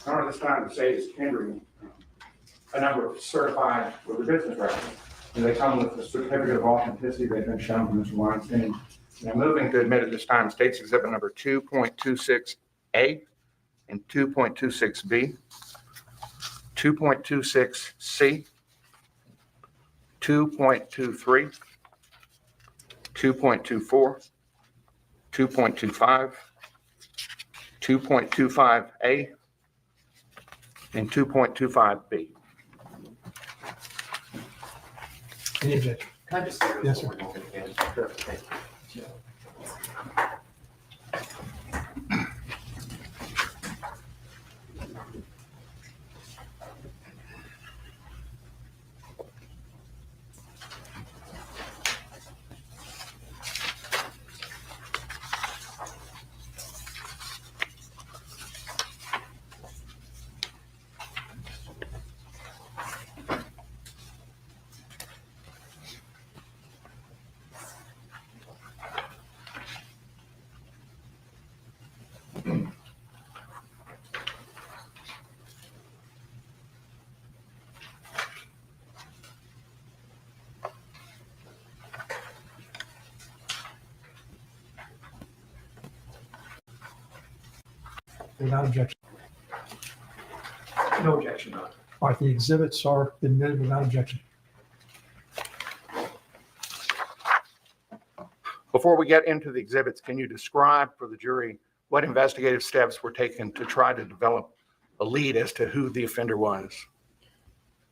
Honor, this time to say is tendering a number of certified with the business records. And they come with the certificate of authenticity they've been shown from Mr. Weinstein. And I'm moving to admit at this time State's Exhibit number 2.26A and 2.26B, 2.26C, 2.23, 2.24, 2.25, 2.25A, and 2.25B. Any objection? Can I just say this Yes, sir. one more again? Without objection. No objection. All right, the exhibits are admitted without objection. Before we get into the exhibits, can you describe for the jury what investigative steps were taken to try to develop a lead as to who the offender was?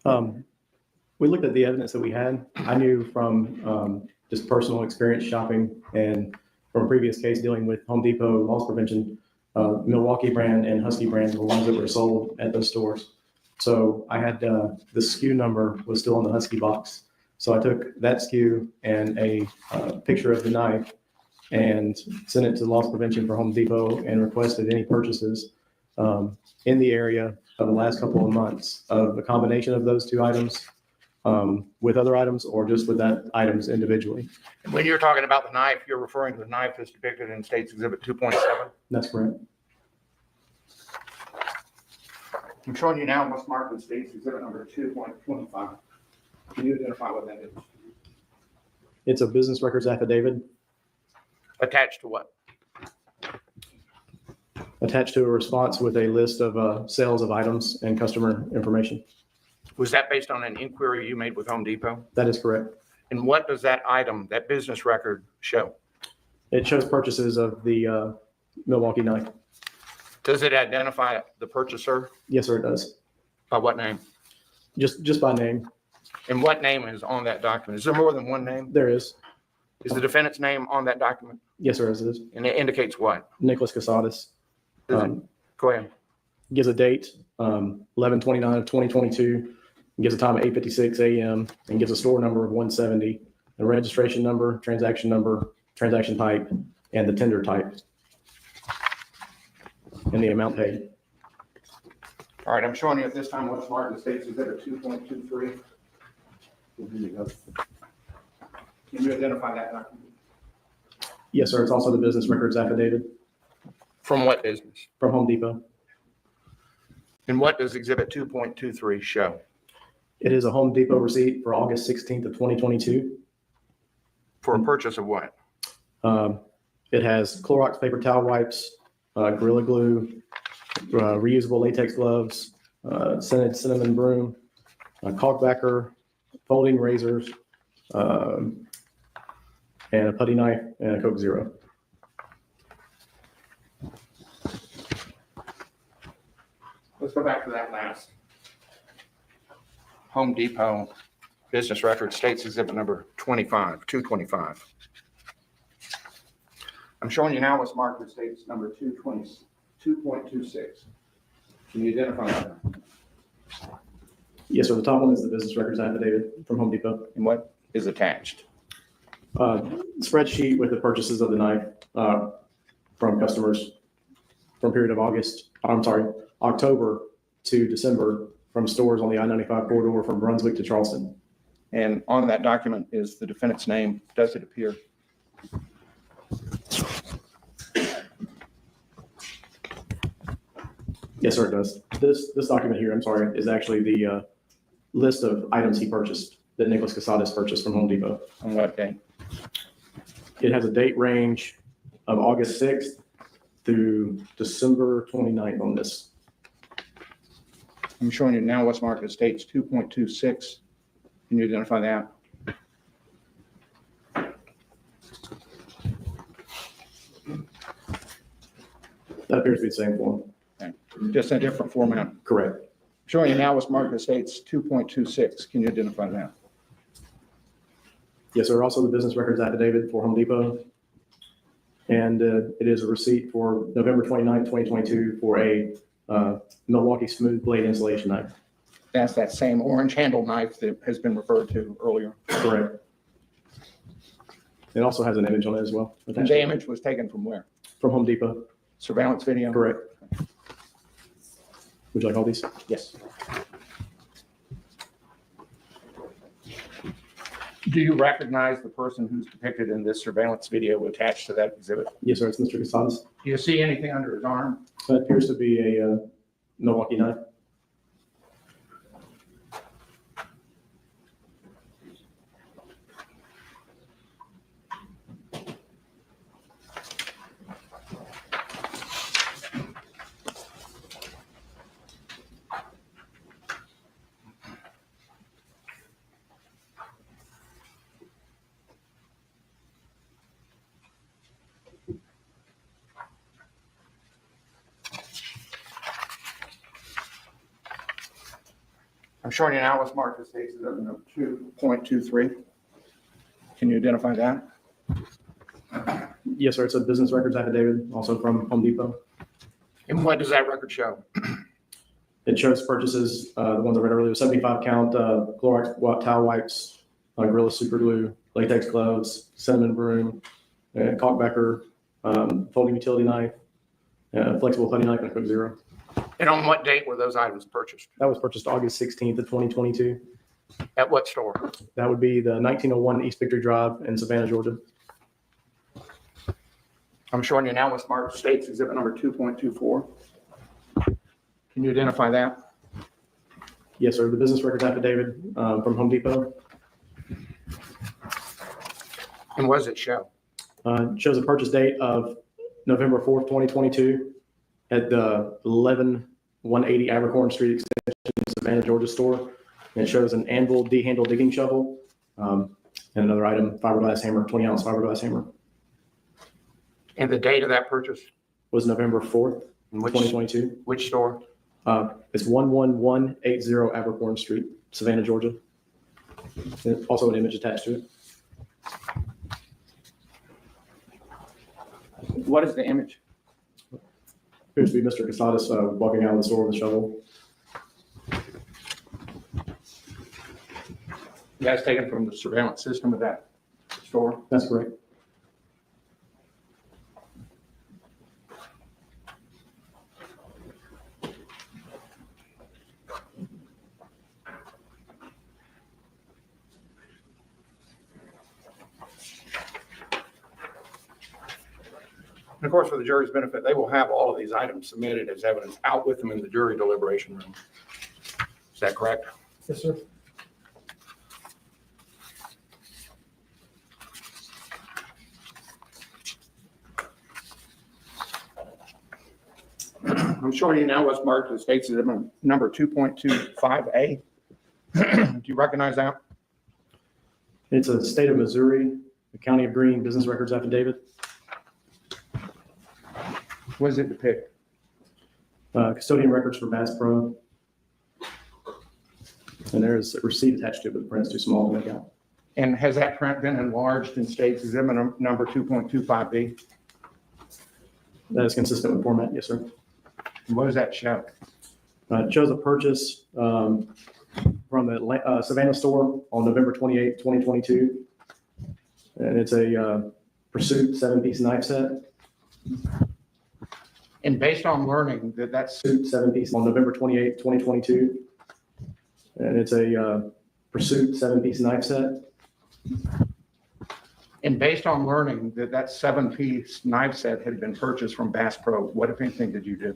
We looked at the evidence that we had. I knew from just personal experience shopping and from a previous case dealing with Home Depot loss prevention, Milwaukee brand and Husky brand were ones that were sold at those stores. So I had the SKU number was still on the Husky box. So I took that SKU and a picture of the knife and sent it to loss prevention for Home Depot and requested any purchases in the area of the last couple of months of a combination of those two items with other items or just with that items individually. And when you're talking about the knife, you're referring to the knife that's depicted in State's Exhibit 2.7? That's correct. I'm showing you now what's marked in State's Exhibit number 2.25. Can you identify what that is? It's a business records affidavit Attached to what? attached to a response with a list of sales of items and customer information. Was that based on an inquiry you made with Home Depot? That is correct. And what does that item, that business record, show? It shows purchases of the Milwaukee knife. Does it identify the purchaser? Yes, sir, it does. By what name? Just by name. And what name is on that document? Is there more than one name? There is. Is the defendant's name on that document? Yes, sir, it is. And it indicates what? Nicholas Kassotis. Go ahead. Gives a date, 11/29 of 2022. Gives a time of 8:56 a.m. and gives a store number of 170, a registration number, transaction type, and the tender type, and the amount paid. All right, I'm showing you at this time what's marked in State's Exhibit 2.23. Can you identify that document? Yes, sir. It's also the business records affidavit From what business? from Home Depot. And what does Exhibit 2.23 show? It is a Home Depot receipt for August 16th of 2022. For a purchase of what? It has Clorox paper towel wipes, Gorilla Glue, reusable latex gloves, scented cinnamon broom, caulkbacker, folding razors, and a putty knife and a Coke Zero. Let's go back to that last. Home Depot Business Record, State's Exhibit number 225. I'm showing you now what's marked with State's number 2.26. Can you identify that? Yes, sir. The top one is the business records affidavit from Home Depot. And what is attached? Spreadsheet with the purchases of the knife from customers from period of October to December from stores on the I-95 corridor from Brunswick to Charleston. And on that document is the defendant's name. Does it appear? Yes, sir, it does. This document here, I'm sorry, is actually the list of items he purchased that Nicholas Kassotis purchased from Home Depot. On what day? It has a date range of August 6th through December 29th on this. I'm showing you now what's marked as State's 2.26. Can you identify that? That appears to be the same form. Okay. Just a different format. Correct. Showing you now what's marked as State's 2.26. Can you identify that? Yes, sir. Also the business records affidavit for Home Depot. And it is a receipt for November 29th, 2022 for a Milwaukee smooth blade insulation knife. That's that same orange handle knife that has been referred to earlier. Correct. It also has an image on it as well. And the image was taken from where? From Home Depot. Surveillance video? Correct. Would you like all these? Yes. Do you recognize the person who's depicted in this surveillance video attached to that exhibit? Yes, sir. It's Mr. Kassotis. Do you see anything under his arm? That appears to be a Milwaukee knife. I'm showing you now what's marked as States Exhibit number 2.23. Can you identify that? Yes, sir. It's a business records affidavit, also from Home Depot. And what does that record show? It shows purchases, the ones I read earlier, 75 count Clorox towel wipes, Gorilla Super Glue, latex gloves, cinnamon broom, caulkbecker, folding utility knife, flexible putty knife, and a Coke Zero. And on what date were those items purchased? That was purchased August 16th of 2022. At what store? That would be the 1901 East Victory Drive in Savannah, Georgia. I'm showing you now what's marked States Exhibit number 2.24. Can you identify that? Yes, sir. The business records affidavit from Home Depot. And what does it show? It shows a purchase date of November 4th, 2022 at the 11180 Abercorn Street Extension, Savannah, Georgia store. And it shows an anvil D-handle digging shovel and another item, fiberglass hammer, 20-ounce fiberglass hammer. And the date of that purchase? Was November 4th, And which, 2022. which store? It's 11180 Abercorn Street, Savannah, Georgia. And also an image attached to it. What is the image? Appears to be Mr. Kassotis walking out of the store with a shovel. That's taken from the surveillance system of that store? That's correct. And of course, for the jury's benefit, they will have all of these items submitted as evidence out with them in the jury deliberation room. Is that correct? Yes, sir. I'm showing you now what's marked as States Exhibit number 2.25A. Do you recognize that? It's a state of Missouri, the County of Greene business records affidavit. What does it depict? Custodian records for Bass Pro. And there's a receipt attached to it, but the print's too small to make out. And has that print been enlarged in States Exhibit number 2.25B? That is consistent with format, yes, sir. And what does that show? It shows a purchase from the Savannah store on November 28, 2022. And it's a Pursuit 7-piece knife set. And based on learning that that's Pursuit 7-piece on November 28, 2022. And it's a Pursuit 7-piece knife set. And based on learning that that 7-piece knife set had been purchased from Bass Pro, what, if anything, did you do?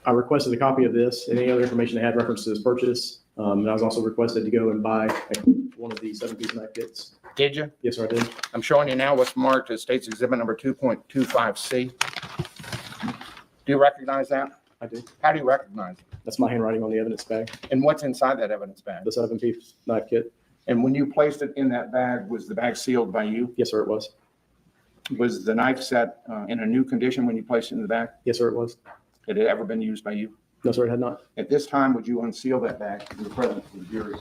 I requested a copy of this and any other information that had reference to this purchase. And I was also requested to go and buy one of the 7-piece knife kits. Did you? Yes, sir, I did. I'm showing you now what's marked as States Exhibit number 2.25C. Do you recognize that? I do. How do you recognize it? That's my handwriting on the evidence bag, And what's inside that evidence bag? the 7-piece knife kit. And when you placed it in that bag, was the bag sealed by you? Yes, sir, it was. Was the knife set in a new condition when you placed it in the bag? Yes, sir, it was. Had it ever been used by you? No, sir, it had not. At this time, would you unseal that bag in the presence of the jury?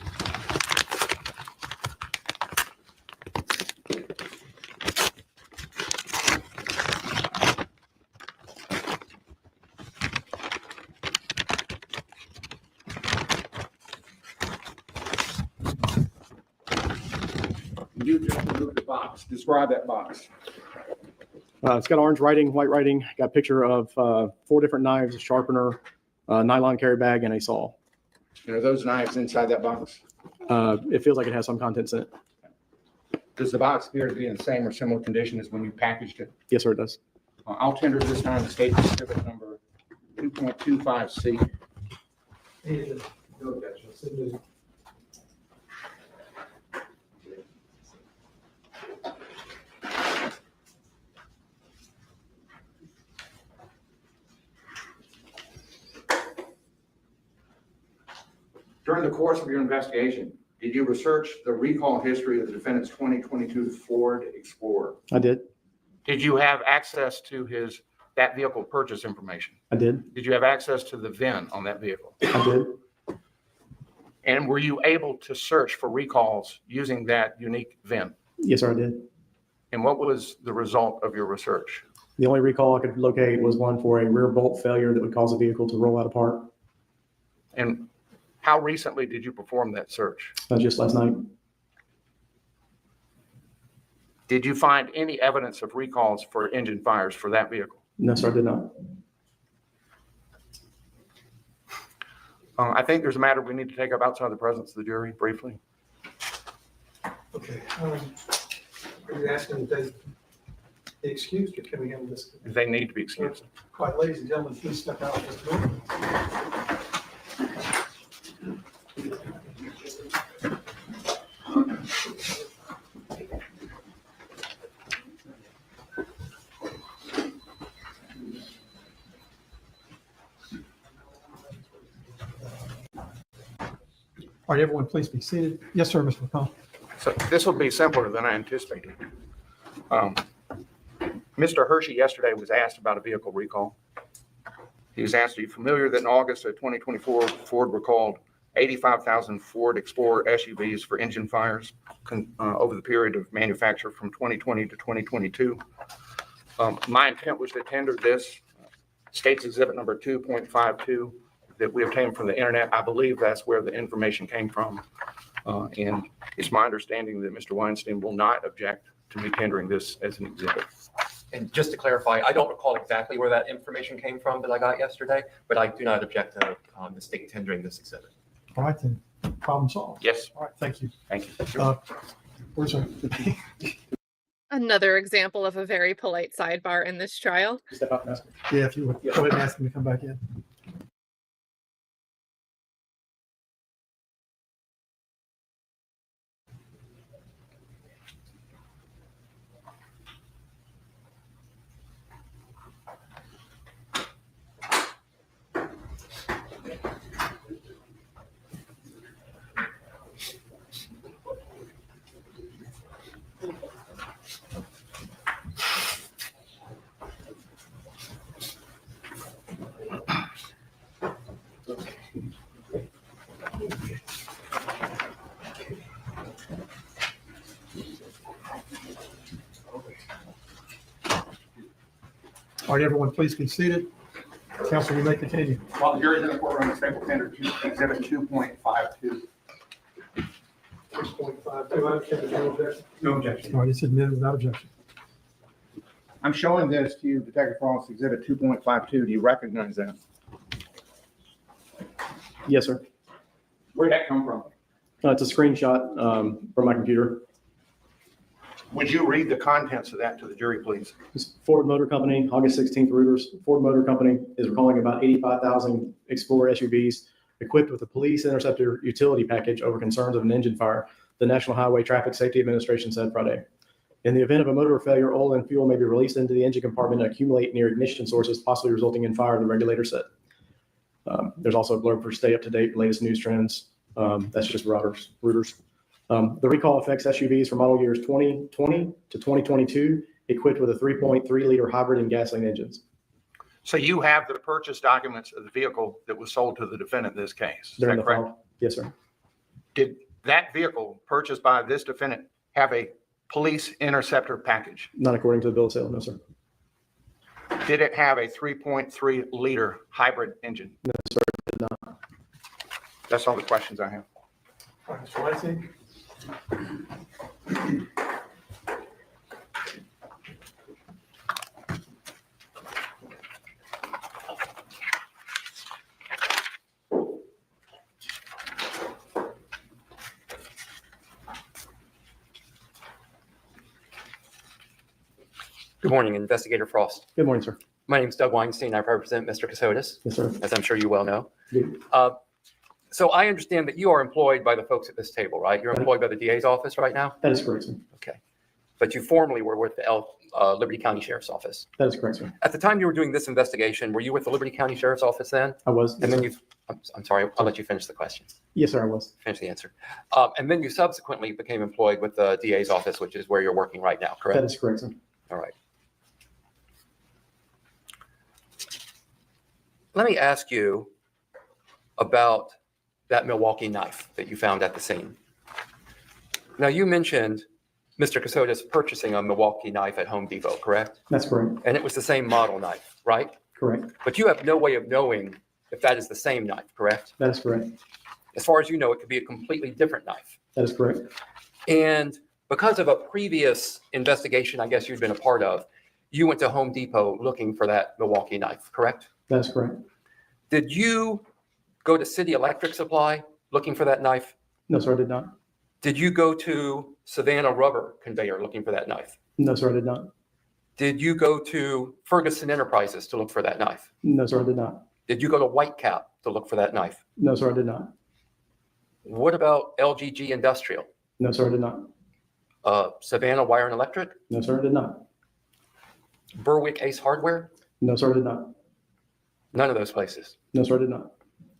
You just removed the box. Describe that box. It's got orange writing, white writing, got a picture of 4 different knives, a sharpener, a nylon carry bag, and a saw. And are those knives inside that box? It feels like it has some contents in it. Does the box appear to be in the same or similar condition as when you packaged it? Yes, sir, it does. I'll tender this time the State Exhibit number 2.25C. During the course of your investigation, did you research the recall history of the defendant's 2022 Ford Explorer? I did. Did you have access to his that vehicle purchase information? I did. Did you have access to the VIN on that vehicle? I did. And were you able to search for recalls using that unique VIN? Yes, sir, I did. And what was the result of your research? The only recall I could locate was one for a rear bolt failure that would cause a vehicle to roll out apart. And how recently did you perform that search? Just last night. Did you find any evidence of recalls for engine fires for that vehicle? No, sir, I did not. I think there's a matter we need to take up outside the presence of the jury briefly. Okay. Are you asking if they be excused, or can we handle this? They need to be excused. Quiet, ladies and gentlemen, please step out just a moment. All right, everyone, please be seated. Yes, sir, Mr. McCall. So this will be simpler than I anticipated. Mr. Hershey yesterday was asked about a vehicle recall. He was asked, are you familiar that in August of 2024, Ford recalled 85,000 Ford Explorer SUVs for engine fires over the period of manufacture from 2020 to 2022? My intent was to tender this State's Exhibit number 2.52 that we obtained from the internet. I believe that's where the information came from. And it's my understanding that Mr. Weinstein will not object to me tendering this as an exhibit. And just to clarify, I don't recall exactly where that information came from that I got yesterday, but I do not object to the state tendering this exhibit. All right, then, problem solved. Yes. All right, thank you. Thank you. Where's our? Another example of a very polite sidebar in this trial. Step out and ask. Yeah, if you would, go ahead and ask him to come back in. All right, everyone, please be seated. Counsel, you may continue. While the jury is in the courtroom, the state will tender Exhibit 2.52. 6.52, I understand there's no objection. No objection. All right, it's admitted without objection. I'm showing this to you, Detective Frost, Exhibit 2.52. Do you recognize that? Yes, sir. Where'd that come from? It's a screenshot from my computer. Would you read the contents of that to the jury, please? Ford Motor Company, August 16th, Reuters. Ford Motor Company is recalling about 85,000 Explorer SUVs equipped with a police interceptor utility package over concerns of an engine fire, the National Highway Traffic Safety Administration said Friday. In the event of a motor failure, oil and fuel may be released into the engine compartment and accumulate near ignition sources, possibly resulting in fire, the regulator said. There's also a blurb for stay up to date, latest news trends. That's just Reuters. The recall affects SUVs for model years 2020 to 2022, equipped with a 3.3 liter hybrid and gasoline engines. So you have the purchase documents of the vehicle that was sold to the defendant in this case. Is They're in that the correct? file. Yes, sir. Did that vehicle purchased by this defendant have a police interceptor package? Not according to the bill of sale, no, sir. Did it have a 3.3 liter hybrid engine? No, sir, it did not. That's all the questions I have. All right, Mr. Weinstein. Good morning, Investigator Frost. Good morning, sir. My name is Doug Weinstein. I represent Mr. Kassotis, Yes, sir. as I'm sure you well know. Good. So I understand that you are employed by the folks at this table, right? You're employed by the DA's office right now? That is correct, sir. Okay. But you formerly were with the Liberty County Sheriff's Office. That is correct, sir. At the time you were doing this investigation, were you with the Liberty County Sheriff's Office then? I was. And then I'm sorry, I'll let you finish the question. Yes, sir, I was. Finish the answer. And then you subsequently became employed with the DA's office, which is where you're working right now, correct? That is correct, sir. All right. let me ask you about that Milwaukee knife that you found at the scene. Now, you mentioned Mr. Kassotis purchasing a Milwaukee knife at Home Depot, correct? That's correct. And it was the same model knife, right? Correct. But you have no way of knowing if that is the same knife, correct? That is correct. As far as you know, it could be a completely different knife. That is correct. And because of a previous investigation, I guess you'd been a part of, you went to Home Depot looking for that Milwaukee knife, correct? That is correct. Did you go to City Electric Supply looking for that knife? No, sir, I did not. Did you go to Savannah Rubber Conveyor looking for that knife? No, sir, I did not. Did you go to Ferguson Enterprises to look for that knife? No, sir, I did not. Did you go to Whitecap to look for that knife? No, sir, I did not. What about LGG Industrial? No, sir, I did not. Savannah Wire and Electric? No, sir, I did not. Berwick Ace Hardware? No, sir, I did not. None of those places. No, sir, I did not.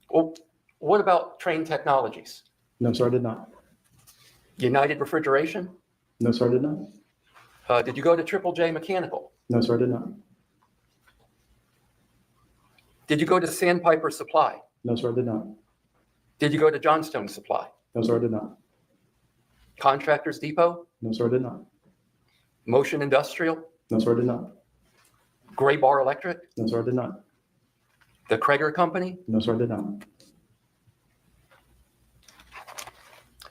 Well, what about Train Technologies? No, sir, I did not. United Refrigeration? No, sir, I did not. Did you go to Triple J Mechanical? No, sir, I did not. Did you go to Sandpiper Supply? No, sir, I did not. Did you go to Johnstone Supply? No, sir, I did not. Contractors Depot? No, sir, I did not. Motion Industrial? No, sir, I did not. Gray Bar Electric? No, sir, I did not. The Krager Company? No, sir, I did not.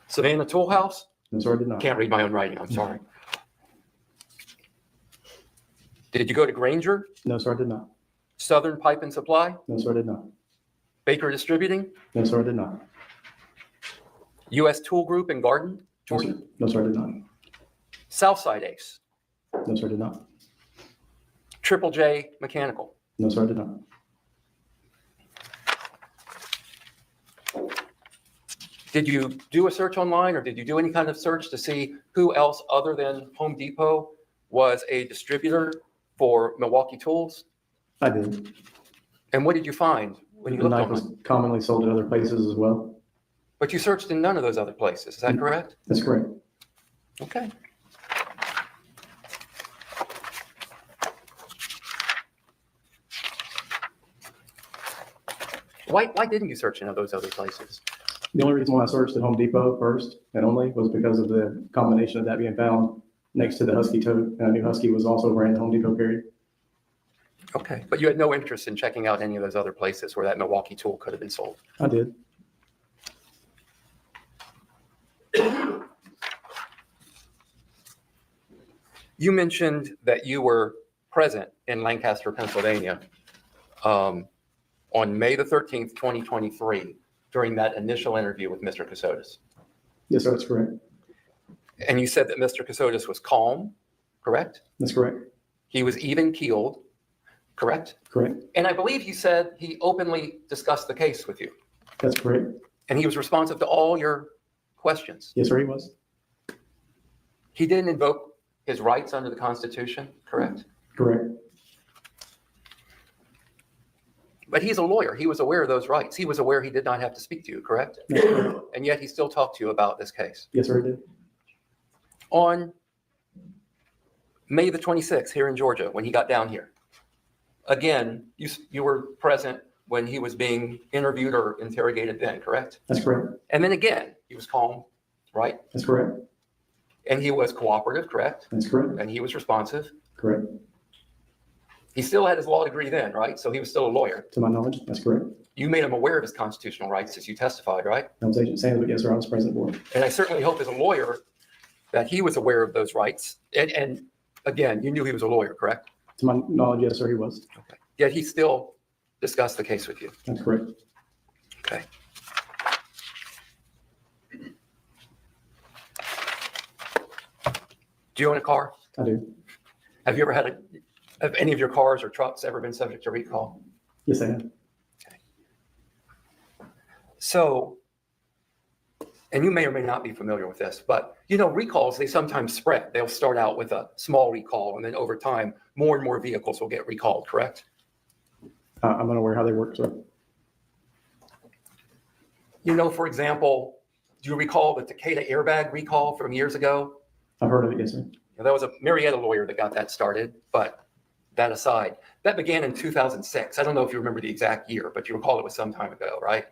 Savannah Tool House? No, sir, I did not. Can't read my own writing, I'm sorry. Did you go to Granger? No, sir, I did not. Southern Pipe and Supply? No, sir, I did not. Baker Distributing? No, sir, I did not. US Tool Group in Garden? No, sir, no, sir, I did not. Southside Ace? No, sir, I did not. Triple J Mechanical? No, sir, I did not. Did you do a search online or did you do any kind of search to see who else other than Home Depot was a distributor for Milwaukee tools? I did. And what did you find when you The looked knife was online? commonly sold at other places as well. But you searched in none of those other places, is that correct? That's correct. Okay. Why didn't you search in those other places? The only reason why I searched at Home Depot first and only was because of the combination of that being found next to the Husky tote. And I knew Husky was also a brand that Home Depot carried. Okay, but you had no interest in checking out any of those other places where that Milwaukee tool could have been sold? I did. You mentioned that you were present in Lancaster, Pennsylvania on May the 13th, 2023, during that initial interview with Mr. Kassotis. Yes, sir, that's correct. And you said that Mr. Kassotis was calm, correct? That's correct. He was even keeled, correct? Correct. And I believe you said he openly discussed the case with you. That's correct. And he was responsive to all your questions. Yes, sir, he was. He didn't invoke his rights under the Constitution, correct? Correct. But he's a lawyer. He was aware of those rights. He was aware he did not have to speak to you, correct? That's correct. And yet he still talked to you about this case. Yes, sir, he did. On May the 26th here in Georgia, when he got down here, again, you were present when he was being interviewed or interrogated then, correct? That's correct. And then again, he was calm, right? That's correct. And he was cooperative, correct? That's correct. And he was responsive. Correct. He still had his law degree then, right? So he was still a lawyer. To my knowledge, that's correct. You made him aware of his constitutional rights as you testified, right? I was Agent Sands, but yes, sir, I was present for it. And I certainly hope as a lawyer that he was aware of those rights. And again, you knew he was a lawyer, correct? To my knowledge, yes, sir, he was. Okay. Yet he still discussed the case with you. That's correct. Okay. Do you own a car? I do. Have you ever had have any of your cars or trucks ever been subject to recall? Yes, I have. Okay. So, and you may or may not be familiar with this, but you know, recalls, they sometimes spread. They'll start out with a small recall, and then over time, more and more vehicles will get recalled, correct? I'm unaware how they work, sir. You know, for example, do you recall the Takeda airbag recall from years ago? I've heard of it, yes, sir. That was a Marietta lawyer that got that started, but that aside, that began in 2006. I don't know if you remember the exact year, but you recall it was some time ago, right?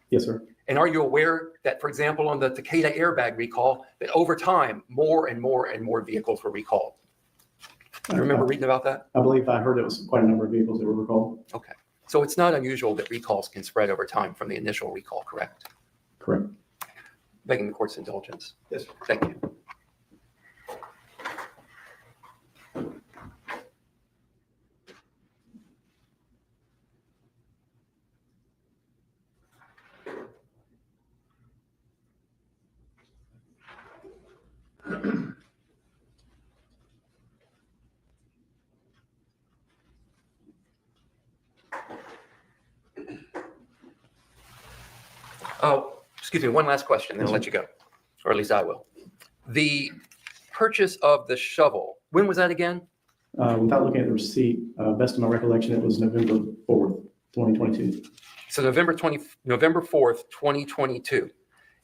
Yes, sir. And are you aware that, for example, on the Takeda airbag recall, that over time, more and more and more vehicles were recalled? Do you remember reading about that? I believe I heard it was quite a number of vehicles that were recalled. Okay. So it's not unusual that recalls can spread over time from the initial recall, correct? Correct. Begging the court's indulgence. Yes. Thank you. Oh, excuse me, one last question, then I'll let you go, or at least I will. The purchase of the shovel, when was that again? Without looking at the receipt, best of my recollection, it was November 4th, 2022. So November 4th, 2022.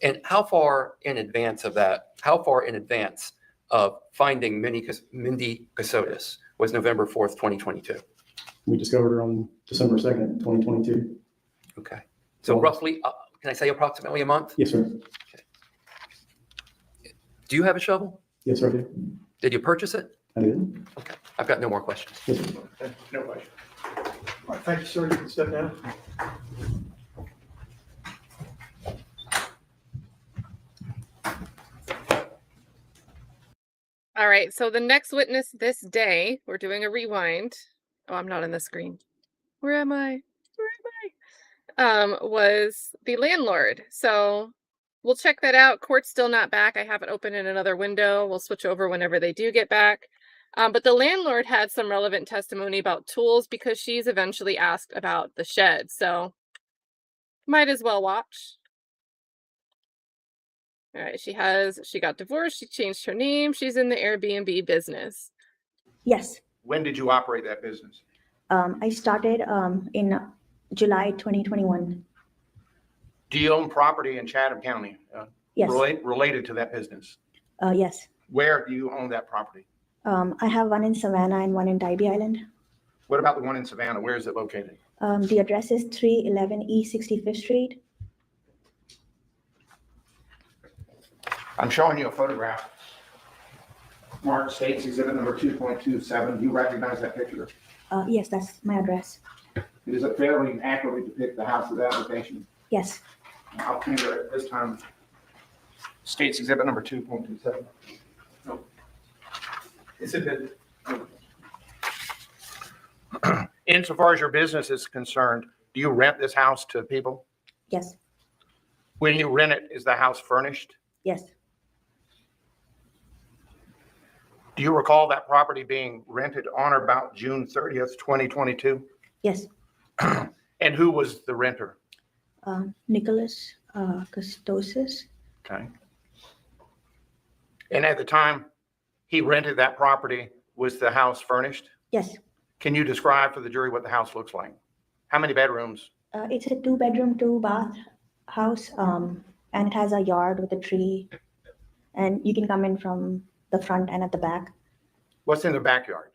And how far in advance of that, how far in advance of finding Mindi Kassotis was November 4th, 2022? We discovered her on December 2nd, 2022. Okay. So roughly, can I say approximately a month? Yes, sir. Okay. Do you have a shovel? Yes, sir, I do. Did you purchase it? I did. Okay. I've got no more questions. Yes, sir. No question. All right, thank you, sir. You can step down. All right, so the next witness this day, we're doing a rewind. Oh, I'm not on the screen. Where am I? Was the landlord. So we'll check that out. Court's still not back. I have it open in another window. We'll switch over whenever they do get back. But the landlord had some relevant testimony about tools because she's eventually asked about the shed. So might as well watch. All right, she got divorced. She changed her name. She's in the Airbnb business. Yes. When did you operate that business? I started in July 2021. Do you own property in Chatham County? Yes. Related to that business? Yes. Where do you own that property? I have one in Savannah and one in Tybee Island. What about the one in Savannah? Where is it located? The address is 311 East 65th Street. I'm showing you a photograph. Mark States Exhibit number 2.27. Do you recognize that picture? Yes, that's my address. Does it fairly accurately depict the house of that location? Yes. I'll finger it this time. States Exhibit number 2.27. No. Is it Insofar as your business is concerned, do you rent this house to people? Yes. When you rent it, is the house furnished? Yes. Do you recall that property being rented on or about June 30th, 2022? Yes. And who was the renter? Nicholas Kassotis. Okay. And at the time he rented that property, was the house furnished? Yes. Can you describe for the jury what the house looks like? How many bedrooms? It's a 2-bedroom, 2-bath house, and it has a yard with a tree, and you can come in from the front and at the back. What's in the backyard?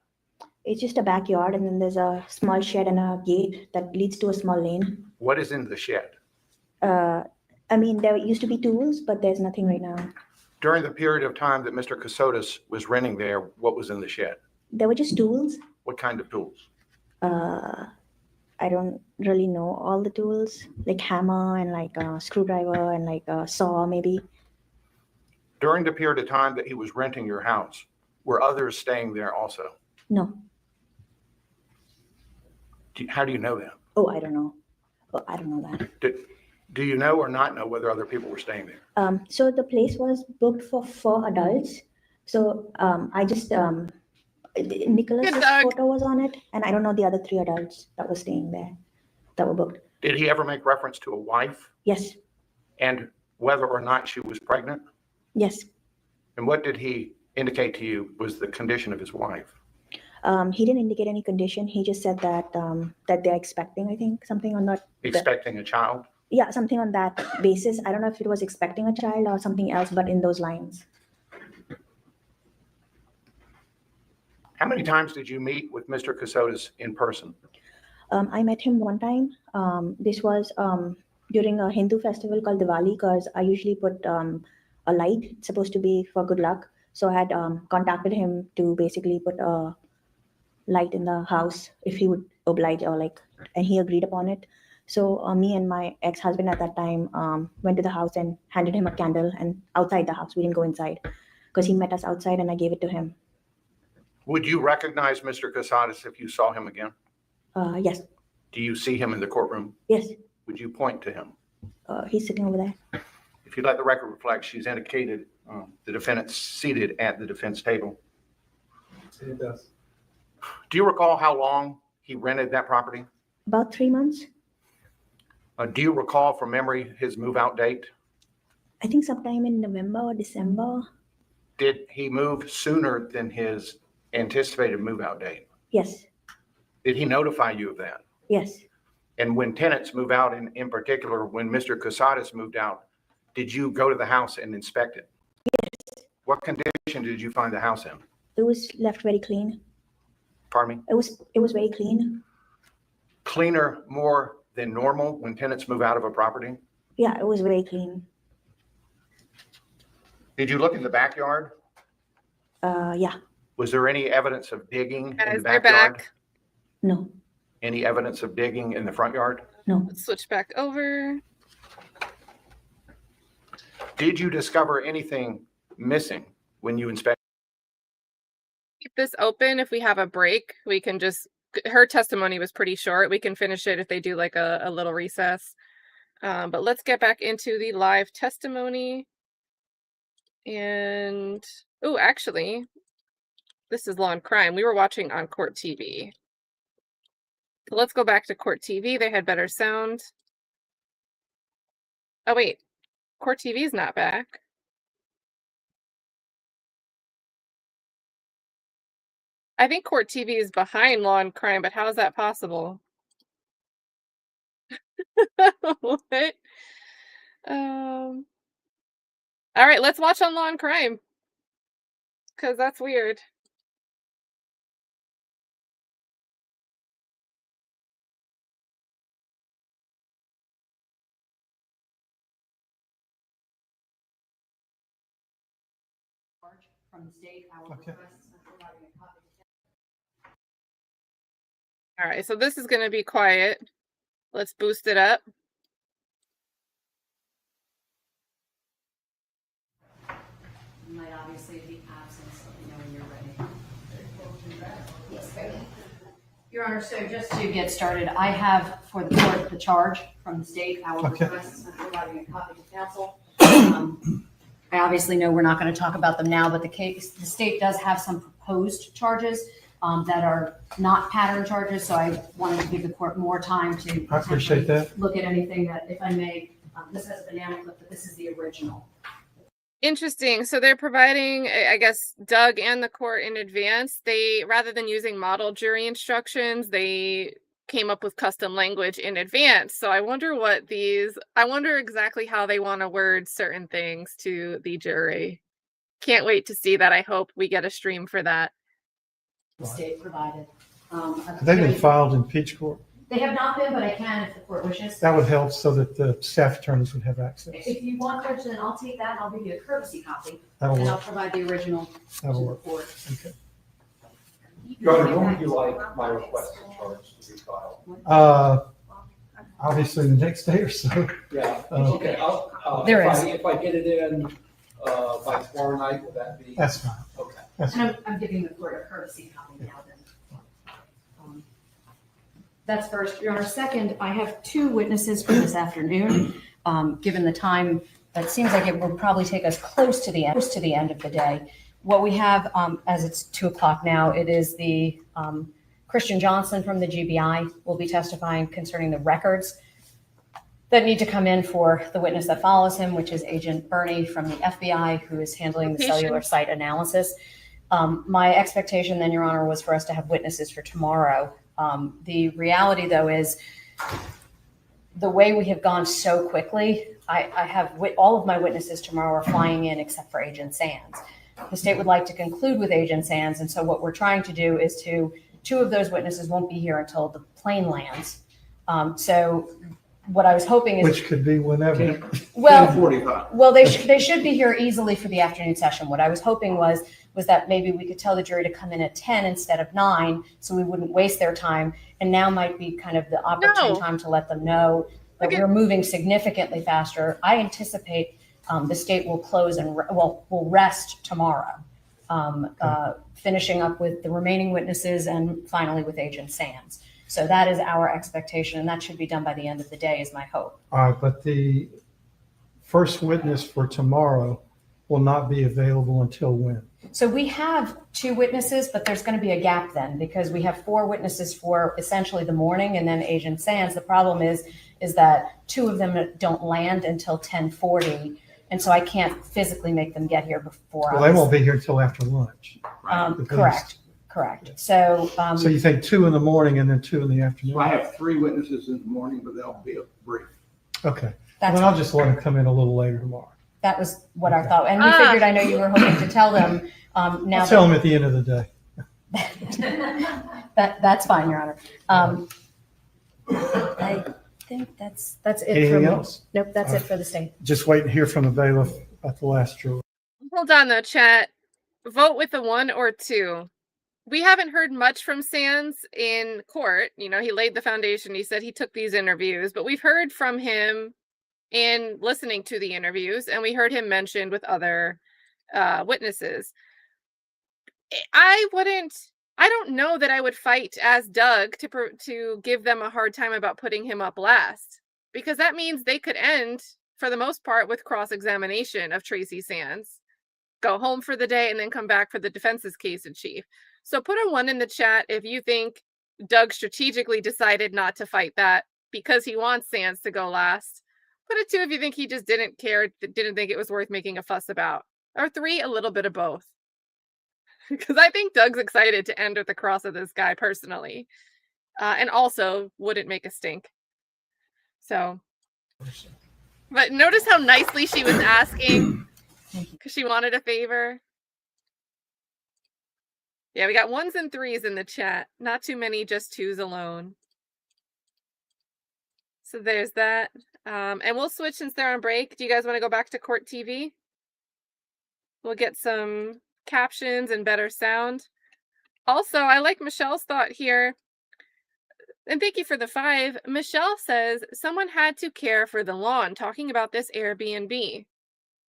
It's just a backyard, and then there's a small shed and a gate that leads to a small lane. What is in the shed? I mean, there used to be tools, but there's nothing right now. During the period of time that Mr. Kassotis was renting there, what was in the shed? There were just tools. What kind of tools? I don't really know all the tools, like hammer and like a screwdriver and like a saw maybe. During the period of time that he was renting your house, were others staying there also? No. How do you know that? Oh, I don't know. Oh, I don't know that. Do you know or not know whether other people were staying there? So the place was booked for 4 adults. So I just, Nicholas's photo was on it, and I don't know the other 3 adults that were staying there that were booked. Did he ever make reference to a wife? Yes. And whether or not she was pregnant? Yes. And what did he indicate to you was the condition of his wife? He didn't indicate any condition. He just said that that they're expecting, I think, something on that. Expecting a child? Yeah, something on that basis. I don't know if it was expecting a child or something else, but in those lines. How many times did you meet with Mr. Kassotis in person? I met him one time. This was during a Hindu festival called Diwali, because I usually put a light. It's supposed to be for good luck. So I had contacted him to basically put a light in the house if he would oblige, or like, and he agreed upon it. So me and my ex-husband at that time went to the house and handed him a candle, and outside the house. We didn't go inside because he met us outside, and I gave it to him. Would you recognize Mr. Kassotis if you saw him again? Yes. Do you see him in the courtroom? Yes. Would you point to him? He's sitting over there. If you'd let the record reflect, she's indicated the defendant's seated at the defense table. It does. Do you recall how long he rented that property? About 3 months. Do you recall from memory his move-out date? I think sometime in November or December. Did he move sooner than his anticipated move-out date? Yes. Did he notify you of that? Yes. And when tenants move out, in particular, when Mr. Kassotis moved out, did you go to the house and inspect it? Yes. What condition did you find the house in? It was left very clean. Pardon me? It was very clean. Cleaner more than normal when tenants move out of a property? Yeah, it was very clean. Did you look in the backyard? Yeah. Was there any evidence of digging in Guys, the they're backyard? back. No. Any evidence of digging in the front yard? No. Let's switch back over. Did you discover anything missing when you inspected? Keep this open. If we have a break, we can just, her testimony was pretty short. We can finish it if they do like a little recess. But let's get back into the live testimony. And, oh, actually, this is Law and Crime. We were watching on Court TV. So let's go back to Court TV. They had better sound. Oh, wait. Court TV is not back. I think Court TV is behind Law and Crime, but how is that possible? What? All right, let's watch on Law and Crime, because that's weird. From the state, our Okay. requests for providing a copy. All right, so this is going to be quiet. Let's boost it up. You might obviously be absent, so let me know when you're ready. Yes, ready. Your Honor, so just to get started, I have for the court the charge from the state, our Okay. requests for providing a copy to counsel. I obviously know we're not going to talk about them now, but the state does have some proposed charges that are not pattern charges, so I wanted to give the court more time to I appreciate that. look at anything that, if I may, this has a banana clip, but this is the original. Interesting. So they're providing, I guess, Doug and the court in advance. They, rather than using model jury instructions, they came up with custom language in advance. So I wonder I wonder exactly how they want to word certain things to the jury. Can't wait to see that. I hope we get a stream for that. The state provided. They've been filed in Peach Court. They have not been, but I can if the court wishes. That would help so that the staff attorneys would have access. If you want, Judge, then I'll take that and I'll give you a courtesy copy. That'll And I'll work. provide the original to That'll the work. court. Okay. Your Honor, when would you like my requested charge to be filed? Obviously the next day or so. Yeah, Okay. There If I get it in by tomorrow night, will that be? That's fine. Okay. That's And fine. I'm giving the court a courtesy copy now then. That's first. Your Honor, second, I have two witnesses for this afternoon. Given the time, it seems like it will probably take us close to the end of the day. What we have, as it's 2:00 now, it is the Christian Johnson from the GBI will be testifying concerning the records that need to come in for the witness that follows him, which is Agent Bernie from the FBI, who is handling the cellular site analysis. My expectation then, Your Honor, was for us to have witnesses for tomorrow. The reality, though, is the way we have gone so quickly, I have all of my witnesses tomorrow are flying in except for Agent Sands. The state would like to conclude with Agent Sands, and so what we're trying to do is two of those witnesses won't be here until the plane lands. So what I was hoping is, Which could be whenever. well, 10:45. well, they should be here easily for the afternoon session. What I was hoping was that maybe we could tell the jury to come in at 10 instead of 9, so we wouldn't waste their time. And now might be kind of the opportune time to let them know that we're moving significantly faster. I anticipate the state will close and will rest tomorrow, finishing up with the remaining witnesses and finally with Agent Sands. So that is our expectation, and that should be done by the end of the day, is my hope. All right, but the first witness for tomorrow will not be available until when? So we have 2 witnesses, but there's going to be a gap then, because we have 4 witnesses for essentially the morning and then Agent Sands. The problem is that 2 of them don't land until 10:40. And so I can't physically make them get here before. Well, they won't be here until after lunch. Correct. So, So you think 2 in the morning and then 2 in the afternoon? I have 3 witnesses in the morning, but they'll be brief. Okay. That's Then I'll just let them come in a little later tomorrow. that was what I thought. And we figured, I know you were hoping to tell them now. I'll tell them at the end of the day. That's fine, Your Honor. I think that's it. Anything else? Nope, that's it for the state. Just wait and hear from the bailiff at the last juror. Hold on though, chat. Vote with the 1 or 2. We haven't heard much from Sands in court. You know, he laid the foundation. He said he took these interviews, but we've heard from him in listening to the interviews, and we heard him mentioned with other witnesses. I don't know that I would fight as Doug to give them a hard time about putting him up last, because that means they could end, for the most part, with cross-examination of Tracy Sands, go home for the day, and then come back for the defense's case in chief. So put a 1 in the chat if you think Doug strategically decided not to fight that because he wants Sands to go last. Put a 2 if you think he just didn't care, didn't think it was worth making a fuss about. Or 3, a little bit of both. Because I think Doug's excited to end with the cross of this guy personally. And also wouldn't make a stink. So, but notice how nicely she was asking because she wanted a favor. Yeah, we got 1s and 3s in the chat. Not too many, just 2s alone. So there's that. And we'll switch since they're on break. Do you guys want to go back to court TV? We'll get some captions and better sound. Also, I like Michelle's thought here. And thank you for the 5. Michelle says someone had to care for the lawn, talking about this Airbnb.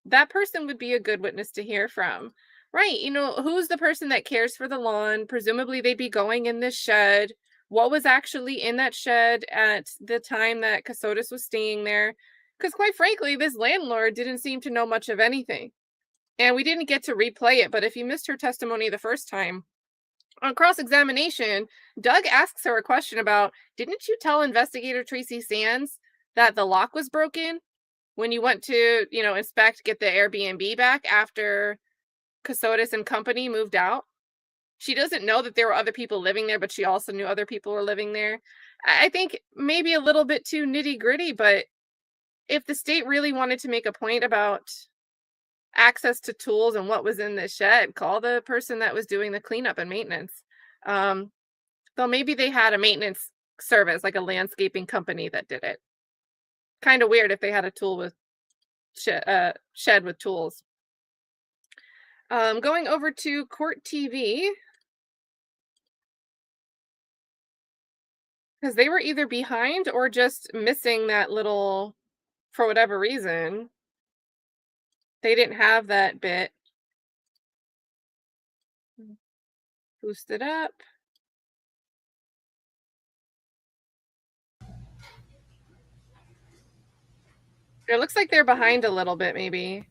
That person would be a good witness to hear from. Right. You know, who's the person that cares for the lawn? Presumably they'd be going in this shed. What was actually in that shed at the time that Kassotis was staying there? Because quite frankly, this landlord didn't seem to know much of anything. And we didn't get to replay it, but if you missed her testimony the first time, on cross-examination, Doug asks her a question about, didn't you tell investigator Tracy Sands that the lock was broken when you went to, get the Airbnb back after Kassotis and company moved out? She doesn't know that there were other people living there, but she also knew other people were living there. I think maybe a little bit too nitty-gritty, but if the state really wanted to make a point about access to tools and what was in the shed, call the person that was doing the cleanup and maintenance. Though maybe they had a maintenance service, like a landscaping company that did it. Kind of weird if they had a tool with shed with tools. Going over to court TV, because they were either behind or just missing that little, for whatever reason. They didn't have that bit. Boost it up. It looks like they're behind a little bit, maybe.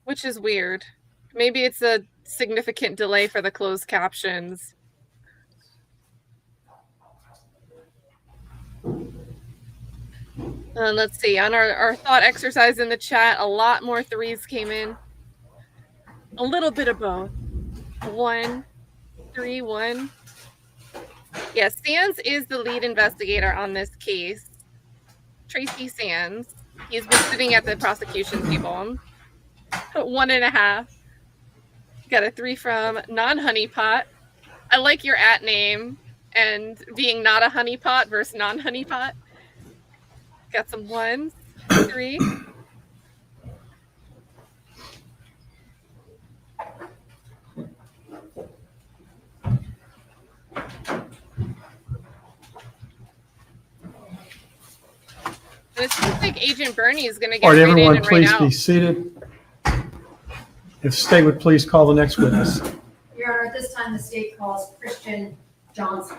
Which is weird. Maybe it's a significant delay for the closed captions. Let's see, on our thought exercise in the chat, a lot more 3s came in. A little bit of both. 1, 3, 1. Yes, Sands is the lead investigator on this case. Tracy Sands. He's been sitting at the prosecution table. 1.5. Got a 3 from non-honeypot. I like your at name and being not a honeypot versus non-honeypot. Got some 1s, 3. And it seems like Agent Bernie is going to get All right, right in everyone, and right please out. be seated. If state would please call the next witness. Your Honor, at this time, the state calls Christian Johnson.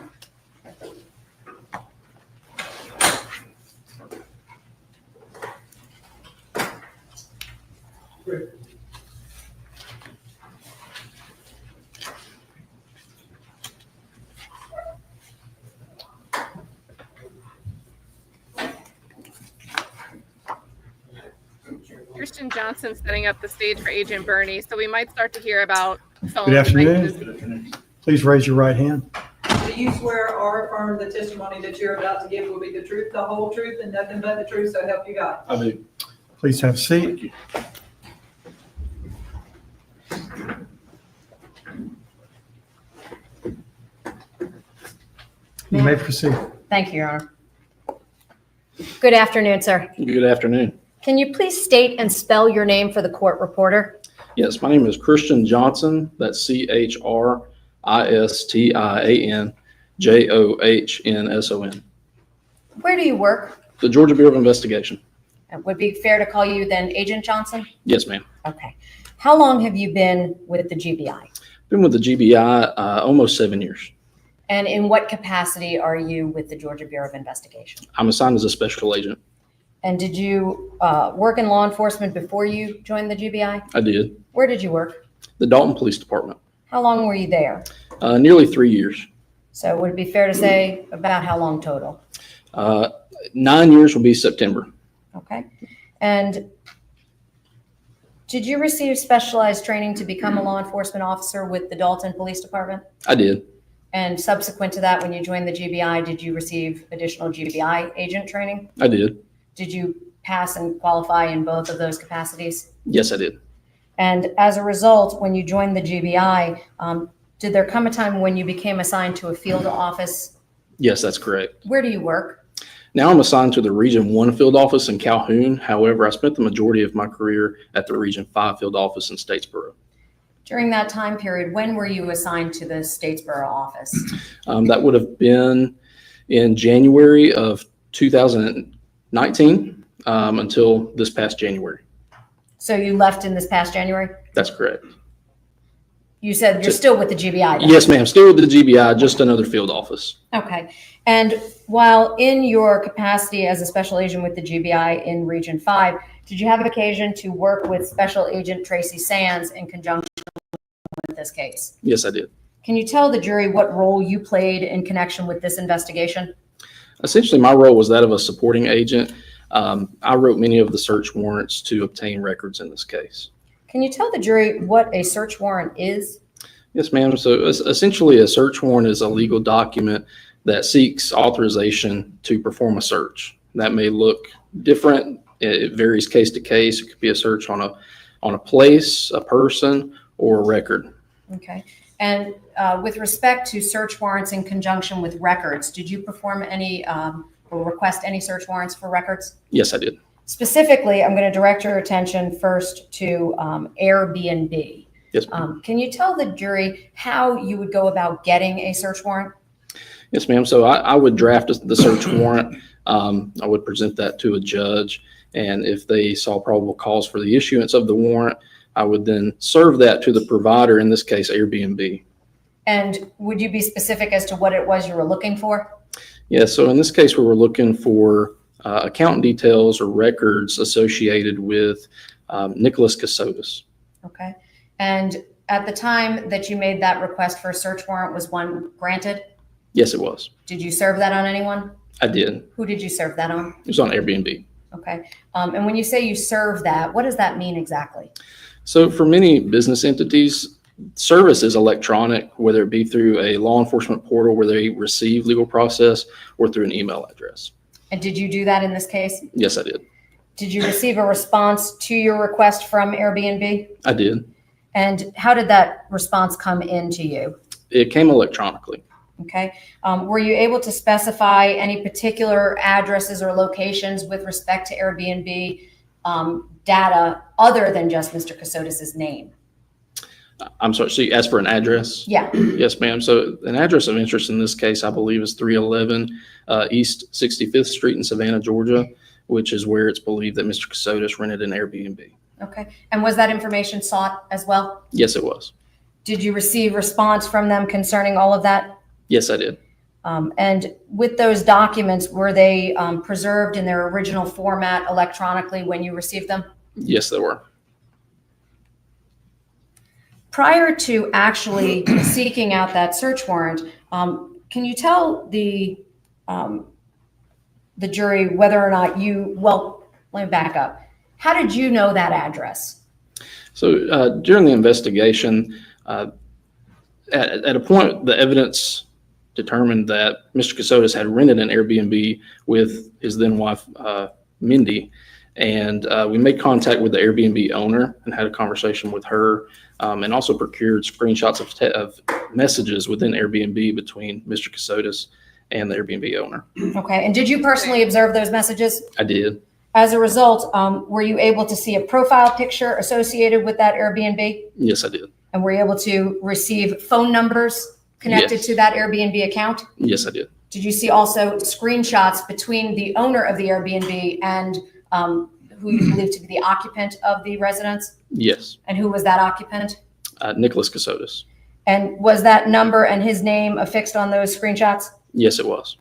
Christian Johnson setting up the stage for Agent Bernie, so we might start to hear about phone Good devices. afternoon. Please raise your right hand. Do you swear or affirm the testimony that you're about to give will be the truth, the whole truth, and nothing but the truth, so help you God? I do. Please have a seat. You may proceed. Thank you, Your Honor. Good afternoon, sir. Good afternoon. Can you please state and spell your name for the court reporter? Yes, my name is Christian Johnson. That's CHRISTIANJOHNSON. Where do you work? The Georgia Bureau of Investigation. It would be fair to call you then Agent Johnson? Yes, ma'am. Okay. How long have you been with the GBI? Been with the GBI almost 7 years. And in what capacity are you with the Georgia Bureau of Investigation? I'm assigned as a special agent. And did you work in law enforcement before you joined the GBI? I did. Where did you work? The Dalton Police Department. How long were you there? Nearly 3 years. So would it be fair to say about how long total? 9 years will be September. Okay. And did you receive specialized training to become a law enforcement officer with the Dalton Police Department? I did. And subsequent to that, when you joined the GBI, did you receive additional GBI agent training? I did. Did you pass and qualify in both of those capacities? Yes, I did. And as a result, when you joined the GBI, did there come a time when you became assigned to a field office? Yes, that's correct. Where do you work? Now I'm assigned to the Region 1 field office in Calhoun. However, I spent the majority of my career at the Region 5 field office in Statesboro. During that time period, when were you assigned to the Statesboro office? That would have been in January of 2019 until this past January. So you left in this past January? That's correct. You said you're still with the GBI then? Yes, ma'am. Still with the GBI, just another field office. Okay. And while in your capacity as a special agent with the GBI in Region 5, did you have occasion to work with Special Agent Tracy Sands in conjunction with this case? Yes, I did. Can you tell the jury what role you played in connection with this investigation? Essentially, my role was that of a supporting agent. I wrote many of the search warrants to obtain records in this case. Can you tell the jury what a search warrant is? Yes, ma'am. So essentially, a search warrant is a legal document that seeks authorization to perform a search. That may look different. It varies case to case. It could be a search on a place, a person, or a record. Okay. And with respect to search warrants in conjunction with records, did you perform any or request any search warrants for records? Yes, I did. Specifically, I'm going to direct your attention first to Airbnb. Yes, ma'am. Can you tell the jury how you would go about getting a search warrant? Yes, ma'am. So I would draft the search warrant. I would present that to a judge. And if they saw probable cause for the issuance of the warrant, I would then serve that to the provider, in this case, Airbnb. And would you be specific as to what it was you were looking for? Yes. So in this case, we were looking for account details or records associated with Nicholas Kassotis. Okay. And at the time that you made that request for a search warrant, was one granted? Yes, it was. Did you serve that on anyone? I did. Who did you serve that on? It was on Airbnb. Okay. And when you say you serve that, what does that mean exactly? So for many business entities, service is electronic, whether it be through a law enforcement portal where they receive legal process or through an email address. And did you do that in this case? Yes, I did. Did you receive a response to your request from Airbnb? I did. And how did that response come into you? It came electronically. Okay. Were you able to specify any particular addresses or locations with respect to Airbnb data other than just Mr. Kassotis' name? I'm sorry, so you asked for an address? Yeah. Yes, ma'am. So an address of interest in this case, I believe, is 311 East 65th Street in Savannah, Georgia, which is where it's believed that Mr. Kassotis rented an Airbnb. Okay. And was that information sought as well? Yes, it was. Did you receive response from them concerning all of that? Yes, I did. And with those documents, were they preserved in their original format electronically when you received them? Yes, they were. Prior to actually seeking out that search warrant, can you tell the jury whether or not let me back up. How did you know that address? So during the investigation, at a point, the evidence determined that Mr. Kassotis had rented an Airbnb with his then wife, Mindi, and we made contact with the Airbnb owner and had a conversation with her, and also procured screenshots of messages within Airbnb between Mr. Kassotis and the Airbnb owner. Okay, and did you personally observe those messages? I did. As a result, were you able to see a profile picture associated with that Airbnb? Yes, I did. And were you able to receive phone numbers connected Yes. to that Airbnb account? Yes, I did. Did you see also screenshots between the owner of the Airbnb and who you believe to be the occupant of the residence? Yes. And who was that occupant? Nicholas Kassotis. And was that number and his name affixed on those screenshots? Yes, it was.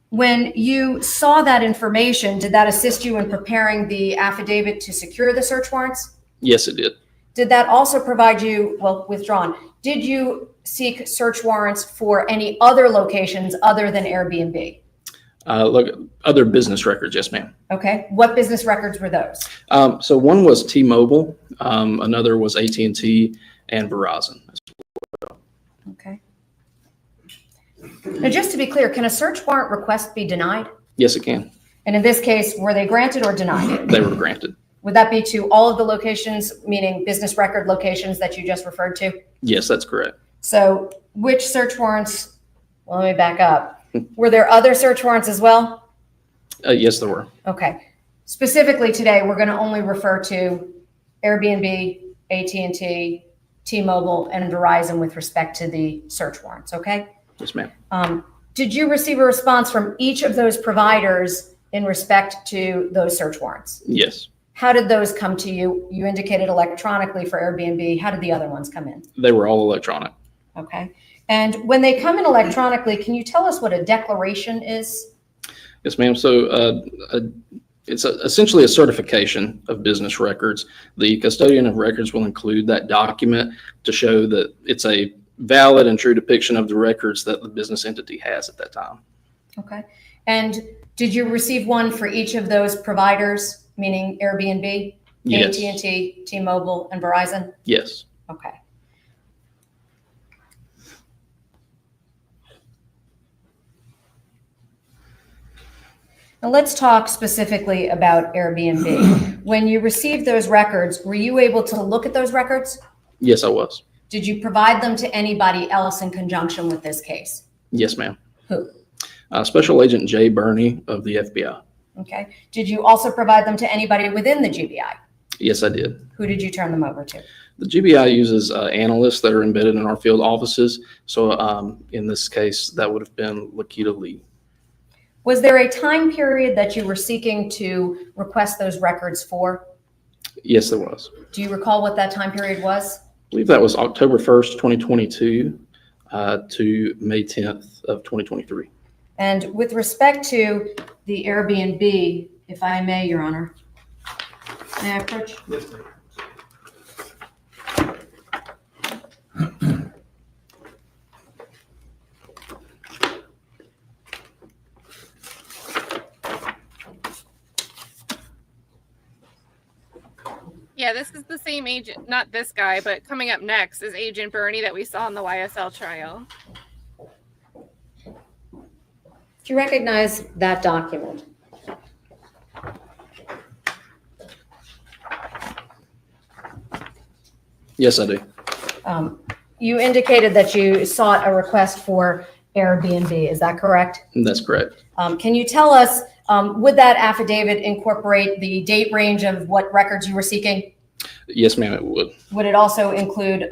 When you saw that information, did that assist you in preparing the affidavit to secure the search warrants? Yes, it did. Did that also provide you, withdrawn, did you seek search warrants for any other locations other than Airbnb? Look, other business records, yes, ma'am. Okay, what business records were those? So one was T-Mobile, another was AT&T and Verizon. Okay. Now, just to be clear, can a search warrant request be denied? Yes, it can. And in this case, were they granted or denied? They were granted. Would that be to all of the locations, meaning business record locations that you just referred to? Yes, that's correct. So which search warrants, well, let me back up. Were there other search warrants as well? Yes, there were. Okay. Specifically today, we're going to only refer to Airbnb, AT&T, T-Mobile, and Verizon with respect to the search warrants, okay? Yes, ma'am. Did you receive a response from each of those providers in respect to those search warrants? Yes. How did those come to you? You indicated electronically for Airbnb. How did the other ones come in? They were all electronic. Okay. And when they come in electronically, can you tell us what a declaration is? Yes, ma'am. So it's essentially a certification of business records. The custodian of records will include that document to show that it's a valid and true depiction of the records that the business entity has at that time. Okay. And did you receive one for each of those providers, meaning Airbnb, Yes. AT&T, T-Mobile, and Verizon? Yes. Okay. Now let's talk specifically about Airbnb. When you received those records, were you able to look at those records? Yes, I was. Did you provide them to anybody else in conjunction with this case? Yes, ma'am. Who? Special Agent Jay Burney of the FBI. Okay. Did you also provide them to anybody within the GBI? Yes, I did. Who did you turn them over to? The GBI uses analysts that are embedded in our field offices. So in this case, that would have been Lakita Lee. Was there a time period that you were seeking to request those records for? Yes, there was. Do you recall what that time period was? I believe that was October 1st, 2022 to May 10th of 2023. And with respect to the Airbnb, if I may, Your Honor, may I approach? Yes, ma'am. Yeah, this is the same agent, not this guy, but coming up next is Agent Burney that we saw in the YSL trial. Do you recognize that document? Yes, I do. You indicated that you sought a request for Airbnb. Is that correct? That's correct. Can you tell us, would that affidavit incorporate the date range of what records you were seeking? Yes, ma'am, it would. Would it also include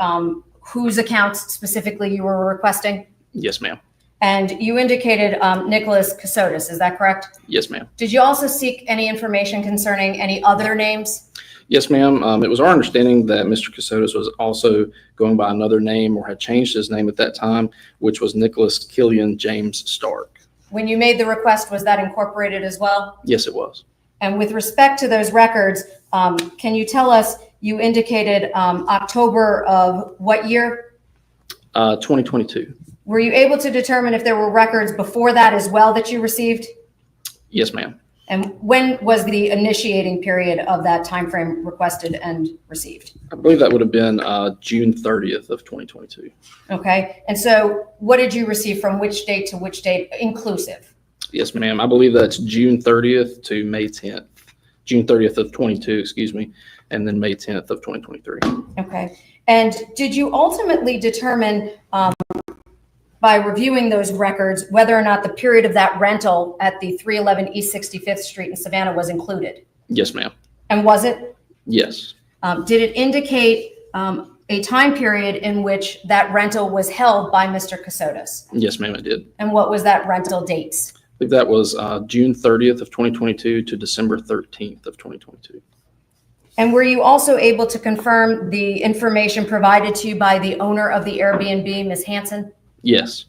whose accounts specifically you were requesting? Yes, ma'am. And you indicated Nicholas Kassotis. Is that correct? Yes, ma'am. Did you also seek any information concerning any other names? Yes, ma'am. It was our understanding that Mr. Kassotis was also going by another name or had changed his name at that time, which was Nicholas Killian James Stark. When you made the request, was that incorporated as well? Yes, it was. And with respect to those records, can you tell us, you indicated October of what year? 2022. Were you able to determine if there were records before that as well that you received? Yes, ma'am. And when was the initiating period of that time frame requested and received? I believe that would have been June 30th of 2022. Okay. And so what did you receive from which date to which date inclusive? Yes, ma'am. I believe that's June 30th to May 10th. June 30th of 22, excuse me, and then May 10th of 2023. Okay. And did you ultimately determine by reviewing those records whether or not the period of that rental at the 311 East 65th Street in Savannah was included? Yes, ma'am. And was it? Yes. Did it indicate a time period in which that rental was held by Mr. Kassotis? Yes, ma'am, it did. And what was that rental dates? I believe that was June 30th of 2022 to December 13th of 2022. And were you also able to confirm the information provided to you by the owner of the Airbnb, Ms. Hanson? Yes.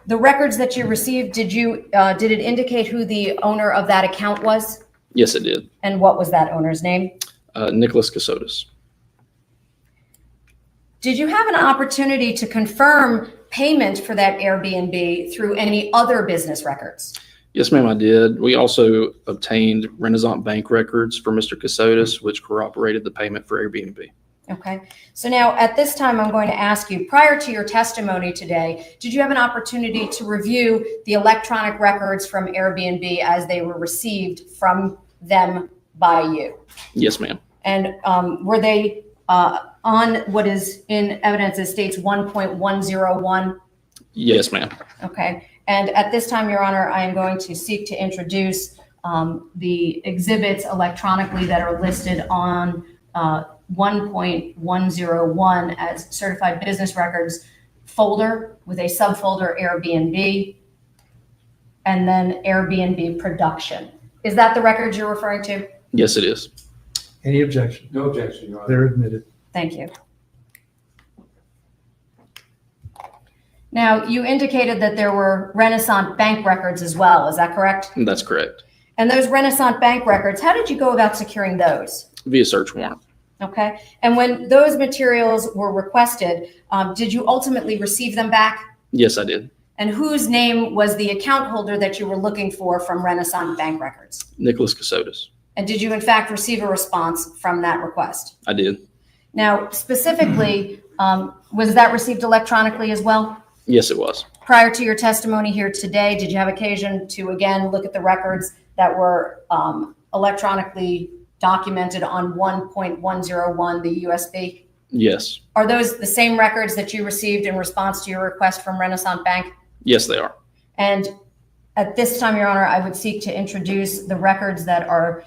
The records that you received, did it indicate who the owner of that account was? Yes, it did. And what was that owner's name? Nicholas Kassotis. Did you have an opportunity to confirm payment for that Airbnb through any other business records? Yes, ma'am, I did. We also obtained Renaissance Bank records for Mr. Kassotis, which corroborated the payment for Airbnb. Okay. So now at this time, I'm going to ask you, prior to your testimony today, did you have an opportunity to review the electronic records from Airbnb as they were received from them by you? Yes, ma'am. And were they on what is in evidence that states 1.101? Yes, ma'am. Okay. And at this time, Your Honor, I am going to seek to introduce the exhibits electronically that are listed on 1.101 as certified business records folder with a subfolder Airbnb and then Airbnb production. Is that the records you're referring to? Yes, it is. Any objection? No objection, Your Honor. They're admitted. Thank you. Now, you indicated that there were Renaissance Bank records as well. Is that correct? That's correct. And those Renaissance Bank records, how did you go about securing those? Via search warrant. Okay. And when those materials were requested, did you ultimately receive them back? Yes, I did. And whose name was the account holder that you were looking for from Renaissance Bank records? Nicholas Kassotis. And did you in fact receive a response from that request? I did. Now, specifically, was that received electronically as well? Yes, it was. Prior to your testimony here today, did you have occasion to again look at the records that were electronically documented on 1.101, the USB? Yes. Are those the same records that you received in response to your request from Renaissance Bank? Yes, they are. And at this time, Your Honor, I would seek to introduce the records that are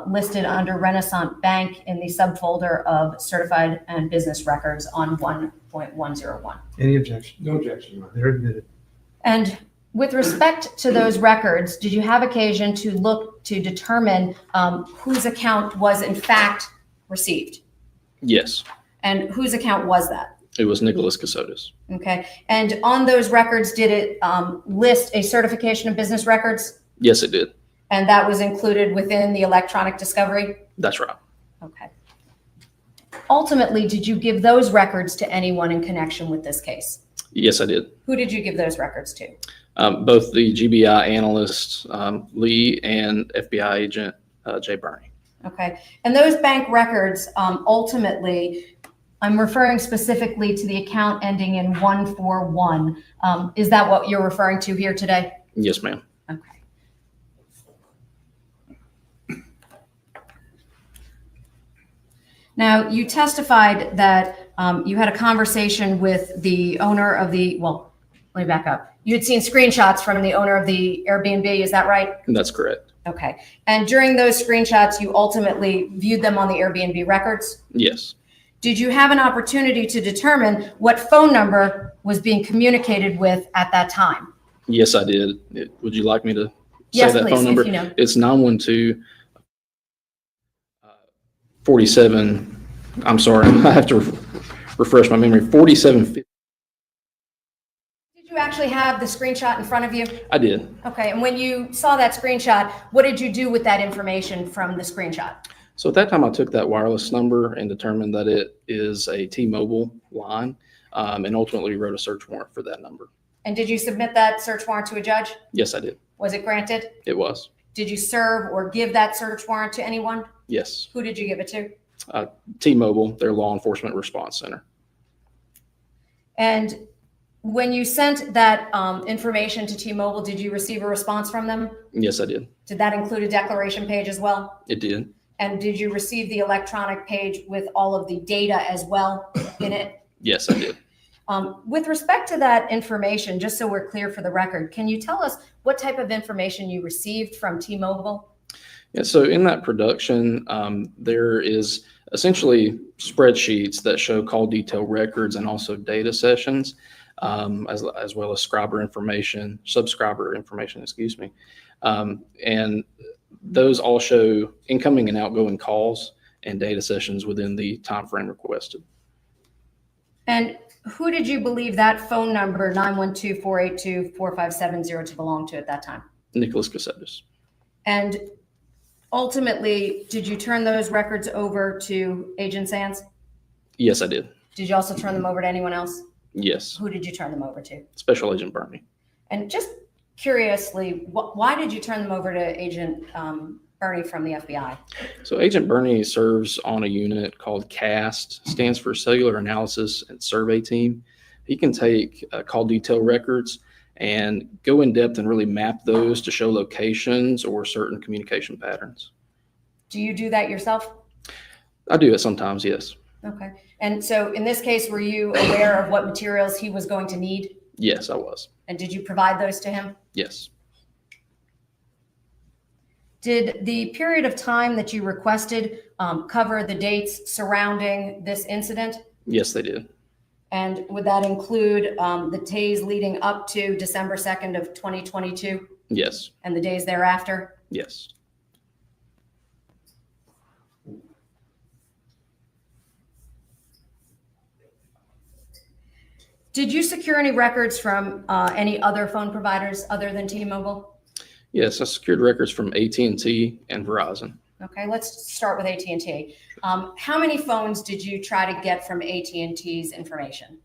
listed under Renaissance Bank in the subfolder of certified and business records on 1.101. Any objection? No objection, Your Honor. They're admitted. And with respect to those records, did you have occasion to look to determine whose account was in fact received? Yes. And whose account was that? It was Nicholas Kassotis. Okay. And on those records, did it list a certification of business records? Yes, it did. And that was included within the electronic discovery? That's right. Okay. Ultimately, did you give those records to anyone in connection with this case? Yes, I did. Who did you give those records to? Both the GBI analyst, Lee, and FBI agent, Jay Burney. Okay. And those bank records, ultimately, I'm referring specifically to the account ending in 141. Is that what you're referring to here today? Yes, ma'am. Okay. Now, you testified that you had a conversation with the owner of the, well, let me back up. You had seen screenshots from the owner of the Airbnb, is that right? That's correct. Okay. And during those screenshots, you ultimately viewed them on the Airbnb records? Yes. Did you have an opportunity to determine what phone number was being communicated with at that time? Yes, I did. Would you like me to say Yes, that please, phone number? if you know. It's 912 47. I'm sorry, I have to refresh my memory. 4750. Did you actually have the screenshot in front of you? I did. Okay. And when you saw that screenshot, what did you do with that information from the screenshot? So at that time, I took that wireless number and determined that it is a T-Mobile line, and ultimately wrote a search warrant for that number. And did you submit that search warrant to a judge? Yes, I did. Was it granted? It was. Did you serve or give that search warrant to anyone? Yes. Who did you give it to? T-Mobile, their law enforcement response center. And when you sent that information to T-Mobile, did you receive a response from them? Yes, I did. Did that include a declaration page as well? It did. And did you receive the electronic page with all of the data as well in it? Yes, I did. With respect to that information, just so we're clear for the record, can you tell us what type of information you received from T-Mobile? Yeah, so in that production, there is essentially spreadsheets that show call detail records and also data sessions, as well as subscriber information, excuse me. And those all show incoming and outgoing calls and data sessions within the time frame requested. And who did you believe that phone number 912-482-4570 to belong to at that time? Nicholas Kassotis. And ultimately, did you turn those records over to Agent Sands? Yes, I did. Did you also turn them over to anyone else? Yes. Who did you turn them over to? Special Agent Bernie. And just curiously, why did you turn them over to Agent Bernie from the FBI? So Agent Bernie serves on a unit called CAST, stands for Cellular Analysis and Survey Team. He can take call detail records and go in depth and really map those to show locations or certain communication patterns. Do you do that yourself? I do it sometimes, yes. Okay. And so in this case, were you aware of what materials he was going to need? Yes, I was. And did you provide those to him? Yes. Did the period of time that you requested cover the dates surrounding this incident? Yes, they did. And would that include the days leading up to December 2nd of 2022? Yes. And the days thereafter? Yes. Did you secure any records from any other phone providers other than T-Mobile? Yes, I secured records from AT&T and Verizon. Okay, let's start with AT&T. How many phones did you try to get from AT&T's information?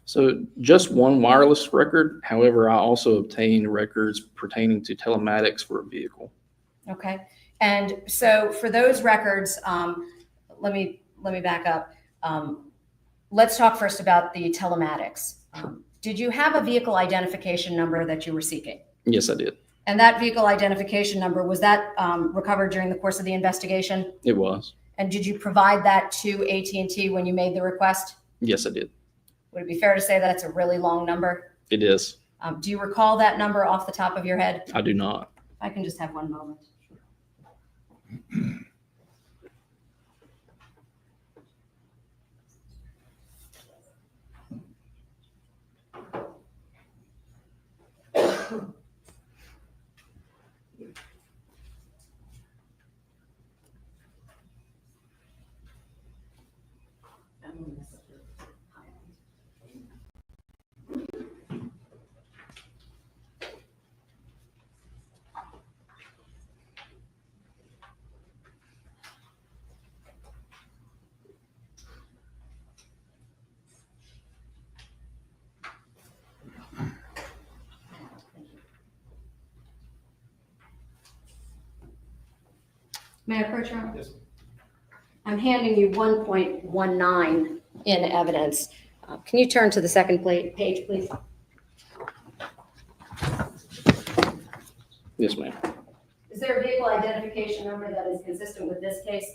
So just one wireless record. However, I also obtained records pertaining to telematics for a vehicle. Okay, and so for those records, let me back up. Let's talk first about the telematics. Did you have a vehicle identification number that you were seeking? Yes, I did. And that vehicle identification number, was that recovered during the course of the investigation? It was. And did you provide that to AT&T when you made the request? Yes, I did. Would it be fair to say that's a really long number? It is. Do you recall that number off the top of your head? I do not. I can just have one moment. May I approach you? Yes. I'm handing you 1.19 in evidence. Can you turn to the second page, please? Yes, ma'am. Is there a vehicle identification number that is consistent with this case?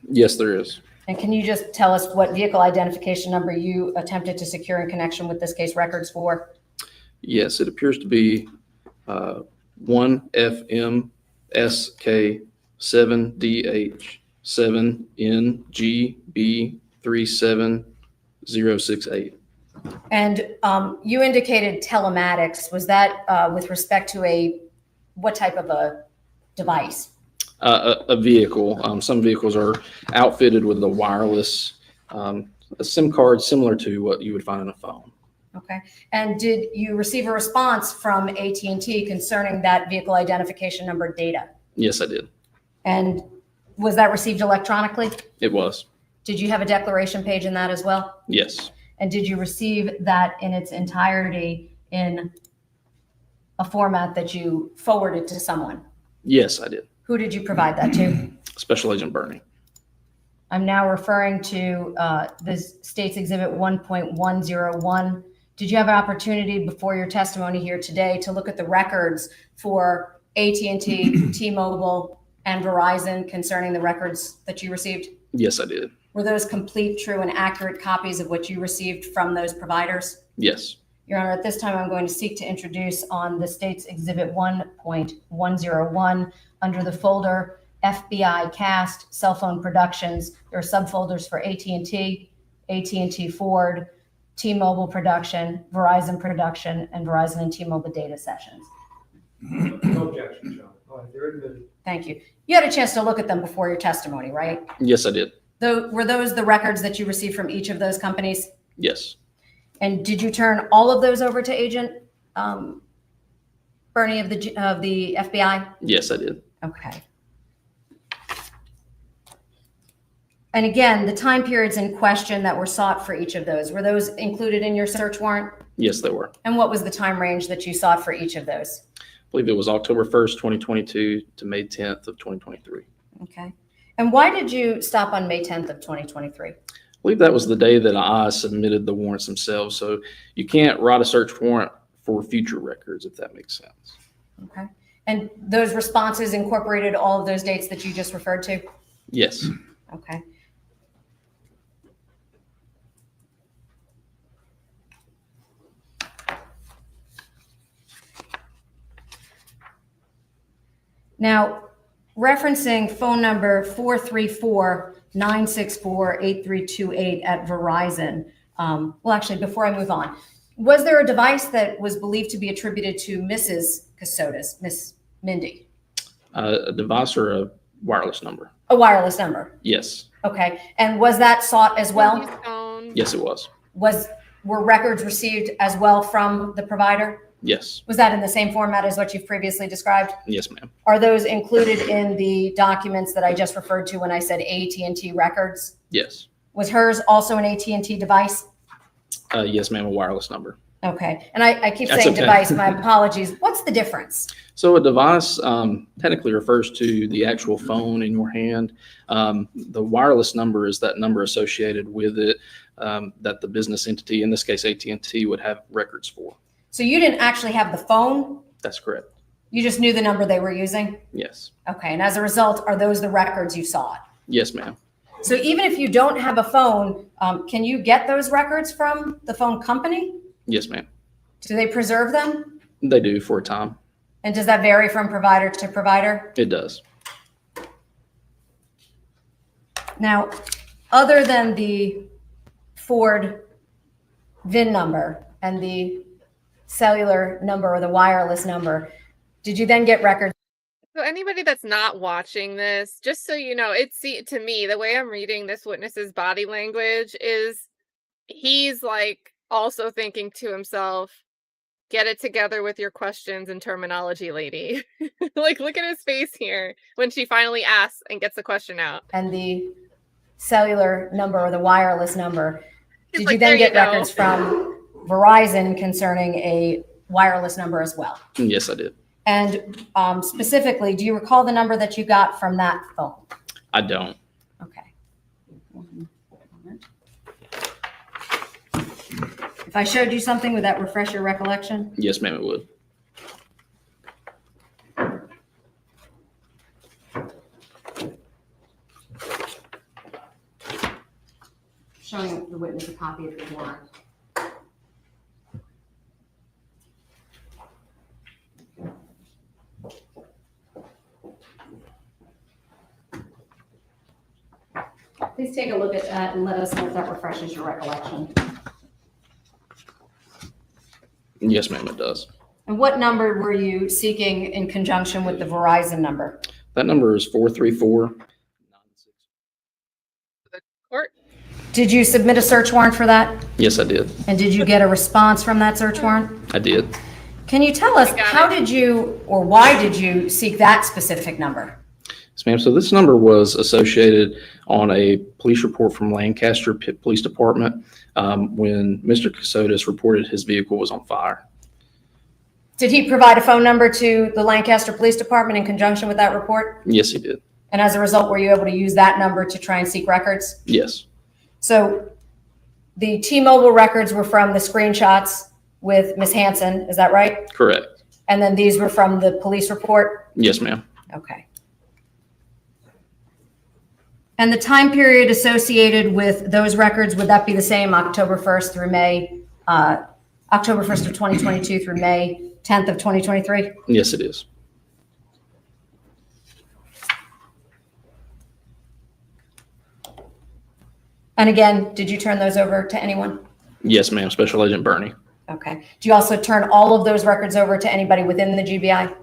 Yes, there is. And can you just tell us what vehicle identification number you attempted to secure in connection with this case records for? Yes, it appears to be 1FMSK7DH7NGB37068. And you indicated telematics. Was that with respect to what type of a device? A vehicle. Some vehicles are outfitted with a wireless a SIM card similar to what you would find on a phone. Okay. And did you receive a response from AT&T concerning that vehicle identification number data? Yes, I did. And was that received electronically? It was. Did you have a declaration page in that as well? Yes. And did you receive that in its entirety in a format that you forwarded to someone? Yes, I did. Who did you provide that to? Special Agent Bernie. I'm now referring to the State's Exhibit 1.101. Did you have an opportunity before your testimony here today to look at the records for AT&T, T-Mobile, and Verizon concerning the records that you received? Yes, I did. Were those complete, true, and accurate copies of what you received from those providers? Yes. Your Honor, at this time, I'm going to seek to introduce on the State's Exhibit 1.101 under the folder FBI Cast Cell Phone Productions. There are subfolders for AT&T, AT&T Ford, T-Mobile Production, Verizon Production, and Verizon and T-Mobile data sessions. No objection, John. All right, they're admitted. Thank you. You had a chance to look at them before your testimony, right? Yes, I did. Were those the records that you received from each of those companies? Yes. And did you turn all of those over to Agent Bernie of the FBI? Yes, I did. Okay. And again, the time periods in question that were sought for each of those, were those included in your search warrant? Yes, they were. And what was the time range that you sought for each of those? I believe it was October 1st, 2022 to May 10th of 2023. Okay. And why did you stop on May 10th of 2023? I believe that was the day that I submitted the warrants themselves. So you can't write a search warrant for future records, if that makes sense. Okay. And those responses incorporated all of those dates that you just referred to? Yes. Okay. Now, referencing phone number 434-964-8328 at Verizon. Well, actually, before I move on, was there a device that was believed to be attributed to Mrs. Kassotis, Miss Mindi? A device or a wireless number? A wireless number. Yes. Okay. And was that sought as well? Yes, it was. Were records received as well from the provider? Yes. Was that in the same format as what you've previously described? Yes, ma'am. Are those included in the documents that I just referred to when I said AT&T records? Yes. Was hers also an AT&T device? Yes, ma'am, a wireless number. Okay. And I keep That's saying okay. device, my apologies. What's the difference? So a device technically refers to the actual phone in your hand. The wireless number is that number associated with it that the business entity, in this case AT&T, would have records for. So you didn't actually have the phone? That's correct. You just knew the number they were using? Yes. Okay. And as a result, are those the records you sought? Yes, ma'am. So even if you don't have a phone, can you get those records from the phone company? Yes, ma'am. Do they preserve them? They do for a time. And does that vary from provider to provider? It does. Now, other than the Ford VIN number and the cellular number or the wireless number, did you then get records? So anybody that's not watching this, just so you know, to me, the way I'm reading this witness's body language is he's like also thinking to himself, get it together with your questions and terminology, lady. Like, look at his face here when she finally asks and gets the question out. And the cellular number or the wireless number, He's did like, you then "There get you go." records from Verizon concerning a wireless number as well? Yes, I did. And specifically, do you recall the number that you got from that phone? I don't. Okay. One moment. If I showed you something, would that refresh your recollection? Yes, ma'am, it would. showing the witness a copy of the warrant. Please take a look at that and let us know if that refreshes your recollection. Yes, ma'am, it does. And what number were you seeking in conjunction with the Verizon number? That number is 434. Court. Did you submit a search warrant for that? Yes, I did. And did you get a response from that search warrant? I did. Can you tell us how did you or why did you seek that specific number? Yes, ma'am. So this number was associated on a police report from Lancaster Police Department when Mr. Kassotis reported his vehicle was on fire. Did he provide a phone number to the Lancaster Police Department in conjunction with that report? Yes, he did. And as a result, were you able to use that number to try and seek records? Yes. So the T-Mobile records were from the screenshots with Ms. Hansen, is that right? Correct. And then these were from the police report? Yes, ma'am. Okay. And the time period associated with those records, would that be the same, October 1st through May, October 1st of 2022 through May 10th of 2023? Yes, it is. And again, did you turn those over to anyone? Yes, ma'am. Special Agent Bernie. Okay. Do you also turn all of those records over to anybody within the GBI?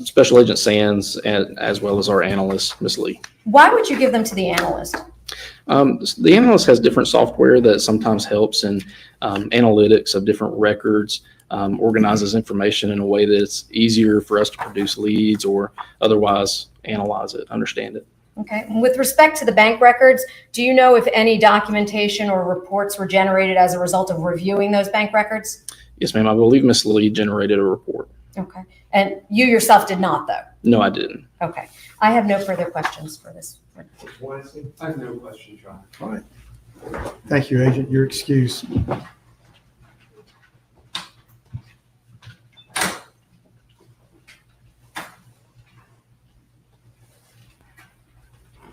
Special Agent Sands, and as well as our analyst, Ms. Lee. Why would you give them to the analyst? The analyst has different software that sometimes helps in analytics of different records, organizes information in a way that it's easier for us to produce leads or otherwise analyze it, understand it. Okay. And with respect to the bank records, do you know if any documentation or reports were generated as a result of reviewing those bank records? Yes, ma'am. I believe Ms. Lee generated a report. Okay. And you yourself did not, though? No, I didn't. Okay. I have no further questions for this. I have no questions, John. All right. Thank you, Agent. Your excuse.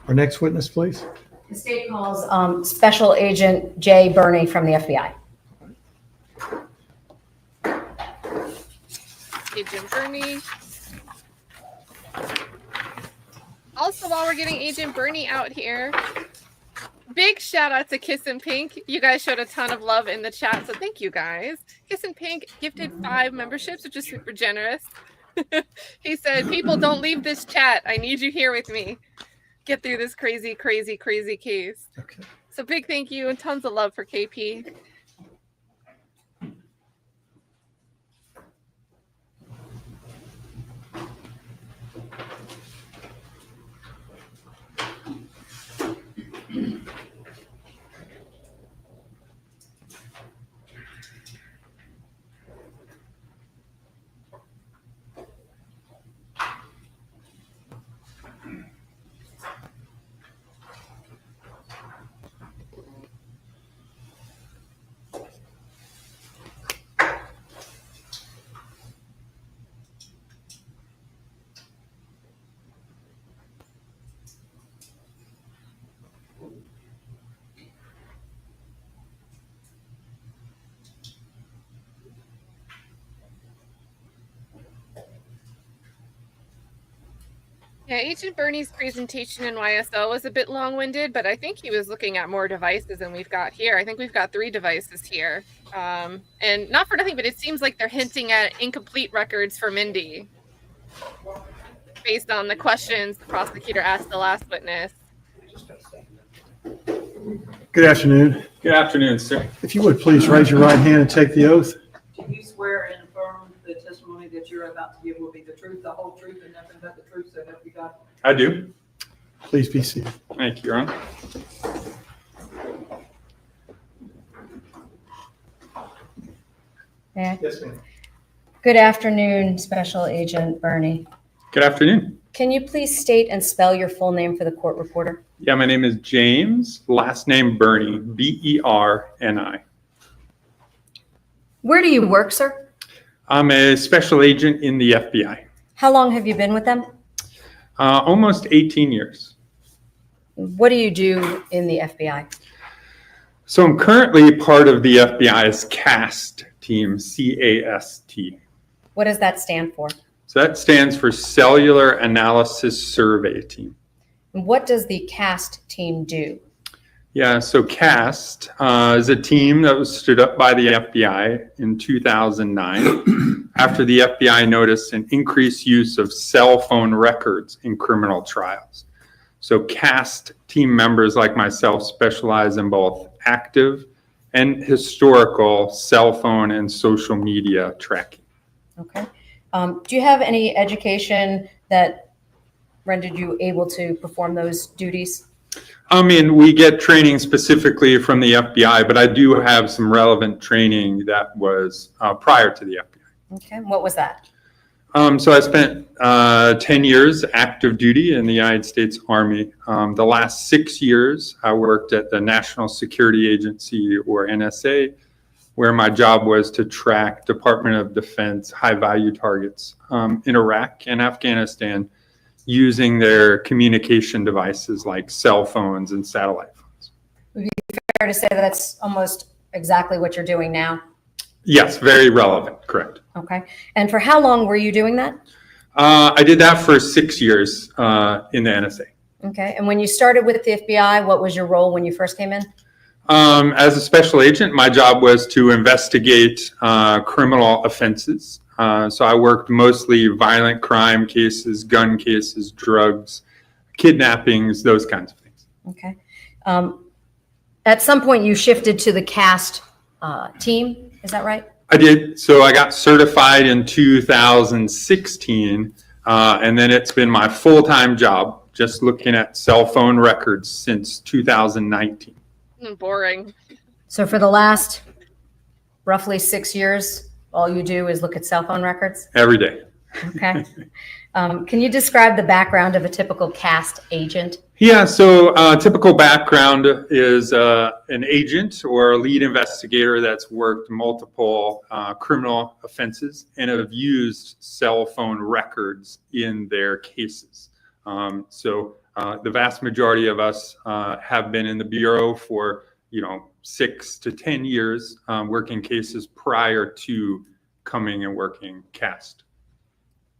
Our next witness, please. The state calls Special Agent Jay Bernie from the FBI. Agent Bernie. Also, while we're getting Agent Bernie out here, big shout out to Kiss and Pink. You guys showed a ton of love in the chat, so thank you guys. Kiss and Pink gifted 5 memberships, which is super generous. He said, people, don't leave this chat. I need you here with me. Get through this crazy, crazy, crazy case. Okay. So big thank you and tons of love for KP. Yeah, Agent Bernie's presentation in YSL was a bit long-winded, but I think he was looking at more devices than we've got here. I think we've got 3 devices here. And not for nothing, but it seems like they're hinting at incomplete records for Mindi based on the questions the prosecutor asked the last witness. Good afternoon. Good afternoon, sir. If you would please raise your right hand and take the oath. Do you swear and affirm the testimony that you're about to give will be the truth, the whole truth, and nothing but the truth, so help you God? I do. Please be seated. Thank you, Your Honor. Yeah. Yes, ma'am. Good afternoon, Special Agent Bernie. Good afternoon. Can you please state and spell your full name for the court reporter? Yeah, my name is James, last name Bernie, B-E-R-N-I. Where do you work, sir? I'm a special agent in the FBI. How long have you been with them? Almost 18 years. What do you do in the FBI? So I'm currently part of the FBI's CAST team, C-A-S-T. What does that stand for? So that stands for Cellular Analysis Survey Team. And what does the CAST team do? Yeah, so CAST is a team that was stood up by the FBI in 2009 after the FBI noticed an increased use of cell phone records in criminal trials. So CAST team members like myself specialize in both active and historical cell phone and social media tracking. Okay. Do you have any education that rendered you able to perform those duties? I mean, we get training specifically from the FBI, but I do have some relevant training that was prior to the FBI. Okay. What was that? So I spent 10 years active duty in the United States Army. The last 6 years, I worked at the National Security Agency, or NSA, where my job was to track Department of Defense high-value targets in Iraq and Afghanistan using their communication devices like cell phones and satellite phones. Would it be fair to say that that's almost exactly what you're doing now? Yes, very relevant, correct. Okay. And for how long were you doing that? I did that for 6 years in the NSA. Okay. And when you started with the FBI, what was your role when you first came in? As a special agent, my job was to investigate criminal offenses. So I worked mostly violent crime cases, gun cases, drugs, kidnappings, those kinds of things. Okay. At some point, you shifted to the CAST team. Is that right? I did. So I got certified in 2016, and then it's been my full-time job just looking at cell phone records since 2019. Boring. So for the last roughly 6 years, all you do is look at cell phone records? Every day. Okay. Can you describe the background of a typical CAST agent? Yeah, so typical background is an agent or a lead investigator that's worked multiple criminal offenses and have used cell phone records in their cases. So the vast majority of us have been in the Bureau for, 6 to 10 years working cases prior to coming and working CAST.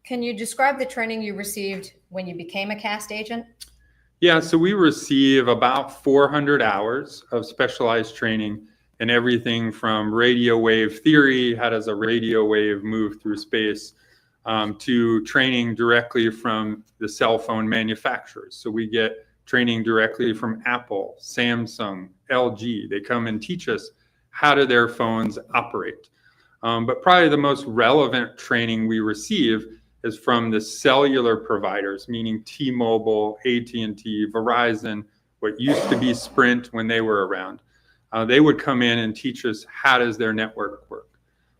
Can you describe the training you received when you became a CAST agent? Yeah, so we receive about 400 hours of specialized training in everything from radio wave theory, how does a radio wave move through space, to training directly from the cell phone manufacturers. So we get training directly from Apple, Samsung, LG. They come and teach us how do their phones operate. But probably the most relevant training we receive is from the cellular providers, meaning T-Mobile, AT&T, Verizon, what used to be Sprint when they were around. They would come in and teach us how does their network work.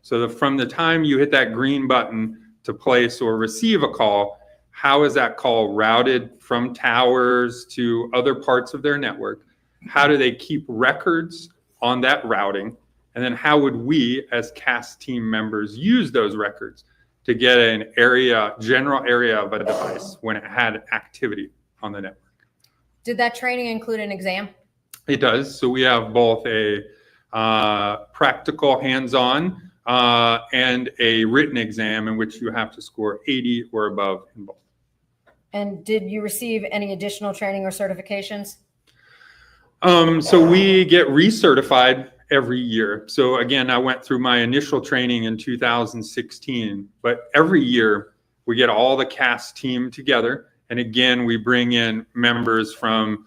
So from the time you hit that green button to place or receive a call, how is that call routed from towers to other parts of their network? How do they keep records on that routing? And then how would we as CAST team members use those records to get an general area of a device when it had activity on the network? Did that training include an exam? It does. So we have both a practical hands-on and a written exam in which you have to score 80 or above in both. And did you receive any additional training or certifications? So we get recertified every year. So again, I went through my initial training in 2016, but every year we get all the CAST team together. And again, we bring in members from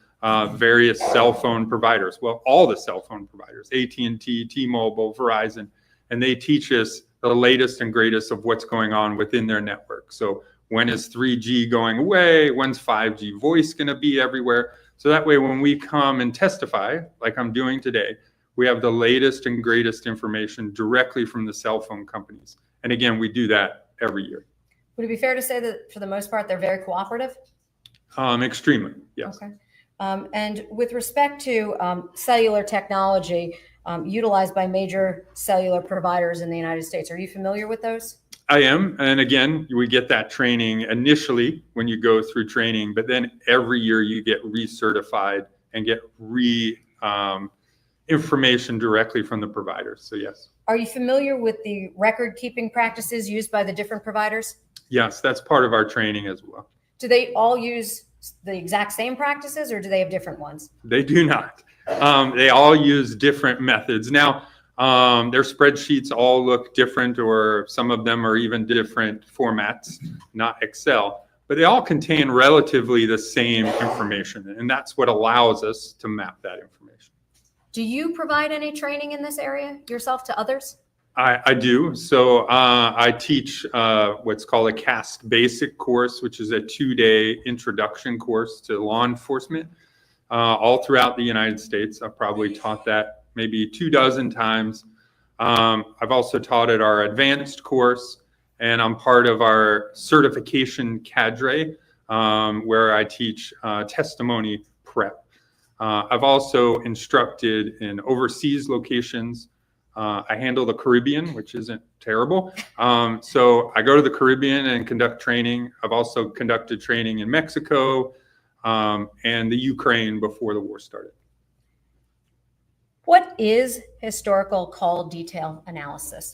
various cell phone providers. Well, all the cell phone providers, AT&T, T-Mobile, Verizon, and they teach us the latest and greatest of what's going on within their network. So when is 3G going away? When's 5G voice going to be everywhere? So that way, when we come and testify, like I'm doing today, we have the latest and greatest information directly from the cell phone companies. And again, we do that every year. Would it be fair to say that for the most part, they're very cooperative? Extremely, yes. Okay. And with respect to cellular technology utilized by major cellular providers in the United States, are you familiar with those? I am. And again, we get that training initially when you go through training, but then every year you get recertified and get information directly from the providers. So yes. Are you familiar with the record keeping practices used by the different providers? Yes, that's part of our training as well. Do they all use the exact same practices, or do they have different ones? They do not. They all use different methods. Now, their spreadsheets all look different, or some of them are even different formats, not Excel, but they all contain relatively the same information. And that's what allows us to map that information. Do you provide any training in this area yourself to others? I do. So I teach what's called a CAST basic course, which is a 2-day introduction course to law enforcement all throughout the United States. I've probably taught that maybe 24 times. I've also taught at our advanced course, and I'm part of our certification cadre where I teach testimony prep. I've also instructed in overseas locations. I handle the Caribbean, which isn't terrible. So I go to the Caribbean and conduct training. I've also conducted training in Mexico and the Ukraine before the war started. What is historical call detail analysis?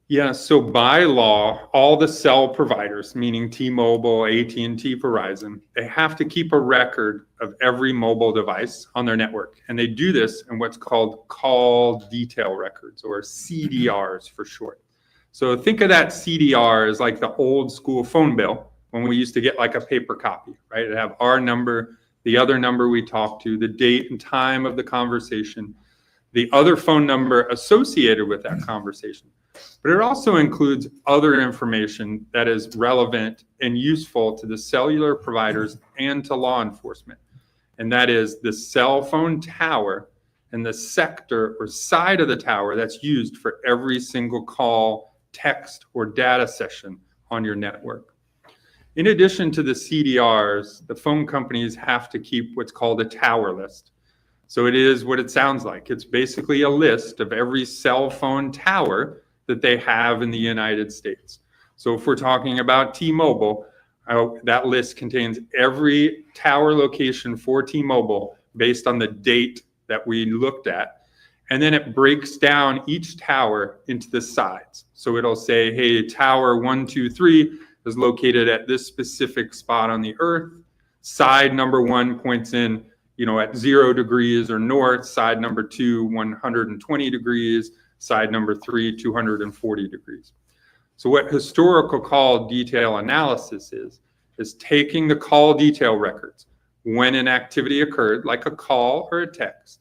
Yeah, so by law, all the cell providers, meaning T-Mobile, AT&T, Verizon, they have to keep a record of every mobile device on their network. And they do this in what's called call detail records, or CDRs for short. So think of that CDR as like the old school phone bill when we used to get like a paper copy, right? It'd have our number, the other number we talked to, the date and time of the conversation, the other phone number associated with that conversation. But it also includes other information that is relevant and useful to the cellular providers and to law enforcement. And that is the cell phone tower and the sector or side of the tower that's used for every single call, text, or data session on your network. In addition to the CDRs, the phone companies have to keep what's called a tower list. So it is what it sounds like. It's basically a list of every cell phone tower that they have in the United States. So if we're talking about T-Mobile, that list contains every tower location for T-Mobile based on the date that we looked at. And then it breaks down each tower into the sides. So it'll say, hey, tower 1, 2, 3 is located at this specific spot on the earth. Side number 1 points in, at 0 degrees or north. Side number 2, 120 degrees. Side number 3, 240 degrees. So what historical call detail analysis is taking the call detail records when an activity occurred, like a call or a text,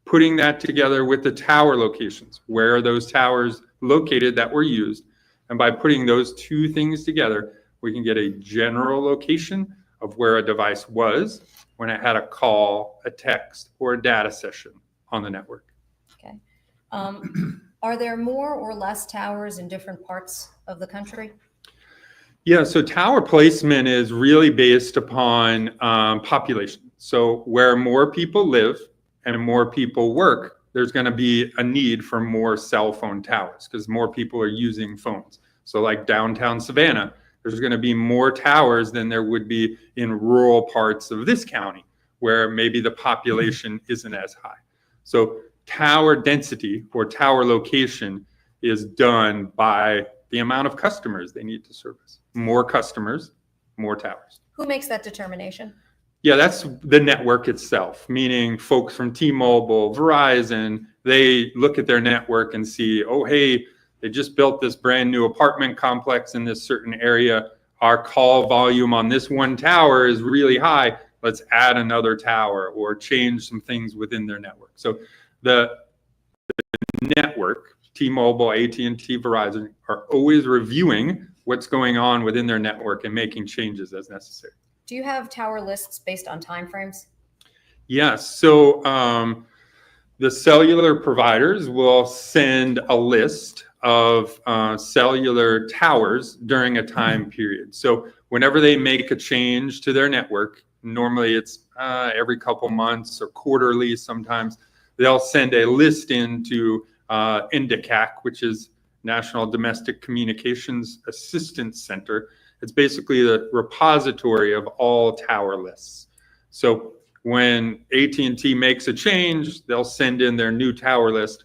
putting that together with the tower locations, where are those towers located that were used, and by putting those two things together, we can get a general location of where a device was when it had a call, a text, or a data session on the network. Okay. Are there more or less towers in different parts of the country? Yeah, so tower placement is really based upon population. So where more people live and more people work, there's going to be a need for more cell phone towers because more people are using phones. So like downtown Savannah, there's going to be more towers than there would be in rural parts of this county where maybe the population isn't as high. So tower density or tower location is done by the amount of customers they need to service. More customers, more towers. Who makes that determination? Yeah, that's the network itself, meaning folks from T-Mobile, Verizon, they look at their network and see, oh, hey, they just built this brand new apartment complex in this certain area. Our call volume on this one tower is really high. Let's add another tower or change some things within their network. So the network, T-Mobile, AT&T, Verizon, are always reviewing what's going on within their network and making changes as necessary. Do you have tower lists based on timeframes? Yes. So the cellular providers will send a list of cellular towers during a time period. So whenever they make a change to their network, normally it's every couple months or quarterly sometimes, they'll send a list into NDCAC, which is National Domestic Communications Assistance Center. It's basically the repository of all tower lists. So when AT&T makes a change, they'll send in their new tower list.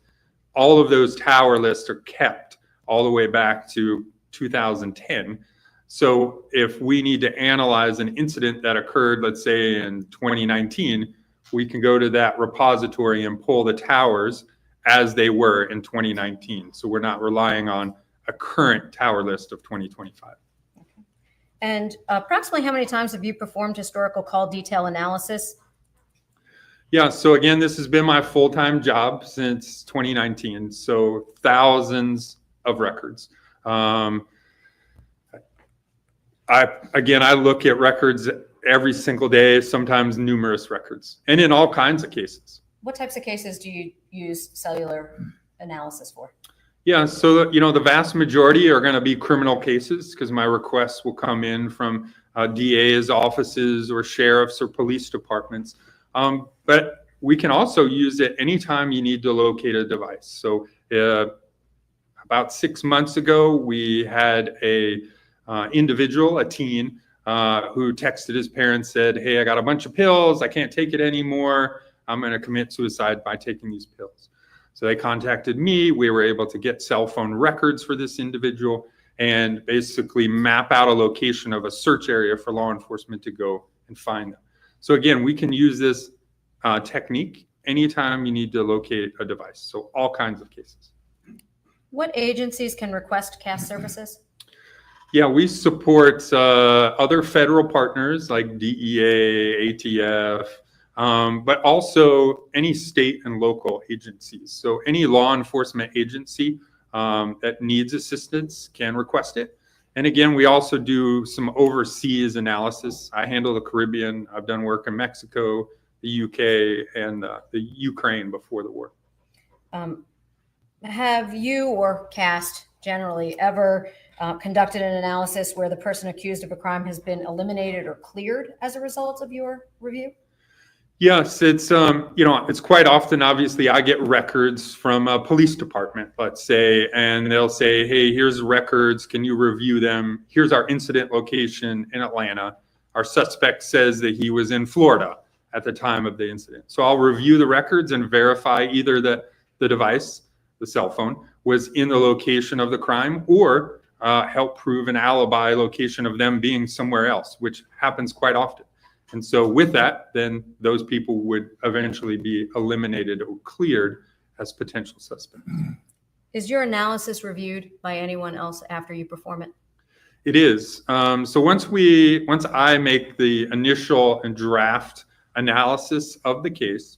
All of those tower lists are kept all the way back to 2010. So if we need to analyze an incident that occurred, let's say in 2019, we can go to that repository and pull the towers as they were in 2019. So we're not relying on a current tower list of 2025. And approximately how many times have you performed historical call detail analysis? Yeah, so again, this has been my full-time job since 2019. So thousands of records. I look at records every single day, sometimes numerous records, and in all kinds of cases. What types of cases do you use cellular analysis for? Yeah, so the vast majority are going to be criminal cases because my requests will come in from DA's offices or sheriffs or police departments. But we can also use it anytime you need to locate a device. So about 6 months ago, we had a individual, a teen, who texted his parents, said, "Hey, I got a bunch of pills. I can't take it anymore. I'm going to commit suicide by taking these pills." So they contacted me. We were able to get cell phone records for this individual and basically map out a location of a search area for law enforcement to go and find them. So again, we can use this technique anytime you need to locate a device. So all kinds of cases. What agencies can request CAS services? Yeah, we support other federal partners like DEA, ATF, but also any state and local agencies. So any law enforcement agency that needs assistance can request it. And again, we also do some overseas analysis. I handle the Caribbean. I've done work in Mexico, the UK, and the Ukraine before the war. Have you or CAST generally ever conducted an analysis where the person accused of a crime has been eliminated or cleared as a result of your review? Yes, it's it's quite often, obviously, I get records from a police department, let's say, and they'll say, "Hey, here's records. Can you review them? Here's our incident location in Atlanta. Our suspect says that he was in Florida at the time of the incident." So I'll review the records and verify either that the device, the cell phone, was in the location of the crime, or help prove an alibi location of them being somewhere else, which happens quite often. And so with that, then those people would eventually be eliminated or cleared as potential suspects. Is your analysis reviewed by anyone else after you perform it? It is. So once I make the initial and draft analysis of the case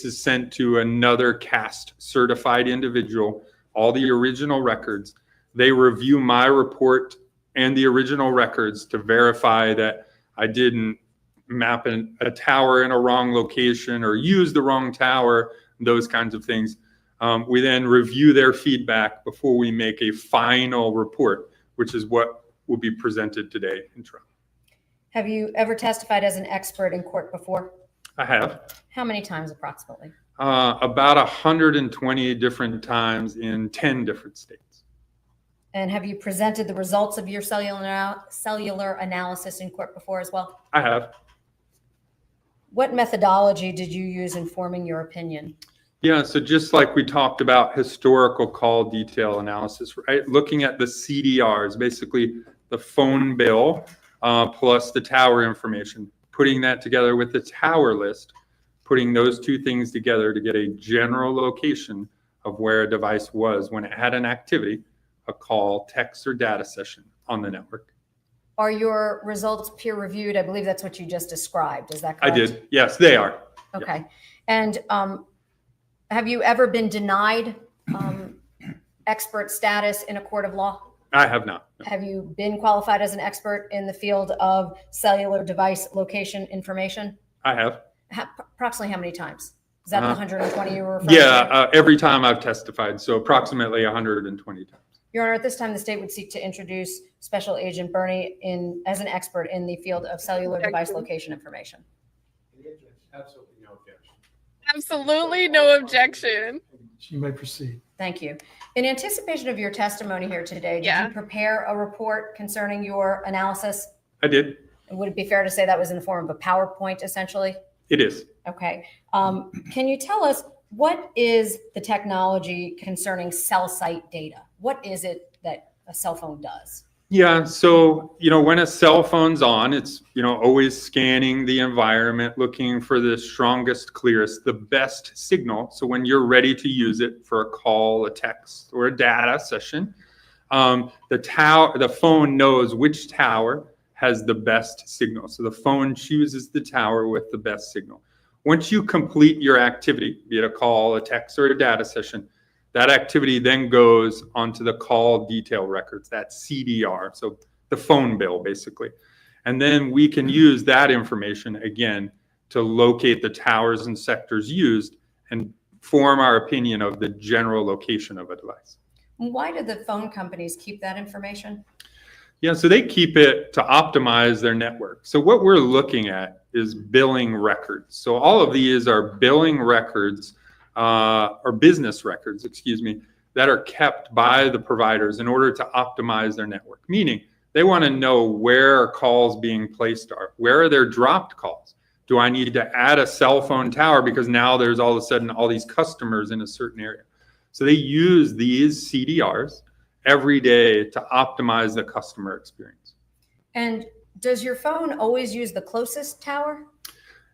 is sent to another CAST certified individual, all the original records. They review my report and the original records to verify that I didn't map a tower in a wrong location or use the wrong tower, those kinds of things. We then review their feedback before we make a final report, which is what will be presented today in trial. Have you ever testified as an expert in court before? I have. How many times approximately? About 120 different times in 10 different states. And have you presented the results of your cellular analysis in court before as well? I have. What methodology did you use in forming your opinion? Yeah, so just like we talked about historical call detail analysis, right? Looking at the CDRs, basically the phone bill plus the tower information, putting that together with the tower list, putting those two things together to get a general location of where a device was when it had an activity, a call, text, or data session on the network. Are your results peer reviewed? I believe that's what you just described. Is that correct? I did. Yes, they are. Okay. And have you ever been denied expert status in a court of law? I have not. No. Have you been qualified as an expert in the field of cellular device location information? I have. Approximately how many times? Is that the 120 you were referring to? Every time I've testified, so approximately 120 times. Your Honor, at this time, the state would seek to introduce Special Agent Bernie as an expert in the field of cellular device location information. Absolutely no objection. Absolutely no objection. You may proceed. Thank you. In anticipation of your testimony here today, did you prepare a report concerning your analysis? I did. Would it be fair to say that was in the form of a PowerPoint, essentially? It is. Okay. Can you tell us what is the technology concerning cell site data? What is it that a cell phone does? Yeah, so, when a cell phone's on, it's, always scanning the environment, looking for the strongest, clearest, the best signal. So when you're ready to use it for a call, a text, or a data session, the phone knows which tower has the best signal. So the phone chooses the tower with the best signal. Once you complete your activity, be it a call, a text, or a data session, that activity then goes onto the call detail records, that CDR, so the phone bill, basically. And then we can use that information, again, to locate the towers and sectors used and form our opinion of the general location of a device. Why do the phone companies keep that information? Yeah, so they keep it to optimize their network. So what we're looking at is billing records. So all of these are billing records, or business records, excuse me, that are kept by the providers in order to optimize their network. Meaning they want to know where are calls being placed are, where are there dropped calls? Do I need to add a cell phone tower because now there's all of a sudden all these customers in a certain area? So they use these CDRs every day to optimize the customer experience. And does your phone always use the closest tower?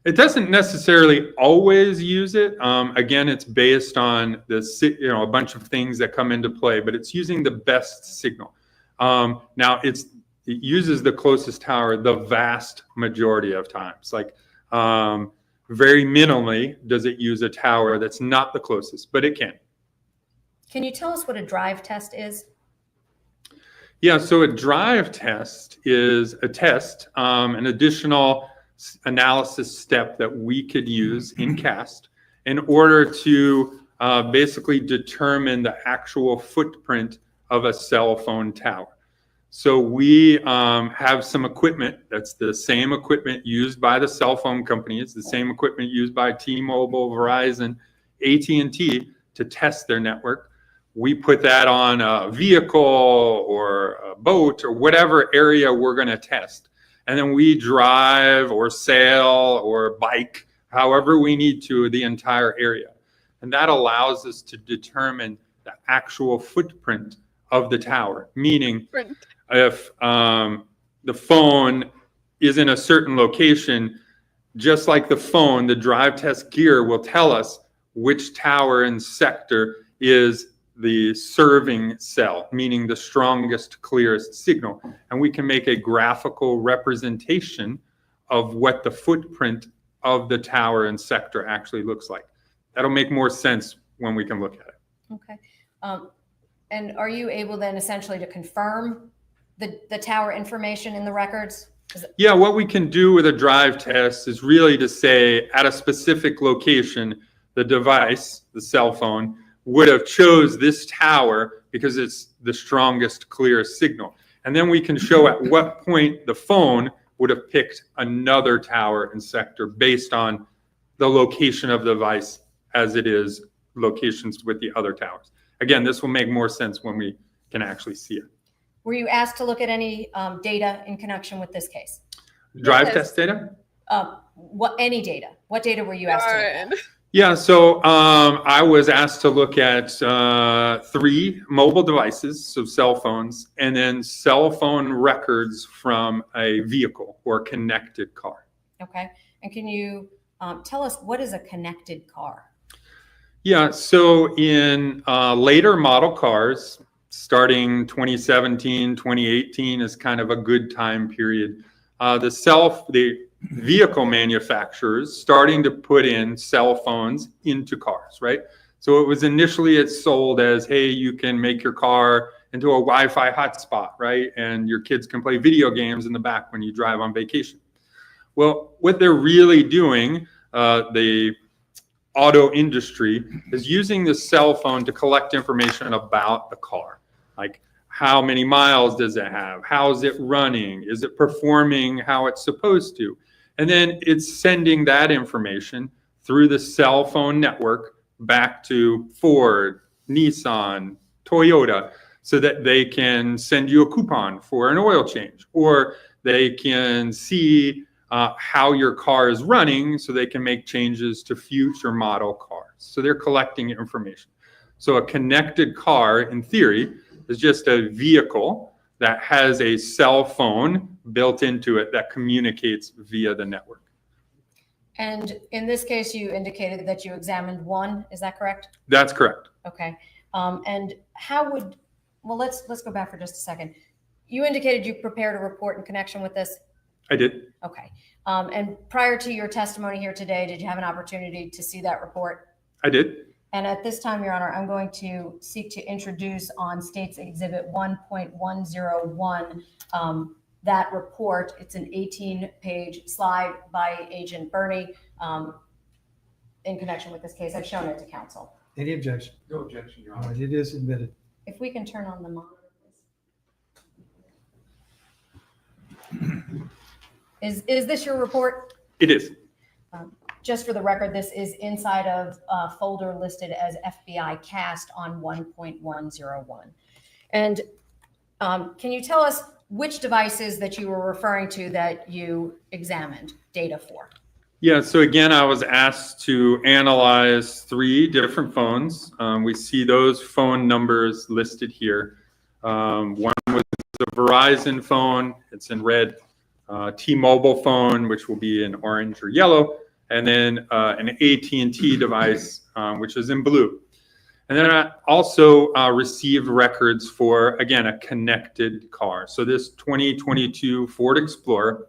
It doesn't necessarily always use it. Again, it's based on a bunch of things that come into play, but it's using the best signal. Now it uses the closest tower the vast majority of times. Like very minimally does it use a tower that's not the closest, but it can. Can you tell us what a drive test is? Yeah, so a drive test is a test, an additional analysis step that we could use in CAST in order to basically determine the actual footprint of a cell phone tower. So we have some equipment that's the same equipment used by the cell phone companies, the same equipment used by T-Mobile, Verizon, AT&T to test their network. We put that on a vehicle or a boat or whatever area we're going to test. And then we drive or sail or bike, however we need to, the entire area. And that allows us to determine the actual footprint of the tower. Meaning, if the phone is in a certain location, just like the phone, the drive test gear will tell us which tower and sector is the serving cell, meaning the strongest, clearest signal. And we can make a graphical representation of what the footprint of the tower and sector actually looks like. That'll make more sense when we can look at it. Okay. And are you able then essentially to confirm the tower information in the records? Yeah, what we can do with a drive test is really to say at a specific location, the device, the cell phone, would have chose this tower because it's the strongest, clearest signal. And then we can show at what point the phone would have picked another tower and sector based on the location of the device as it is locations with the other towers. Again, this will make more sense when we can actually see it. Were you asked to look at any data in connection with this case? Drive test data? Any data? What data were you asked to look at? Yeah, so I was asked to look at 3 mobile devices, so cell phones, and then cell phone records from a vehicle or connected car. Okay. And can you tell us what is a connected car? Yeah, so in later model cars, starting 2017, 2018 is kind of a good time period. The vehicle manufacturers starting to put in cell phones into cars, right? So it was initially it's sold as, hey, you can make your car into a Wi-Fi hotspot, right? And your kids can play video games in the back when you drive on vacation. Well, what they're really doing, the auto industry, is using the cell phone to collect information about the car. Like, how many miles does it have? How's it running? Is it performing how it's supposed to? And then it's sending that information through the cell phone network back to Ford, Nissan, Toyota, so that they can send you a coupon for an oil change, or They can see how your car is running so they can make changes to future model cars. So they're collecting information. So a connected car, in theory, is just a vehicle that has a cell phone built into it that communicates via the network. And in this case, you indicated that you examined one. Is that correct? That's correct. Okay. And how would, well, let's go back for just a second. You indicated you prepared a report in connection with this. I did. Okay. And prior to your testimony here today, did you have an opportunity to see that report? I did. And at this time, Your Honor, I'm going to seek to introduce on State's Exhibit 1.101 that report. It's an 18-page slide by Agent Burney in connection with this case. I've shown it to counsel. Any objection? No objection, Your All Honor. right, it is admitted. If we can turn on the monitor, please. Is this your report? It is. Just for the record, this is inside of a folder listed as FBI cast on 1.101. And can you tell us which devices that you were referring to that you examined data for? Yeah, so again, I was asked to analyze 3 different phones. We see those phone numbers listed here. One was the Verizon phone, it's in red. T-Mobile phone, which will be in orange or yellow, and then an AT&T device, which is in blue. And then I also received records for, again, a connected car. So this 2022 Ford Explorer,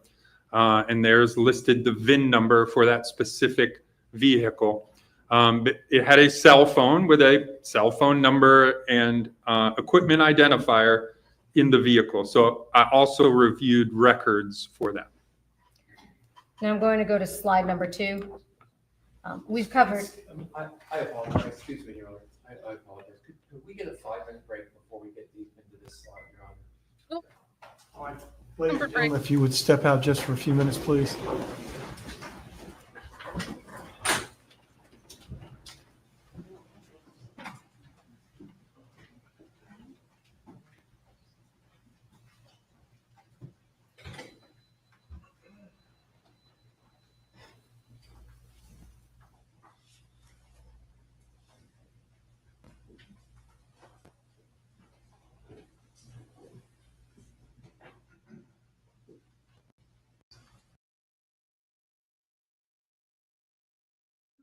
and there's listed the VIN number for that specific vehicle. It had a cell phone with a cell phone number and equipment identifier in the vehicle. So I also reviewed records for that. Now I'm going to go to slide number 2. We've covered. I apologize. Excuse me, Your Honor. I apologize. Could we get a 5-minute break before we get deep into this slide, Your Honor? All right, ladies and gentlemen, if you would step out just for a few minutes, please.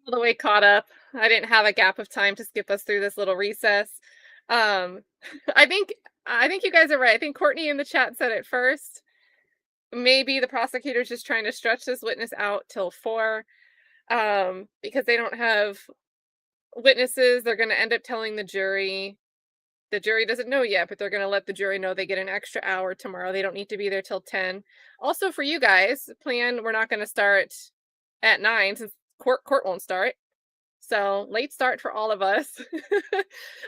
All the way caught up. I didn't have a gap of time to skip us through this little recess. I think you guys are right. I think Courtney in the chat said it first. Maybe the prosecutor's just trying to stretch this witness out till 4 because they don't have witnesses. They're going to end up telling the jury. The jury doesn't know yet, but they're going to let the jury know they get an extra hour tomorrow. They don't need to be there till 10. Also, for you guys, we're not going to start at 9 since court won't start. So late start for all of us.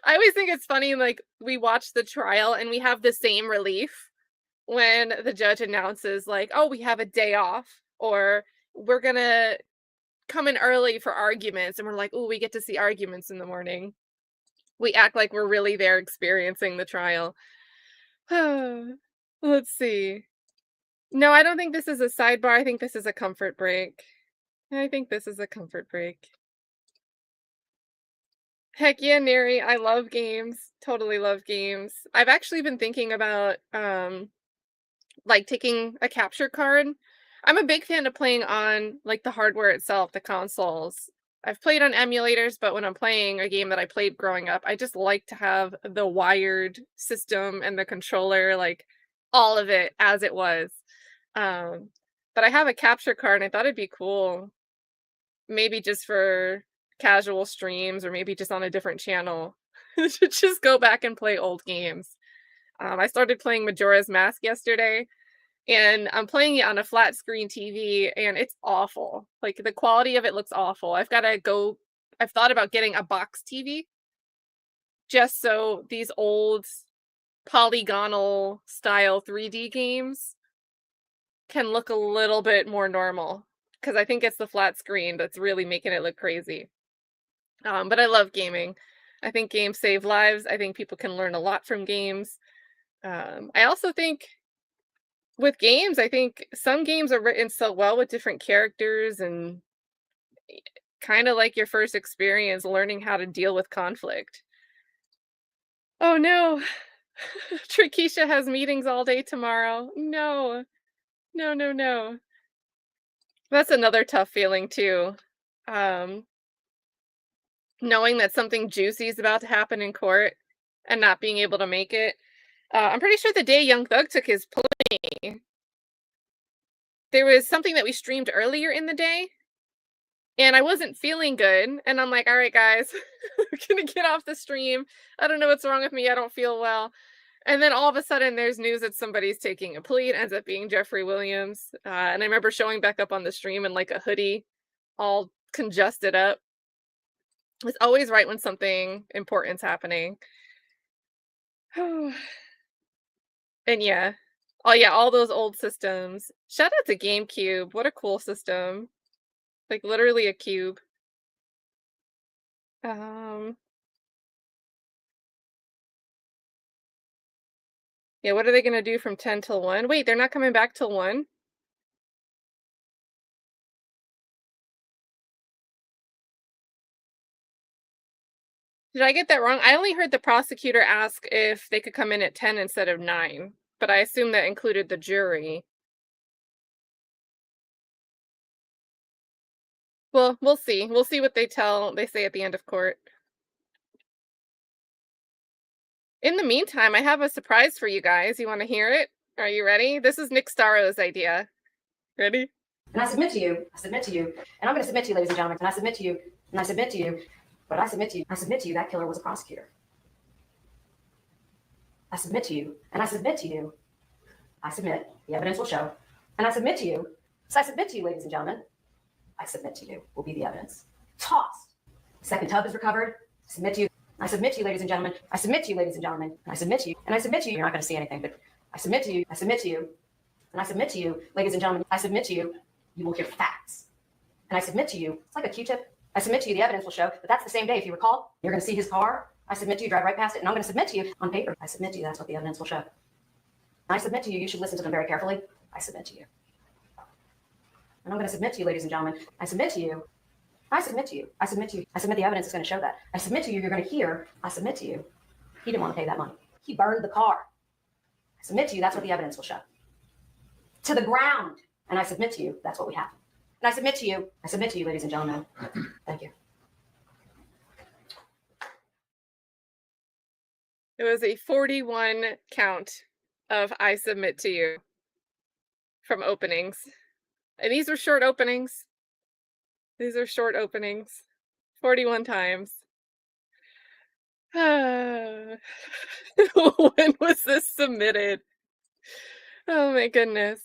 I always think it's funny, like we watch the trial and we have the same relief when the judge announces like, oh, we have a day off, or we're going to come in early for arguments. And we're like, oh, we get to see arguments in the morning. We act like we're really there experiencing the trial. Let's see. No, I don't think this is a sidebar. I think this is a comfort break. Heck yeah, Neri. I love games. Totally love games. I've actually been thinking about like taking a capture card. I'm a big fan of playing on like the hardware itself, the consoles. I've played on emulators, but when I'm playing a game that I played growing up, I just like to have the wired system and the controller, like all of it as it was. But I have a capture card and I thought it'd be cool. Maybe just for casual streams or maybe just on a different channel to just go back and play old games. I started playing Majora's Mask yesterday and I'm playing it on a flat screen TV and it's awful. Like the quality of it looks awful. I've thought about getting a box TV just so these old polygonal style 3D games can look a little bit more normal. Because I think it's the flat screen that's really making it look crazy. But I love gaming. I think games save lives. I think people can learn a lot from games. I also think with games, I think some games are written so well with different characters and kind of like your first experience learning how to deal with conflict. Oh no. Trikisha has meetings all day tomorrow. No. No, no, no. That's another tough feeling too. Um, knowing that something juicy is about to happen in court and not being able to make it. I'm pretty sure the day Young Thug took his plea, there was something that we streamed earlier in the day, and I wasn't feeling good. And I'm like, all right, guys, I'm gonna get off the stream. I don't know what's wrong with me. I don't feel well. And then all of a sudden, there's news that somebody's taking a plea. It ends up being Jeffrey Williams. And I remember showing back up on the stream in like a hoodie, all congested up. It's always right when something important's happening. And yeah. Oh yeah, all those old systems. Shout out to GameCube. What a cool system. Like literally a cube. Yeah, what are they gonna do from 10 till 1? Wait, they're not coming back till 1? Did I get that wrong? I only heard the prosecutor ask if they could come in at 10 instead of 9, but I assume that included the jury. Well, we'll see. We'll see what they say at the end of court. In the meantime, I have a surprise for you guys. You want to hear it? Are you ready? This is Nick Staro's idea. Ready? And I submit to you, and I'm going to submit to you, ladies and gentlemen, and I submit to you, but I submit to you, that killer was a prosecutor. I submit to you, and I submit to you, the evidence will show, and I submit to you, ladies and gentlemen, I submit to you, will be the evidence. Tossed. Second tub is recovered. I submit to you, ladies and gentlemen, I submit to you, ladies and gentlemen, and I submit to you, you're not going to see anything, but I submit to you, and I submit to you, ladies and gentlemen, I submit to you, you will hear facts. And I submit to you, it's like a Q-tip. I submit to you, the evidence will show, but that's the same day, if you recall, you're going to see his car. I submit to you, drive right past it, and I'm going to submit to you on paper. I submit to you, that's what the evidence will show. And I submit to you, you should listen to them very carefully. I submit to you. And I'm going to submit to you, ladies and gentlemen, I submit to you, the evidence is going to show that. I submit to you, you're going to hear, I submit to you, he didn't want to pay that money. He burned the car. I submit to you, that's what the evidence will show. To the ground. And I submit to you, that's what we have. And I submit to you, ladies and gentlemen. Thank you. It was a 41 count of I submit to you from openings. And these were short openings. 41 times. When was this submitted? Oh my goodness.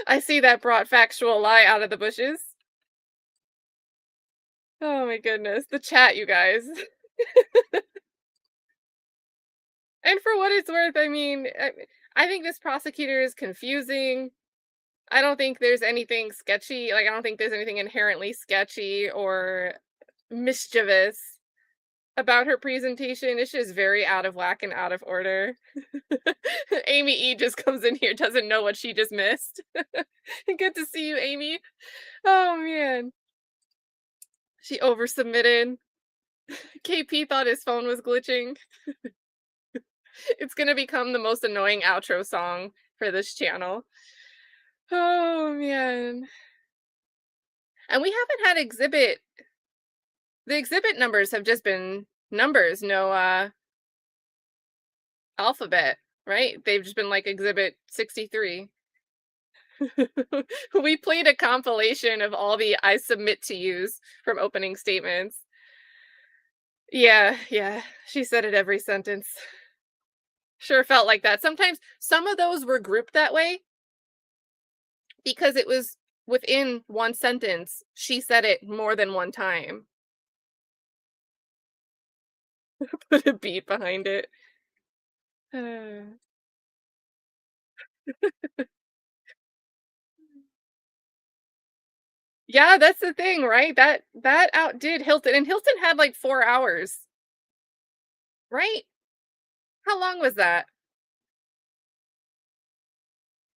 I see that brought factual lie out of the bushes. Oh my goodness. The chat, you guys. And for what it's worth, I mean, I think this prosecutor is confusing. I don't think there's anything sketchy. Like, I don't think there's anything inherently sketchy or mischievous about her presentation. It's just very out of whack and out of order. Amy E just comes in here, doesn't know what she just missed. Good to see you, Amy. Oh man. She oversubmitted. KP thought his phone was glitching. It's gonna become the most annoying outro song for this channel. Oh man. And we haven't had exhibit. The exhibit numbers have just been numbers, no alphabet, right? They've just been like exhibit 63. We played a compilation of all the I submit to yous from opening statements. Yeah, she said it every sentence. Sure felt like that. Sometimes some of those were grouped that way because it was within one sentence. She said it more than one time. Put a beat behind it. Yeah, that's the thing, right? That outdid Hilton, and Hilton had like 4 hours. Right? How long was that?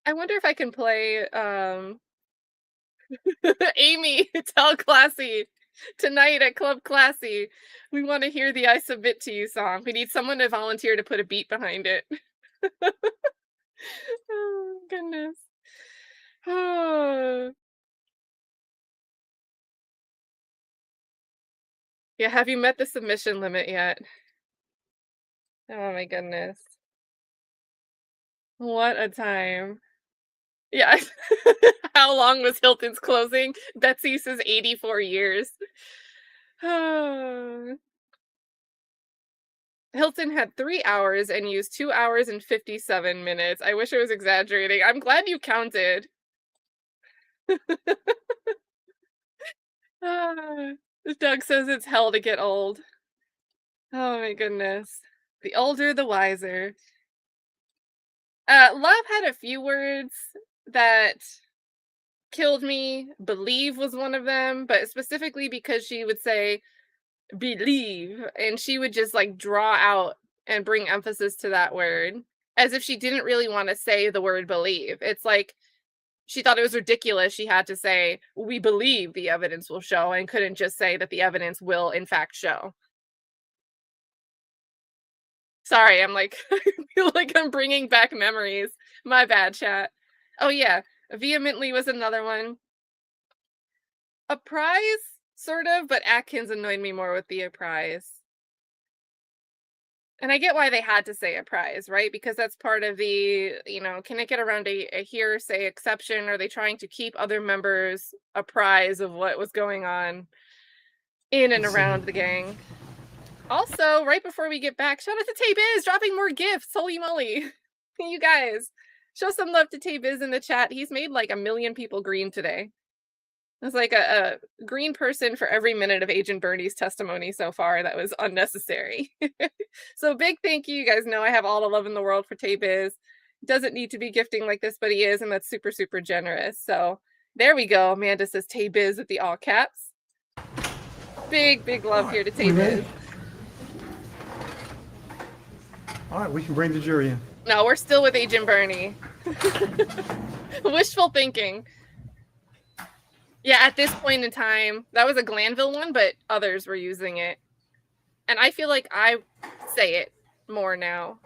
I wonder if I can play Amy, tell Classy tonight at Club Classy. We want to hear the I Submit to You song. We need someone to volunteer to put a beat behind it. Oh, goodness. Oh. Yeah, have you met the submission limit yet? Oh my goodness. What a time. Yeah. How long was Hilton's closing? Betsy says 84 years. Hilton had 3 hours and used 2 hours and 57 minutes. I wish I was exaggerating. I'm glad you counted. Doug says it's hell to get old. Oh my goodness. The older, the wiser. Love had a few words that killed me. Believe was one of them, but specifically because she would say believe, and she would just like draw out and bring emphasis to that word as if she didn't really want to say the word believe. It's like she thought it was ridiculous. She had to say, we believe the evidence will show, and couldn't just say that the evidence will in fact show. Sorry, I'm like, I feel like I'm bringing back memories. My bad, chat. Oh yeah, vehemently was another one. A prize, sort of, but Atkins annoyed me more with the apprise. And I get why they had to say apprise, right? Because that's part of the, can it get around a hearsay exception? Are they trying to keep other members apprised of what was going on in and around the gang? Also, right before we get back, shout out to Tay Biz dropping more gifts. Holy moly. You guys, show some love to Tay Biz in the chat. He's made like 1 million people green today. It's like a green person for every minute of Agent Bernie's testimony so far. That was unnecessary. So big thank you. You guys know I have all the love in the world for Tay Biz. Doesn't need to be gifting like this, but he is, and that's super, super generous. So there we go. Amanda says Tay Biz with the all caps. Big, big love here to Tay Biz. All right, we can bring the jury in. No, we're still with Agent Bernie. Wishful thinking. Yeah, at this point in time, that was a Glanville one, but others were using it. And I feel like I say it more now.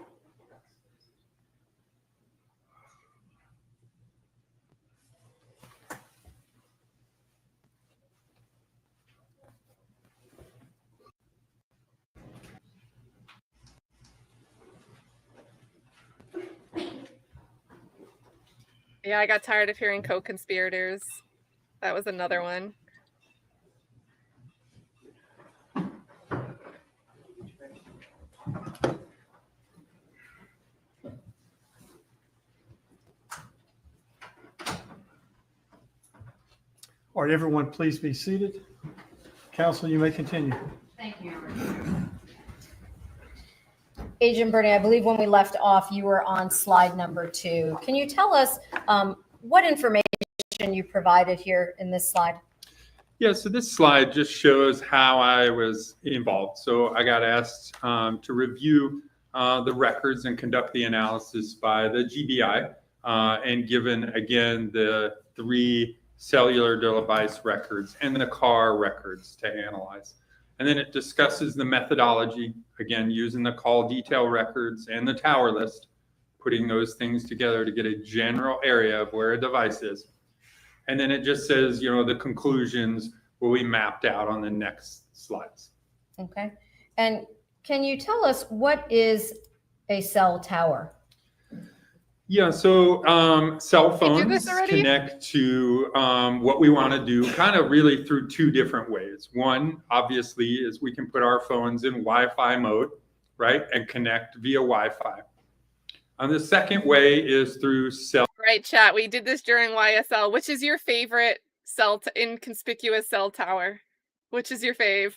Yeah, I got tired of hearing co-conspirators. That was another one. All right, everyone, please be seated. Counsel, you may continue. Thank you. Agent Bernie, I believe when we left off, you were on slide number 2. Can you tell us what information you provided here in this slide? Yeah, so this slide just shows how I was involved. So I got asked to review the records and conduct the analysis by the GBI, and given, again, the 3 cellular device records and the car records to analyze. And then it discusses the methodology, again, using the call detail records and the tower list, putting those things together to get a general area of where a device is. And then it just says, the conclusions will be mapped out on the next slides. Okay. And can you tell us what is a cell tower? Yeah, so cell phones connect to what we want to do kind of really through 2 different ways. One, obviously, is we can put our phones in Wi-Fi mode, right, and connect via Wi-Fi. And the second way is through cell. Right, chat. We did this during YSL. Which is your favorite inconspicuous cell tower? Which is your fave?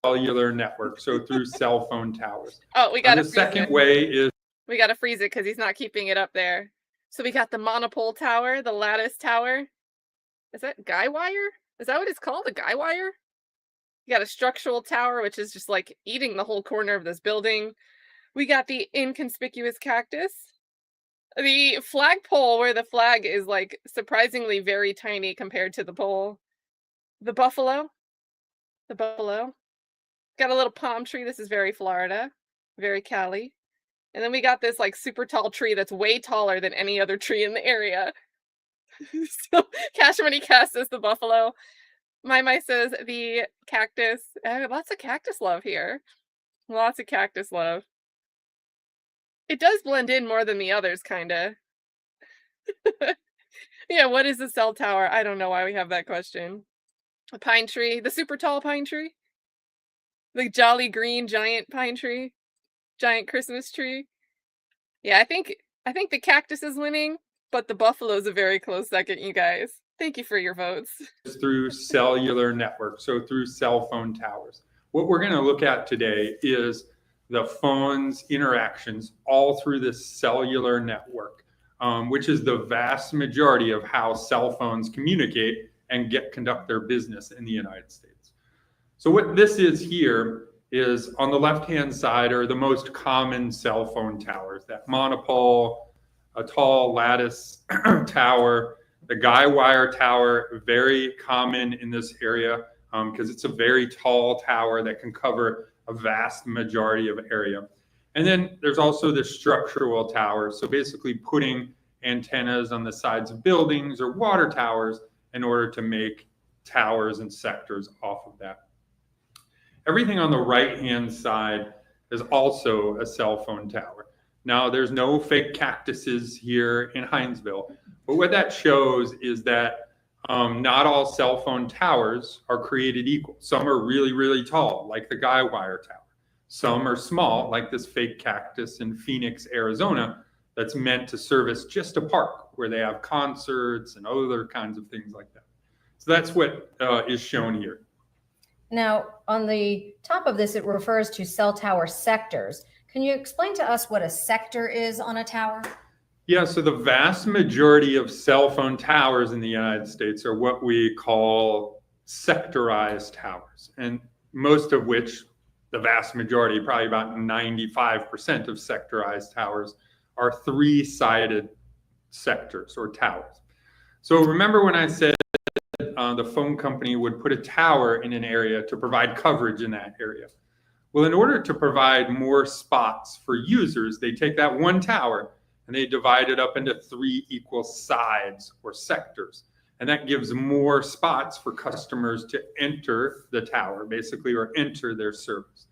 Cellular network, so through cell phone towers. Oh, we got the second way is. We got to freeze it because he's not keeping it up there. So we got the monopole tower, the lattice tower. Is that guy wire? Is that what it's called? A guy wire? You got a structural tower, which is just like eating the whole corner of this building. We got the inconspicuous cactus. The flagpole where the flag is like surprisingly very tiny compared to the pole. The buffalo. Got a little palm tree. This is very Florida, very Cali. And then we got this like super tall tree that's way taller than any other tree in the area. So Cash Money Cast says the buffalo. My says the cactus. Lots of cactus love here. Lots of cactus love. It does blend in more than the others, kinda. Yeah, what is a cell tower? I don't know why we have that question. A pine tree, the super tall pine tree. The jolly green giant pine tree. Giant Christmas tree. Yeah, I think the cactus is winning, but the buffalo is a very close second, you guys. Thank you for your votes. Through cellular networks, so through cell phone towers. What we're going to look at today is the phone's interactions all through this cellular network, which is the vast majority of how cell phones communicate and conduct their business in the United States. So what this is here is on the left-hand side are the most common cell phone towers, that monopole, a tall lattice tower, the guy wire tower, very common in this area because it's a very tall tower that can cover a vast majority of area. And then there's also the structural towers. So basically putting antennas on the sides of buildings or water towers in order to make towers and sectors off of that. Everything on the right-hand side is also a cell phone tower. Now, there's no fake cactuses here in Hinesville, but what that shows is that not all cell phone towers are created equal. Some are really, really tall, like the guy wire tower. Some are small, like this fake cactus in Phoenix, Arizona, that's meant to service just a park where they have concerts and other kinds of things like that. So that's what is shown here. Now, on the top of this, it refers to cell tower sectors. Can you explain to us what a sector is on a tower? Yeah, so the vast majority of cell phone towers in the United States are what we call sectorized towers, and most of which, the vast majority, probably about 95% of sectorized towers, are three-sided sectors or towers. So remember when I said the phone company would put a tower in an area to provide coverage in that area? Well, in order to provide more spots for users, they take that one tower and they divide it up into three equal sides or sectors. And that gives more spots for customers to enter the tower, basically, or enter their service.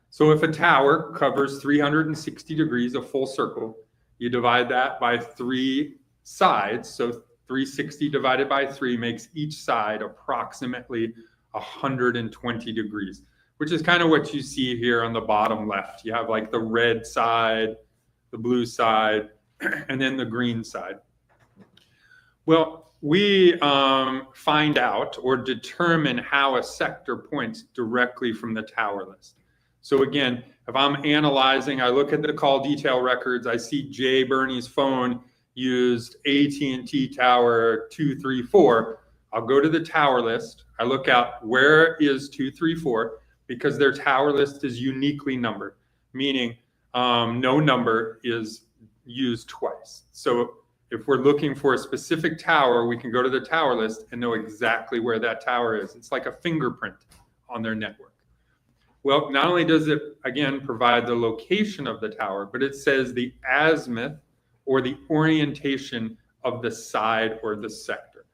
So if a tower covers 360 degrees, a full circle, you divide that by three sides. So 360 divided by 3 makes each side approximately 120 degrees, which is kind of what you see here on the bottom left. You have like the red side, the blue side, and then the green side. Well, we find out or determine how a sector points directly from the tower list. So again, if I'm analyzing, I look at the call detail records, I see Jay Bernie's phone used AT&T Tower 234. I'll go to the tower list. I look out where is 234 because their tower list is uniquely numbered, meaning no number is used twice. So if we're looking for a specific tower, we can go to the tower list and know exactly where that tower is. It's like a fingerprint on their network. Well, not only does it, again, provide the location of the tower, but it says the azimuth or the orientation of the side or the sector.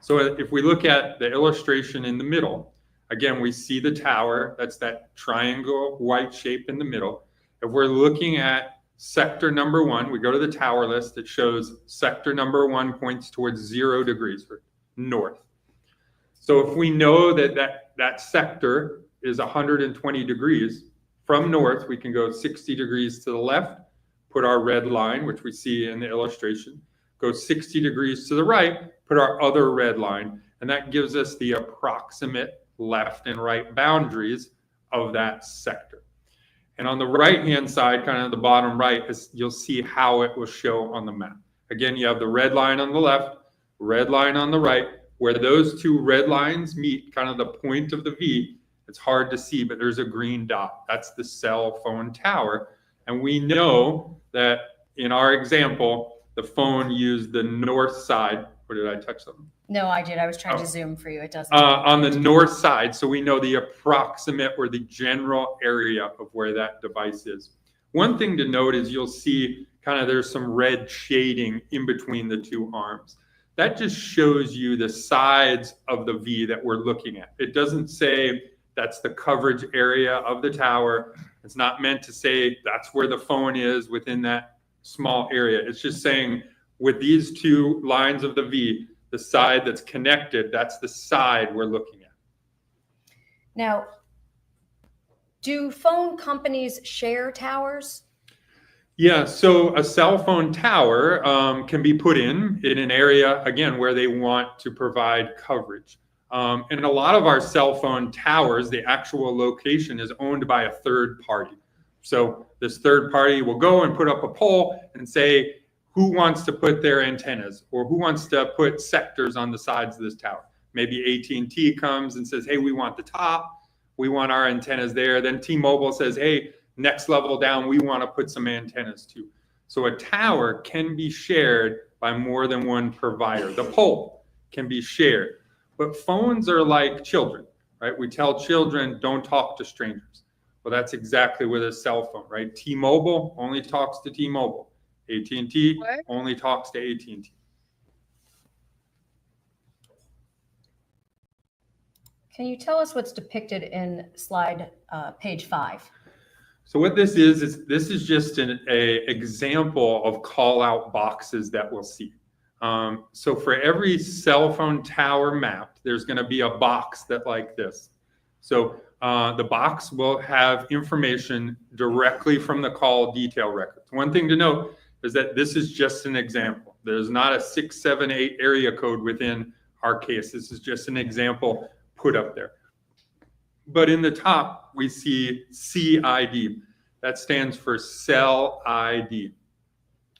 So if we look at the illustration in the middle, again, we see the tower. That's that triangle white shape in the middle. If we're looking at sector number 1, we go to the tower list. It shows sector number 1 points towards 0 degrees for north. So if we know that sector is 120 degrees from north, we can go 60 degrees to the left, put our red line, which we see in the illustration, go 60 degrees to the right, put our other red line, and that gives us the approximate left and right boundaries of that sector. And on the right-hand side, kind of the bottom right, you'll see how it will show on the map. Again, you have the red line on the left, red line on the right. Where those two red lines meet, kind of the point of the V, it's hard to see, but there's a green dot. That's the cell phone tower. And we know that in our example, the phone used the north side. Or did I touch something? No, I did. I was trying to zoom for you. It doesn't. On the north side, so we know the approximate or the general area of where that device is. One thing to note is you'll see kind of there's some red shading in between the two arms. That just shows you the sides of the V that we're looking at. It doesn't say that's the coverage area of the tower. It's not meant to say that's where the phone is within that small area. It's just saying with these two lines of the V, the side that's connected, that's the side we're looking at. Now, do phone companies share towers? Yeah, so a cell phone tower can be put in an area, again, where they want to provide coverage. And a lot of our cell phone towers, the actual location is owned by a third party. So this third party will go and put up a pole and say, who wants to put their antennas or who wants to put sectors on the sides of this tower? Maybe AT&T comes and says, hey, we want the top. We want our antennas there. Then T-Mobile says, hey, next level down, we want to put some antennas too. So a tower can be shared by more than one provider. The pole can be shared. But phones are like children, right? We tell children, don't talk to strangers. Well, that's exactly with a cell phone, right? T-Mobile only talks to T-Mobile. AT&T only talks to AT&T. Can you tell us what's depicted in slide page 5? So what this is this is just an example of call out boxes that we'll see. So for every cell phone tower mapped, there's going to be a box that like this. So the box will have information directly from the call detail records. One thing to note is that this is just an example. There's not a 678 area code within our case. This is just an example put up there. But in the top, we see CID. That stands for cell ID.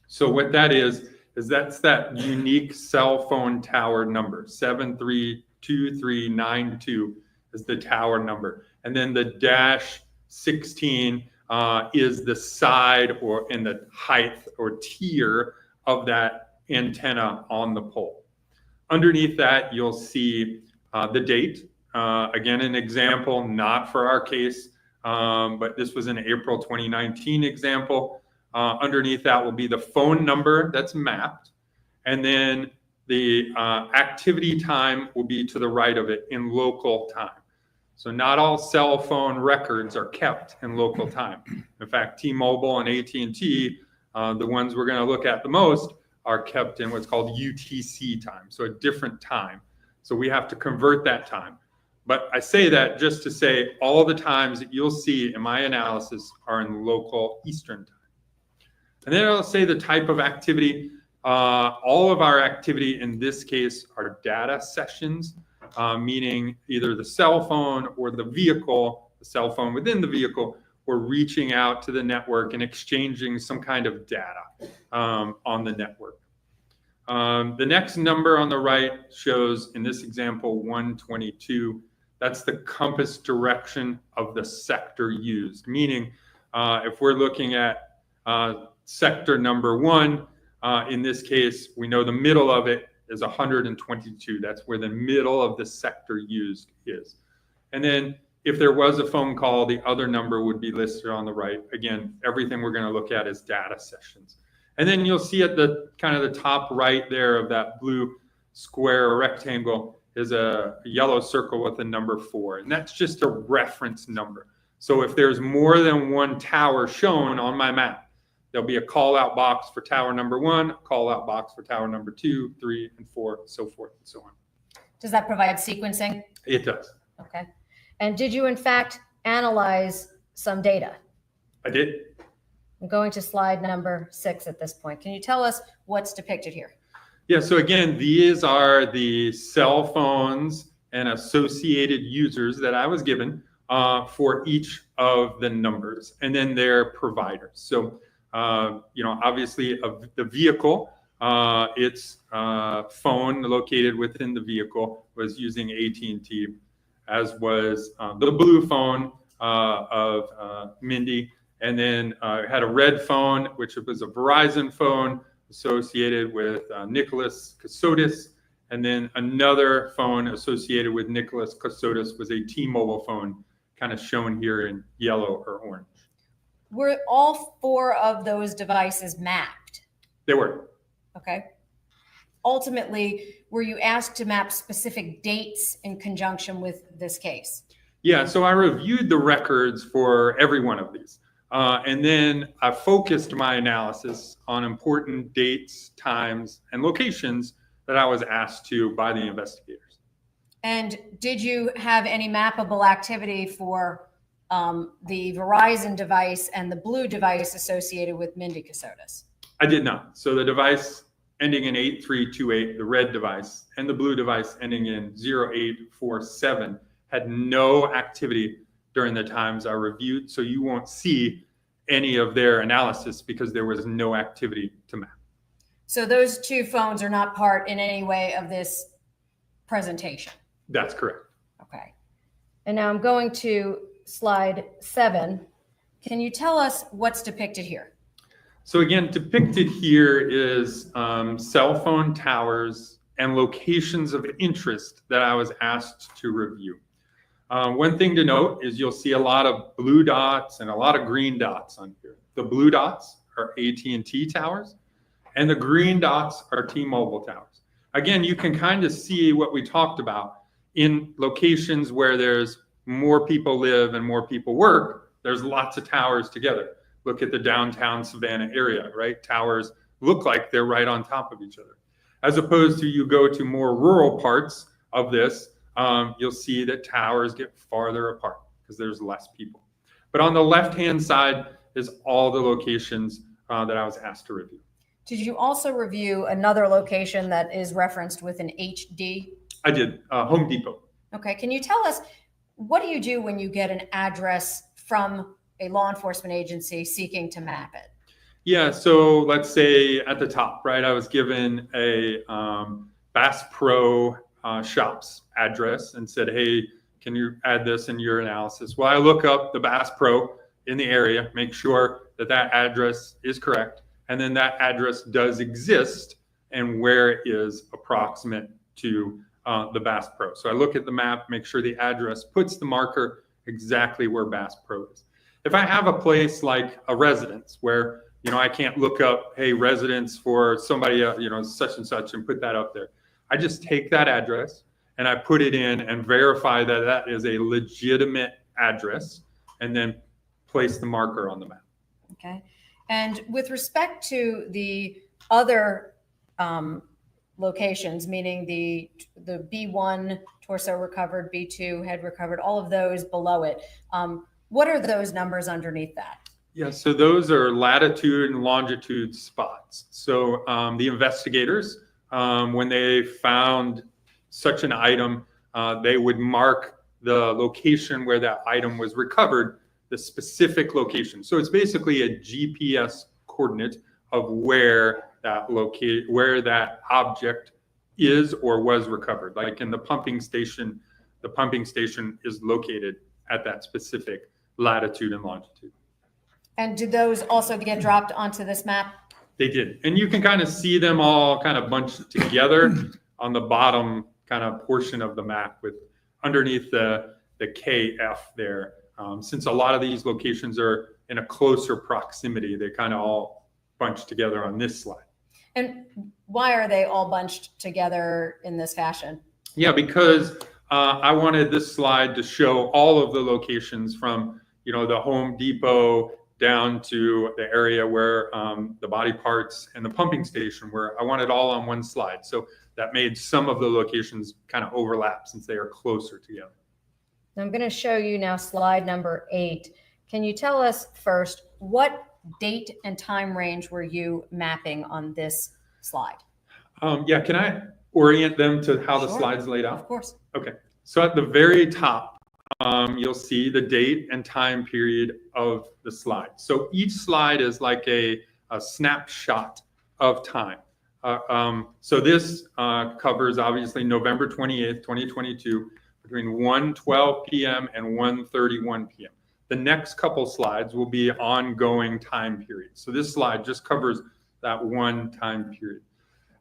So what that is that's that unique cell phone tower number. 732392 is the tower number. And then the -16 is the side or in the height or tier of that antenna on the pole. Underneath that, you'll see the date. Again, an example, not for our case, but this was an April 2019 example. Underneath that will be the phone number that's mapped. And then the activity time will be to the right of it in local time. So not all cell phone records are kept in local time. In fact, T-Mobile and AT&T, the ones we're going to look at the most, are kept in what's called UTC time, so a different time. So we have to convert that time. But I say that just to say all the times that you'll see in my analysis are in local Eastern time. And then I'll say the type of activity. All of our activity in this case are data sessions, meaning either the cell phone or the vehicle, the cell phone within the vehicle, or reaching out to the network and exchanging some kind of data on the network. The next number on the right shows, in this example, 122. That's the compass direction of the sector used, meaning if we're looking at sector number 1, in this case, we know the middle of it is 122. That's where the middle of the sector used is. And then if there was a phone call, the other number would be listed on the right. Again, everything we're going to look at is data sessions. And then you'll see at the kind of the top right there of that blue square or rectangle is a yellow circle with a number 4. And that's just a reference number. So if there's more than one tower shown on my map, there'll be a call out box for tower number 1, call out box for tower number 2, 3, and 4, so forth and so on. Does that provide sequencing? It does. Okay. And did you in fact analyze some data? I did. I'm going to slide number 6 at this point. Can you tell us what's depicted here? Yeah, so again, these are the cell phones and associated users that I was given for each of the numbers, and then their providers. So, obviously the vehicle, its phone located within the vehicle was using AT&T, as was the blue phone of Mindi, and then had a red phone, which was a Verizon phone associated with Nicholas Kassotis, and then another phone associated with Nicholas Kassotis was a T-Mobile phone, kind of shown here in yellow or orange. Were all 4 of those devices mapped? They were. Okay. Ultimately, were you asked to map specific dates in conjunction with this case? Yeah, so I reviewed the records for every one of these. And then I focused my analysis on important dates, times, and locations that I was asked to by the investigators. And did you have any mappable activity for the Verizon device and the blue device associated with Mindi Kassotis? I did not. So the device ending in 8328, the red device, and the blue device ending in 0847 had no activity during the times I reviewed. So you won't see any of their analysis because there was no activity to map. So those 2 phones are not part in any way of this presentation? That's correct. Okay. And now I'm going to slide 7. Can you tell us what's depicted here? So again, depicted here is cell phone towers and locations of interest that I was asked to review. One thing to note is you'll see a lot of blue dots and a lot of green dots on here. The blue dots are AT&T towers, and the green dots are T-Mobile towers. Again, you can kind of see what we talked about in locations where there's more people live and more people work. There's lots of towers together. Look at the downtown Savannah area, right? Towers look like they're right on top of each other. As opposed to you go to more rural parts of this, you'll see that towers get farther apart because there's less people. But on the left-hand side is all the locations that I was asked to review. Did you also review another location that is referenced with an HD? I did, Home Depot. Okay, can you tell us, what do you do when you get an address from a law enforcement agency seeking to map it? Yeah, so let's say at the top, right, I was given a Bass Pro Shops address and said, hey, can you add this in your analysis? Well, I look up the Bass Pro in the area, make sure that that address is correct, and then that address does exist and where it is approximate to the Bass Pro. So I look at the map, make sure the address puts the marker exactly where Bass Pro is. If I have a place like a residence where, you know, I can't look up, hey, residence for somebody, you know, such and such and put that up there. I just take that address and I put it in and verify that that is a legitimate address and then place the marker on the map. Okay. And with respect to the other locations, meaning the B1 torso recovered, B2 head recovered, all of those below it, what are those numbers underneath that? Yeah, so those are latitude and longitude spots. So the investigators, when they found such an item, they would mark the location where that item was recovered, the specific location. So it's basically a GPS coordinate of where that object is or was recovered. Like in the pumping station is located at that specific latitude and longitude. And did those also get dropped onto this map? They did. And you can kind of see them all kind of bunched together on the bottom kind of portion of the map with underneath the KF there. Since a lot of these locations are in a closer proximity, they kind of all bunched together on this slide. And why are they all bunched together in this fashion? Yeah, because I wanted this slide to show all of the locations from, you know, the Home Depot down to the area where the body parts and the pumping station were. I want it all on one slide. So that made some of the locations kind of overlap since they are closer together. I'm going to show you now slide number 8. Can you tell us first, what date and time range were you mapping on this slide? Yeah, can I orient them to how the slide's laid out? Of course. Okay, so at the very top, you'll see the date and time period of the slide. So each slide is like a snapshot of time. So this covers obviously November 28th, 2022, between 1:12 p.m. and 1:31 p.m. The next couple slides will be ongoing time periods. So this slide just covers that one time period.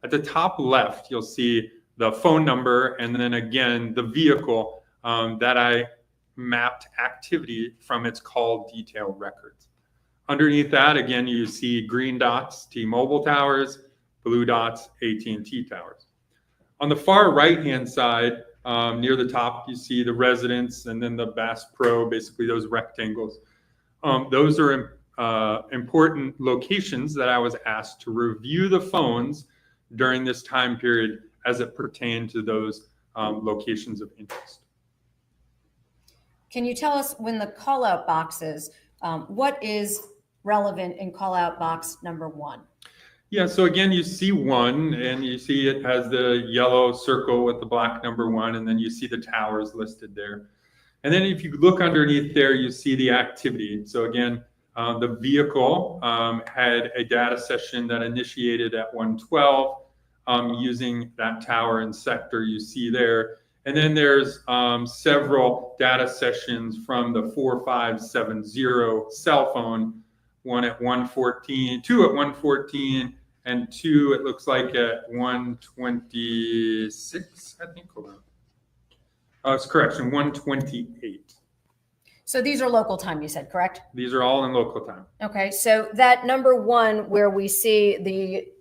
At the top left, you'll see the phone number and then again the vehicle that I mapped activity from its call detail records. Underneath that, again, you see green dots, T-Mobile towers, blue dots, AT&T towers. On the far right-hand side, near the top, you see the residence and then the Bass Pro, basically those rectangles. Those are important locations that I was asked to review the phones during this time period as it pertained to those locations of interest. Can you tell us when the call-out boxes, what is relevant in call-out box number 1? Yeah, so again, you see 1 and you see it has the yellow circle with the black number 1, and then you see the towers listed there. And then if you look underneath there, you see the activity. So again, the vehicle had a data session that initiated at 1:12 using that tower and sector you see there. And then there's several data sessions from the 4570 cell phone, one at 1:14, 2 at 1:14, and 2, it looks like at 1:26, I think. Hold on. It's correction, 1:28. So these are local time, you said, correct? These are all in local time. Okay, so that number 1 where we see the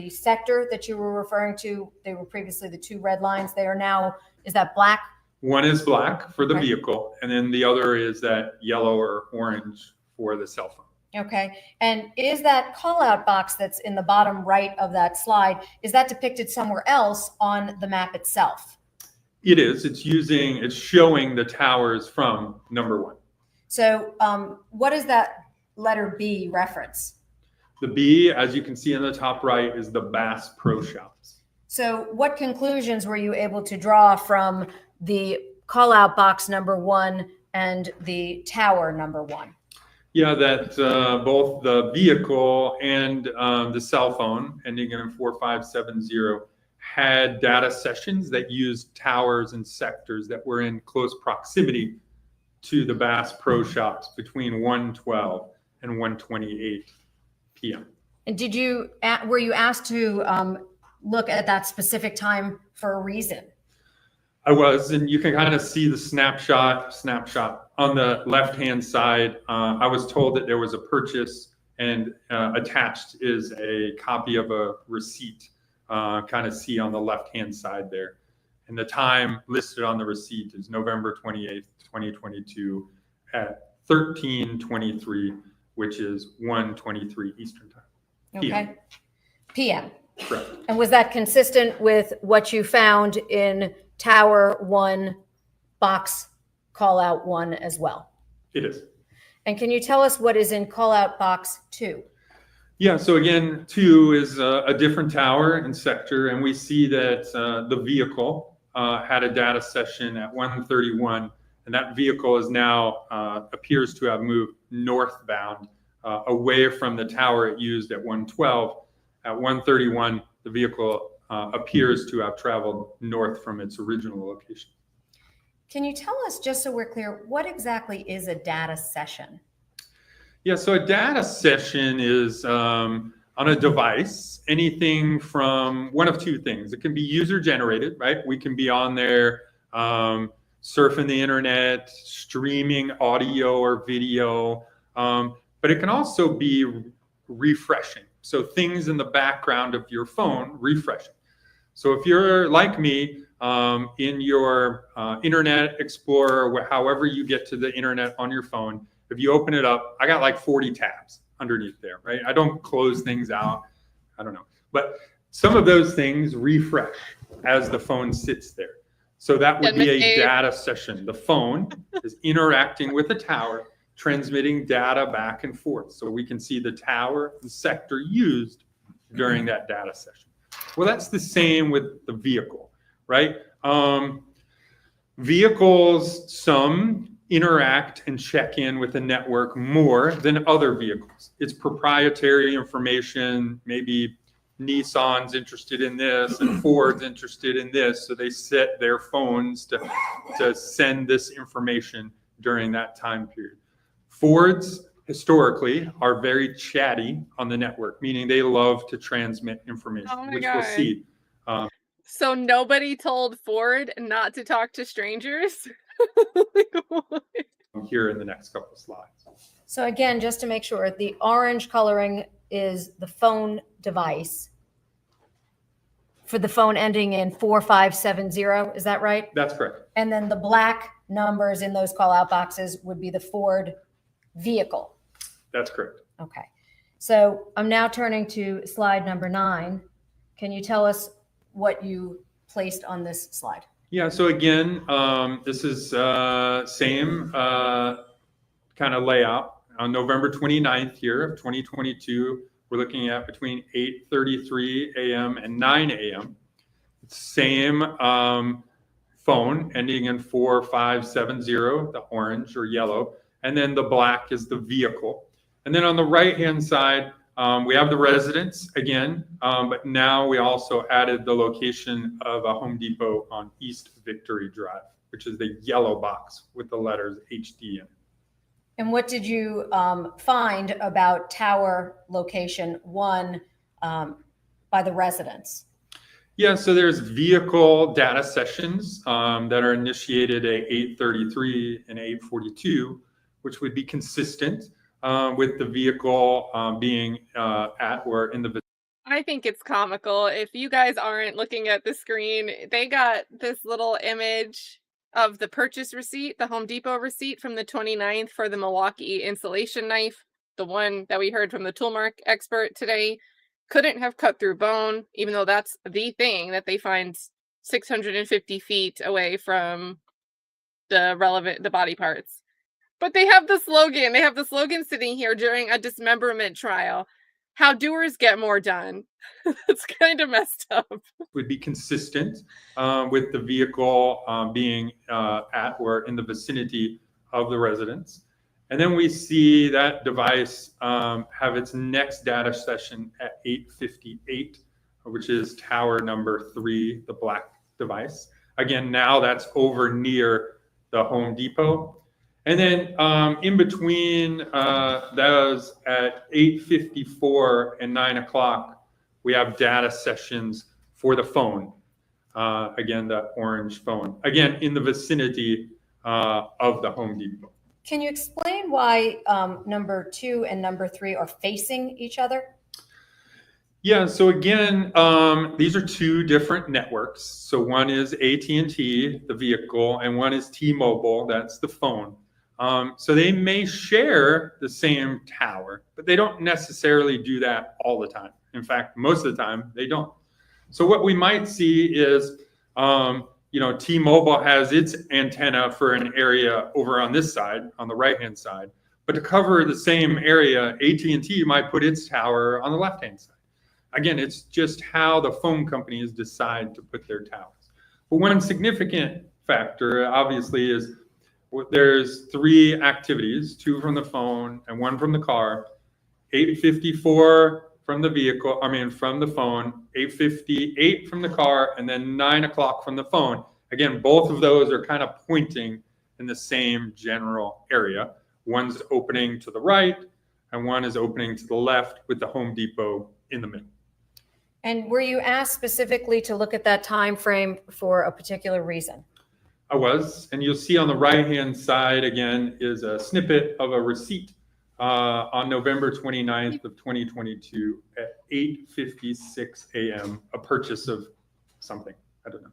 sector that you were referring to, they were previously the 2 red lines, they are now, is that black? One is black for the vehicle, and then the other is that yellow or orange for the cell phone. Okay, and is that call-out box that's in the bottom right of that slide, is that depicted somewhere else on the map itself? It is. It's showing the towers from number 1. So what is that letter B reference? The B, as you can see in the top right, is the Bass Pro Shops. So what conclusions were you able to draw from the call-out box number 1 and the tower number 1? Yeah, that both the vehicle and the cell phone ending in 4570 had data sessions that used towers and sectors that were in close proximity to the Bass Pro Shops between 1:12 and 1:28 p.m. And were you asked to look at that specific time for a reason? I was, and you can kind of see the snapshot on the left-hand side. I was told that there was a purchase, and attached is a copy of a receipt. Kind of see on the left-hand side there. And the time listed on the receipt is November 28th, 2022 at 13:23, which is 1:23 Eastern Time. Okay. PM. Correct. And was that consistent with what you found in Tower 1 box call out 1 as well? It is. And can you tell us what is in call out box 2? Yeah, so again, 2 is a different tower and sector, and we see that the vehicle had a data session at 1:31, and that vehicle is now appears to have moved northbound away from the tower it used at 1:12. At 1:31, the vehicle appears to have traveled north from its original location. Can you tell us, just so we're clear, what exactly is a data session? Yeah, so a data session is on a device, anything from one of 2 things. It can be user generated, right? We can be on there surfing the internet, streaming audio or video, but it can also be refreshing. So things in the background of your phone refreshing. So if you're like me, in your Internet Explorer, however you get to the internet on your phone, if you open it up, I got like 40 tabs underneath there, right? I don't close things out. I don't know. But some of those things refresh as the phone sits there. So that would be a data session. The phone is interacting with the tower, transmitting data back and forth. So we can see the tower and sector used during that data session. Well, that's the same with the vehicle, right? Vehicles, some interact and check in with the network more than other vehicles. It's proprietary information. Maybe Nissan's interested in this and Ford's interested in this. So they set their phones to send this information during that time period. Fords historically are very chatty on the network, meaning they love to transmit information, Oh my which God. we'll see. So nobody told Ford not to talk to strangers? Like, what? Here in the next couple of slides. So again, just to make sure, the orange coloring is the phone device for the phone ending in 4570. Is that right? That's correct. And then the black numbers in those call out boxes would be the Ford vehicle. That's correct. Okay. So I'm now turning to slide number 9. Can you tell us what you placed on this slide? Yeah, so again, this is same kind of layout. On November 29th here of 2022, we're looking at between 8:33 a.m. and 9 a.m. Same phone ending in 4570, the orange or yellow, and then the black is the vehicle. And then on the right-hand side, we have the residence again, but now we also added the location of a Home Depot on East Victory Drive, which is the yellow box with the letters HD in it. And what did you find about tower location 1 by the residence? Yeah, so there's vehicle data sessions that are initiated at 8:33 and 8:42, which would be consistent with the vehicle being at or in the. I think it's comical. If you guys aren't looking at the screen, they got this little image of the purchase receipt, the Home Depot receipt from the 29th for the Milwaukee insulation knife, the one that we heard from the toolmark expert today. Couldn't have cut through bone, even though that's the thing that they find 650 feet away from the body parts. But they have the slogan. They have the slogan sitting here during a dismemberment trial. How doers get more done. It's kind of messed up. Would be consistent with the vehicle being at or in the vicinity of the residence. And then we see that device have its next data session at 8:58, which is tower number 3, the black device. Again, now that's over near the Home Depot. And then in between those at 8:54 and 9 o'clock, we have data sessions for the phone. Again, the orange phone. Again, in the vicinity of the Home Depot. Can you explain why number 2 and number 3 are facing each other? Yeah, so again, these are 2 different networks. So one is AT&T, the vehicle, and one is T-Mobile, that's the phone. So they may share the same tower, but they don't necessarily do that all the time. In fact, most of the time, they don't. So what we might see is, T-Mobile has its antenna for an area over on this side, on the right-hand side. But to cover the same area, AT&T might put its tower on the left-hand side. Again, it's just how the phone companies decide to put their towers. But one significant factor, obviously, is there's 3 activities, 2 from the phone and 1 from the car, 8:54 from the vehicle, from the phone, 8:58 from the car, and then 9 o'clock from the phone. Again, both of those are kind of pointing in the same general area. One's opening to the right, and one is opening to the left with the Home Depot in the middle. And were you asked specifically to look at that time frame for a particular reason? I was, and you'll see on the right-hand side again is a snippet of a receipt on November 29th of 2022 at 8:56 a.m., a purchase of something, I don't know.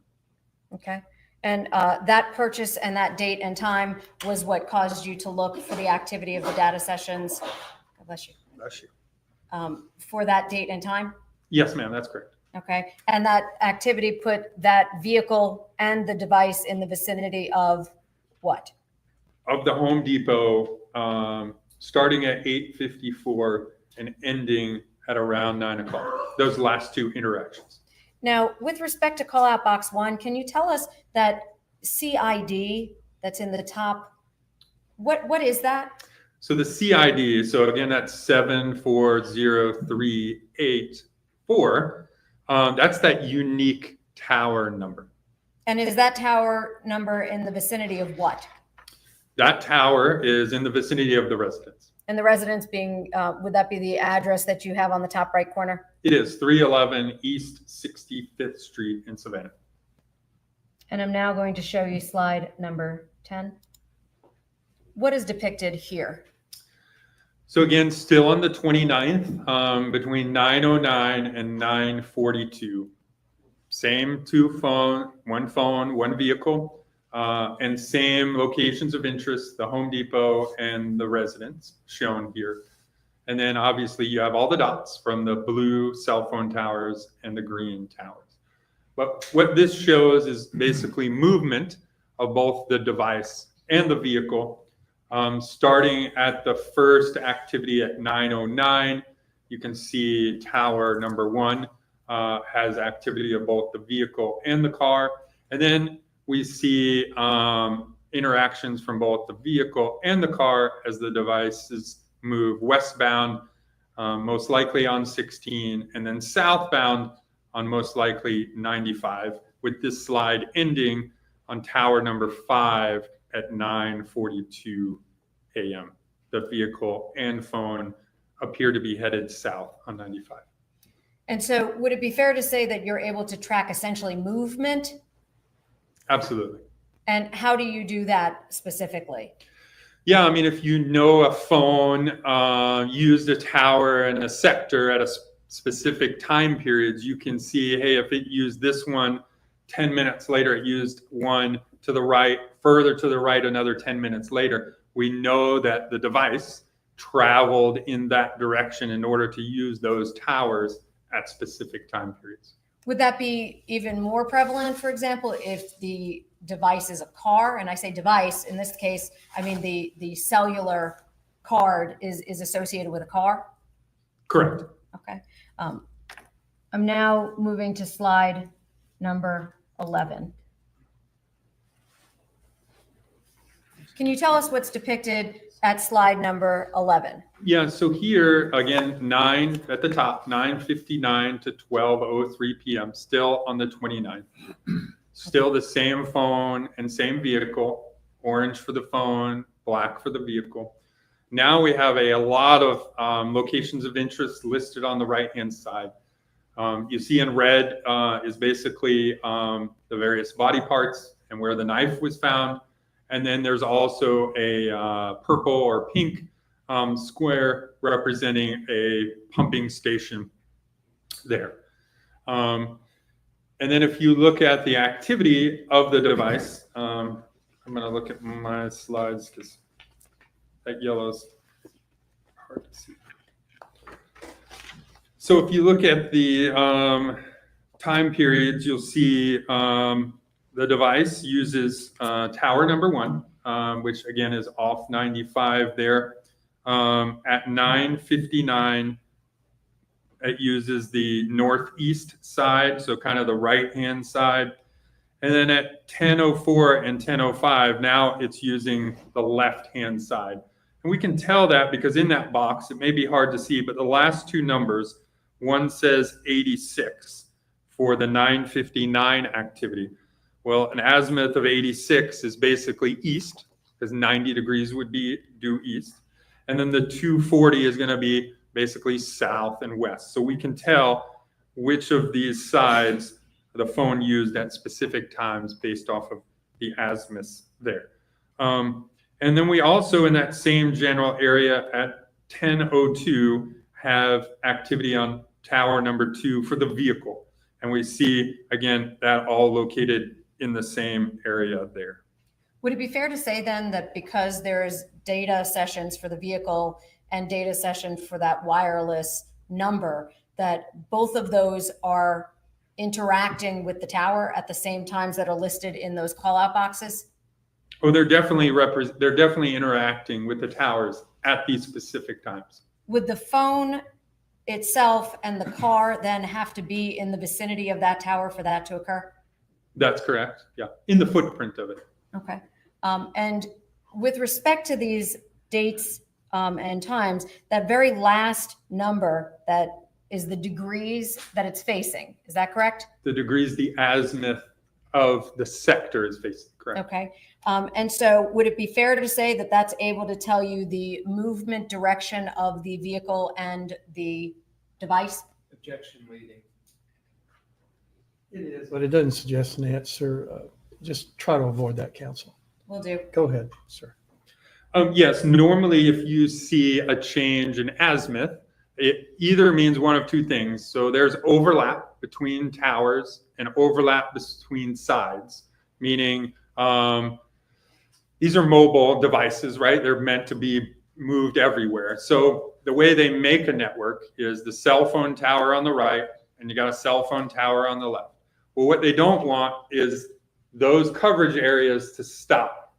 Okay. And that purchase and that date and time was what caused you to look for the activity of the data sessions. God bless you. Bless you. For that date and time? Yes, ma'am, that's correct. Okay. And that activity put that vehicle and the device in the vicinity of what? Of the Home Depot, starting at 8:54 and ending at around 9 o'clock. Those last 2 interactions. Now, with respect to call out box 1, can you tell us that CID that's in the top, what is that? So the CID, so again, that's 74038. That's that unique tower number. And is that tower number in the vicinity of what? That tower is in the vicinity of the residence. And the residence being, would that be the address that you have on the top right corner? It is 311 East 65th Street in Savannah. And I'm now going to show you slide number 10. What is depicted here? So again, still on the 29th, between 9:09 and 9:42. Same one vehicle, and same locations of interest, the Home Depot and the residence shown here. And then obviously you have all the dots from the blue cell phone towers and the green towers. But what this shows is basically movement of both the device and the vehicle. Starting at the first activity at 9:09, you can see tower number 1 has activity of both the vehicle and the car. And then we see interactions from both the vehicle and the car as the devices move westbound, most likely on 16, and then southbound on most likely 95, with this slide ending on tower number 5 at 9:42 a.m. The vehicle and phone appear to be headed south on 95. And so would it be fair to say that you're able to track essentially movement? Absolutely. And how do you do that specifically? Yeah, I mean, if you know a phone used a tower in a sector at a specific time periods, you can see, hey, if it used this one, 10 minutes later, it used one to the right, further to the right, another 10 minutes later. We know that the device traveled in that direction in order to use those towers at specific time periods. Would that be even more prevalent, for example, if the device is a car? And I say device, in this case, I mean the cellular card is associated with a car? Correct. Okay. I'm now moving to slide number 11. Can you tell us what's depicted at slide number 11? Yeah, so here, again, 9 at the top, 9:59 to 12:03 p.m., still on the 29th. Still the same phone and same vehicle, orange for the phone, black for the vehicle. Now we have a lot of locations of interest listed on the right-hand side. You see in red is basically the various body parts and where the knife was found. And then there's also a purple or pink square representing a pumping station there. And then if you look at the activity of the device, I'm going to look at my slides because that yellow's hard to see. So if you look at the time periods, you'll see the device uses tower number 1, which again is off 95 there. At 9:59, it uses the northeast side, so kind of the right-hand side. And then at 10:04 and 10:05, now it's using the left-hand side. And we can tell that because in that box, it may be hard to see, but the last two numbers, one says 86 for the 9:59 activity. Well, an azimuth of 86 is basically east, because 90 degrees would be due east. And then the 240 is going to be basically south and west. So we can tell which of these sides the phone used at specific times based off of the azimuths there. And then we also, in that same general area at 10:02, have activity on tower number 2 for the vehicle. And we see, again, that all located in the same area there. Would it be fair to say then that because there's data sessions for the vehicle and data session for that wireless number, that both of those are interacting with the tower at the same times that are listed in those call-out boxes? Oh, they're definitely interacting with the towers at these specific times. Would the phone itself and the car then have to be in the vicinity of that tower for that to occur? That's correct. Yeah, in the footprint of it. Okay. And with respect to these dates and times, that very last number that is the degrees that it's facing, is that correct? The degrees, the azimuth of the sector is basically correct. Okay. And so would it be fair to say that that's able to tell you the movement direction of the vehicle and the device? Objection leading. It is. But it doesn't suggest an answer. Just try to avoid that, counsel. Will do. Go ahead, sir. Yes, normally if you see a change in azimuth, it either means one of two things. So there's overlap between towers and overlap between sides, meaning these are mobile devices, right? They're meant to be moved everywhere. So the way they make a network is the cell phone tower on the right, and you got a cell phone tower on the left. Well, what they don't want is those coverage areas to stop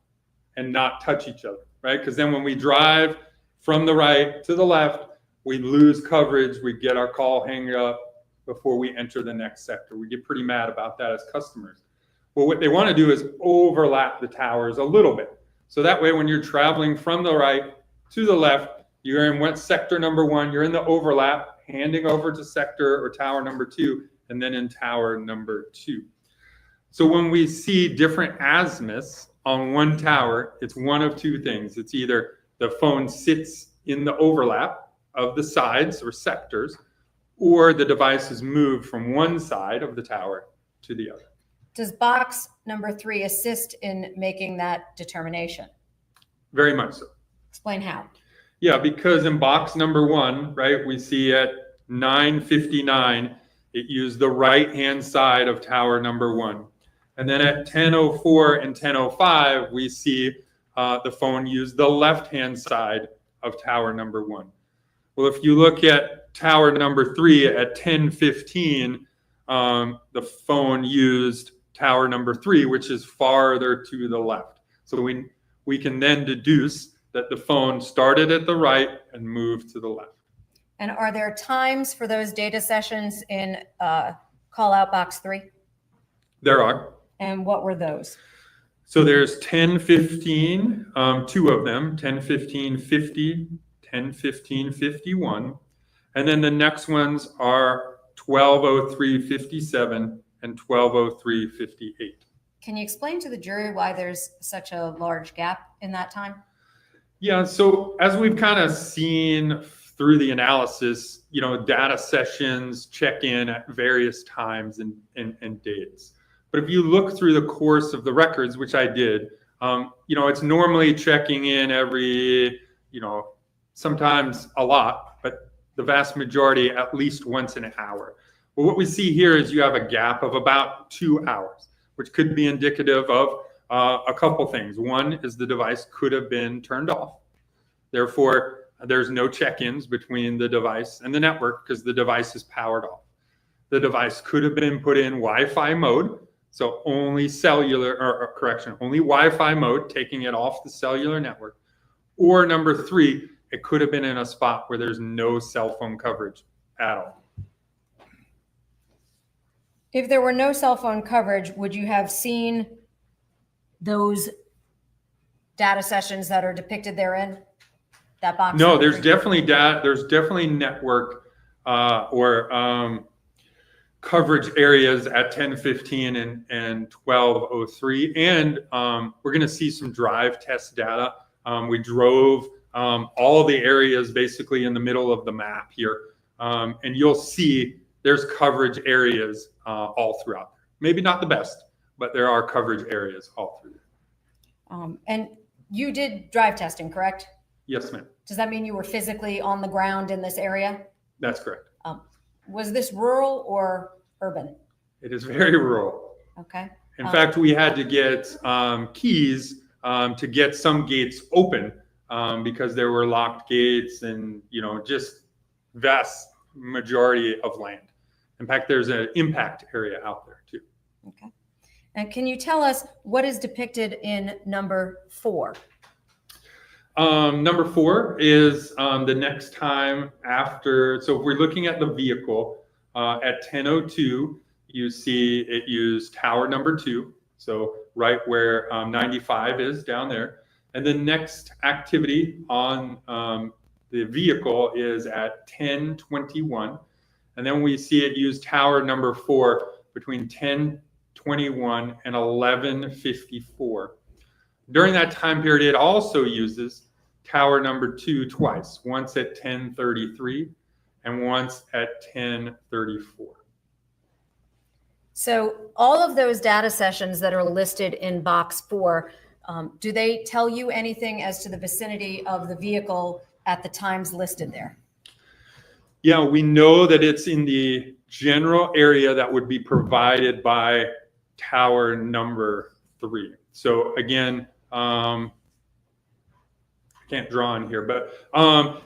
and not touch each other, right? Because then when we drive from the right to the left, we lose coverage, we get our call hang up before we enter the next sector. We get pretty mad about that as customers. Well, what they want to do is overlap the towers a little bit. So that way, when you're traveling from the right to the left, you're in what sector number 1, you're in the overlap, handing over to sector or tower number 2, and then in tower number 2. So when we see different azimuths on one tower, it's one of two things. It's either the phone sits in the overlap of the sides or sectors, or the device is moved from one side of the tower to the other. Does box number 3 assist in making that determination? Very much so. Explain how. Yeah, because in box number 1, right, we see at 9:59, it used the right-hand side of tower number 1. And then at 10:04 and 10:05, we see the phone use the left-hand side of tower number 1. Well, if you look at tower number 3 at 10:15, the phone used tower number 3, which is farther to the left. So we can then deduce that the phone started at the right and moved to the left. And are there times for those data sessions in call out box 3? There are. And what were those? So there's 10:15, 2 of them, 10:15:50, 10:15:51. And then the next ones are 12:03:57 and 12:03:58. Can you explain to the jury why there's such a large gap in that time? Yeah, so as we've kind of seen through the analysis, data sessions check in at various times and dates. But if you look through the course of the records, which I did, it's normally checking in every, sometimes a lot, but the vast majority at least once in an hour. Well, what we see here is you have a gap of about 2 hours, which could be indicative of a couple things. One is the device could have been turned off. Therefore, there's no check-ins between the device and the network because the device is powered off. The device could have been put in Wi-Fi mode, so only only Wi-Fi mode, taking it off the cellular network. Or number 3, it could have been in a spot where there's no cell phone coverage at all. If there were no cell phone coverage, would you have seen those data sessions that are depicted therein? That box? No, there's definitely network or coverage areas at 10:15 and 12:03. And we're going to see some drive test data. We drove all the areas basically in the middle of the map here. And you'll see there's coverage areas all throughout. Maybe not the best, but there are coverage areas all through there. And you did drive testing, correct? Yes, ma'am. Does that mean you were physically on the ground in this area? That's correct. Was this rural or urban? It is very rural. Okay. In fact, we had to get keys to get some gates open because there were locked gates and, just vast majority of land. In fact, there's an impact area out there too. Okay. And can you tell us what is depicted in number 4? Number 4 is the next time after. So if we're looking at the vehicle at 10:02, you see it used tower number 2. So right where 95 is down there. And the next activity on the vehicle is at 10:21. And then we see it use tower number 4 between 10 10:21, and 11:54. During that time period, it also uses tower number 2 twice, once at 10:33 and once at 10:34. So all of those data sessions that are listed in box 4, do they tell you anything as to the vicinity of the vehicle at the times listed there? Yeah, we know that it's in the general area that would be provided by tower number 3. So again, I can't draw on here, but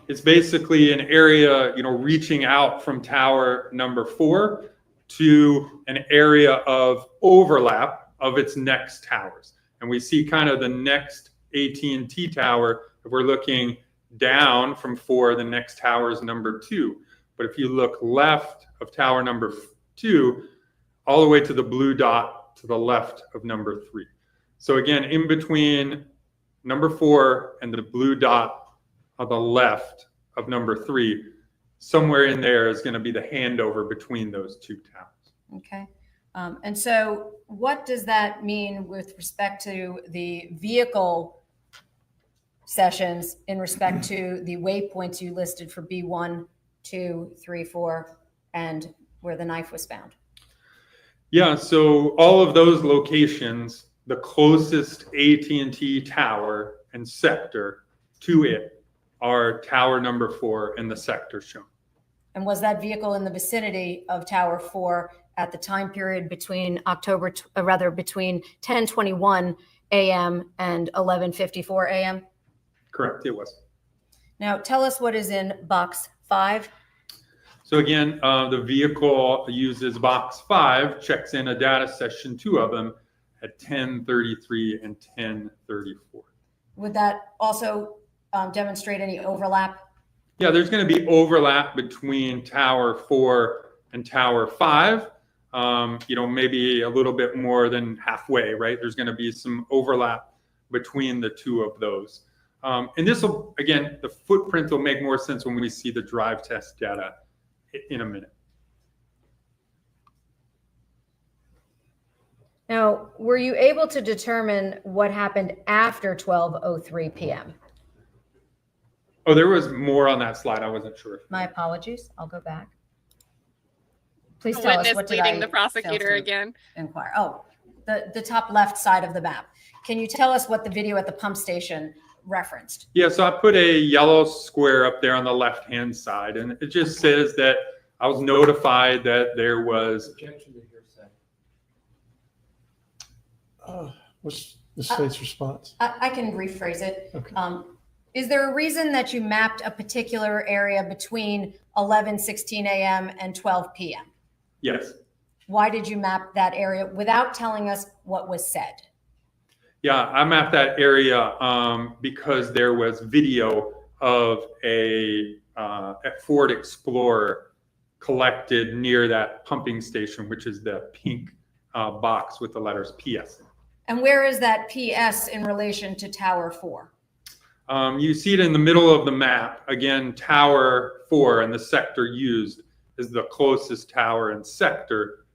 it's basically an area, reaching out from tower number 4 to an area of overlap of its next towers. And we see kind of the next AT&T tower. If we're looking down from 4, the next tower is number 2. But if you look left of tower number 2, all the way to the blue dot to the left of number 3. So again, in between number 4 and the blue dot on the left of number 3, somewhere in there is going to be the handover between those 2 towers. Okay. And so what does that mean with respect to the vehicle sessions in respect to the waypoints you listed for B1, 2, 3, 4, and where the knife was found? Yeah, so all of those locations, the closest AT&T tower and sector to it are tower number 4 and the sector shown. And was that vehicle in the vicinity of tower 4 at the time period between between 10:21 a.m. and 11:54 a.m.? Correct, it was. Now tell us what is in box 5. So again, the vehicle uses box 5, checks in a data session, 2 of them, at 10:33 and 10:34. Would that also demonstrate any overlap? Yeah, there's going to be overlap between tower 4 and tower 5. Maybe a little bit more than halfway, right? There's going to be some overlap between the 2 of those. And this will, again, the footprint will make more sense when we see the drive test data in a minute. Now, were you able to determine what happened after 12:03 p.m.? Oh, there was more on that slide. I wasn't sure. My apologies. I'll go back. Please The tell us witness what did leading I the prosecutor fail to again. inquire? Oh, the top left side of the map. Can you tell us what the video at the pump station referenced? Yeah, so I put a yellow square up there on the left-hand side, and it just says that I was notified that there was Objection to hearsay. What's the state's response? I can rephrase it. Okay. Is there a reason that you mapped a particular area between 11:16 a.m. and 12 p.m.? Yes. Why did you map that area without telling us what was said? Yeah, I mapped that area because there was video of a Ford Explorer collected near that pumping station, which is the pink box with the letters PS. And where is that PS in relation to Tower 4? You see it in the middle of the map. Again, Tower 4 and the sector used is the closest tower and sector,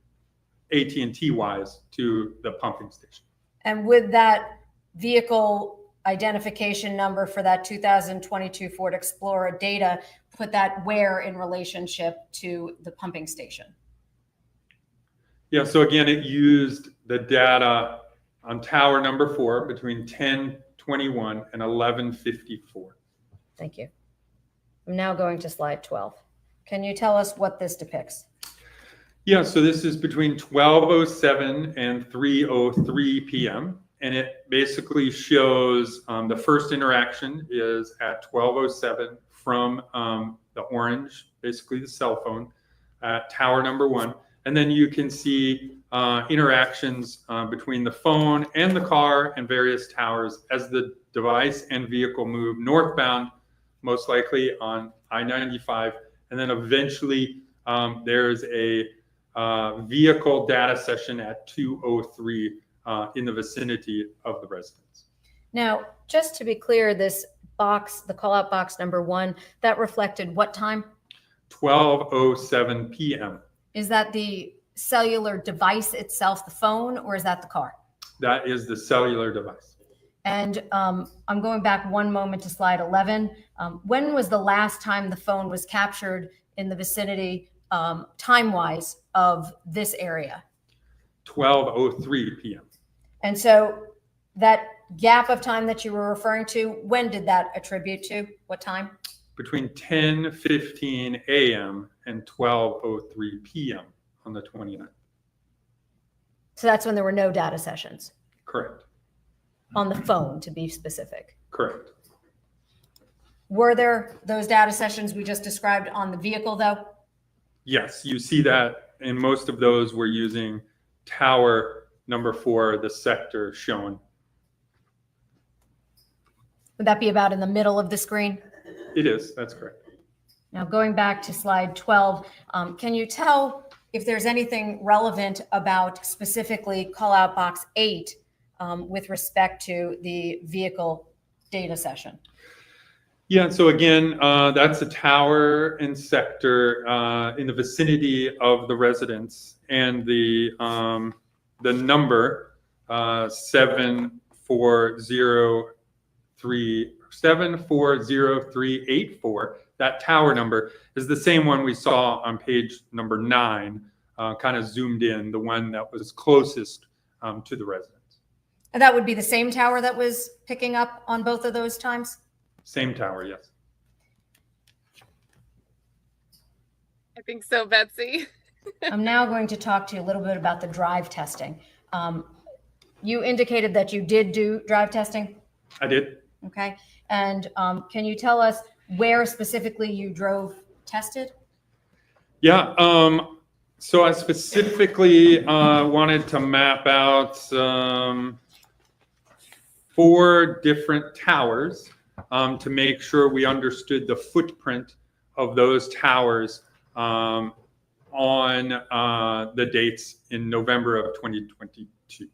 AT&T wise, to the pumping station. And with that vehicle identification number for that 2022 Ford Explorer data, put that where in relationship to the pumping station? Yeah, so again, it used the data on tower number 4 between 10:21 and 11:54. Thank you. I'm now going to slide 12. Can you tell us what this depicts? Yeah, so this is between 12:07 and 3:03 p.m. And it basically shows the first interaction is at 12:07 from the orange, basically the cell phone, at tower number 1. And then you can see interactions between the phone and the car and various towers as the device and vehicle move northbound, most likely on I-95. And then eventually there's a vehicle data session at 2:03 in the vicinity of the residence. Now, just to be clear, this box, the call out box number 1, that reflected what time? 12:07 p.m. Is that the cellular device itself, the phone, or is that the car? That is the cellular device. And I'm going back one moment to slide 11. When was the last time the phone was captured in the vicinity, time-wise, of this area? 12:03 p.m. And so that gap of time that you were referring to, when did that attribute to? What time? Between 10:15 a.m. and 12:03 p.m. on the 29th. So that's when there were no data sessions Correct. on the phone, to be specific. Correct. Were there those data sessions we just described on the vehicle, though? Yes, you see that in most of those we're using tower number 4, the sector shown. Would that be about in the middle of the screen? It is, that's correct. Now, going back to slide 12, can you tell if there's anything relevant about specifically call out box 8 with respect to the vehicle data session? Yeah, so again, that's a tower and sector in the vicinity of the residence, and the number 7403884, that tower number is the same one we saw on page number 9, kind of zoomed in, the one that was closest to the residence. And that would be the same tower that was picking up on both of those times? Same tower, yes. I think so, Betsy. I'm now going to talk to you a little bit about the drive testing. You indicated that you did do drive testing, I did. okay? And can you tell us where specifically you drove tested? Yeah, so I specifically wanted to map out 4 different towers to make sure we understood the footprint of those towers on the dates in November of 2022.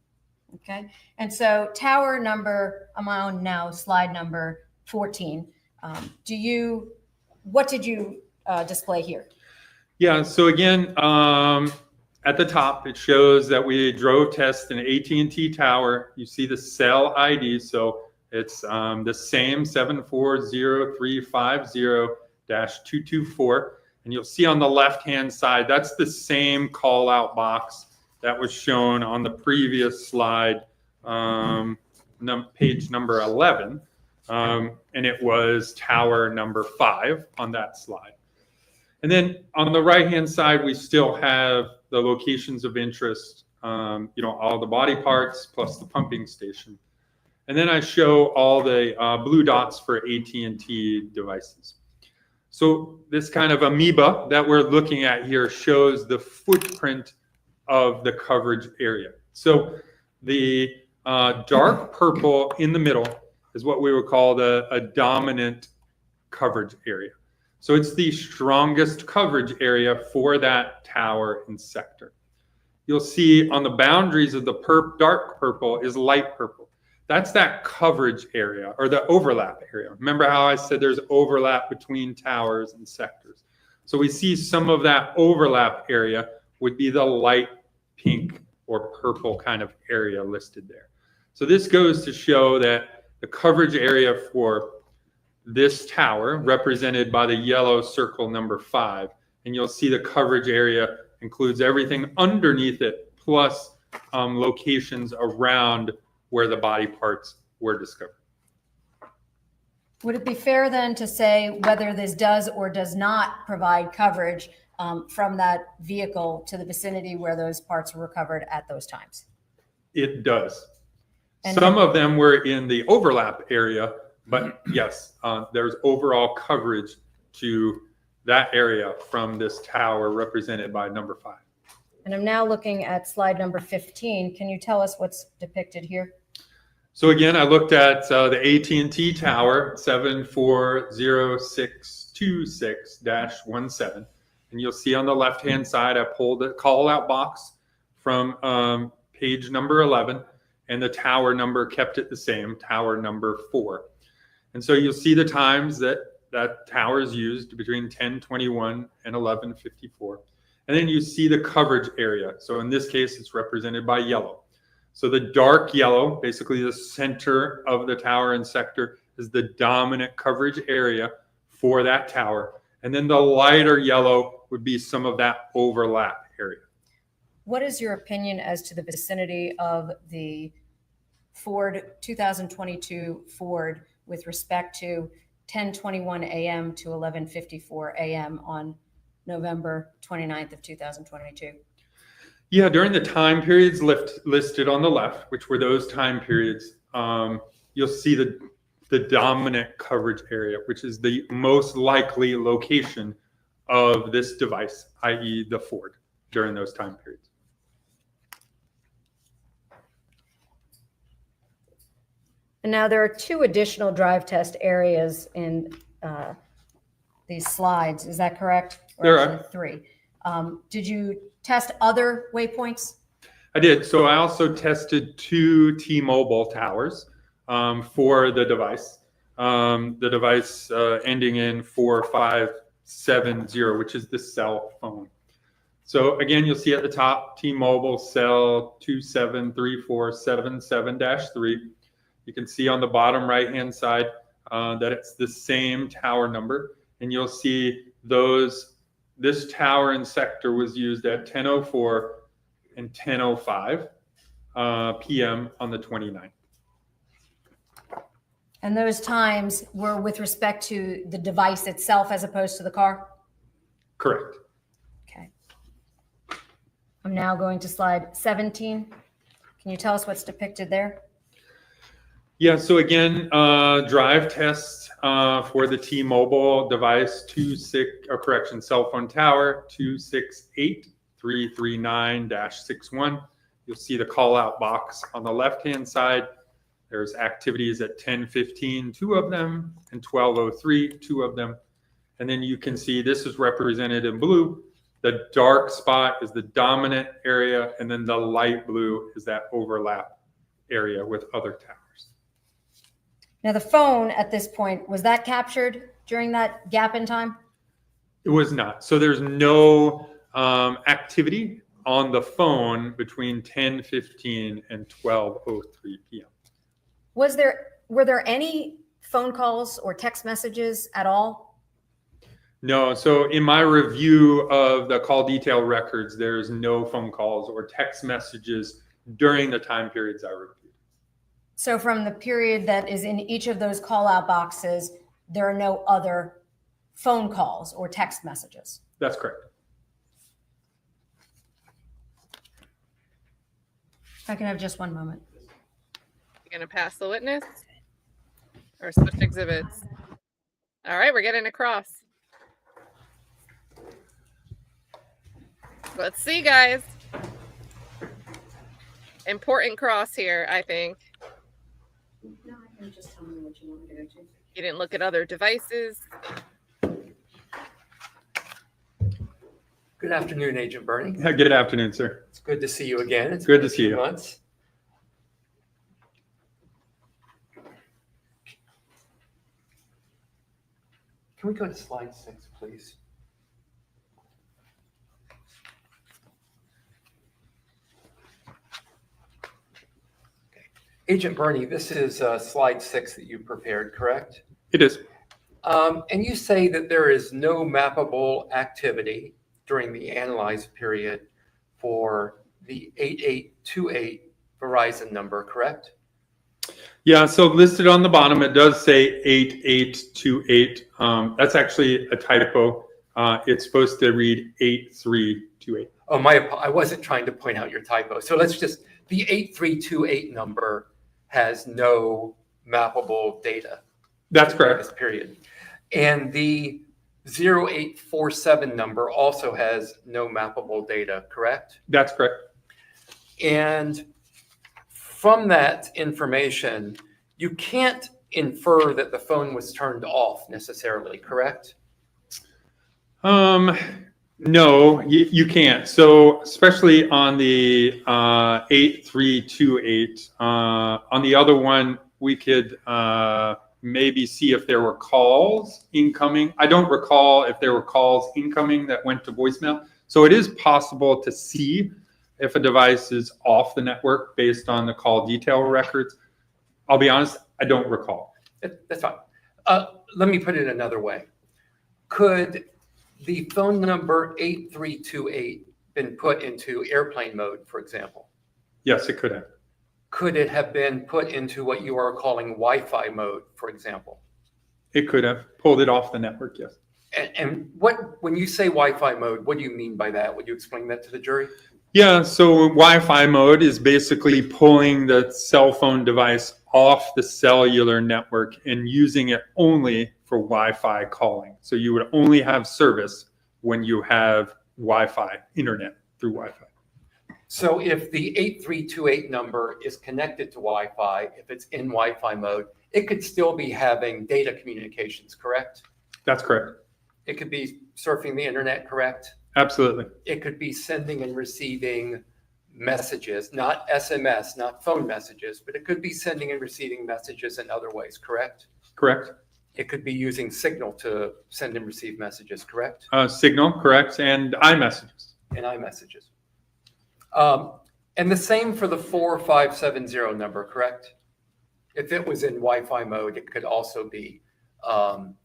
Okay, and so tower number, I'm on now slide number 14. What did you display here? Yeah, so again, at the top, it shows that we drove test an AT&T tower. You see the cell ID, so it's the same 740-350-224. And you'll see on the left-hand side, that's the same call-out box that was shown on the previous slide, page number 11. And it was tower number 5 on that slide. And then on the right-hand side, we still have the locations of interest, all the body parts plus the pumping station. And then I show all the blue dots for AT&T devices. So this kind of amoeba that we're looking at here shows the footprint of the coverage area. So the dark purple in the middle is what we would call a dominant coverage area. So it's the strongest coverage area for that tower and sector. You'll see on the boundaries of the dark purple is light purple. That's that coverage area or the overlap area. Remember how I said there's overlap between towers and sectors. So we see some of that overlap area would be the light pink or purple kind of area listed there. So this goes to show that the coverage area for this tower, represented by the yellow circle number 5, and you'll see the coverage area includes everything underneath it, plus locations around where the body parts were discovered. Would it be fair then to say whether this does or does not provide coverage from that vehicle to the vicinity where those parts were recovered at those times? It does. And some of them were in the overlap area, but yes, there's overall coverage to that area from this tower represented by number 5. And I'm now looking at slide number 15. Can you tell us what's depicted here? So again, I looked at the AT&T tower 740626-17, and you'll see on the left-hand side, I pulled the call-out box from page number 11, and the tower number kept it the same, tower number 4. And so you'll see the times that tower is used between 10:21 and 11:54. And then you see the coverage area. So in this case, it's represented by yellow. So the dark yellow, basically the center of the tower and sector, is the dominant coverage area for that tower. And then the lighter yellow would be some of that overlap area. What is your opinion as to the vicinity of the Ford 2022 Ford with respect to 10:21 a.m. to 11:54 a.m. on November 29th of 2022? Yeah, during the time periods listed on the left, which were those time periods, you'll see the dominant coverage area, which is the most likely location of this device, i.e. the Ford, during those time periods. And now there are two additional drive test areas in these slides. Is that correct? Or There actually are. three. Did you test other waypoints? I did. So I also tested 2 T-Mobile towers for the device. The device ending in 4570, which is the cell phone. So again, you'll see at the top, T-Mobile cell 273477-3. You can see on the bottom right-hand side that it's the same tower number. And you'll see this tower and sector was used at 10:04 and 10:05 p.m. on the 29th. And those times were with respect to the device itself as opposed to the car? Correct. Okay. I'm now going to slide 17. Can you tell us what's depicted there? Yeah, so again, drive tests for the T-Mobile device, cell phone tower 268339-61. You'll see the call out box on the left-hand side. There's activities at 10:15, 2 of them, and 12:03, 2 of them. And then you can see this is represented in blue. The dark spot is the dominant area, and then the light blue is that overlap area with other towers. Now the phone at this point, was that captured during that gap in time? It was not. So there's no activity on the phone between 10:15 and 12:03 p.m. Were there any phone calls or text messages at all? No. So in my review of the call detail records, there's no phone calls or text messages during the time periods I reviewed. So from the period that is in each of those call out boxes, there are no other phone calls or text messages? That's correct. If I can have just one moment. You gonna pass the witness or switch exhibits? All right, we're getting across. Let's see, guys. Important cross here, I think. No, I can just tell me what you want me to go to. You didn't look at other devices. Good afternoon, Agent Bernie. Good afternoon, sir. It's good to see you again. It's Good been to a see few you. months. Can we go to slide 6, please? Okay. Agent Bernie, this is slide 6 that you prepared, correct? It is. And you say that there is no mappable activity during the analyzed period for the 8828 Verizon number, correct? Yeah, so listed on the bottom, it does say 8828. That's actually a typo. It's supposed to read 8328. Oh, I wasn't trying to point out your typo. So let's just, the 8328 number has no mappable data. That's correct. This period. And the 0847 number also has no mappable data, correct? That's correct. And from that information, you can't infer that the phone was turned off necessarily, correct? No, you can't. So especially on the 8328, on the other one, we could maybe see if there were calls incoming. I don't recall if there were calls incoming that went to voicemail. So it is possible to see if a device is off the network based on the call detail records. I'll be honest, I don't recall. That's fine. Let me put it another way. Could the phone number 8328 been put into airplane mode, for example? Yes, it could have. Could it have been put into what you are calling Wi-Fi mode, for example? It could have pulled it off the network, yes. And when you say Wi-Fi mode, what do you mean by that? Would you explain that to the jury? Yeah, so Wi-Fi mode is basically pulling the cell phone device off the cellular network and using it only for Wi-Fi calling. So you would only have service when you have Wi-Fi, internet through Wi-Fi. So if the 8328 number is connected to Wi-Fi, if it's in Wi-Fi mode, it could still be having data communications, correct? That's correct. It could be surfing the internet, correct? Absolutely. It could be sending and receiving messages, not SMS, not phone messages, but it could be sending and receiving messages in other ways, correct? Correct. It could be using Signal to send and receive messages, correct? Signal, correct, and iMessages. And iMessages. And the same for the 4570 number, correct? If it was in Wi-Fi mode, it could also be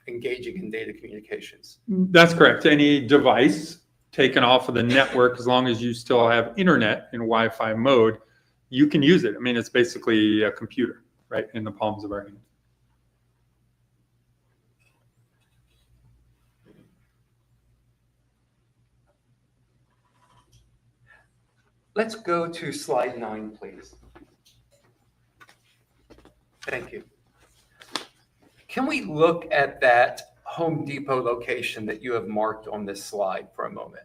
engaging in data communications. That's correct. Any device taken off of the network, as long as you still have internet in Wi-Fi mode, you can use it. I mean, it's basically a computer, right, in the palms of our hand. Let's go to slide 9, please. Thank you. Can we look at that Home Depot location that you have marked on this slide for a moment?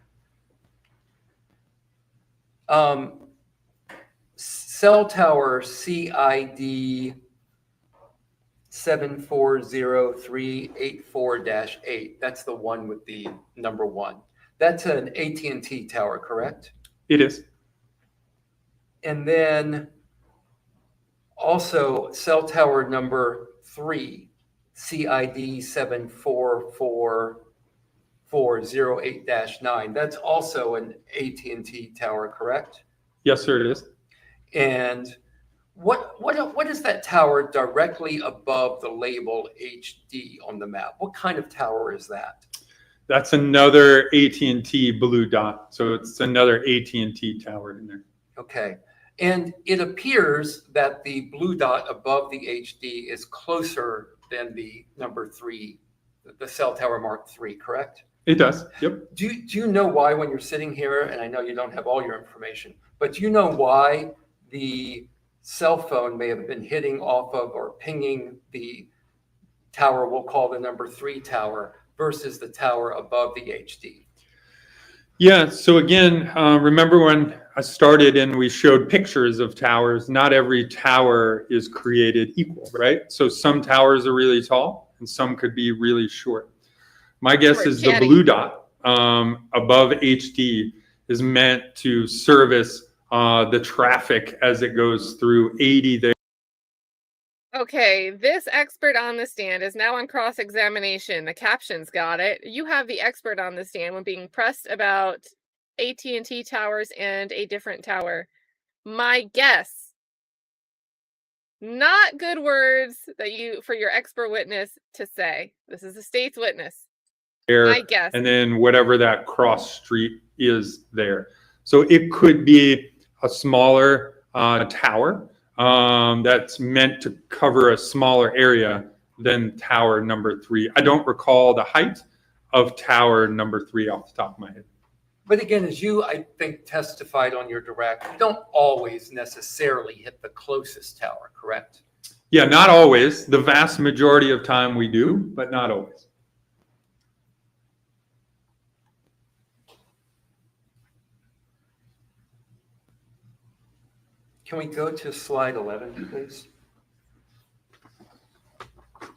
Cell tower CID 740384-8. That's the one with the number 1. That's an AT&T tower, correct? It is. And then also cell tower number 3, CID 744408-9. That's also an AT&T tower, correct? Yes, sir, it is. And what is that tower directly above the label HD on the map? What kind of tower is that? That's another AT&T blue dot. So it's another AT&T tower in there. Okay. And it appears that the blue dot above the HD is closer than the number 3, the cell tower mark 3, correct? It does, yep. Do you know why, when you're sitting here, and I know you don't have all your information, but do you know why the cell phone may have been hitting off of or pinging the tower we'll call the number 3 tower versus the tower above the HD? Yeah, so again, remember when I started and we showed pictures of towers, not every tower is created equal, right? So some towers are really tall and some could be really short. My guess is the blue dot above HD is meant to service the traffic as it goes through 80 there. Okay, this expert on the stand is now on cross-examination. The captions got it. You have the expert on the stand when being pressed about AT&T towers and a different tower. My guess, not good words that for your expert witness to say. This is the state's witness. I guess. And then whatever that cross street is there. So it could be a smaller tower that's meant to cover a smaller area than tower number 3. I don't recall the height of tower number 3 off the top of my head. But again, as you, I think, testified on your direct, you don't always necessarily hit the closest tower, correct? Yeah, not always. The vast majority of time we do, but not always. Can we go to slide 11, please?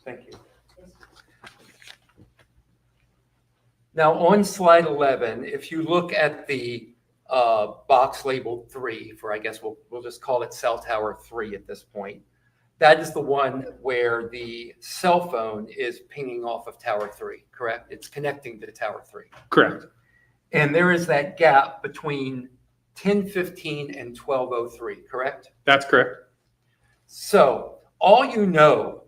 Thank you. Now on slide 11, if you look at the box labeled 3 for, I guess we'll just call it cell tower 3 at this point, that is the one where the cell phone is pinging off of tower 3, correct? It's connecting to tower 3. Correct. And there is that gap between 10:15 and 12:03, correct? That's correct. So all you know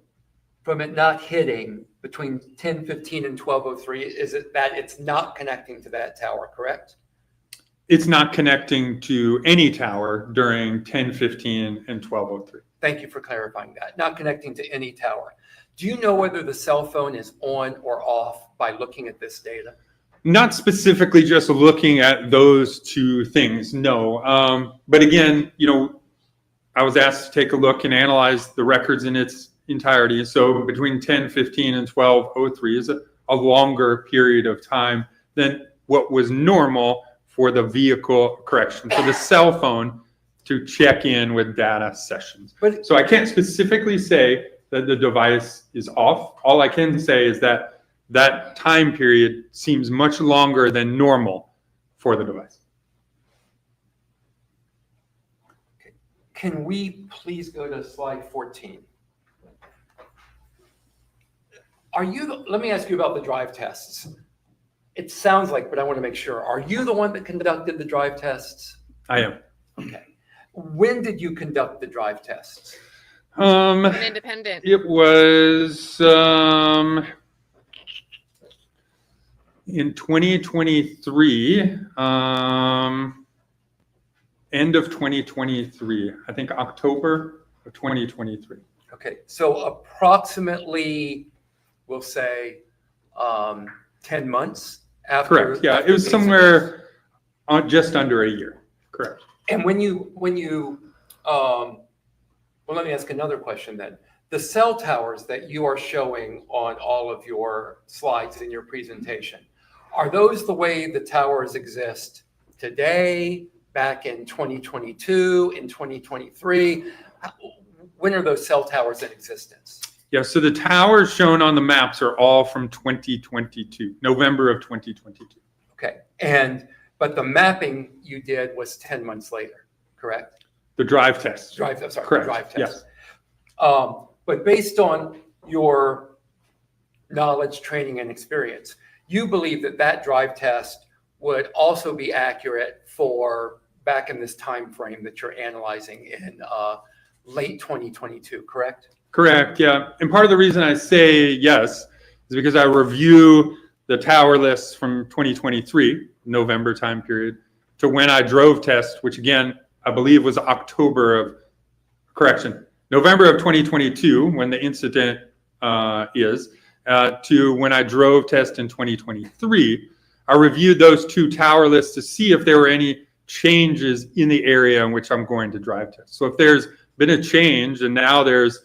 from it not hitting between 10:15 and 12:03 is that it's not connecting to that tower, correct? It's not connecting to any tower during 10:15 and 12:03. Thank you for clarifying that. Not connecting to any tower. Do you know whether the cell phone is on or off by looking at this data? Not specifically just looking at those two things, no. But again, I was asked to take a look and analyze the records in its entirety. So between 10:15 and 12:03 is a longer period of time than what was normal for the vehicle correction, for the cell phone to check in with data sessions. So I can't specifically say that the device is off. All I can say is that that time period seems much longer than normal for the device. Okay. Can we please go to slide 14? Let me ask you about the drive tests. It sounds like, but I want to make sure. Are you the one that conducted the drive tests? I am. Okay. When did you conduct the drive tests? An independent. It was in 2023, end of 2023, I think October of 2023. Okay, so approximately, we'll say 10 months after. Correct, yeah, it was somewhere just under a year, correct. And when you, well, let me ask another question then. The cell towers that you are showing on all of your slides in your presentation, are those the way the towers exist today, back in 2022, in 2023? When are those cell towers in existence? Yeah, so the towers shown on the maps are all from 2022, November of 2022. Okay, but the mapping you did was 10 months later, correct? The drive test. Correct. Drive test. Yes. But based on your knowledge, training, and experience, you believe that drive test would also be accurate for back in this time frame that you're analyzing in late 2022, correct? Correct, yeah. And part of the reason I say yes is because I review the tower lists from 2023, November time period, to when I drove test, which again, I believe was November of 2022, when the incident to when I drove test in 2023. I reviewed those two tower lists to see if there were any changes in the area in which I'm going to drive test. So if there's been a change and now there's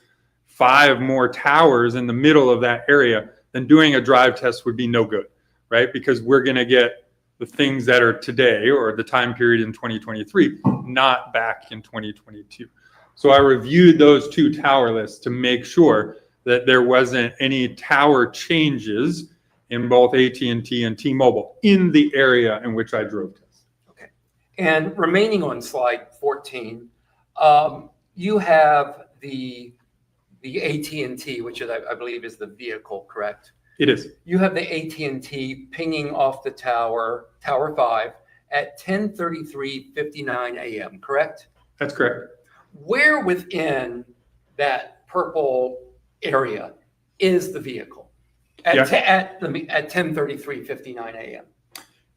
5 more towers in the middle of that area, then doing a drive test would be no good, right? Because we're going to get the things that are today or the time period in 2023, not back in 2022. So I reviewed those two tower lists to make sure that there wasn't any tower changes in both AT&T and T-Mobile in the area in which I drove test. Okay. And remaining on slide 14, you have the AT&T, which is, I believe is the vehicle, correct? It is. You have the AT&T pinging off the tower 5 at 10:33:59 a.m., correct? That's correct. Where within that purple area is the vehicle at 10:33:59 a.m.?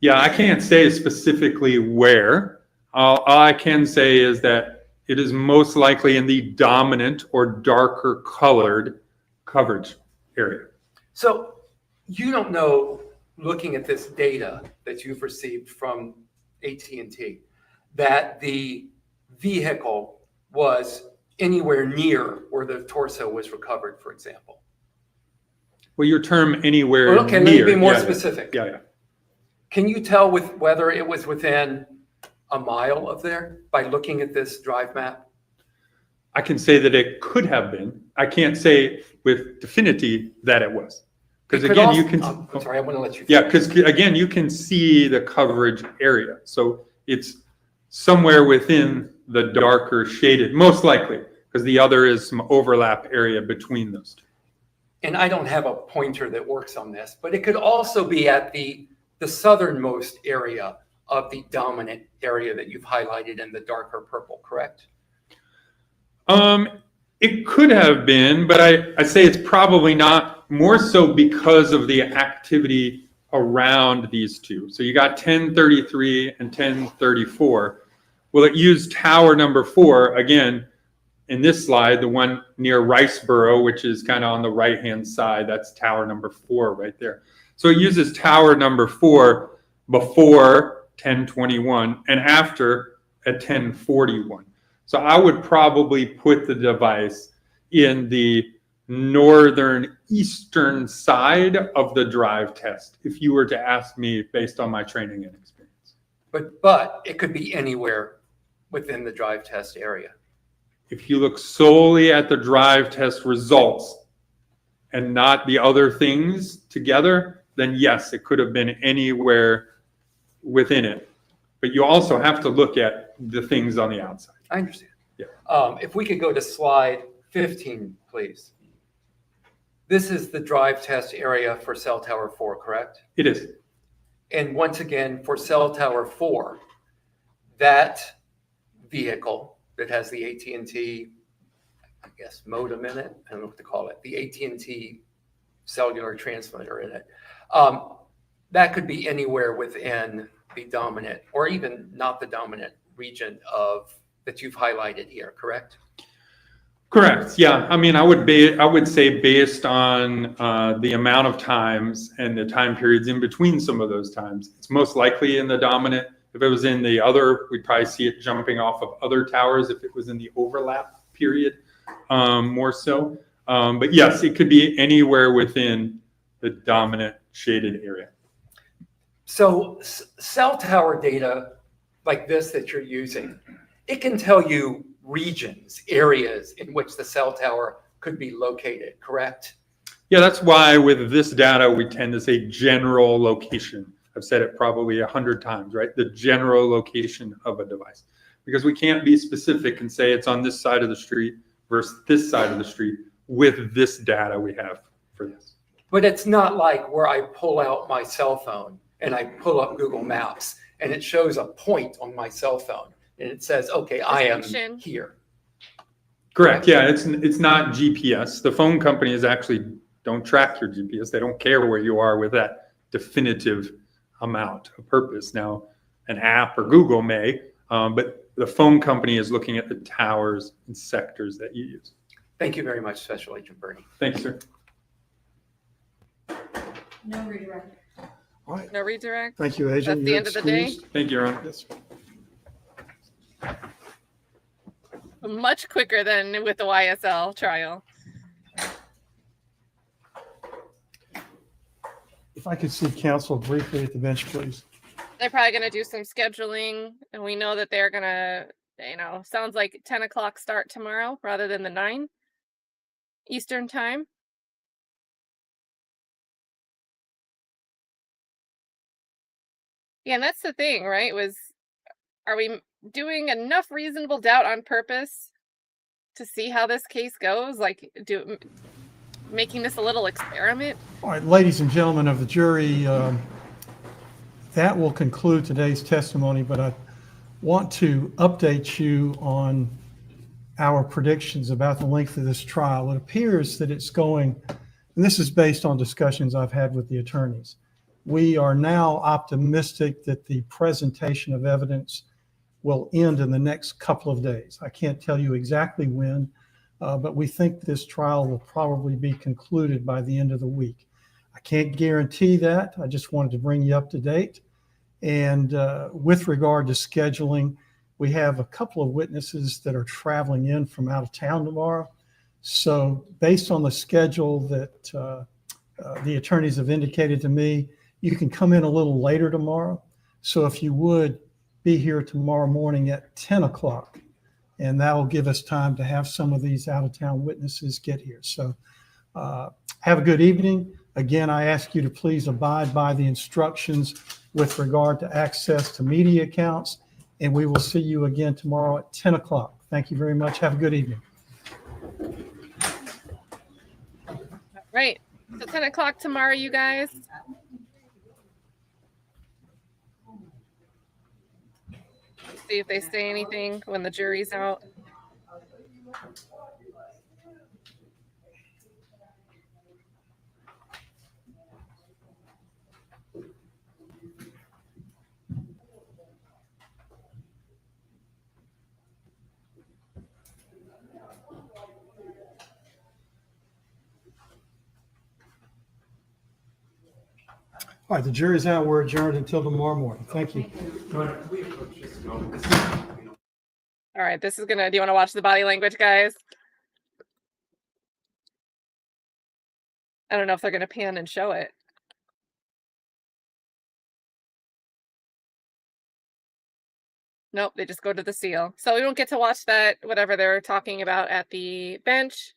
Yeah, I can't say specifically where. All I can say is that it is most likely in the dominant or darker colored coverage area. So you don't know, looking at this data that you've received from AT&T, that the vehicle was anywhere near where the torso was recovered, for example? Well, your term anywhere near. Okay, let me be more specific. Yeah. Can you tell whether it was within a mile of there by looking at this drive map? I can say that it could have been. I can't say with definity that it was. Because again, you can. I'm sorry, I want to let you. Yeah, because again, you can see the coverage area. So it's somewhere within the darker shaded, most likely, because the other is some overlap area between those two. And I don't have a pointer that works on this, but it could also be at the the southernmost area of the dominant area that you've highlighted in the darker purple, correct? It could have been, but I say it's probably not, more so because of the activity around these two. So you got 1033 and 1034. Well, it used tower number 4, again, in this slide, the one near Riceboro, which is kind of on the right-hand side, that's tower number 4 right there. So it uses tower number 4 before 1021 and after at 1041. So I would probably put the device in the northern eastern side of the drive test, if you were to ask me based on my training and experience. But it could be anywhere within the drive test area. If you look solely at the drive test results and not the other things together, then yes, it could have been anywhere within it. But you also have to look at the things on the outside. I understand. Yeah. If we could go to slide 15, please. This is the drive test area for cell tower 4, correct? It is. And once again, for cell tower 4, that vehicle that has the AT&T, I guess, modem in it, I don't know what to call it, the AT&T cellular transmitter in it, that could be anywhere within the dominant or even not the dominant region of that you've highlighted here, correct? Correct. Yeah. I mean, I would say based on the amount of times and the time periods in between some of those times, it's most likely in the dominant. If it was in the other, we'd probably see it jumping off of other towers if it was in the overlap period, more so. But yes, it could be anywhere within the dominant shaded area. So cell tower data like this that you're using, it can tell you regions, areas in which the cell tower could be located, correct? Yeah, that's why with this data, we tend to say general location. I've said it probably 100 times, right? The general location of a device. Because we can't be specific and say it's on this side of the street versus this side of the street with this data we have for this. But it's not like where I pull out my cell phone and I pull up Google Maps and it shows a point on my cell phone and it says, okay, I am here. Correct. Yeah, it's not GPS. The phone companies actually don't track your GPS. They don't care where you are with that definitive amount of purpose. Now, an app or Google may, but the phone company is looking at the towers and sectors that you use. Thank you very much, Special Agent Bernie. Thank you, sir. No redirect. All right. No redirect? Thank you, Agent. That's the You're end of the day? excused. Thank you, Your Honor. Yes. Much quicker than with the YSL trial. If I could see counsel briefly at the bench, please. They're probably going to do some scheduling, and we know that they're going to, sounds like 10 o'clock start tomorrow rather than the 9 Eastern time. Yeah, and that's the thing, right? Are we doing enough reasonable doubt on purpose to see how this case goes? Like, making this a little experiment? All right, ladies and gentlemen of the jury, that will conclude today's testimony, but I want to update you on our predictions about the length of this trial. It appears that it's going, and this is based on discussions I've had with the attorneys. We are now optimistic that the presentation of evidence will end in the next couple of days. I can't tell you exactly when, but we think this trial will probably be concluded by the end of the week. I can't guarantee that. I just wanted to bring you up to date. And with regard to scheduling, we have a couple of witnesses that are traveling in from out of town tomorrow. So based on the schedule that the attorneys have indicated to me, you can come in a little later tomorrow. So if you would be here tomorrow morning at 10 o'clock, and that will give us time to have some of these out-of-town witnesses get here. So have a good evening. Again, I ask you to please abide by the instructions with regard to access to media accounts, and we will see you again tomorrow at 10 o'clock. Thank you very much. Have a good evening. Right. So 10 o'clock tomorrow, you guys. see if they say anything when the jury's out. All right, the jury's out. We're adjourned until tomorrow morning. Thank you. All right, this is gonna, do you want to watch the body language, guys? I don't know if they're gonna pan and show it. Nope, they just go to the seal. So we don't get to watch that, whatever they're talking about at the bench.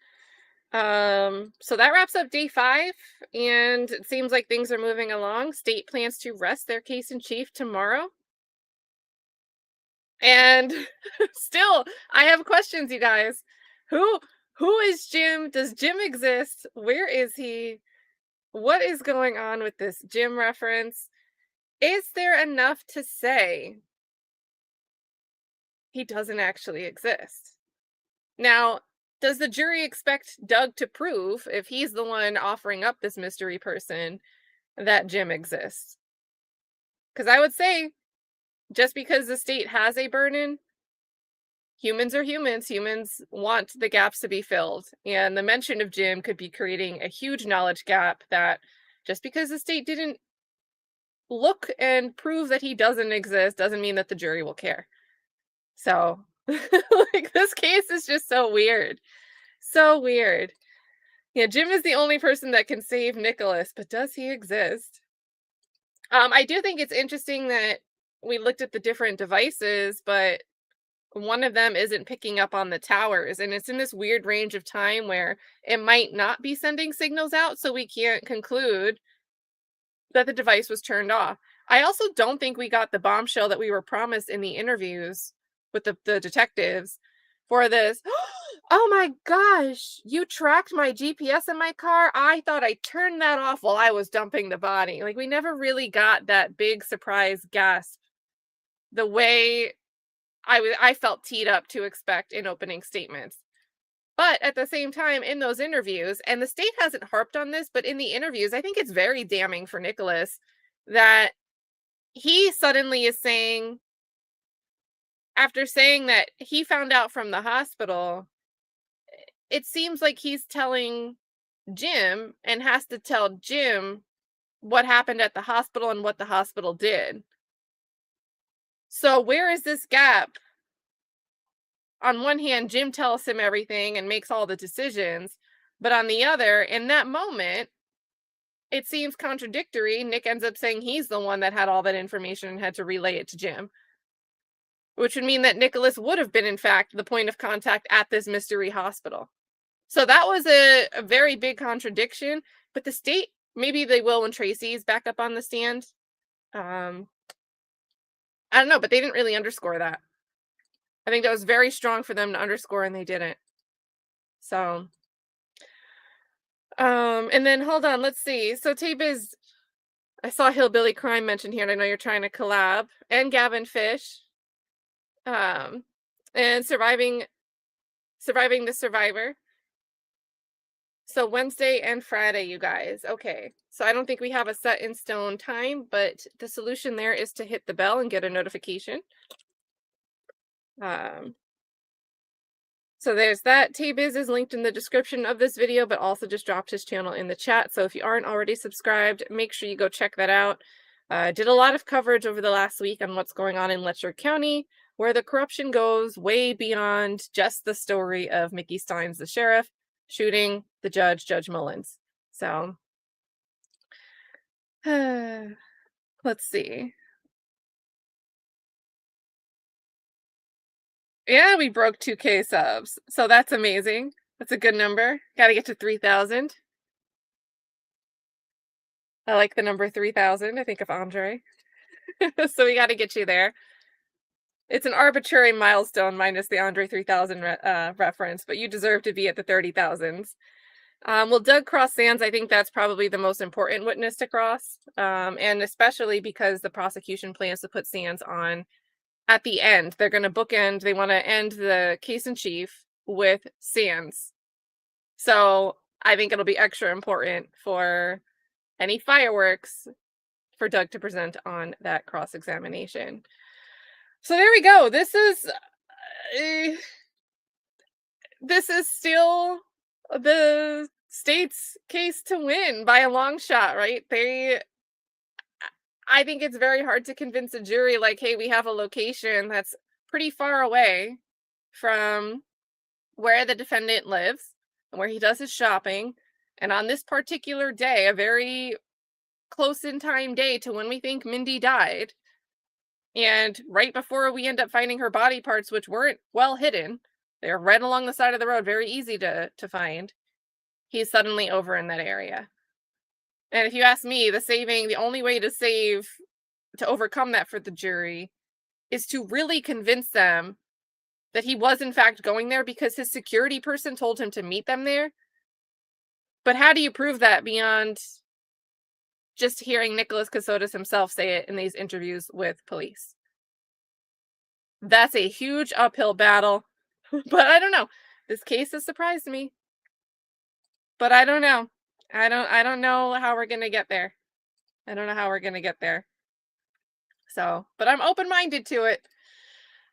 So that wraps up day 5, and it seems like things are moving along. State plans to rest their case in chief tomorrow. And still, I have questions, you guys. Who is Jim? Does Jim exist? Where is he? What is going on with this Jim reference? Is there enough to say he doesn't actually exist? Now, does the jury expect Doug to prove, if he's the one offering up this mystery person, that Jim exists? Because I would say, just because the state has a burden, humans are humans. Humans want the gaps to be filled. And the mention of Jim could be creating a huge knowledge gap that just because the state didn't look and prove that he doesn't exist doesn't mean that the jury will care. So, like, this case is just so weird. So weird. Yeah, Jim is the only person that can save Nicholas, but does he exist? I do think it's interesting that we looked at the different devices, but one of them isn't picking up on the towers, and it's in this weird range of time where it might not be sending signals out, so we can't conclude that the device was turned off. I also don't think we got the bombshell that we were promised in the interviews with the detectives for this. Oh my gosh, you tracked my GPS in my car? I thought I turned that off while I was dumping the body. Like, we never really got that big surprise gasp the way I felt teed up to expect in opening statements. But at the same time, in those interviews, and the state hasn't harped on this, but in the interviews, I think it's very damning for Nicholas that he suddenly is saying, after saying that he found out from the hospital, it seems like he's telling Jim and has to tell Jim what happened at the hospital and what the hospital did. So where is this gap? On one hand, Jim tells him everything and makes all the decisions, but on the other, in that moment, it seems contradictory. Nick ends up saying he's the one that had all that information and had to relay it to Jim, which would mean that Nicholas would have been, in fact, the point of contact at this mystery hospital. So that was a very big contradiction, but the state, maybe they will when Tracy's back up on the stand. I don't know, but they didn't really underscore that. I think that was very strong for them to underscore, and they didn't. So, and then hold on, let's see. So Tabiz, I saw Hillbilly Crime mentioned here, and I know you're trying to collab, and Gavin Fish, and surviving the survivor. So Wednesday and Friday, you guys. Okay. So I don't think we have a set in stone time, but the solution there is to hit the bell and get a notification. So there's that. Tabiz is linked in the description of this video, but also just dropped his channel in the chat. So if you aren't already subscribed, make sure you go check that out. Did a lot of coverage over the last week on what's going on in Letcher County, where the corruption goes way beyond just the story of Mickey Steins, the sheriff, shooting the judge, Judge Mullins. So let's see. Yeah, we broke 2K subs. So that's amazing. That's a good number. Got to get to 3,000. I like the number 3,000. I think of Andre. So we got to get you there. It's an arbitrary milestone minus the Andre 3000 reference, but you deserve to be at the 30,000s. Well, Doug crossed Sands. I think that's probably the most important witness to cross, and especially because the prosecution plans to put Sands on at the end, they're going to bookend, they want to end the case in chief with Sands. So I think it'll be extra important for any fireworks for Doug to present on that cross-examination. So there we go. This is still the state's case to win by a long shot, right? I think it's very hard to convince a jury, like, hey, we have a location that's pretty far away from where the defendant lives and where he does his shopping. And on this particular day, a very close in time day to when we think Mindi died, and right before we end up finding her body parts, which weren't well hidden, they're right along the side of the road, very easy to find, he's suddenly over in that area. And if you ask me, the only way to overcome that for the jury is to really convince them that he was in fact going there because his security person told him to meet them there. But how do you prove that beyond just hearing Nicholas Kassotis himself say it in these interviews with police? That's a huge uphill battle. But I don't know. This case has surprised me. But I don't know. I don't know how we're gonna get there. I don't know how we're gonna get there. So, but I'm open-minded to it.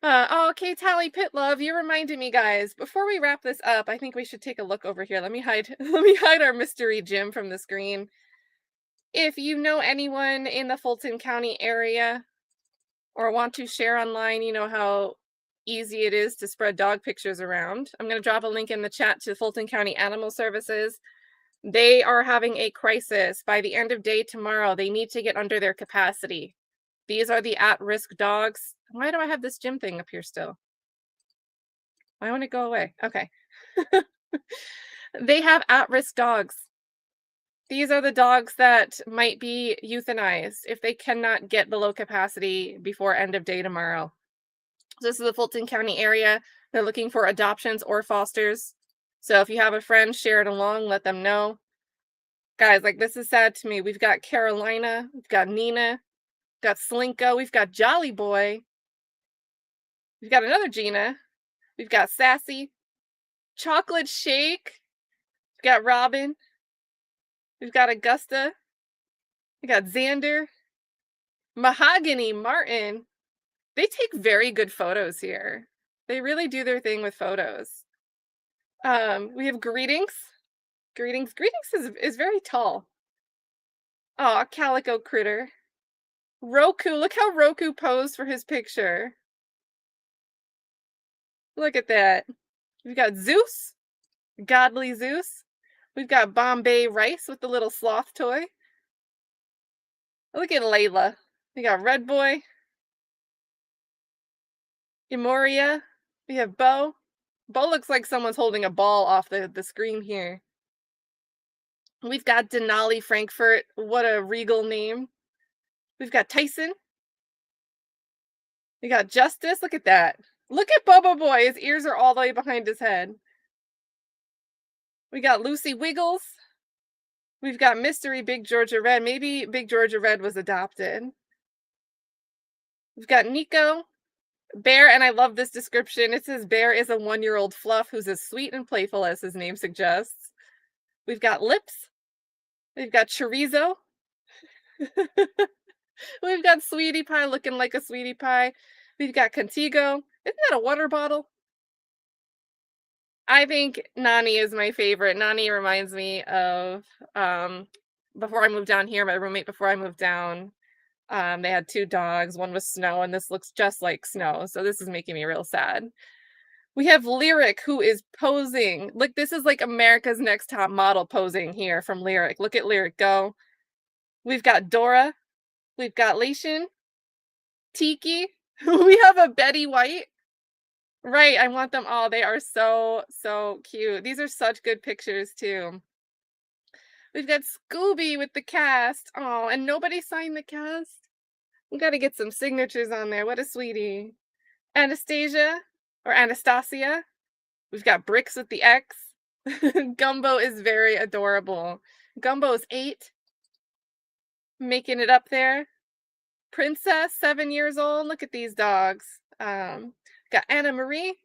Okay, Tally Pit Love, you reminded me, guys. Before we wrap this up, I think we should take a look over here. Let me hide our mystery Jim from the screen. If you know anyone in the Fulton County area or want to share online, you know how easy it is to spread dog pictures around. I'm going to drop a link in the chat to Fulton County Animal Services. They are having a crisis. By the end of day tomorrow, they need to get under their capacity. These are the at-risk dogs. Why do I have this Jim thing up here still? Why won't it go away? Okay. They have at-risk dogs. These are the dogs that might be euthanized if they cannot get below capacity before end of day tomorrow. This is the Fulton County area. They're looking for adoptions or fosters. So if you have a friend, share it along, let them know. Guys, like, this is sad to me. We've got Carolina, we've got Nina, we've got Slinko, we've got Jolly Boy, we've got another Gina, we've got Sassy, Chocolate Shake, we've got Robin, we've got Augusta, we got Xander, Mahogany, Martin. They take very good photos here. They really do their thing with photos. We have Greetings. Greetings is very tall. Oh, Calico Critter. Roku, look how Roku posed for his picture. Look at that. We've got Zeus, Godly Zeus. We've got Bombay Rice with the little sloth toy. Look at Layla. We got Red Boy. Emoria. We have Bo. Bo looks like someone's holding a ball off the screen here. We've got Denali Frankfurt. What a regal name. We've got Tyson. We got Justice. Look at that. Look at Bubba Boy. His ears are all the way behind his head. We got Lucy Wiggles. We've got Mystery Big Georgia Red. Maybe Big Georgia Red was adopted. We've got Nico. Bear, and I love this description. It says Bear is a 1-year-old fluff who's as sweet and playful as his name suggests. We've got Lips. We've got Chorizo. We've got Sweetie Pie looking like a Sweetie Pie. We've got Contigo. Isn't that a water bottle? I think Nani is my favorite. Nani reminds me of before I moved down here, my roommate before I moved down. They had 2 dogs. One was Snow, and this looks just like Snow. So this is making me real sad. We have Lyric, who is posing. Look, this is like America's Next Top Model posing here from Lyric. Look at Lyric go. We've got Dora. We've got Lation. Tiki. We have a Betty White. Right, I want them all. They are so, so cute. These are such good pictures, too. We've got Scooby with the cast. Oh, and nobody signed the cast. We got to get some signatures on there. What a sweetie. Anastasia or Anastasia. We've got Bricks with the X. Gumbo is very adorable. Gumbo is 8. Making it up there. Princess, 7 years old. Look at these dogs. Got Anna Marie.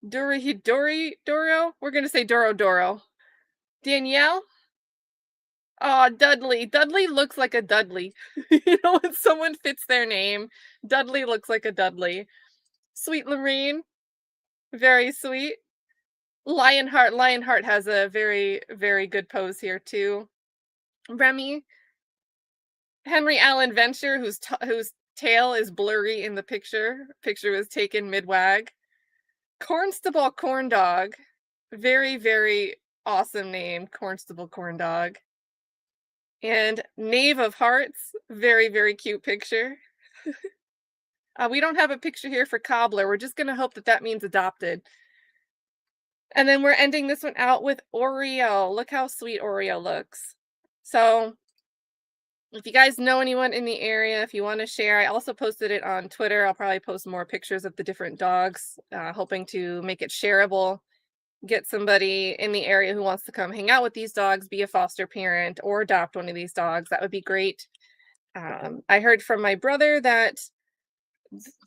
Doro. We're going to say Doro. Danielle. Oh, Dudley. Dudley looks like a Dudley. You know, when someone fits their name, Dudley looks like a Dudley. Sweet Lorraine. Very sweet. Lionheart. Lionheart has a very, very good pose here, too. Remy. Henry Allen Venture, whose tail is blurry in the picture. Picture was taken mid-wag. Cornstable Corn Dog. Very, very awesome name, Cornstable Corn Dog. And Knave of Hearts. Very, very cute picture. We don't have a picture here for Cobbler. We're just going to hope that that means adopted. And then we're ending this one out with Oreo. Look how sweet Oreo looks. So if you guys know anyone in the area, if you want to share, I also posted it on Twitter. I'll probably post more pictures of the different dogs, hoping to make it shareable. Get somebody in the area who wants to come hang out with these dogs, be a foster parent, or adopt one of these dogs. That would be great. I heard from my brother that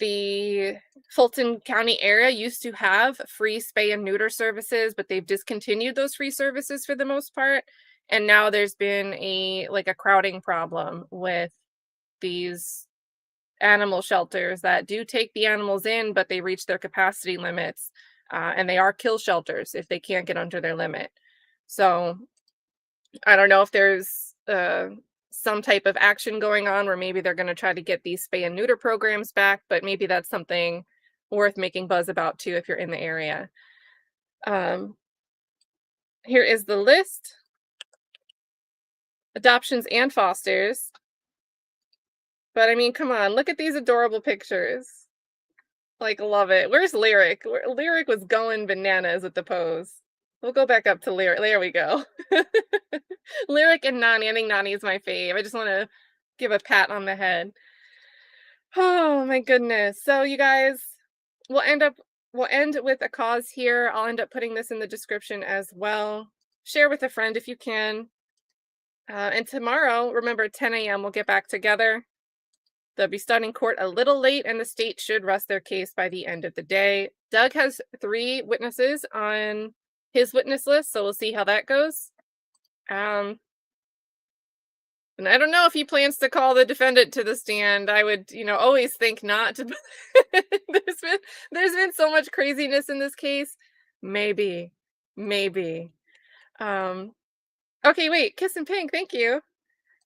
the Fulton County area used to have free spay and neuter services, but they've discontinued those free services for the most part. And now there's been a crowding problem with these animal shelters that do take the animals in, but they reach their capacity limits. And they are kill shelters if they can't get under their limit. So I don't know if there's some type of action going on where maybe they're going to try to get these spay and neuter programs back, but maybe that's something worth making buzz about too if you're in the area. Here is the list. Adoptions and fosters. But I mean, come on, look at these adorable pictures. Like, love it. Where's Lyric? Lyric was going bananas with the pose. We'll go back up to Lyric. There we go. Lyric and Nani. I think Nani is my fave. I just want to give a pat on the head. Oh my goodness. So you guys, we'll end with a cause here. I'll end up putting this in the description as well. Share with a friend if you can. And tomorrow, remember 10 a.m. we'll get back together. They'll be starting court a little late, and the state should rest their case by the end of the day. Doug has 3 witnesses on his witness list, so we'll see how that goes. And I don't know if he plans to call the defendant to the stand. I would, always think not. There's been so much craziness in this case. Maybe. Okay, wait. Kiss and Pink, thank you.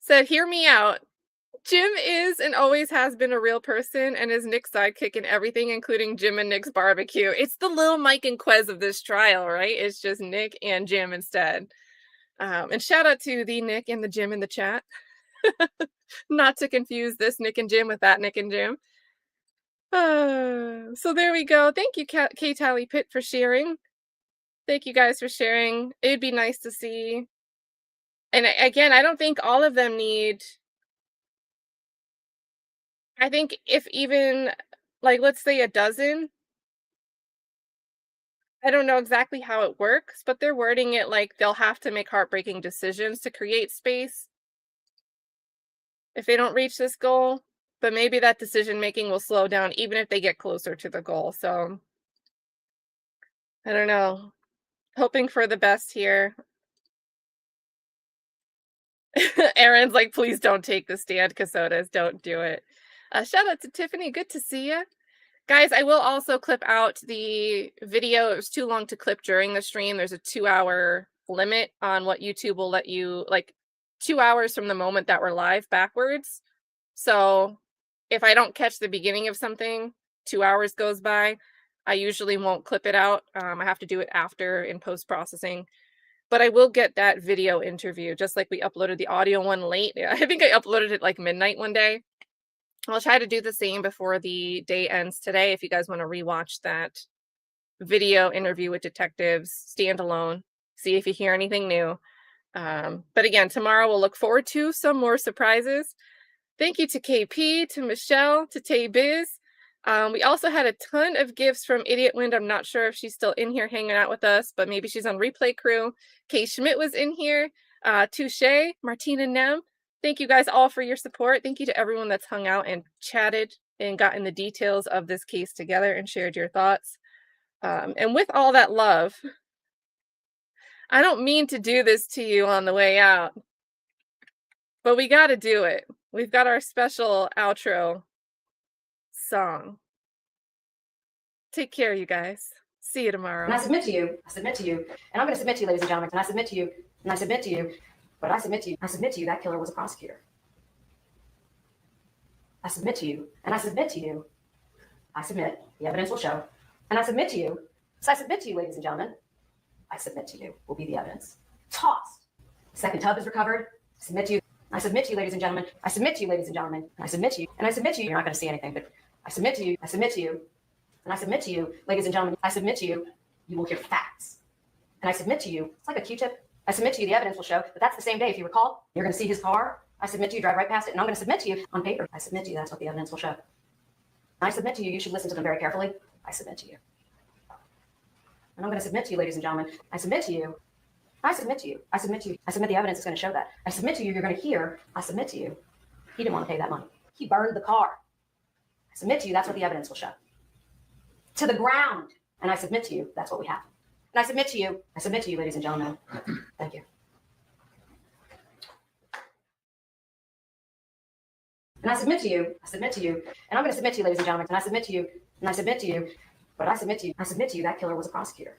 Said, hear me out. Jim is and always has been a real person and is Nick's sidekick in everything, including Jim and Nick's barbecue. It's the little Mike and Quez of this trial, right? It's just Nick and Jim instead. And shout out to the Nick and the Jim in the chat. Not to confuse this Nick and Jim with that Nick and Jim. So there we go. Thank you, K Tally Pitt, for sharing. Thank you guys for sharing. It'd be nice to see. And again, I don't think all of them need... I think if even, let's say a dozen, I don't know exactly how it works, but they're wording it like they'll have to make heartbreaking decisions to create space if they don't reach this goal. But maybe that decision making will slow down even if they get closer to the goal. So I don't know. Hoping for the best here. Aaron's like, please don't take the stand, Kassotis. Don't do it. Shout out to Tiffany. Good to see you. Guys, I will also clip out the video. It was too long to clip during the stream. There's a 2-hour limit on what YouTube will let you, 2 hours from the moment that we're live backwards. So if I don't catch the beginning of something, 2 hours goes by, I usually won't clip it out. I have to do it after in post-processing. But I will get that video interview, just like we uploaded the audio one late. I think I uploaded it midnight one day. I'll try to do the same before the day ends today if you guys want to rewatch that video interview with detectives, standalone, see if you hear anything new. But again, tomorrow we'll look forward to some more surprises. Thank you to KP, to Michelle, to Tay Biz. We also had a ton of gifts from Idiot Wind. I'm not sure if she's still in here hanging out with us, but maybe she's on replay crew. Kay Schmidt was in here. Touche, Martina Nem. Thank you guys all for your support. Thank you to everyone that's hung out and chatted and gotten the details of this case together and shared your thoughts. And with all that love, I don't mean to do this to you on the way out, but we got to do it. We've got our special outro song. Take care, you guys. See you tomorrow. And I submit to you, and I'm going to submit to you, ladies and gentlemen, and I submit to you, and I submit to you, but I submit to you, that killer was a prosecutor. I submit to you, and I submit to you, I submit, the evidence will show, and I submit to you, so I submit to you, ladies and gentlemen, I submit to you, will be the evidence. Tossed. Second tub is recovered, I submit to you, I submit to you, ladies and gentlemen, I submit to you, ladies and gentlemen, and I submit to you, and I submit to you, you're not going to see anything, but I submit to you, and I submit to you, ladies and gentlemen, I submit to you, you will hear facts. And I submit to you, it's like a Q-tip, I submit to you, the evidence will show, but that's the same day, if you recall, you're going to see his car, I submit to you, drive right past it, and I'm going to submit to you on paper. I submit to you, that's what the evidence will show. I submit to you, you should listen to them very carefully. I submit to you. And I'm going to submit to you, ladies and gentlemen, I submit to you, I submit to you, I submit to you, I submit the evidence is going to show that. I submit to you, you're going to hear, I submit to you, he didn't want to pay that money. He burned the car. I submit to you, that's what the evidence will show. To the ground. And I submit to you, that's what we have. And I submit to you, ladies and gentlemen. Thank you. And I submit to you, and I'm going to submit to you, ladies and gentlemen, and I submit to you, but I submit to you, that killer was a prosecutor.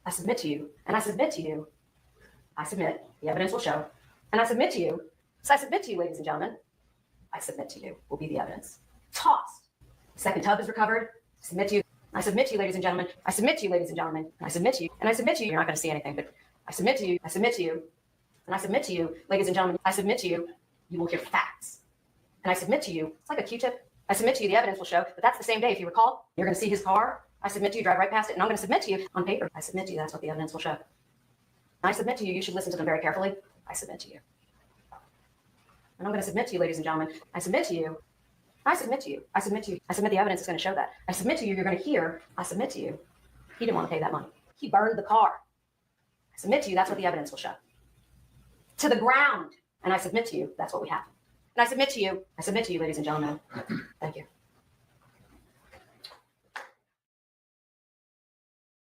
I submit to you, and I submit to you, I submit, the evidence will show, and I submit to you, so I submit to you, ladies and gentlemen, I submit to you, will be the evidence. Tossed. Second tub is recovered, I submit to you, I submit to you, ladies and gentlemen, I submit to you, ladies and gentlemen, I submit to you, and I submit to you, you're not going to see anything, but I submit to you, and I submit to you, ladies and gentlemen, I submit to you, you will hear facts. And I submit to you, it's like a Q-tip, I submit to you, the evidence will show, but that's the same day, if you recall, you're going to see his car, I submit to you, drive right past it, and I'm going to submit to you on paper. I submit to you, that's what the evidence will show. I submit to you, you should listen to them very carefully. I submit to you. And I'm going to submit to you, ladies and gentlemen, I submit to you, I submit to you, I submit to you, I submit the evidence is going to show that. I submit to you, you're going to hear, I submit to you, he didn't want to pay that money. He burned the car. I submit to you, that's what the evidence will show. To the ground. And I submit to you, that's what we have. And I submit to you, ladies and gentlemen. Thank you.